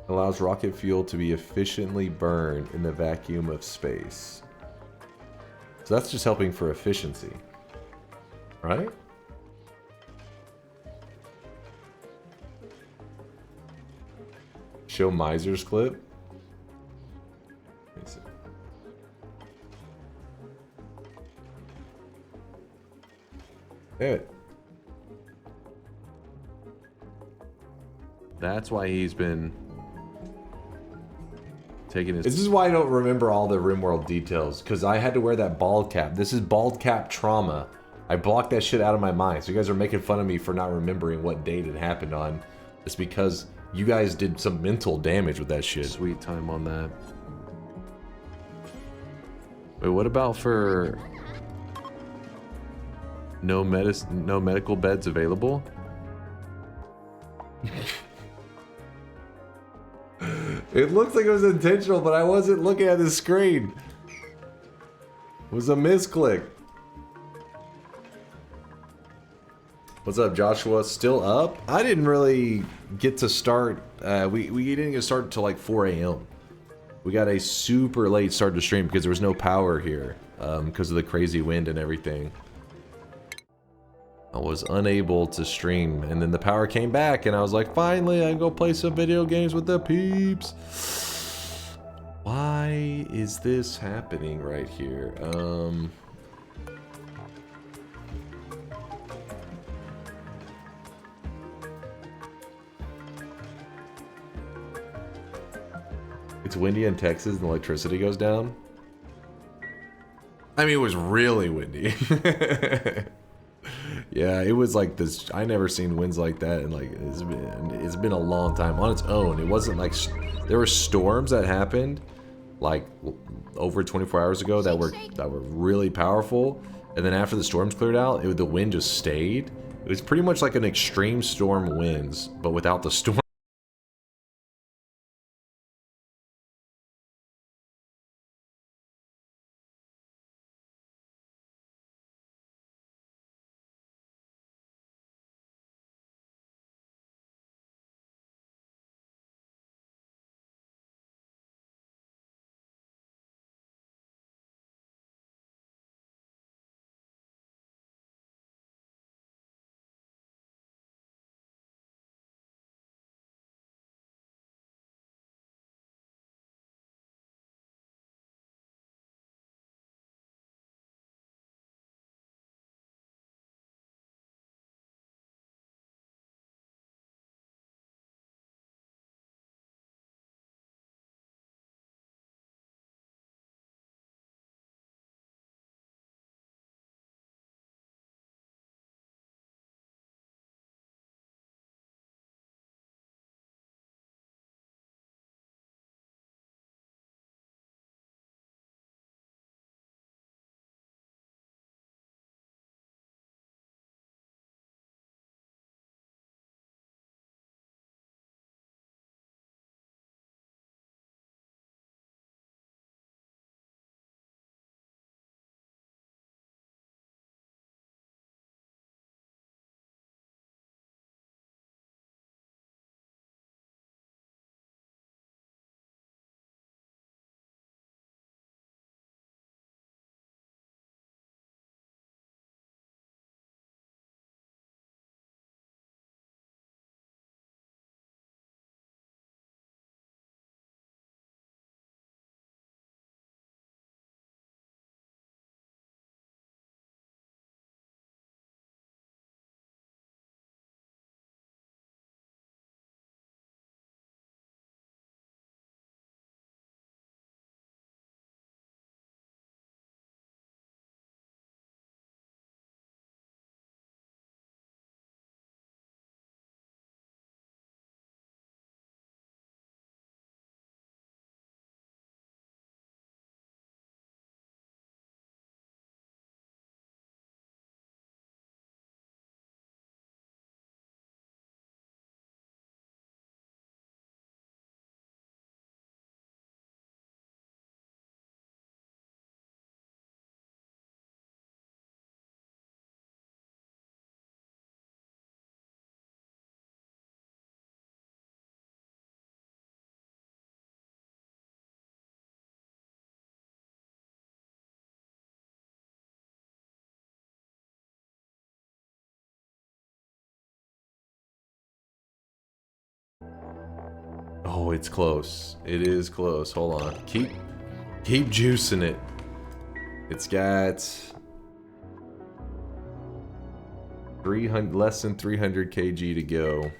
Allows rocket fuel to be efficiently burned in the vacuum of space. So that's just helping for efficiency. Right? Show Miser's clip. Let me see. It. That's why he's been taking his... This is why I don't remember all the RimWorld details, because I had to wear that bald cap. This is bald cap trauma. I blocked that shit out of my mind. So you guys are making fun of me for not remembering what date it happened on. It's because you guys did some mental damage with that shit. Sweet time on that. Wait, what about for... No medical beds available? It looks like it was intentional, but I wasn't looking at the screen. It was a misclick. What's up, Joshua? Still up? I didn't really get to start. We didn't get started until like 4 a.m. We got a super late start to stream because there was no power here because of the crazy wind and everything. I was unable to stream, and then the power came back, and I was like, finally, I can go play some video games with the peeps. Why is this happening right here? It's windy in Texas and electricity goes down. I mean, it was really windy. Yeah, it was like this. I never seen winds like that, and like it's been a long time on its own. It wasn't like there were storms that happened like over 24 hours ago that were really powerful, and then after the storms cleared out, the wind just stayed. It was pretty much like an extreme storm winds, but without the storm. Oh, it's close. It is close. Hold on. Keep juicing it. It's got 300, less than 300 kg to go.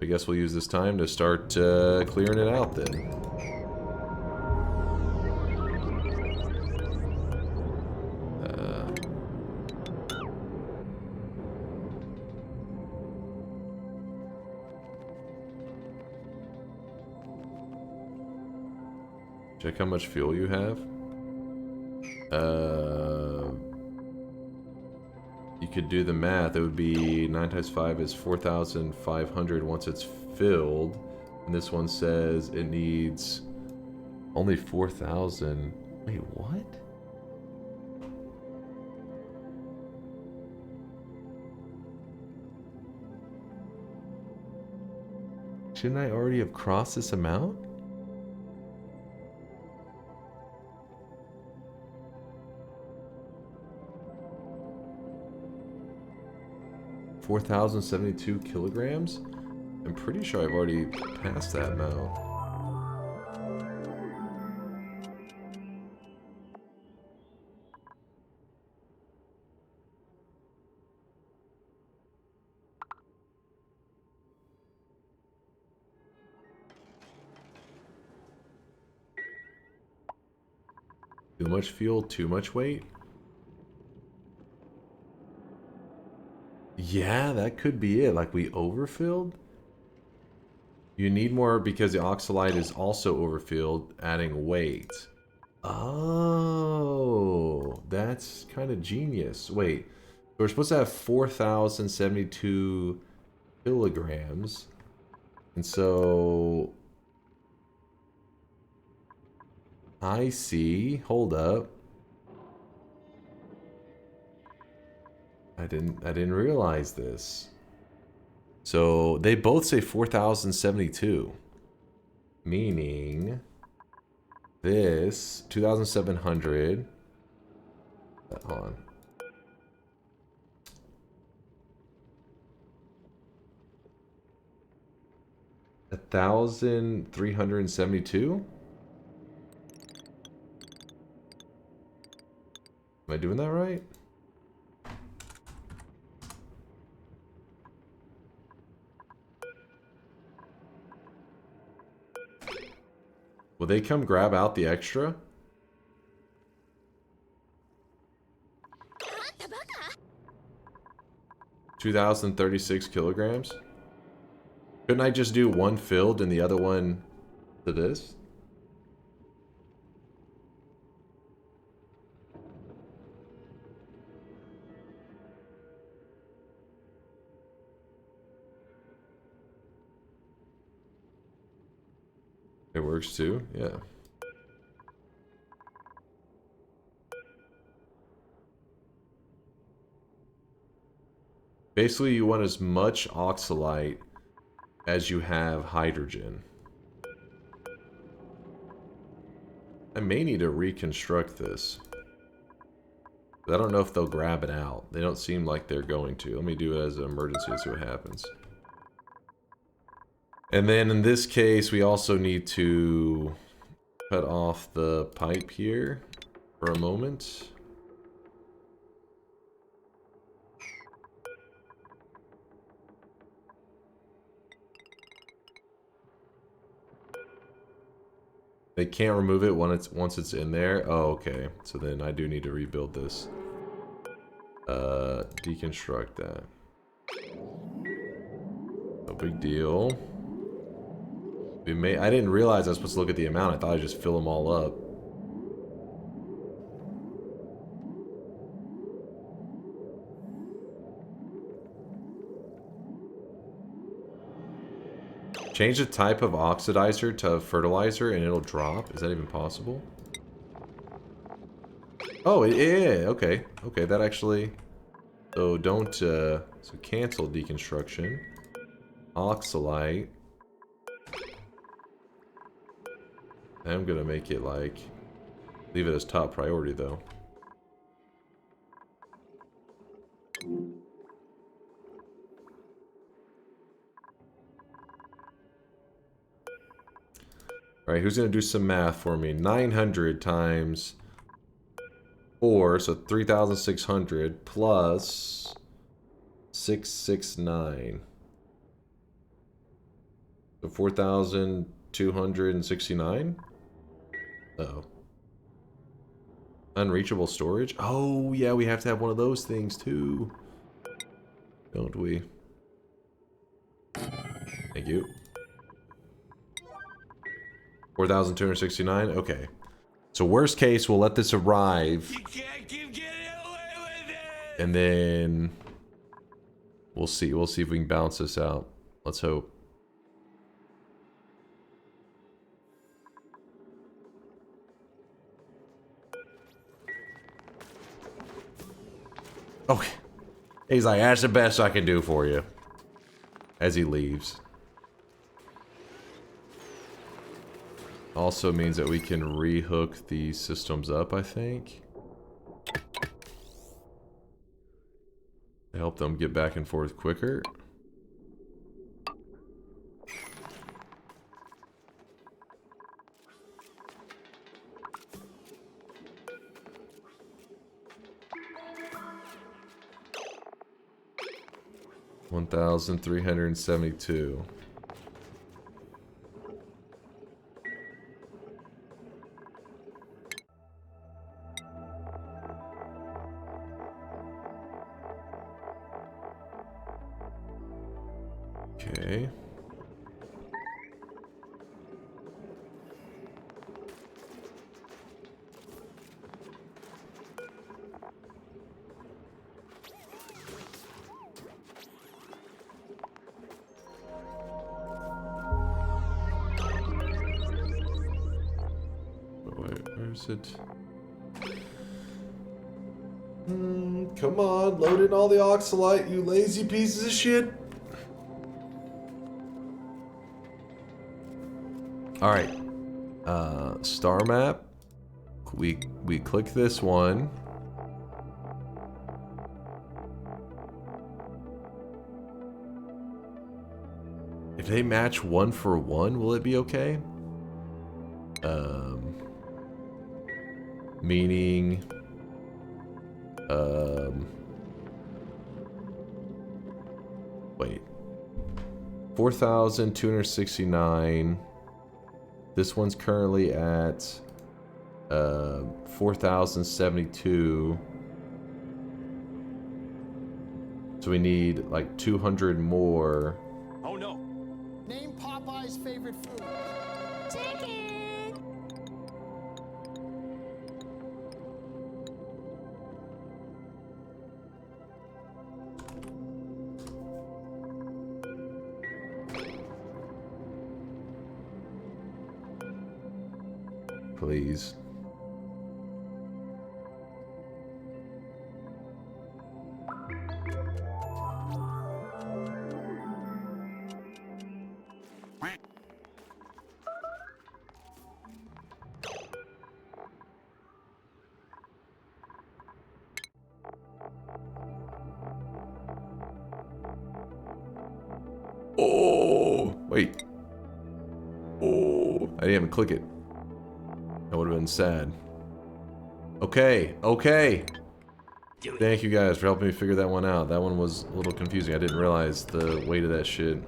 I guess we'll use this time to start clearing it out then. Check how much fuel you have. You could do the math. It would be 9 times 5 is 4,500 once it's filled. And this one says it needs only 4,000. Wait, what? Shouldn't I already have crossed this amount? $4,072 kilograms? I'm pretty sure I've already passed that amount. Too much fuel, too much weight? Yeah, that could be it. Like we overfilled? You need more because the oxalite is also overfilled, adding weight. Oh, that's kind of genius. Wait, so we're supposed to have 4,072 kilograms. And so... I see. Hold up. I didn't realize this. So they both say 4,072. Meaning this 2,700. Hold on. $1,372? Am I doing that right? Will they come grab out the extra? $2,036 kilograms? Couldn't I just do one filled and the other one to this? It works too, yeah. Basically, you want as much oxalite as you have hydrogen. I may need to reconstruct this. I don't know if they'll grab it out. They don't seem like they're going to. Let me do it as an emergency and see what happens. And then in this case, we also need to cut off the pipe here for a moment. They can't remove it once it's in there. Oh, okay. So then I do need to rebuild this. Deconstruct that. No big deal. I didn't realize I was supposed to look at the amount. I thought I'd just fill them all up. Change the type of oxidizer to fertilizer and it'll drop. Is that even possible? Oh, yeah, okay. Okay, that actually... So don't, so cancel deconstruction. Oxalite. I'm gonna make it like... Leave it as top priority though. Alright, who's going to do some math for me? 900 times 4, so 3,600 plus 669. So 4,269? Uh-oh. Unreachable storage? Oh, yeah, we have to have one of those things too. Don't we? Thank you. 4,269? Okay. So worst case, we'll let this arrive. You can't keep getting away with it! And then we'll see. We'll see if we can balance this out. Let's hope. Okay. He's like, that's the best I can do for you. As he leaves. Also means that we can rehook these systems up, I think. To help them get back and forth quicker. $1,372. Okay. Where's it? Come on, load in all the oxalite, you lazy pieces of shit. Alright. Star map. We click this one. If they match 1 for 1, will it be okay? Meaning... Wait. 4,269. This one's currently at 4,072. So we need like 200 more. Oh no. Name Popeye's favorite food. Chicken! Please. Oh, wait. Oh, I didn't even click it. That would have been sad. Okay, okay. Thank you guys for helping me figure that one out. That one was a little confusing. I didn't realize the weight of that shit.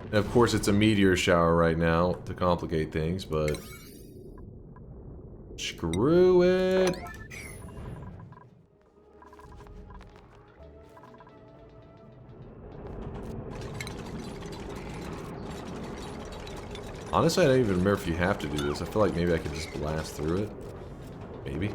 And of course, it's a meteor shower right now to complicate things, but... Screw it! Honestly, I don't even remember if you have to do this. I feel like maybe I could just blast through it. Maybe.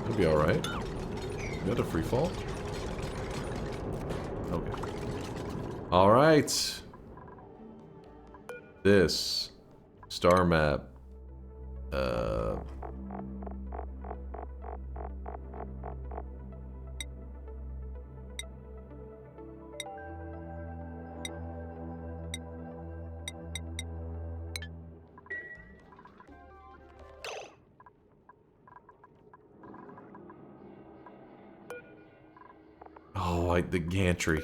It'll be alright. You got a free fall? Okay. Alright. This star map. Oh, like the gantry.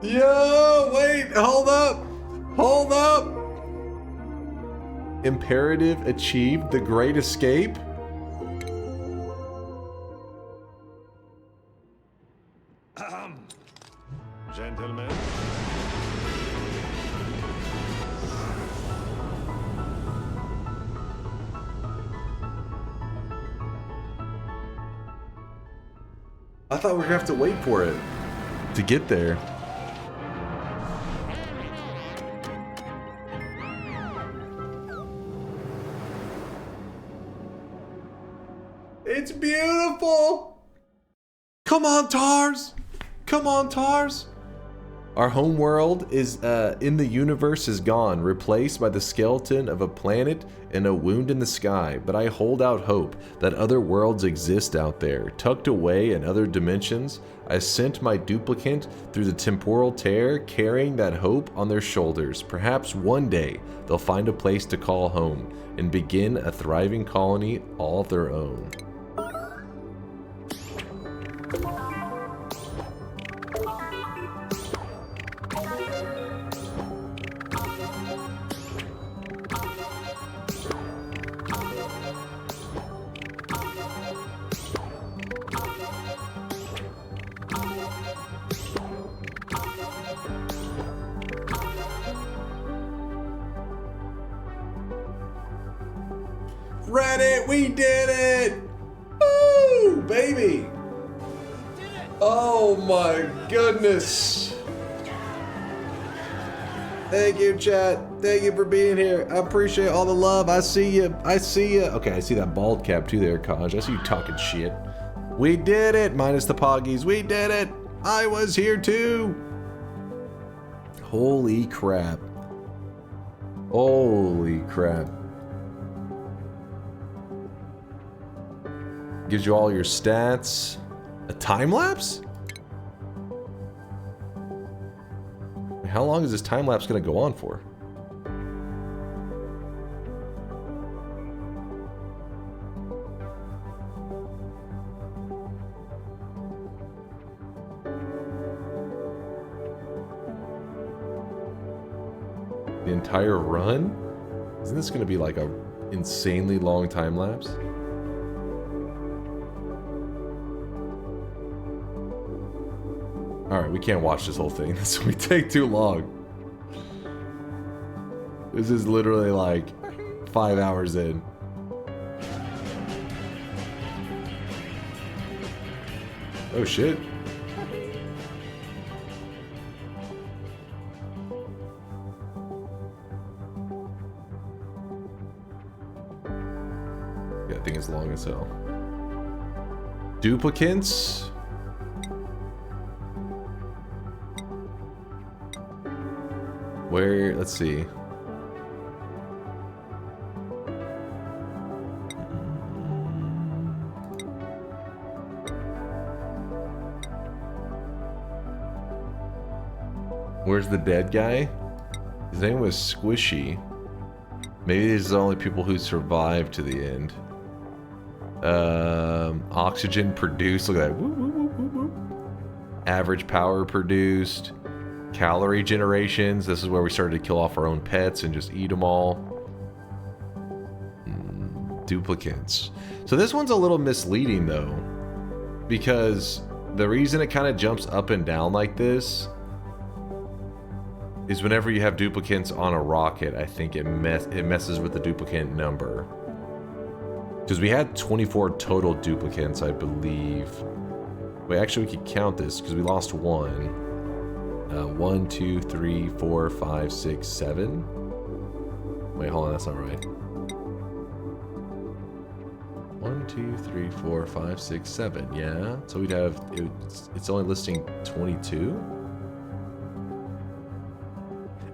Yo, wait, hold up. Hold up. Imperative achieved, the great escape. Gentlemen. I thought we were gonna have to wait for it to get there. It's beautiful! Come on, Tars! Come on, Tars! Our home world is in the universe is gone, replaced by the skeleton of a planet and a wound in the sky. But I hold out hope that other worlds exist out there, tucked away in other dimensions. I sent my duplicate through the temporal tear, carrying that hope on their shoulders. Perhaps one day they'll find a place to call home and begin a thriving colony all of their own. Reddit, we did it! Woo, baby! Oh my goodness! Thank you, chat. Thank you for being here. I appreciate all the love. I see you. I see you. Okay, I see that bald cap too there, Kaj. I see you talking shit. We did it, minus the poggies. We did it. I was here too. Holy crap. Holy crap. Gives you all your stats. A time lapse? How long is this time lapse going to go on for? The entire run? Isn't this going to be like a insanely long time lapse? Alright, we can't watch this whole thing. This will take too long. This is literally like 5 hours in. Oh shit. Yeah, I think it's long as hell. Duplicates? Where, let's see. Where's the dead guy? His name was Squishy. Maybe these are the only people who survived to the end. Oxygen produced, look at that. Woo, woo, woo, woo, woo. Average power produced. Calorie generations, this is where we started to kill off our own pets and just eat them all. Duplicates. So this one's a little misleading though, because the reason it kind of jumps up and down like this is whenever you have duplicates on a rocket, I think it messes with the duplicate number. Because we had 24 total duplicates, I believe. Wait, actually we could count this because we lost one. 1, 2, 3, 4, 5, 6, 7. Wait, hold on, that's not right. 1, 1, 2, 3, 4, 5, 6, 7. Yeah. So we'd have it's only listing 22.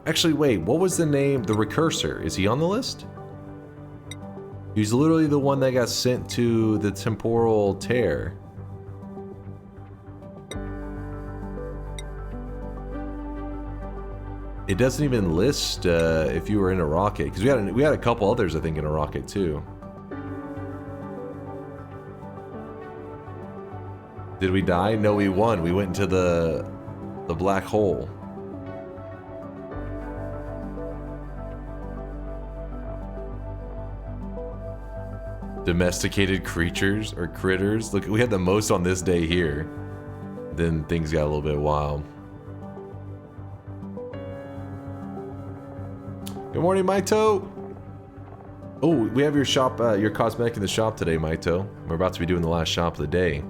Actually, wait. What was the name? The Recursor. Is he on the list? He's literally the one that got sent to the temporal tear. It doesn't even list if you were in a rocket, because we had a couple others, I think, in a rocket too. Did we die? No, we won. We went into the black hole. Domesticated creatures or critters. Look, we had the most on this day here. Then things got a little bit wild. Good morning, Maito. Oh, we have your shop, your cosmetic in the shop today, Maito. We're about to be doing the last shop of the day.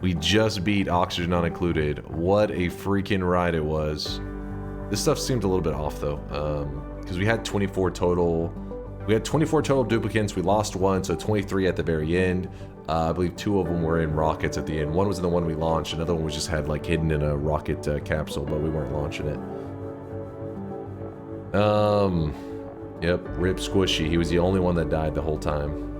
We just beat Oxygen Not Included. What a freaking ride it was. This stuff seemed a little bit off though, because we had 24 total. We had 24 total duplicates. We lost one, so 23 at the very end. I believe 2 of them were in rockets at the end. One was in the one we launched. Another one was just had like hidden in a rocket capsule, but we weren't launching it. Yep, Rip Squishy. He was the only one that died the whole time.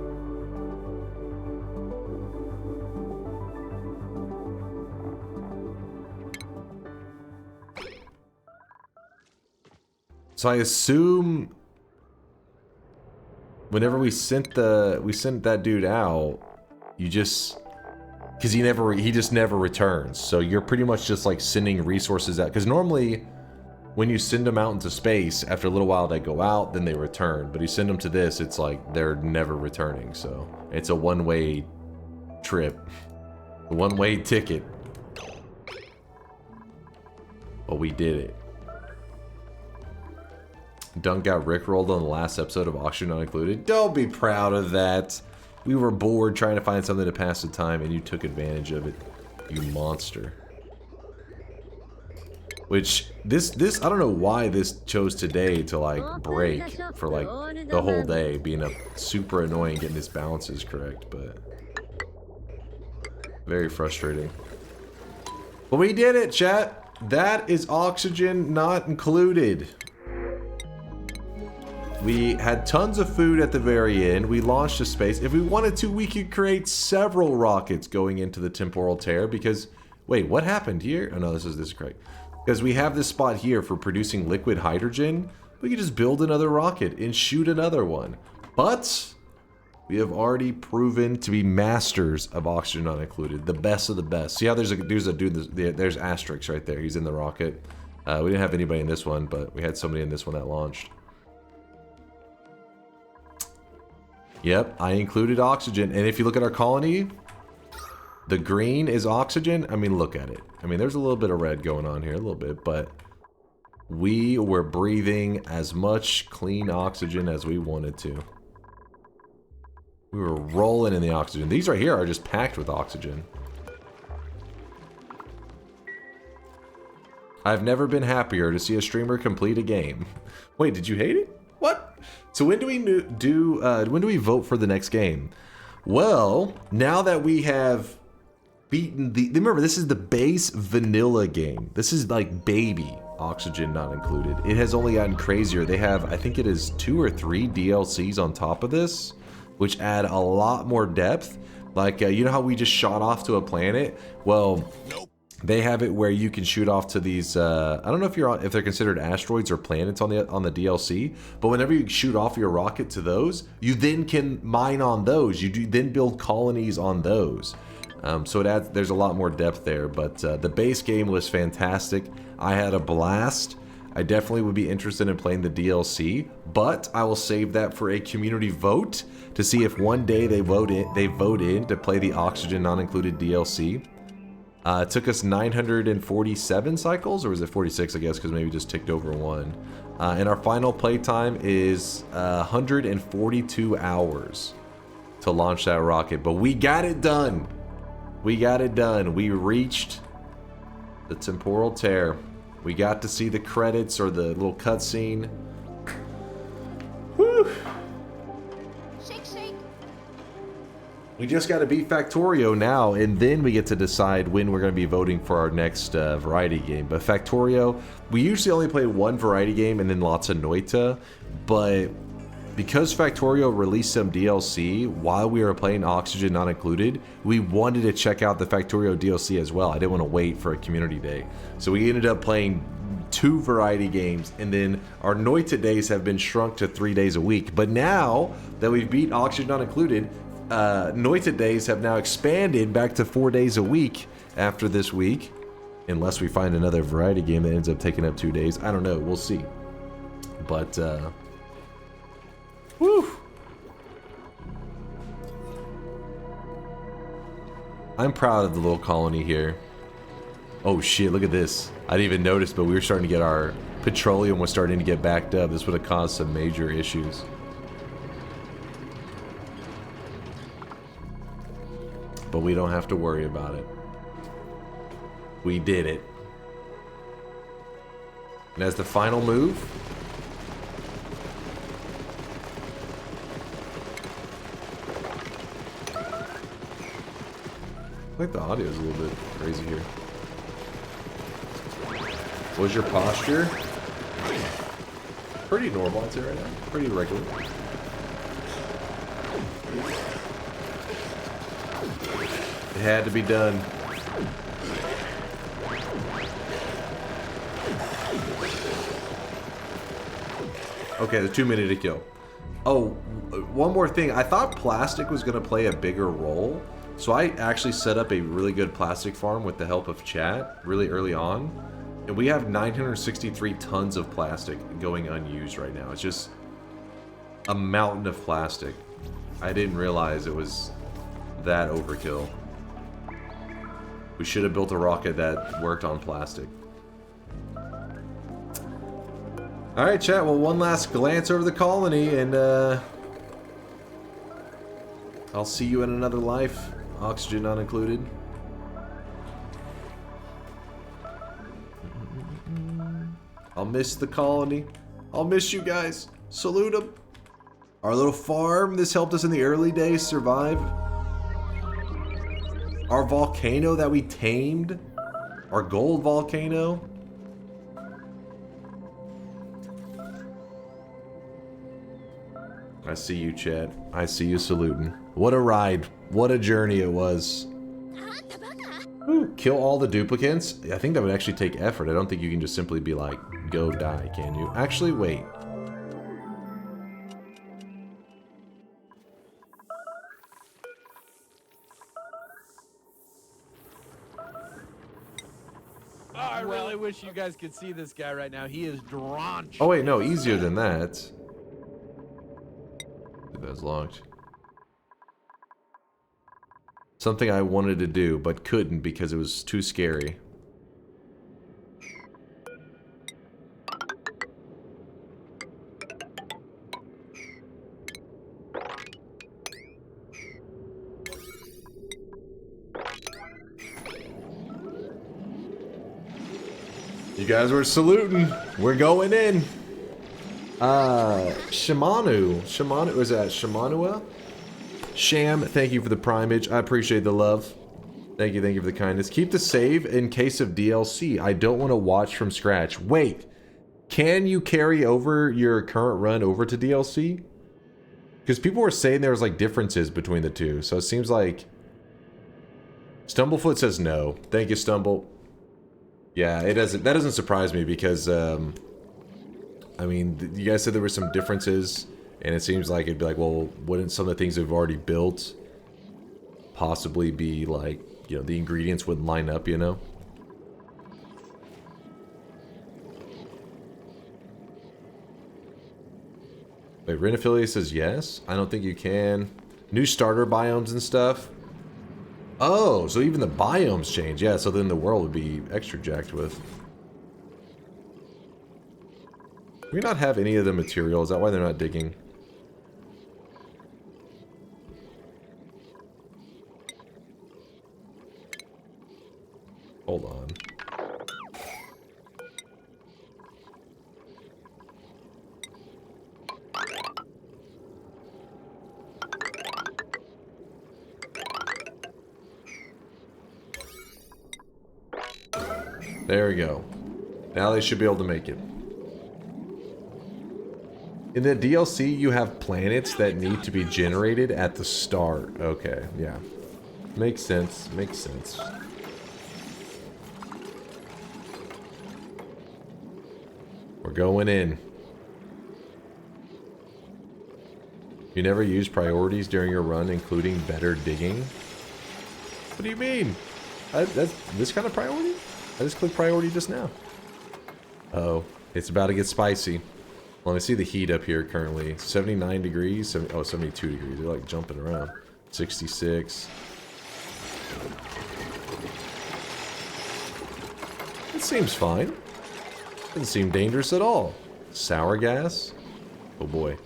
So I assume whenever we sent that dude out, you just, because he just never returns. So you're pretty much just like sending resources out, because normally when you send them out into space, after a little while they go out, then they return. But you send them to this, it's like they're never returning. So it's a one-way trip, a one-way ticket. But we did it. Dunk got rickrolled on the last episode of Oxygen Not Included. Don't be proud of that. We were bored trying to find something to pass the time, and you took advantage of it, you monster. Which, this I don't know why this chose today to, like, break for, like, the whole day, being super annoying getting this balances correct, but very frustrating. But we did it, chat! That is Oxygen Not Included. We had tons of food at the very end. We launched to space. If we wanted to, we could create several rockets going into the temporal tear because... Wait, what happened here? Oh no, this is correct. Because we have this spot here for producing liquid hydrogen. We could just build another rocket and shoot another one. But we have already proven to be masters of Oxygen Not Included. The best of the best. See how there's a dude, there's Asterix right there. He's in the rocket. We didn't have anybody in this one, but we had somebody in this one that launched. Yep, I included oxygen. And if you look at our colony, the green is oxygen. I mean, look at it. I mean, there's a little bit of red going on here, a little bit, but we were breathing as much clean oxygen as we wanted to. We were rolling in the oxygen. These right here are just packed with oxygen. I've never been happier to see a streamer complete a game. Wait, did you hate it? What? So when do we vote for the next game? Well, now that we have beaten remember, this is the base vanilla game. This is like baby Oxygen Not Included. It has only gotten crazier. They have, I think it is 2 or 3 DLCs on top of this, which add a lot more depth. Like, you know how we just shot off to a planet? Well, they have it where you can shoot off to these, I don't know if they're considered asteroids or planets on the DLC, but whenever you shoot off your rocket to those, you then can mine on those. You then build colonies on those. So it adds, there's a lot more depth there, but the base game was fantastic. I had a blast. I definitely would be interested in playing the DLC, but I will save that for a community vote to see if one day they vote in to play the Oxygen Not Included DLC. It took us 947 cycles, or was it 46, I guess, because maybe just ticked over one. And our final playtime is 142 hours to launch that rocket. But we got it done. We got it done. We reached the temporal tear. We got to see the credits or the little cutscene. Whew. Shake, shake. We just got to beat Factorio now, and then we get to decide when we're going to be voting for our next variety game. But Factorio, we usually only play one variety game and then lots of Noita, but because Factorio released some DLC while we were playing Oxygen Not Included, we wanted to check out the Factorio DLC as well. I didn't want to wait for a community day. So we ended up playing 2 variety games, and then our Noita days have been shrunk to 3 days a week. But now that we've beaten Oxygen Not Included, Noita days have now expanded back to 4 days a week after this week. Unless we find another variety game that ends up taking up 2 days. I don't know. We'll see. But, whew. I'm proud of the little colony here. Oh shit, look at this. I didn't even notice, but we were starting to get our petroleum was starting to get backed up. This would have caused some major issues. But we don't have to worry about it. We did it. And as the final move, I think the audio is a little bit crazy here. What's your posture? Pretty normal, I'd say right now. Pretty regular. It had to be done. Okay, the 2 minute to kill. Oh, one more thing. I thought plastic was going to play a bigger role. So I actually set up a really good plastic farm with the help of chat really early on. And we have 963 tons of plastic going unused right now. It's just a mountain of plastic. I didn't realize it was that overkill. We should have built a rocket that worked on plastic. Alright, chat. Well, one last glance over the colony, and I'll see you in another life. Oxygen not included. I'll miss the colony. I'll miss you guys. Salute them. Our little farm. This helped us in the early days survive. Our volcano that we tamed. Our gold volcano. I see you, Chad. I see you saluting. What a ride. What a journey it was. Ooh, kill all the duplicates? I think that would actually take effort. I don't think you can just simply be like, go die, can you? Actually, wait. Oh, I really wish you guys could see this guy right now. He is drenched. Oh wait, no, easier than that. That's locked. Something I wanted to do, but couldn't because it was too scary. You guys were saluting. We're going in. Shimano, was that Shimanua? Sham, thank you for the primage. I appreciate the love. Thank you for the kindness. Keep the save in case of DLC. I don't want to watch from scratch. Wait, can you carry over your current run over to DLC? Because people were saying there was like differences between the two, so it seems like Stumblefoot says no. Thank you, Stumble. Yeah, it doesn't. That doesn't surprise me because I mean, you guys said there were some differences, and it seems like it'd be like, well, wouldn't some of the things we've already built possibly be like, you know, the ingredients wouldn't line up, you know? Wait, Renophilia says yes? I don't think you can. New starter biomes and stuff. Oh, so even the biomes change. Yeah, so then the world would be extra jacked with. Do we not have any of the material? Is that why they're not digging? Hold on. There we go. Now they should be able to make it. In the DLC, you have planets that need to be generated at the start. Okay, yeah. Makes sense. Makes sense. We're going in. You never use priorities during your run, including better digging? What do you mean? That's this kind of priority? I just clicked priority just now. Uh-oh, it's about to get spicy. Well, let me see the heat up here currently. 79 degrees, 72 degrees. They're like jumping around. 66. It seems fine. Doesn't seem dangerous at all. Sour gas? Oh boy.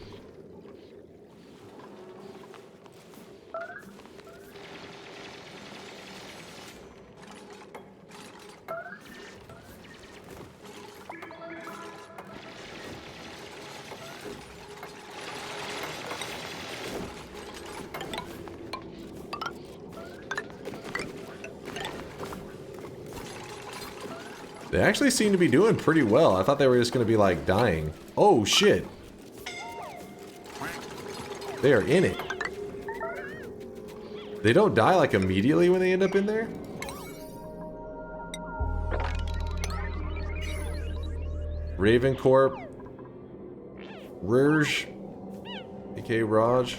They actually seem to be doing pretty well. I thought they were just going to be like dying. Oh shit. They are in it. They don't die like immediately when they end up in there? Ravencorp. Rouge. aka Raj.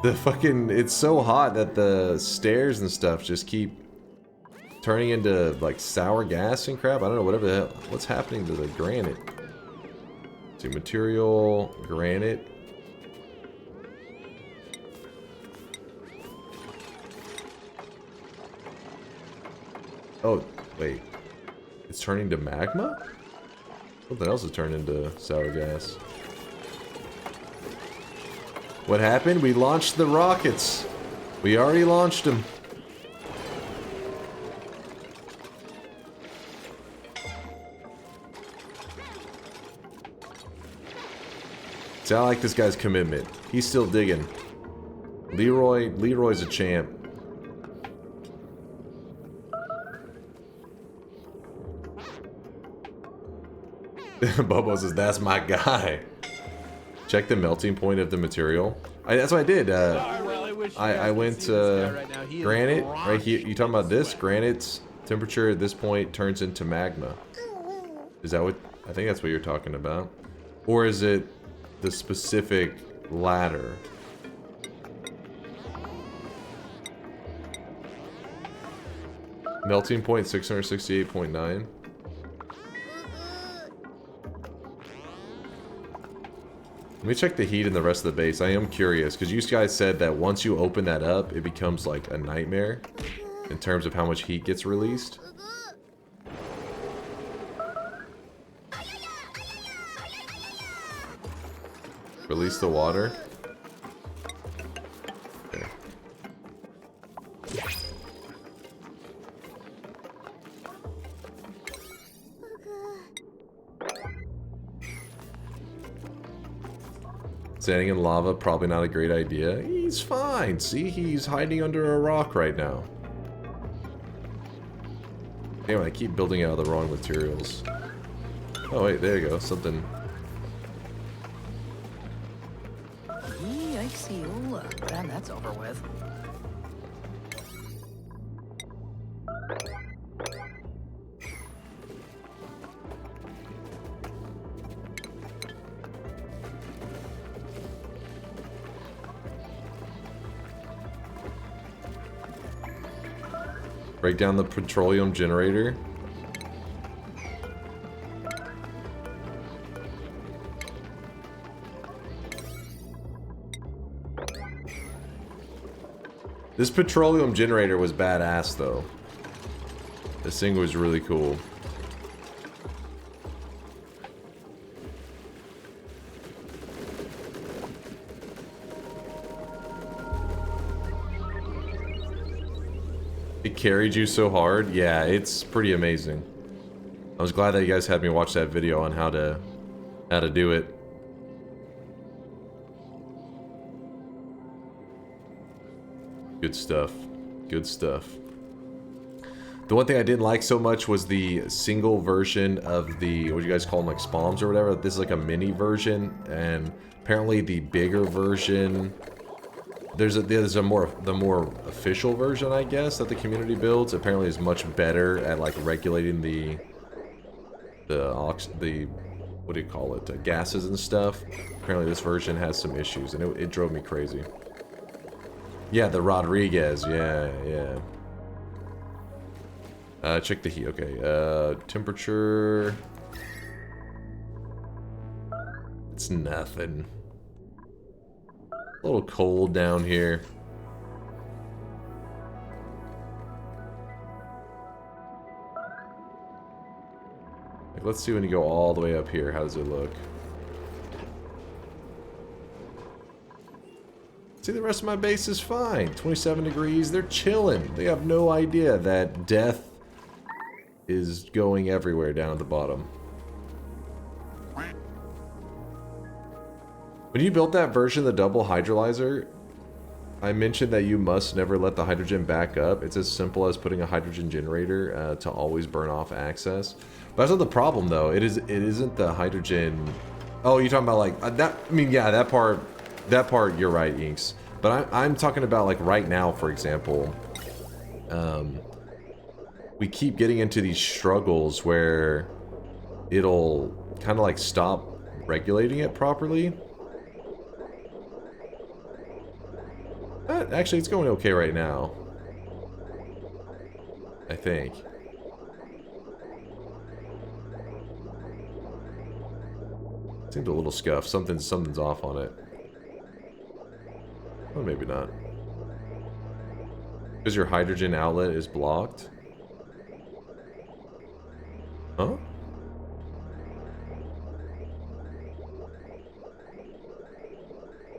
The fucking, it's so hot that the stairs and stuff just keep turning into like sour gas and crap. I don't know, whatever the hell, what's happening to the granite? Let's see, material, granite. Oh, wait. It's turning to magma? Something else is turning into sour gas. What happened? We launched the rockets. We already launched them. See, I like this guy's commitment. He's still digging. Leroy's a champ. Bobo says, that's my guy. Check the melting point of the material. That's what I did. I went granite right here. You talking about this? Granite's temperature at this point turns into magma. Is that what? I think that's what you're talking about. Or is it the specific ladder? Melting point 668.9. Let me check the heat in the rest of the base. I am curious, because you guys said that once you open that up, it becomes like a nightmare in terms of how much heat gets released. Release the water. Okay. Standing in lava, probably not a great idea. He's fine. See, he's hiding under a rock right now. Anyway, I keep building out of the wrong materials. Oh wait, there you go. Something. Yikesy, and that's over with. Break down the petroleum generator. This petroleum generator was badass though. This thing was really cool. It carried you so hard? Yeah, it's pretty amazing. I was glad that you guys had me watch that video on how to do it. Good stuff. Good stuff. The one thing I didn't like so much was the single version of the, what do you guys call them, like spawns or whatever. This is like a mini version, and apparently the bigger version, there's the more official version, I guess, that the community builds. Apparently is much better at like regulating the what do you call it, gases and stuff. Apparently this version has some issues, and it drove me crazy. Yeah, the Rodriguez, yeah. Check the heat, okay. Temperature. It's nothing. A little cold down here. Like, let's see when you go all the way up here, how does it look? See, the rest of my base is fine. 27 degrees, they're chilling. They have no idea that death is going everywhere down at the bottom. When you built that version of the double hydrolyzer, I mentioned that you must never let the hydrogen back up. It's as simple as putting a hydrogen generator to always burn off access. But that's not the problem, though. It isn't the hydrogen. Oh, you're talking about like that? I mean, yeah, that part. You're right, Inks. But I'm talking about like right now, for example. We keep getting into these struggles where it'll kind of like stop regulating it properly. But actually, it's going okay right now, I think. Seems a little scuffed. Something's off on it. Well, maybe not. Because your hydrogen outlet is blocked? Huh?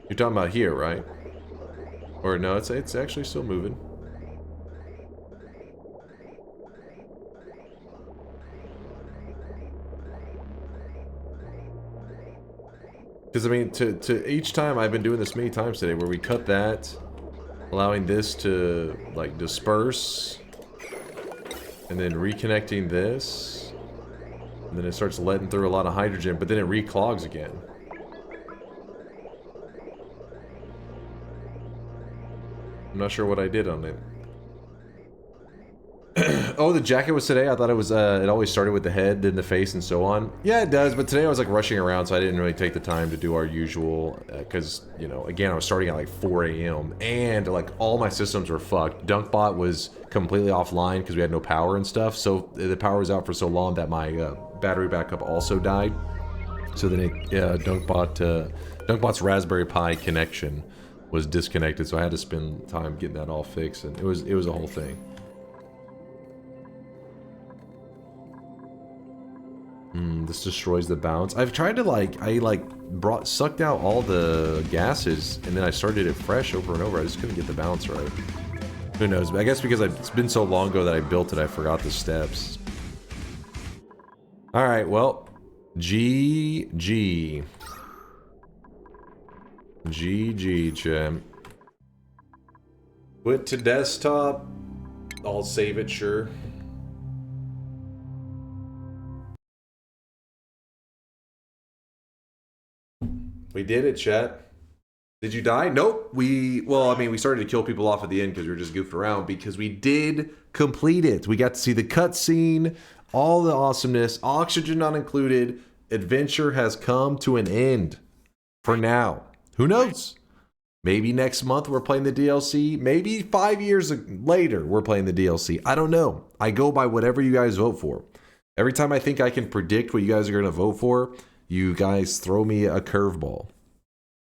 You're talking about here, right? Or no, it's actually still moving. Because I mean, to each time I've been doing this many times today, where we cut that, allowing this to like disperse, and then reconnecting this, and then it starts letting through a lot of hydrogen, but then it reclogs again. I'm not sure what I did on it. Oh, the jacket was today? I thought it was, it always started with the head, then the face, and so on. Yeah, it does, but today I was like rushing around, so I didn't really take the time to do our usual, because, you know, again, I was starting at like 4 a.m., and like all my systems were fucked. DunkBot was completely offline because we had no power and stuff, so the power was out for so long that my battery backup also died. So then DunkBot's Raspberry Pi connection was disconnected, so I had to spend time getting that all fixed, and it was a whole thing. This destroys the bounce. I've tried to sucked out all the gases, and then I started it fresh over and over. I just couldn't get the bounce right. Who knows? But I guess because it's been so long ago that I built it, I forgot the steps. All right, well, GG, champ. Quit to desktop. I'll save it, sure. We did it, chat. Did you die? Nope. Well, I mean, we started to kill people off at the end because we were just goofing around, because we did complete it. We got to see the cutscene, all the awesomeness, oxygen not included. Adventure has come to an end for now. Who knows? Maybe next month we're playing the DLC. Maybe 5 years later we're playing the DLC. I don't know. I go by whatever you guys vote for. Every time I think I can predict what you guys are going to vote for, you guys throw me a curveball.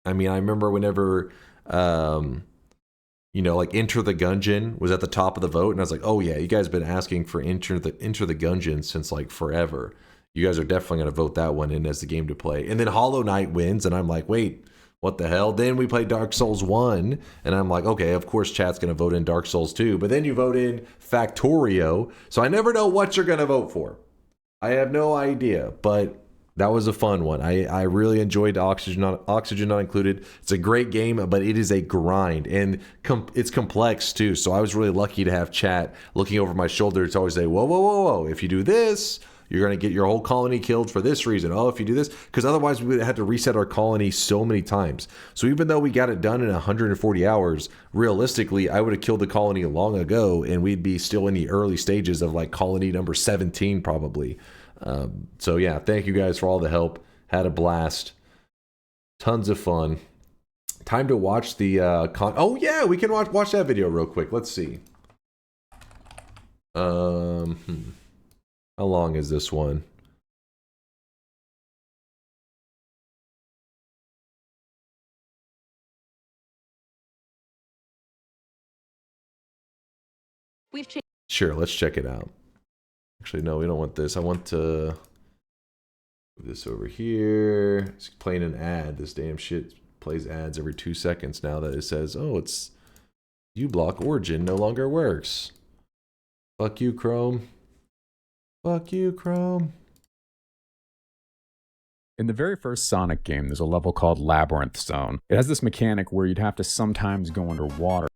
I mean, I remember whenever, you know, like Enter the Gungeon was at the top of the vote, and I was like, oh yeah, you guys have been asking for Enter the Gungeon since like forever. You guys are definitely going to vote that one in as the game to play. And then Hollow Knight wins, and I'm like, wait, what the hell? Then we play Dark Souls 1, and I'm like, okay, of course chat's going to vote in Dark Souls 2, but then you vote in Factorio, so I never know what you're going to vote for. I have no idea, but that was a fun one. I really enjoyed Oxygen Not Included. It's a great game, but it is a grind, and it's complex too. So I was really lucky to have chat looking over my shoulder to always say, whoa, whoa, whoa, whoa. If you do this, you're going to get your whole colony killed for this reason. Oh, if you do this, because otherwise we would have to reset our colony so many times. So even though we got it done in 140 hours, realistically, I would have killed the colony long ago, and we'd be still in the early stages of like colony number 17 probably. So yeah, thank you guys for all the help. Had a blast. Tons of fun. Time to watch the oh yeah, we can watch that video real quick. Let's see. How long is this one? Sure, let's check it out. Actually, no, we don't want this. I want to move this over here. It's playing an ad. This damn shit plays ads every 2 seconds now that it says, oh, it's uBlock origin no longer works. Fuck you, Chrome. Fuck you, Chrome. In the very first Sonic game, there's a level called Labyrinth Zone. It has this mechanic where you'd have to sometimes go underwater.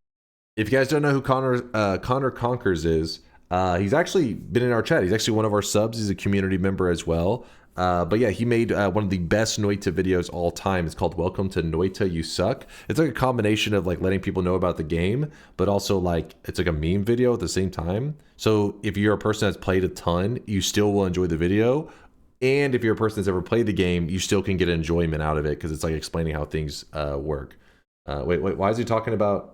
If you guys don't know who Connor Conkers is, he's actually been in our chat. He's actually one of our subs. He's a community member as well. But yeah, he made one of the best Noita videos all time. It's called Welcome to Noita, You Suck. It's like a combination of like letting people know about the game, but also like it's like a meme video at the same time. So if you're a person that's played a ton, you still will enjoy the video. And if you're a person that's ever played the game, you still can get enjoyment out of it because it's like explaining how things work. Wait, why is he talking about...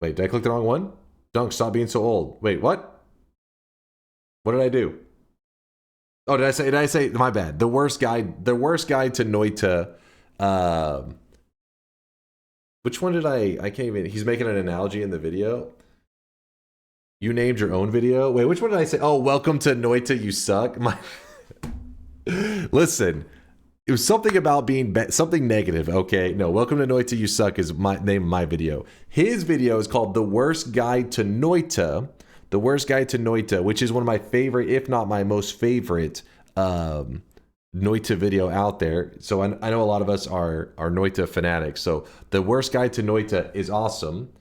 Wait, did I click the wrong one? Dunk, stop being so old. Wait, what? What did I do? Oh, did I say, my bad. The worst guide to Noita. Which one did I can't even, he's making an analogy in the video. You named your own video? Wait, which one did I say? Oh, welcome to Noita, you suck. Listen, it was something about being something negative, okay? No, welcome to Noita, you suck is my name of my video. His video is called The Worst Guide to Noita. The Worst Guide to Noita, which is one of my favorite, if not my most favorite, Noita video out there. So I know a lot of us are Noita fanatics. So The Worst Guide to Noita is awesome.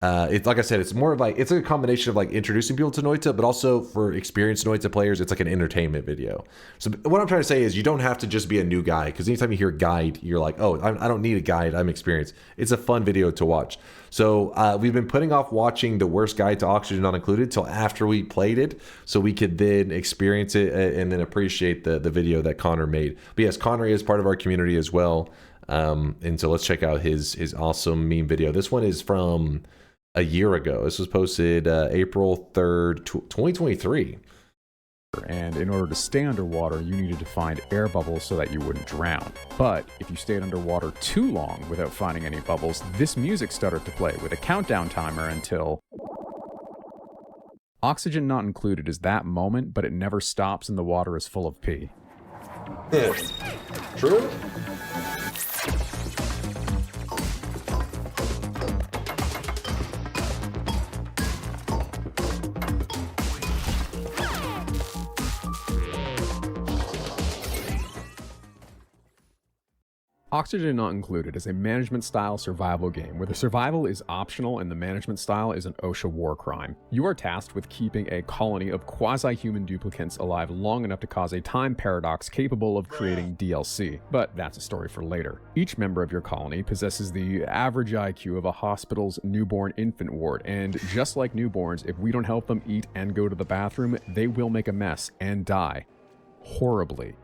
It's like I said, it's more of like, it's a combination of like introducing people to Noita, but also for experienced Noita players, it's like an entertainment video. So what I'm trying to say is you don't have to just be a new guy, because anytime you hear guide, you're like, oh, I don't need a guide, I'm experienced. It's a fun video to watch. So we've been putting off watching The Worst Guide to Oxygen Not Included till after we played it, so we could then experience it and then appreciate the video that Connor made. But yes, Connor is part of our community as well. And so let's check out his awesome meme video. This one is from a year ago. This was posted April 3rd, 2023. And in order to stay underwater, you needed to find air bubbles so that you wouldn't drown. But if you stayed underwater too long without finding any bubbles, this music started to play with a countdown timer until... Oxygen Not Included is that moment, but it never stops and the water is full of pee. True? Oxygen Not Included is a management-style survival game where the survival is optional and the management style is an OSHA war crime. You are tasked with keeping a colony of quasi-human duplicants alive long enough to cause a time paradox capable of creating DLC, but that's a story for later. Each member of your colony possesses the average IQ of a hospital's newborn infant ward, and just like newborns, if we don't help them eat and go to the bathroom, they will make a mess and die. Horribly.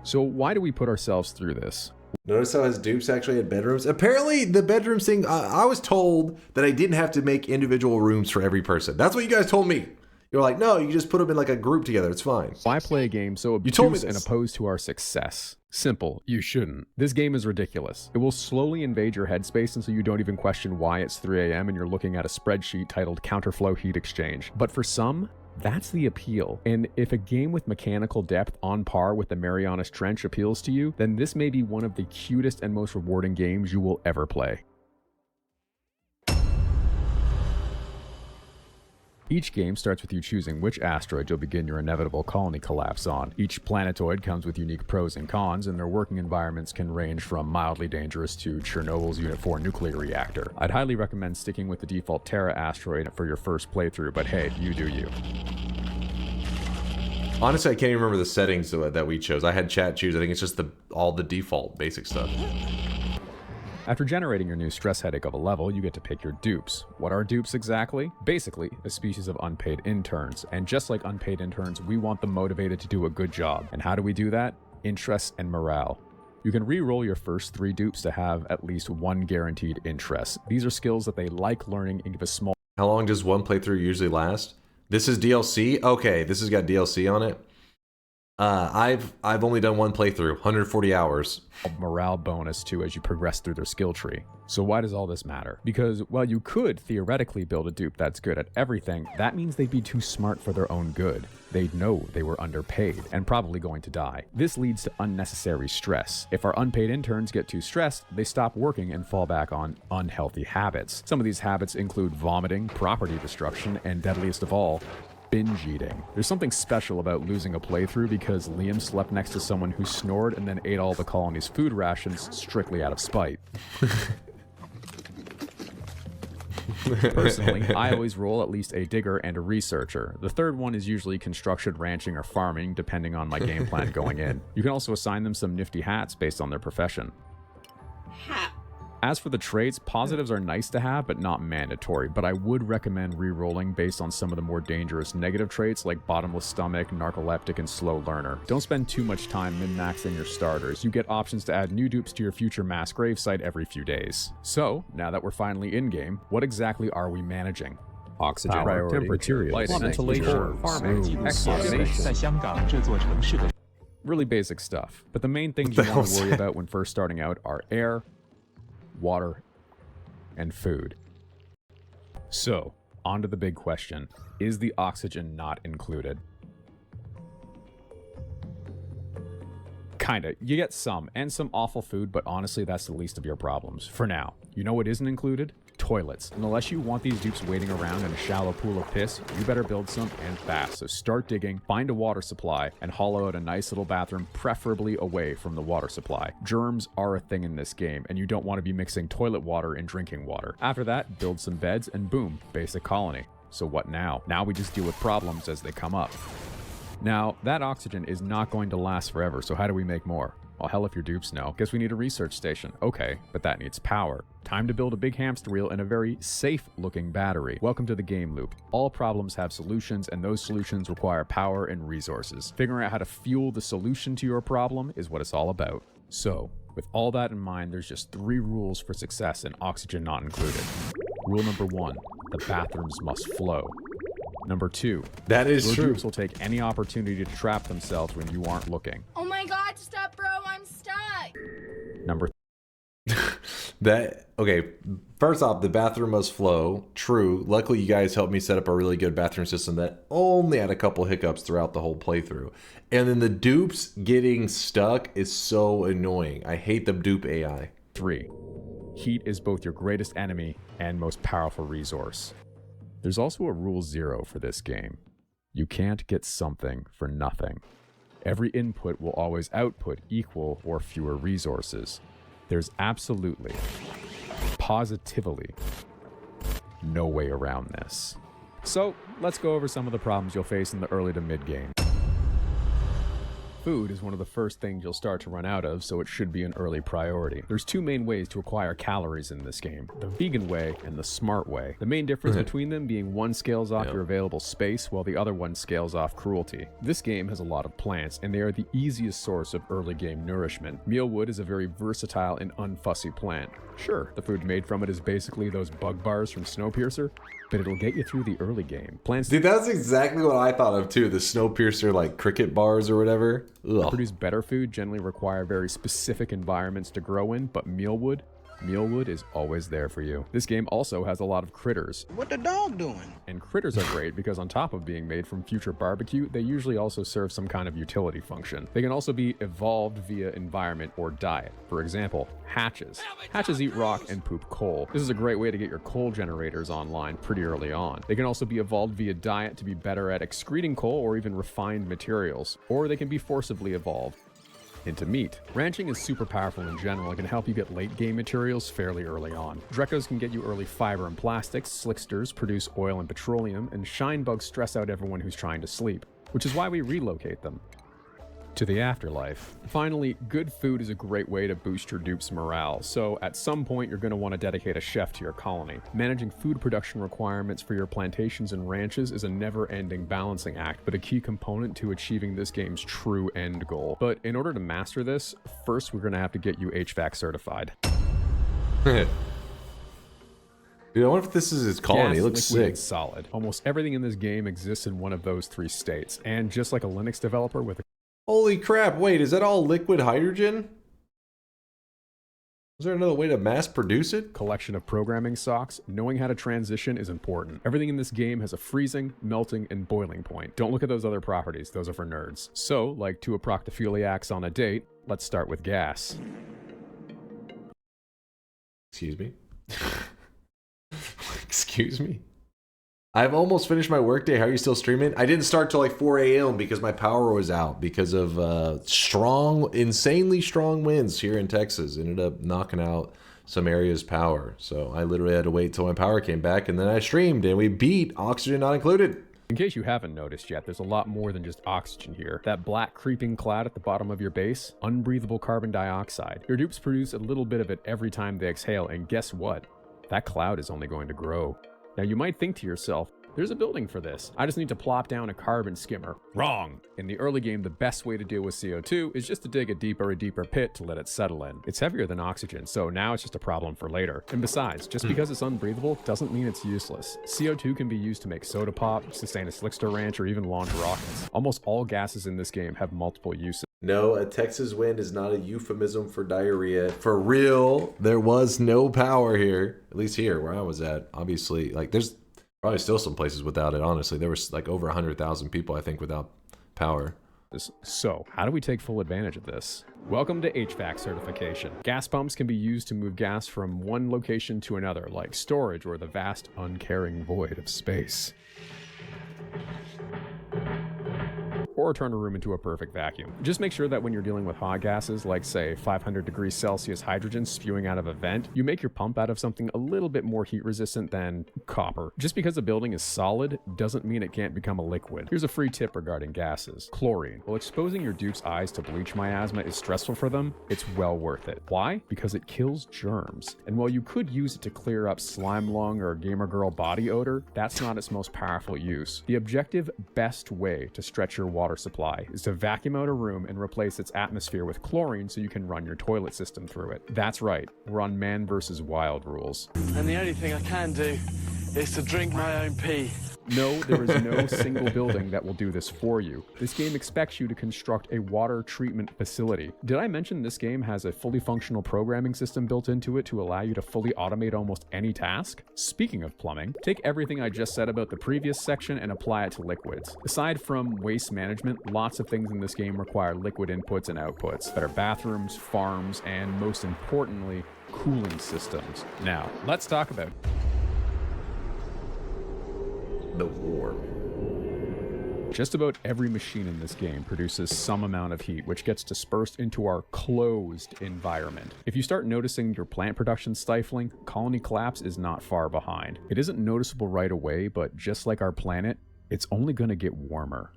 So why do we put ourselves through this? Notice how his dupes actually had bedrooms? Apparently, the bedrooms thing, I was told that I didn't have to make individual rooms for every person. That's what you guys told me. You're like, no, you just put them in like a group together. It's fine. Why play a game so obtuse and opposed to our success? Simple. You shouldn't. This game is ridiculous. It will slowly invade your headspace until you don't even question why it's 3 a.m. and you're looking at a spreadsheet titled Counterflow Heat Exchange. But for some, that's the appeal. And if a game with mechanical depth on par with the Marianas Trench appeals to you, then this may be one of the cutest and most rewarding games you will ever play. Each game starts with you choosing which asteroid you'll begin your inevitable colony collapse on. Each planetoid comes with unique pros and cons, and their working environments can range from mildly dangerous to Chernobyl's Unit 4 nuclear reactor. I'd highly recommend sticking with the default Terra asteroid for your first playthrough, but hey, you do you. Honestly, I can't even remember the settings that we chose. I had chat choose. I think it's just all the default basic stuff. After generating your new stress headache of a level, you get to pick your dupes. What are dupes exactly? Basically, a species of unpaid interns. And just like unpaid interns, we want them motivated to do a good job. And how do we do that? Interest and morale. You can re-roll your first 3 dupes to have at least 1 guaranteed interest. These are skills that they like learning and give a small... How long does one playthrough usually last? This is DLC? Okay, this has got DLC on it. I've only done 1 playthrough, 140 hours. Morale bonus too as you progress through their skill tree. So why does all this matter? Because while you could theoretically build a dupe that's good at everything, that means they'd be too smart for their own good. They'd know they were underpaid and probably going to die. This leads to unnecessary stress. If our unpaid interns get too stressed, they stop working and fall back on unhealthy habits. Some of these habits include vomiting, property destruction, and deadliest of all, binge eating. There's something special about losing a playthrough because Liam slept next to someone who snored and then ate all the colony's food rations strictly out of spite. Personally, I always roll at least a digger and a researcher. The third one is usually construction, ranching, or farming, depending on my game plan going in. You can also assign them some nifty hats based on their profession. Hat. As for the traits, positives are nice to have, but not mandatory, but I would recommend re-rolling based on some of the more dangerous negative traits like bottomless stomach, narcoleptic, and slow learner. Don't spend too much time min-maxing your starters. You get options to add new dupes to your future mass grave site every few days. So, now that we're finally in-game, what exactly are we managing? Oxygen, power, temperature, lighting, ventilation, farming, oxygenation. Really basic stuff, but the main things you want to worry about when first starting out are air, water, and food. So, on to the big question. Is the oxygen not included? Kinda. You get some, and some awful food, but honestly that's the least of your problems. For now. You know what isn't included? Toilets. And unless you want these dupes waiting around in a shallow pool of piss, you better build some and fast. So start digging, find a water supply, and hollow out a nice little bathroom, preferably away from the water supply. Germs are a thing in this game, and you don't want to be mixing toilet water and drinking water. After that, build some beds, and boom, basic colony. So what now? Now we just deal with problems as they come up. Now, that oxygen is not going to last forever, so how do we make more? Well, hell if your dupes know. Guess we need a research station. Okay, but that needs power. Time to build a big hamster wheel and a very safe-looking battery. Welcome to the game loop. All problems have solutions, and those solutions require power and resources. Figuring out how to fuel the solution to your problem is what it's all about. So, with all that in mind, there's just 3 rules for success and oxygen not included. Rule number 1, the bathrooms must flow. Number 2, that is your true. dupes will take any opportunity to trap themselves when you aren't looking. Oh my god, stop, bro, I'm stuck. Number okay, first off, the bathroom must flow. True. Luckily, you guys helped me set up a really good bathroom system that only had a couple hiccups throughout the whole playthrough. And then the dupes getting stuck is so annoying. I hate the dupe AI. 3, heat is both your greatest enemy and most powerful resource. There's also a rule 0 for this game. You can't get something for nothing. Every input will always output equal or fewer resources. There's absolutely, positively, no way around this. So, let's go over some of the problems you'll face in the early to mid game. Food is one of the first things you'll start to run out of, so it should be an early priority. There's 2 main ways to acquire calories in this game, the vegan way and the smart way. The main difference between them being one scales off your available space, while the other one scales off cruelty. This game has a lot of plants, and they are the easiest source of early game nourishment. Mealwood is a very versatile and unfussy plant. Sure, the food made from it is basically those bug bars from Snowpiercer, but it'll get you through the early game. Plants Dude, that's exactly what I thought of too. The Snowpiercer, like cricket bars or whatever. Ugh. Produce better food generally require very specific environments to grow in, but mealwood, Mealwood is always there for you. This game also has a lot of critters. What the dog doing? And critters are great because on top of being made from future barbecue, they usually also serve some kind of utility function. They can also be evolved via environment or diet. For example, hatches. Hatches eat rock and poop coal. This is a great way to get your coal generators online pretty early on. They can also be evolved via diet to be better at excreting coal or even refined materials, or they can be forcibly evolved into meat. Ranching is super powerful in general and can help you get late game materials fairly early on. Drekos can get you early fiber and plastics, slicksters produce oil and petroleum, and shine bugs stress out everyone who's trying to sleep, which is why we relocate them to the afterlife. Finally, good food is a great way to boost your dupes' morale, so at some point you're going to want to dedicate a chef to your colony. Managing food production requirements for your plantations and ranches is a never-ending balancing act, but a key component to achieving this game's true end goal. But in order to master this, first we're going to have to get you HVAC certified. Dude, I wonder if this is his colony. It looks sick. Solid. Almost everything in this game exists in one of those 3 states, and just like a Linux developer with a Holy crap, wait, is that all liquid hydrogen? Is there another way to mass produce it? Collection of programming socks, knowing how to transition is important. Everything in this game has a freezing, melting, and boiling point. Don't look at those other properties, those are for nerds. So, like two proctophiliacs on a date, let's start with gas. Excuse me? Excuse me? I've almost finished my workday. How are you still streaming? I didn't start till like 4 a.m. because my power was out because of insanely strong winds here in Texas. Ended up knocking out some areas' power. So I literally had to wait till my power came back, and then I streamed, and we beat Oxygen Not Included. In case you haven't noticed yet, there's a lot more than just oxygen here. That black creeping cloud at the bottom of your base, unbreathable carbon dioxide. Your dupes produce a little bit of it every time they exhale, and guess what? That cloud is only going to grow. Now you might think to yourself, there's a building for this. I just need to plop down a carbon skimmer. Wrong! In the early game, the best way to deal with CO2 is just to dig a deeper pit to let it settle in. It's heavier than oxygen, so now it's just a problem for later. And besides, just because it's unbreathable doesn't mean it's useless. CO2 can be used to make soda pop, sustain a slickster ranch, or even launch rockets. Almost all gases in this game have multiple uses. No, a Texas wind is not a euphemism for diarrhea. For real, there was no power here. At least here, where I was at. Obviously, like, there's probably still some places without it, honestly. There was like over 100,000 people, I think, without power. So, how do we take full advantage of this? Welcome to HVAC certification. Gas pumps can be used to move gas from one location to another, like storage or the vast, uncaring void of space. Or turn a room into a perfect vacuum. Just make sure that when you're dealing with hot gases, like say 500 degrees Celsius hydrogen spewing out of a vent, you make your pump out of something a little bit more heat resistant than copper. Just because a building is solid doesn't mean it can't become a liquid. Here's a free tip regarding gases. Chlorine. While exposing your dupe's eyes to bleach miasma is stressful for them, it's well worth it. Why? Because it kills germs. And while you could use it to clear up slime lung or gamer girl body odor, that's not its most powerful use. The objective best way to stretch your water supply is to vacuum out a room and replace its atmosphere with chlorine so you can run your toilet system through it. That's right, we're on man versus wild rules. And the only thing I can do is to drink my own pee. No, there is no single building that will do this for you. This game expects you to construct a water treatment facility. Did I mention this game has a fully functional programming system built into it to allow you to fully automate almost any task? Speaking of plumbing, take everything I just said about the previous section and apply it to liquids. Aside from waste management, lots of things in this game require liquid inputs and outputs. Better bathrooms, farms, and most importantly, cooling systems. Now, let's talk about the war. Just about every machine in this game produces some amount of heat, which gets dispersed into our closed environment. If you start noticing your plant production stifling, colony collapse is not far behind. It isn't noticeable right away, but just like our planet, it's only going to get warmer.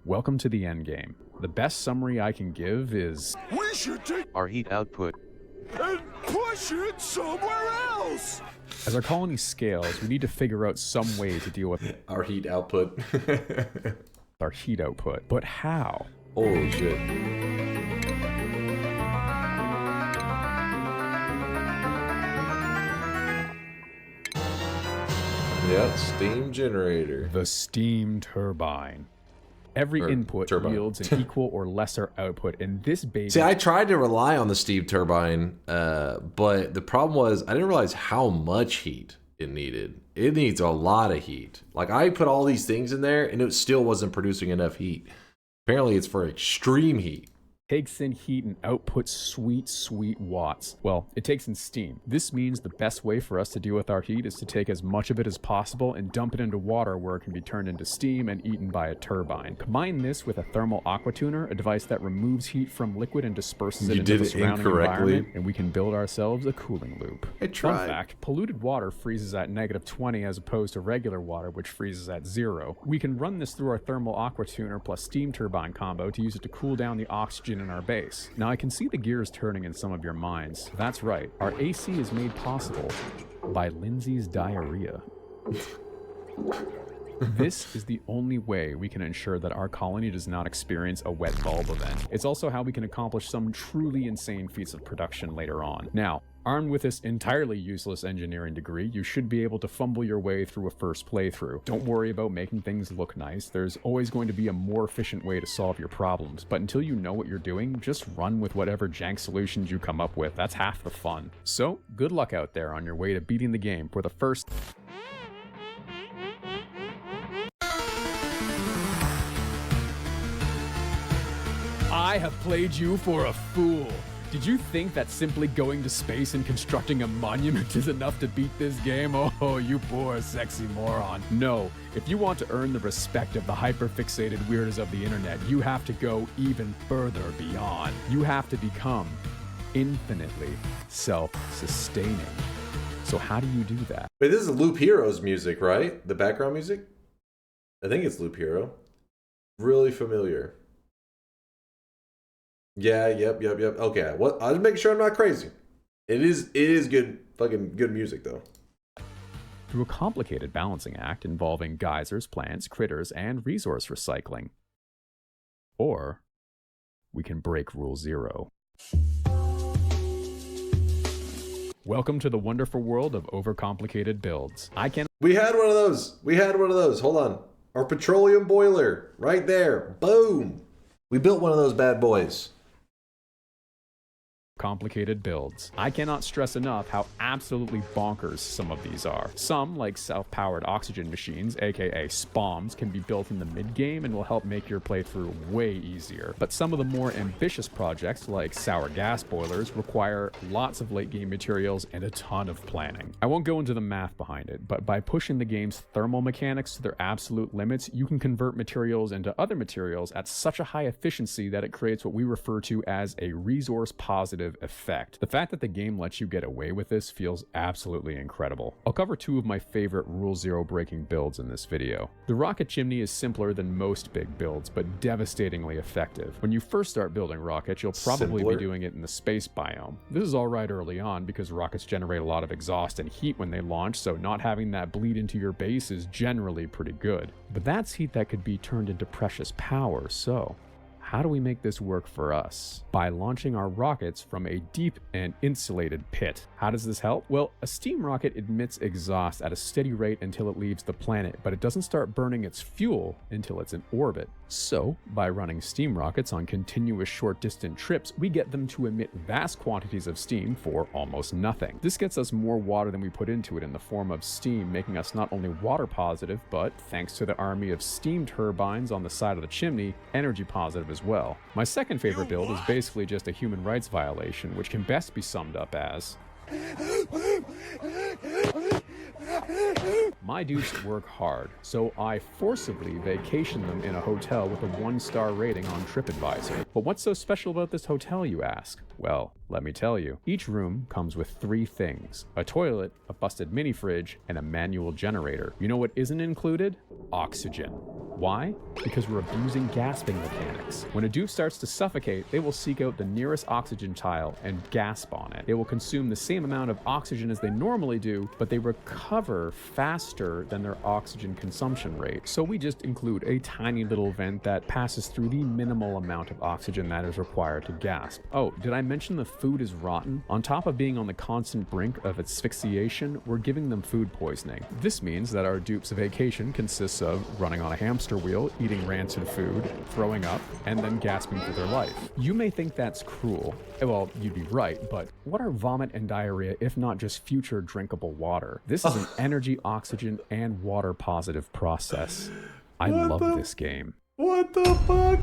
Welcome to the endgame. The best summary I can give is, we should take our heat output and push it somewhere else! As our colony scales, we need to figure out some way to deal with our heat output. Our heat output. But how? Holy shit. Yeah, steam generator. The steam turbine. Every Or input turbine. yields an equal or lesser output, and this baby... See, I tried to rely on the steam turbine, but the problem was I didn't realize how much heat it needed. It needs a lot of heat. Like, I put all these things in there, and it still wasn't producing enough heat. Apparently, it's for extreme heat. Takes in heat and outputs sweet watts. Well, it takes in steam. This means the best way for us to deal with our heat is to take as much of it as possible and dump it into water where it can be turned into steam and eaten by a turbine. Combine this with a thermal aquatuner, a device that removes heat from liquid and disperses it into the surrounding environment, and we can build ourselves a cooling loop. Fun fact, polluted water freezes at -20 as opposed to regular water, which freezes at 0. We can run this through our thermal aquatuner plus steam turbine combo to use it to cool down the oxygen in our base. Now I can see the gears turning in some of your minds. That's right, our AC is made possible by Lindsay's diarrhea. This is the only way we can ensure that our colony does not experience a wet bulb event. It's also how we can accomplish some truly insane feats of production later on. Now, armed with this entirely useless engineering degree, you should be able to fumble your way through a first playthrough. Don't worry about making things look nice. There's always going to be a more efficient way to solve your problems, but until you know what you're doing, just run with whatever jank solutions you come up with. That's half the fun. So, good luck out there on your way to beating the game for the first... I have played you for a fool. Did you think that simply going to space and constructing a monument is enough to beat this game? Oh, you poor sexy moron. No, if you want to earn the respect of the hyper-fixated weirdos of the internet, you have to go even further beyond. You have to become infinitely self-sustaining. So how do you do that? Wait, this is Loop Hero's music, right? The background music? I think it's Loop Hero. Really familiar. Yeah, yep. Okay, well, I'll just make sure I'm not crazy. It is good, fucking good music though. Through a complicated balancing act involving geysers, plants, critters, and resource recycling. Or we can break Rule 0. Welcome to the wonderful world of overcomplicated builds. We had one of those. Hold on. Our petroleum boiler, right there. Boom. We built one of those bad boys. Complicated builds. I cannot stress enough how absolutely bonkers some of these are. Some, like self-powered oxygen machines, aka SPOMs, can be built in the mid-game and will help make your playthrough way easier. But some of the more ambitious projects, like sour gas boilers, require lots of late-game materials and a ton of planning. I won't go into the math behind it, but by pushing the game's thermal mechanics to their absolute limits, you can convert materials into other materials at such a high efficiency that it creates what we refer to as a resource-positive effect. The fact that the game lets you get away with this feels absolutely incredible. I'll cover two of my favorite Rule 0 breaking builds in this video. The rocket chimney is simpler than most big builds, but devastatingly effective. When you first start building rockets, you'll probably be doing it in the space biome. This is alright early on because rockets generate a lot of exhaust and heat when they launch, so not having that bleed into your base is generally pretty good. But that's heat that could be turned into precious power, so how do we make this work for us? By launching our rockets from a deep and insulated pit. How does this help? Well, a steam rocket emits exhaust at a steady rate until it leaves the planet, but it doesn't start burning its fuel until it's in orbit. So, by running steam rockets on continuous short-distance trips, we get them to emit vast quantities of steam for almost nothing. This gets us more water than we put into it in the form of steam, making us not only water positive, but thanks to the army of steam turbines on the side of the chimney, energy positive as well. My second favorite build is basically just a human rights violation, which can best be summed up as: my dudes work hard, so I forcibly vacation them in a hotel with a 1-star rating on TripAdvisor. But what's so special about this hotel, you ask? Well, let me tell you. Each room comes with 3 things: a toilet, a busted mini fridge, and a manual generator. You know what isn't included? Oxygen. Why? Because we're abusing gasping mechanics. When a dude starts to suffocate, they will seek out the nearest oxygen tile and gasp on it. They will consume the same amount of oxygen as they normally do, but they recover faster than their oxygen consumption rate. So we just include a tiny little vent that passes through the minimal amount of oxygen that is required to gasp. Oh, did I mention the food is rotten? On top of being on the constant brink of asphyxiation, we're giving them food poisoning. This means that our dupe's vacation consists of running on a hamster wheel, eating rancid food, throwing up, and then gasping for their life. You may think that's cruel. Well, you'd be right, but what are vomit and diarrhea if not just future drinkable water? This is an energy, oxygen, and water positive process. I love this game. What the fuck?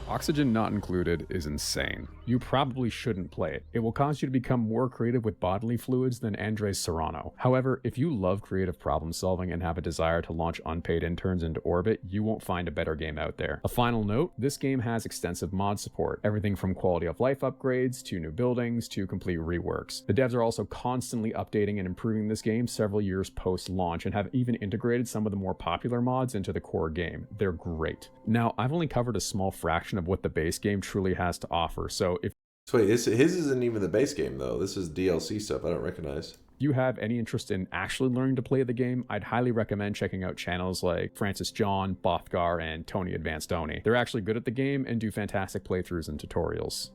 Oxygen not included is insane. You probably shouldn't play it. It will cause you to become more creative with bodily fluids than Andres Serrano. However, if you love creative problem solving and have a desire to launch unpaid interns into orbit, you won't find a better game out there. A final note, this game has extensive mod support, everything from quality of life upgrades to new buildings to complete reworks. The devs are also constantly updating and improving this game several years post-launch and have even integrated some of the more popular mods into the core game. They're great. Now, I've only covered a small fraction of what the base game truly has to offer, so if wait, his isn't even the base game though. This is DLC stuff I don't recognize. you have any interest in actually learning to play the game, I'd highly recommend checking out channels like Francis John, Bothgar, and Tony Advanced Oni. They're actually good at the game and do fantastic playthroughs and tutorials.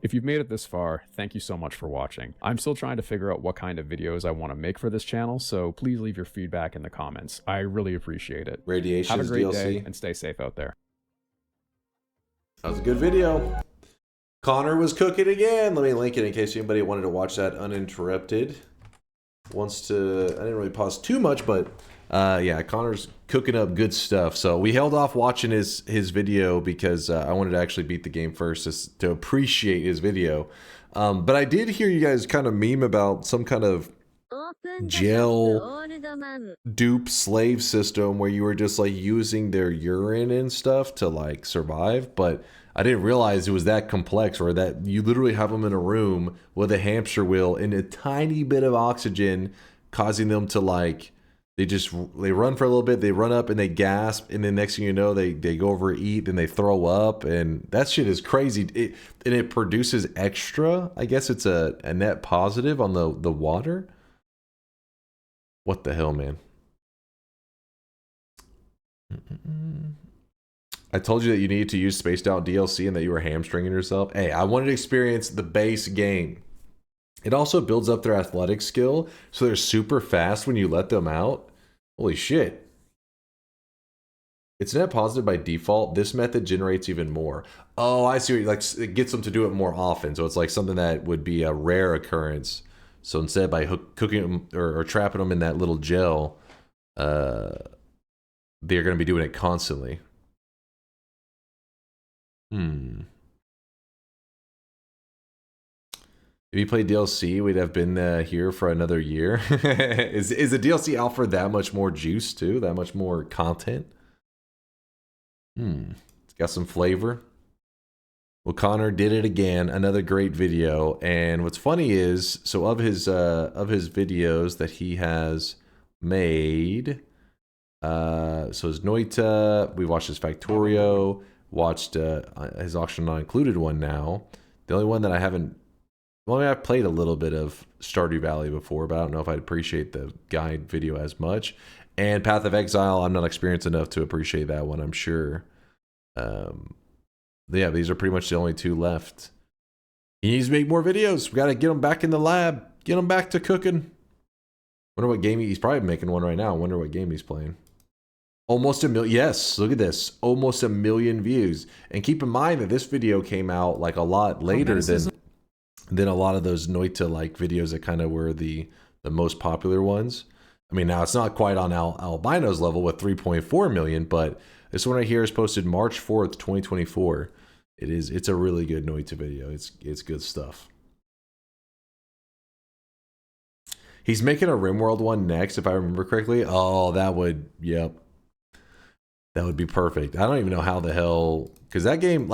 If you've made it this far, thank you so much for watching. I'm still trying to figure out what kind of videos I want to make for this channel, so please leave your feedback in the comments. I really appreciate it. Radiation Have a great DLC. day and stay safe out there. That was a good video. Connor was cooking again. Let me link it in case anybody wanted to watch that uninterrupted. Wants to, I didn't really pause too much, but yeah, Connor's cooking up good stuff. So we held off watching his video because I wanted to actually beat the game first just to appreciate his video. But I did hear you guys kind of meme about some kind of gel dupe slave system where you were just like using their urine and stuff to like survive, but I didn't realize it was that complex, or that you literally have them in a room with a hamster wheel and a tiny bit of oxygen causing them to like, they run for a little bit, they run up and they gasp, and then next thing you know they go overeat and they throw up, and that shit is crazy. It produces extra, I guess it's a net positive on the water. What the hell, man? I told you that you needed to use Spaced Out DLC and that you were hamstringing yourself. Hey, I wanted to experience the base game. It also builds up their athletic skill, so they're super fast when you let them out. Holy shit. It's net positive by default. This method generates even more. Oh, I see what you like. It gets them to do it more often, so it's like something that would be a rare occurrence. So instead, by cooking them or trapping them in that little gel, they're going to be doing it constantly. If you played DLC, we'd have been here for another year. Is the DLC out for that much more juice too? That much more content? It's got some flavor. Well, Connor did it again. Another great video. And what's funny is, so of his videos that he has made, so his Noita, we watched his Factorio, watched his Auction Not Included one now. The only one that I haven't, well, I mean, I've played a little bit of Stardew Valley before, but I don't know if I'd appreciate the guide video as much. And Path of Exile, I'm not experienced enough to appreciate that one, I'm sure. Yeah, these are pretty much the only two left. He needs to make more videos. We got to get him back in the lab. Get him back to cooking. Wonder what game he's probably making one right now. I wonder what game he's playing. Almost a million. Yes, look at this. Almost 1 million views. And keep in mind that this video came out like a lot later than a lot of those Noita like videos that kind of were the most popular ones. I mean, now it's not quite on Albino's level with 3.4 million, but this one right here is posted March 4th, 2024. It's a really good Noita video. It's good stuff. He's making a RimWorld one next, if I remember correctly. Oh, that would, yep. That would be perfect. I don't even know how the hell, because that game,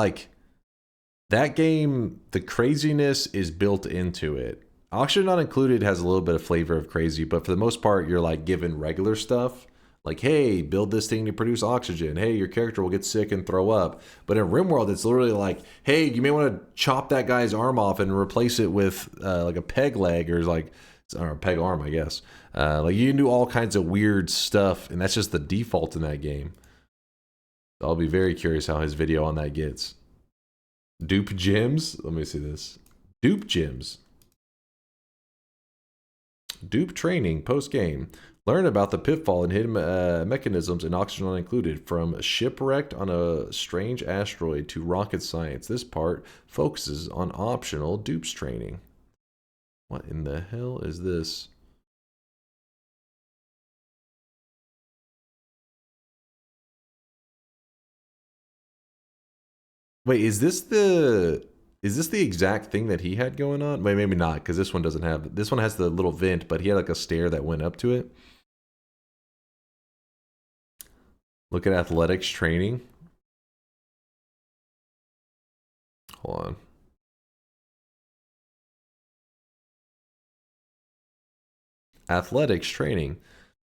the craziness is built into it. Auction Not Included has a little bit of flavor of crazy, but for the most part, you're like given regular stuff. Like, hey, build this thing to produce oxygen. Hey, your character will get sick and throw up. But in RimWorld, it's literally like, hey, you may want to chop that guy's arm off and replace it with like a peg leg or like, or a peg arm, I guess. Like you can do all kinds of weird stuff, and that's just the default in that game. So I'll be very curious how his video on that gets. Dupe gyms? Let me see this. Dupe gyms. Dupe training post-game. Learn about the pitfall and hidden mechanisms in Oxygen Not Included, from shipwrecked on a strange asteroid to rocket science. This part focuses on optional dupes training. What in the hell is this? Wait, is this the exact thing that he had going on? Wait, maybe not, because this one doesn't have. This one has the little vent, but he had like a stair that went up to it. Look at athletics training. Hold on. Athletics training.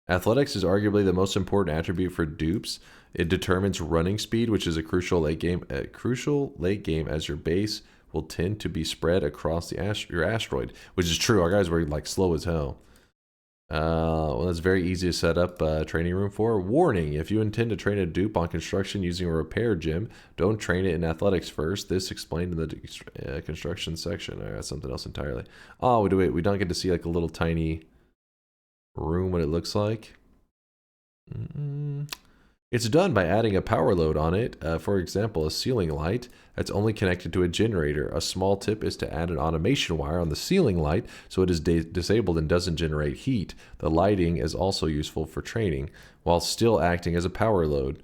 Athletics is arguably the most important attribute for dupes. It determines running speed, which is a crucial late game. As your base will tend to be spread across your asteroid, which is true. Our guys were like slow as hell. Well, it's very easy to set up a training room for. Warning: if you intend to train a dupe on construction using a repair gym, don't train it in athletics first. This explained in the construction section. I got something else entirely. Oh, we don't get to see like a little tiny room, what it looks like. It's done by adding a power load on it. For example, a ceiling light that's only connected to a generator. A small tip is to add an automation wire on the ceiling light so it is disabled and doesn't generate heat. The lighting is also useful for training while still acting as a power load.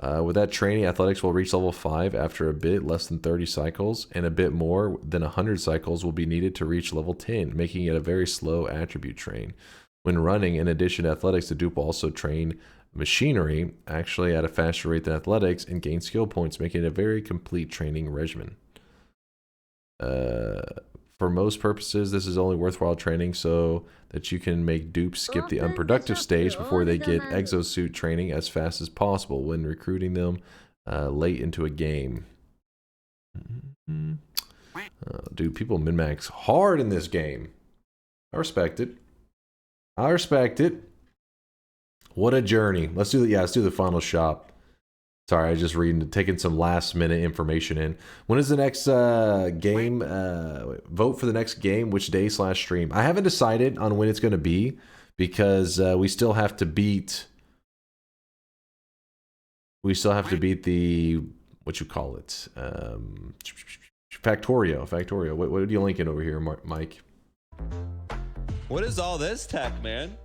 With that training, athletics will reach level 5 after a bit less than 30 cycles, and a bit more than 100 cycles will be needed to reach level 10, making it a very slow attribute train. When running, in addition to athletics, the dupe will also train machinery, actually at a faster rate than athletics, and gain skill points, making it a very complete training regimen. For most purposes, this is only worthwhile training so that you can make dupes skip the unproductive stage before they get exosuit training as fast as possible when recruiting them late into a game. Dude, people min-max hard in this game. I respect it. I respect it. What a journey. Let's do the final shop. Sorry, I just taking some last minute information in. When is the next game? Vote for the next game. Which day / stream? I haven't decided on when it's going to be because we still have to beat. We still have to beat the what you call it? Factorio. What are you linking over here, Mike? What is all this tech, man?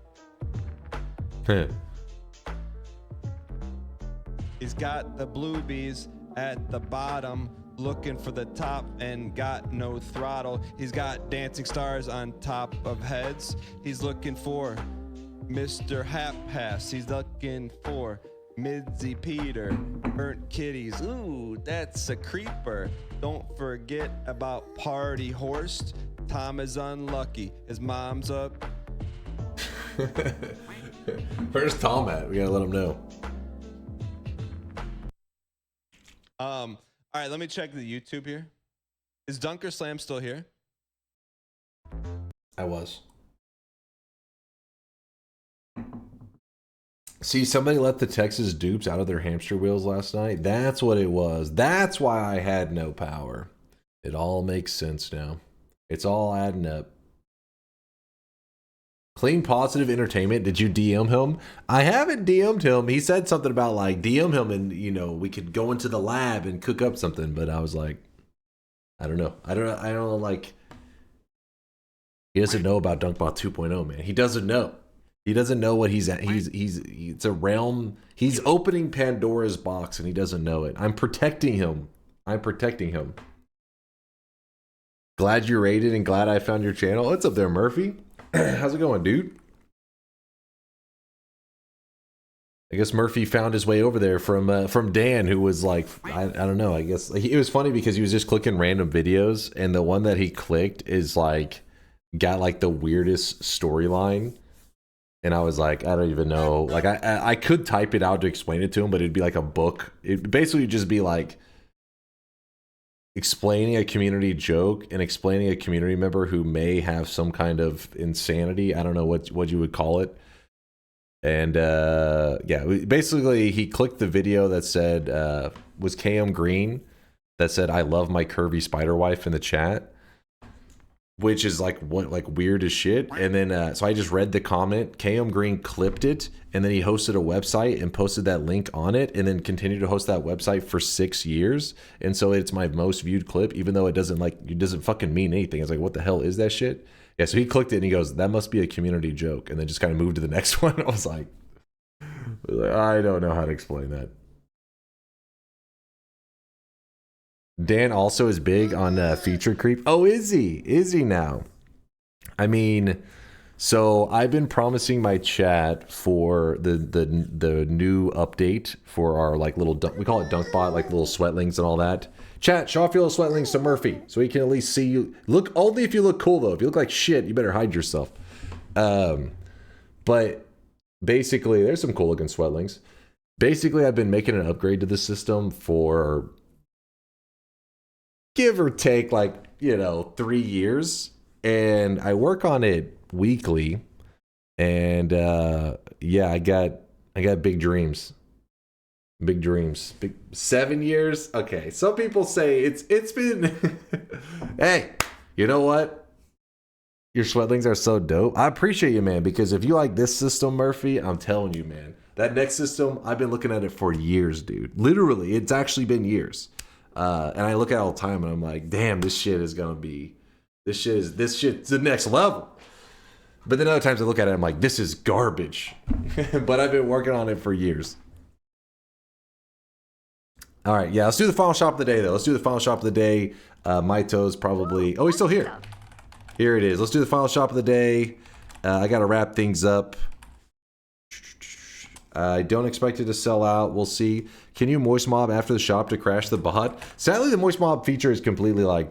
He's got the bluebies at the bottom, looking for the top and got no throttle. He's got dancing stars on top of heads. He's looking for Mr. Hap Pass. He's looking for Midzy Peter, burnt kitties. Ooh, that's a creeper. Don't forget about Party Horse. Tom is unlucky. His mom's up. Where's Tom at? We gotta let him know. All right, let me check the YouTube here. Is DunkOrSlam still here? I was. See, somebody let the Texas dupes out of their hamster wheels last night. That's what it was. That's why I had no power. It all makes sense now. It's all adding up. Clean Positive Entertainment, did you DM him? I haven't DM'd him. He said something about like DM him and, you know, we could go into the lab and cook up something, but I was like, I don't know. I don't know, like, he doesn't know about Dunkbot 2.0, man. He doesn't know. He doesn't know what he's at. It's a realm. He's opening Pandora's box and he doesn't know it. I'm protecting him. Glad you rated and glad I found your channel. What's up there, Murphy? How's it going, dude? I guess Murphy found his way over there from Dan, who was like, I don't know. I guess it was funny because he was just clicking random videos, and the one that he clicked is like got like the weirdest storyline, and I was like, I don't even know. Like I could type it out to explain it to him, but it'd be like a book. It'd basically just be like explaining a community joke and explaining a community member who may have some kind of insanity. I don't know what you would call it. And yeah, basically he clicked the video that said, was KM Green, that said, I love my curvy spider wife in the chat. which is like what, like weird as shit. And then so I just read the comment. KM Green clipped it, and then he hosted a website and posted that link on it, and then continued to host that website for 6 years. And so it's my most viewed clip, even though it doesn't fucking mean anything. It's like, what the hell is that shit? Yeah, so he clicked it and he goes, that must be a community joke, and then just kind of moved to the next one. I was like, I don't know how to explain that. Dan also is big on feature creep. Oh, is he? Is he now? I mean, so I've been promising my chat for the new update for our like little we call it dunk bot, like little sweatlings and all that. Chat, show off your little sweatlings to Murphy so he can at least see you. Look, only if you look cool though. If you look like shit, you better hide yourself. But basically, there's some cool looking sweatlings. Basically, I've been making an upgrade to the system for, give or take, like, 3 years, and I work on it weekly, and yeah, I got big dreams. Big dreams. 7 years. Okay, some people say it's been hey, you know what, your sweatlings are so dope. I appreciate you, man, because if you like this system, Murphy, I'm telling you, man, that next system, I've been looking at it for years, dude. Literally, it's actually been years. And I look at it all the time and I'm like, damn, this shit is gonna be, this shit's the next level. But then other times I look at it, I'm like, this is garbage. But I've been working on it for years. All right, yeah, let's do the final shop of the day, though. Let's do the final shop of the day. Maito's probably, oh, he's still here. Here it is. Let's do the final shop of the day. I gotta wrap things up. I don't expect it to sell out. We'll see. Can you moist mob after the shop to crash the bot? Sadly, the moist mob feature is completely like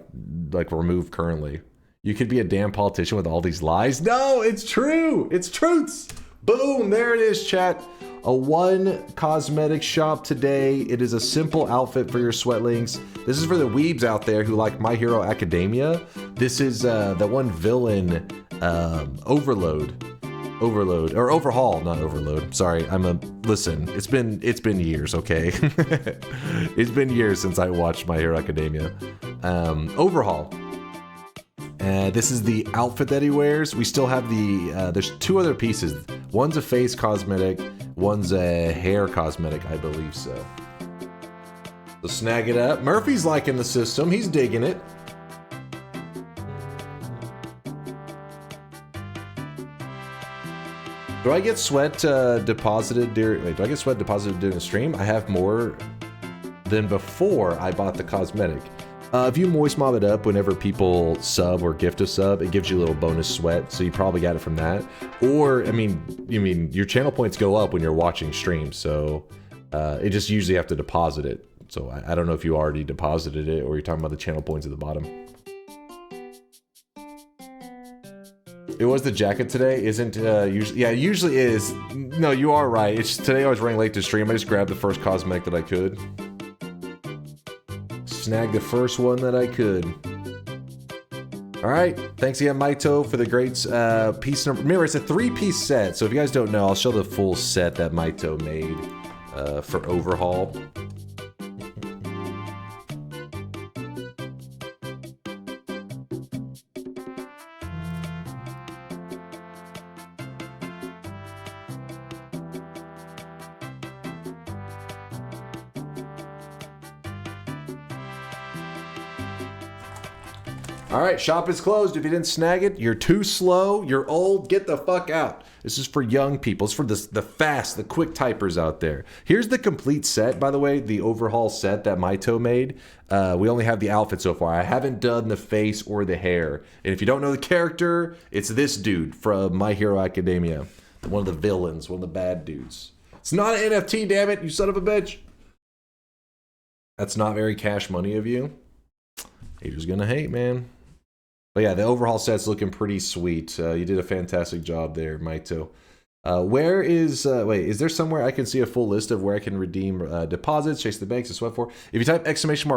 removed currently. You could be a damn politician with all these lies. No, it's true. It's truths. Boom. There it is, chat. A one cosmetic shop today. It is a simple outfit for your sweatlings. This is for the weebs out there who like My Hero Academia. This is the one villain, Overhaul, not Overload. Sorry, listen, it's been years, okay? It's been years since I watched My Hero Academia. Overhaul. This is the outfit that he wears. We still have there's two other pieces. One's a face cosmetic, one's a hair cosmetic, I believe so. So snag it up. Murphy's liking the system, he's digging it. Do I get sweat deposited during the stream? I have more than before I bought the cosmetic. If you moist mob it up whenever people sub or gift a sub, it gives you a little bonus sweat, so you probably got it from that. Or, I mean, your channel points go up when you're watching streams, so it just usually have to deposit it. So I don't know if you already deposited it or you're talking about the channel points at the bottom. It was the jacket today, isn't usually? Yeah, it usually is. No, you are right. It's today I was running late to stream. I just grabbed the first cosmetic that I could. Snagged the first one that I could. All right, thanks again, Maito, for the great piece number. Remember, it's a 3-piece set, so if you guys don't know, I'll show the full set that Maito made for Overhaul. All right, shop is closed. If you didn't snag it, you're too slow, you're old, get the fuck out. This is for young people. It's for the fast, the quick typers out there. Here's the complete set, by the way, the Overhaul set that Maito made. We only have the outfit so far. I haven't done the face or the hair. And if you don't know the character, it's this dude from My Hero Academia. One of the villains, one of the bad dudes. It's not an NFT, damn it, you son of a bitch. That's not very cash money of you. Haters gonna hate, man. But yeah, the Overhaul set's looking pretty sweet. You did a fantastic job there, Maito. Where is, wait, is there somewhere I can see a full list of where I can redeem deposits, chase the banks, and sweat for? If you type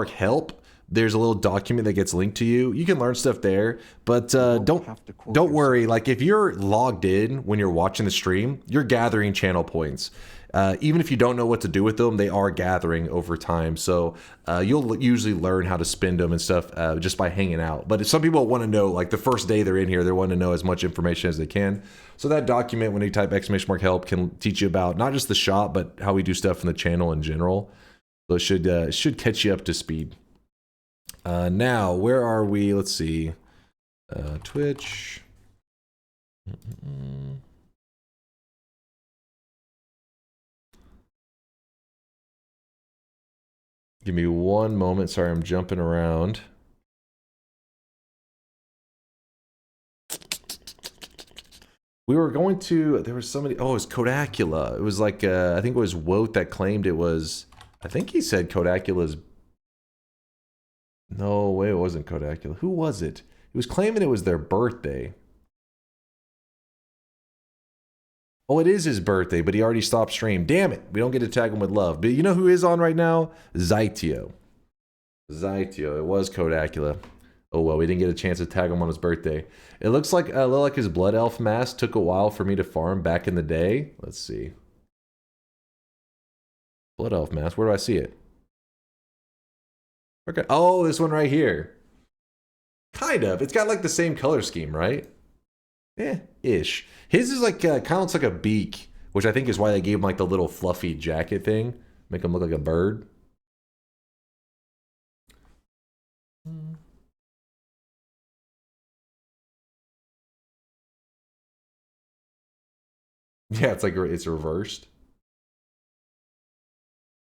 !help, there's a little document that gets linked to you. You can learn stuff there, but don't worry. Like if you're logged in when you're watching the stream, you're gathering channel points. even if you don't know what to do with them, they are gathering over time. So you'll usually learn how to spend them and stuff just by hanging out. But if some people want to know, like the first day they're in here, they want to know as much information as they can. So that document, when you type !help, can teach you about not just the shop, but how we do stuff in the channel in general. So it should catch you up to speed. Now, where are we? Let's see. Twitch. Give me one moment. Sorry, I'm jumping around. We were going to, there was somebody, oh, it was Kodacula. It was like, I think it was Woat that claimed it was, I think he said Kodacula's, no way, it wasn't Kodacula. Who was it? He was claiming it was their birthday. Oh, it is his birthday, but he already stopped stream. Damn it, we don't get to tag him with love. But you know who is on right now? Zytio. Zytio, it was Kodacula. Oh well, we didn't get a chance to tag him on his birthday. It looks like his Blood Elf mask took a while for me to farm back in the day. Let's see. Blood Elf mask, where do I see it? Okay. Oh, this one right here. Kind of. It's got like the same color scheme, right? Ish. His is like, kind of looks like a beak, which I think is why they gave him like the little fluffy jacket thing. Make him look like a bird. Yeah, it's like, it's reversed.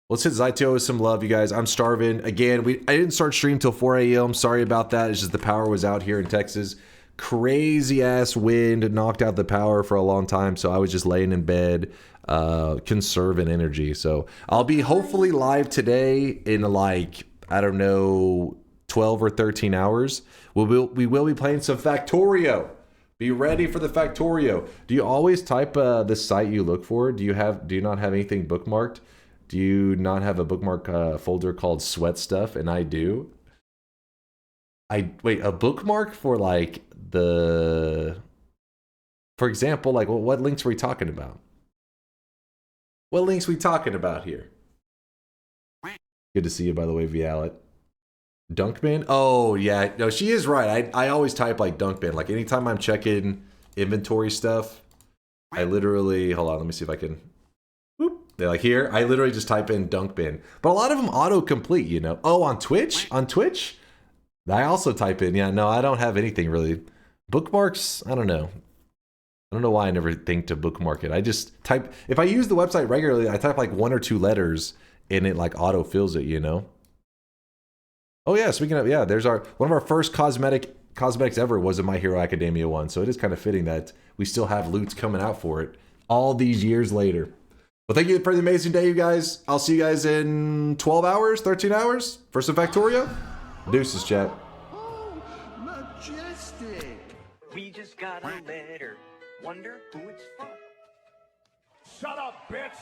Let's hit Zytio with some love, you guys. I'm starving. Again, I didn't start stream till 4 a.m. Sorry about that. It's just the power was out here in Texas. Crazy ass wind knocked out the power for a long time, so I was just laying in bed, conserving energy. So I'll be hopefully live today in like, I don't know, 12 or 13 hours. We will be playing some Factorio. Be ready for the Factorio. Do you always type the site you look for? Do you not have anything bookmarked? Do you not have a bookmark folder called Sweat Stuff? And I do. Wait, a bookmark for like for example, like what links are we talking about? What links are we talking about here? Good to see you, by the way, Vialet. Dunkbin? Oh, yeah. No, she is right. I always type like Dunkbin. Like anytime I'm checking inventory stuff, I literally, hold on, let me see if I can. Whoop. They're like here, I literally just type in Dunkbin. But a lot of them auto-complete, you know. Oh, on Twitch? On Twitch? I also type in, yeah, no, I don't have anything really. Bookmarks, I don't know. I don't know why I never think to bookmark it. I just type, if I use the website regularly, I type like 1 or 2 letters and it like auto-fills it, you know. Oh yeah, speaking of, yeah, there's one of our first cosmetics ever was a My Hero Academia one, so it is kind of fitting that we still have loots coming out for it all these years later. Well, thank you for the amazing day, you guys. I'll see you guys in 12 hours, 13 hours for some Factorio. Deuces, chat. Oh, majestic. We just got a letter. Wonder who it's from. Shut up, bitch!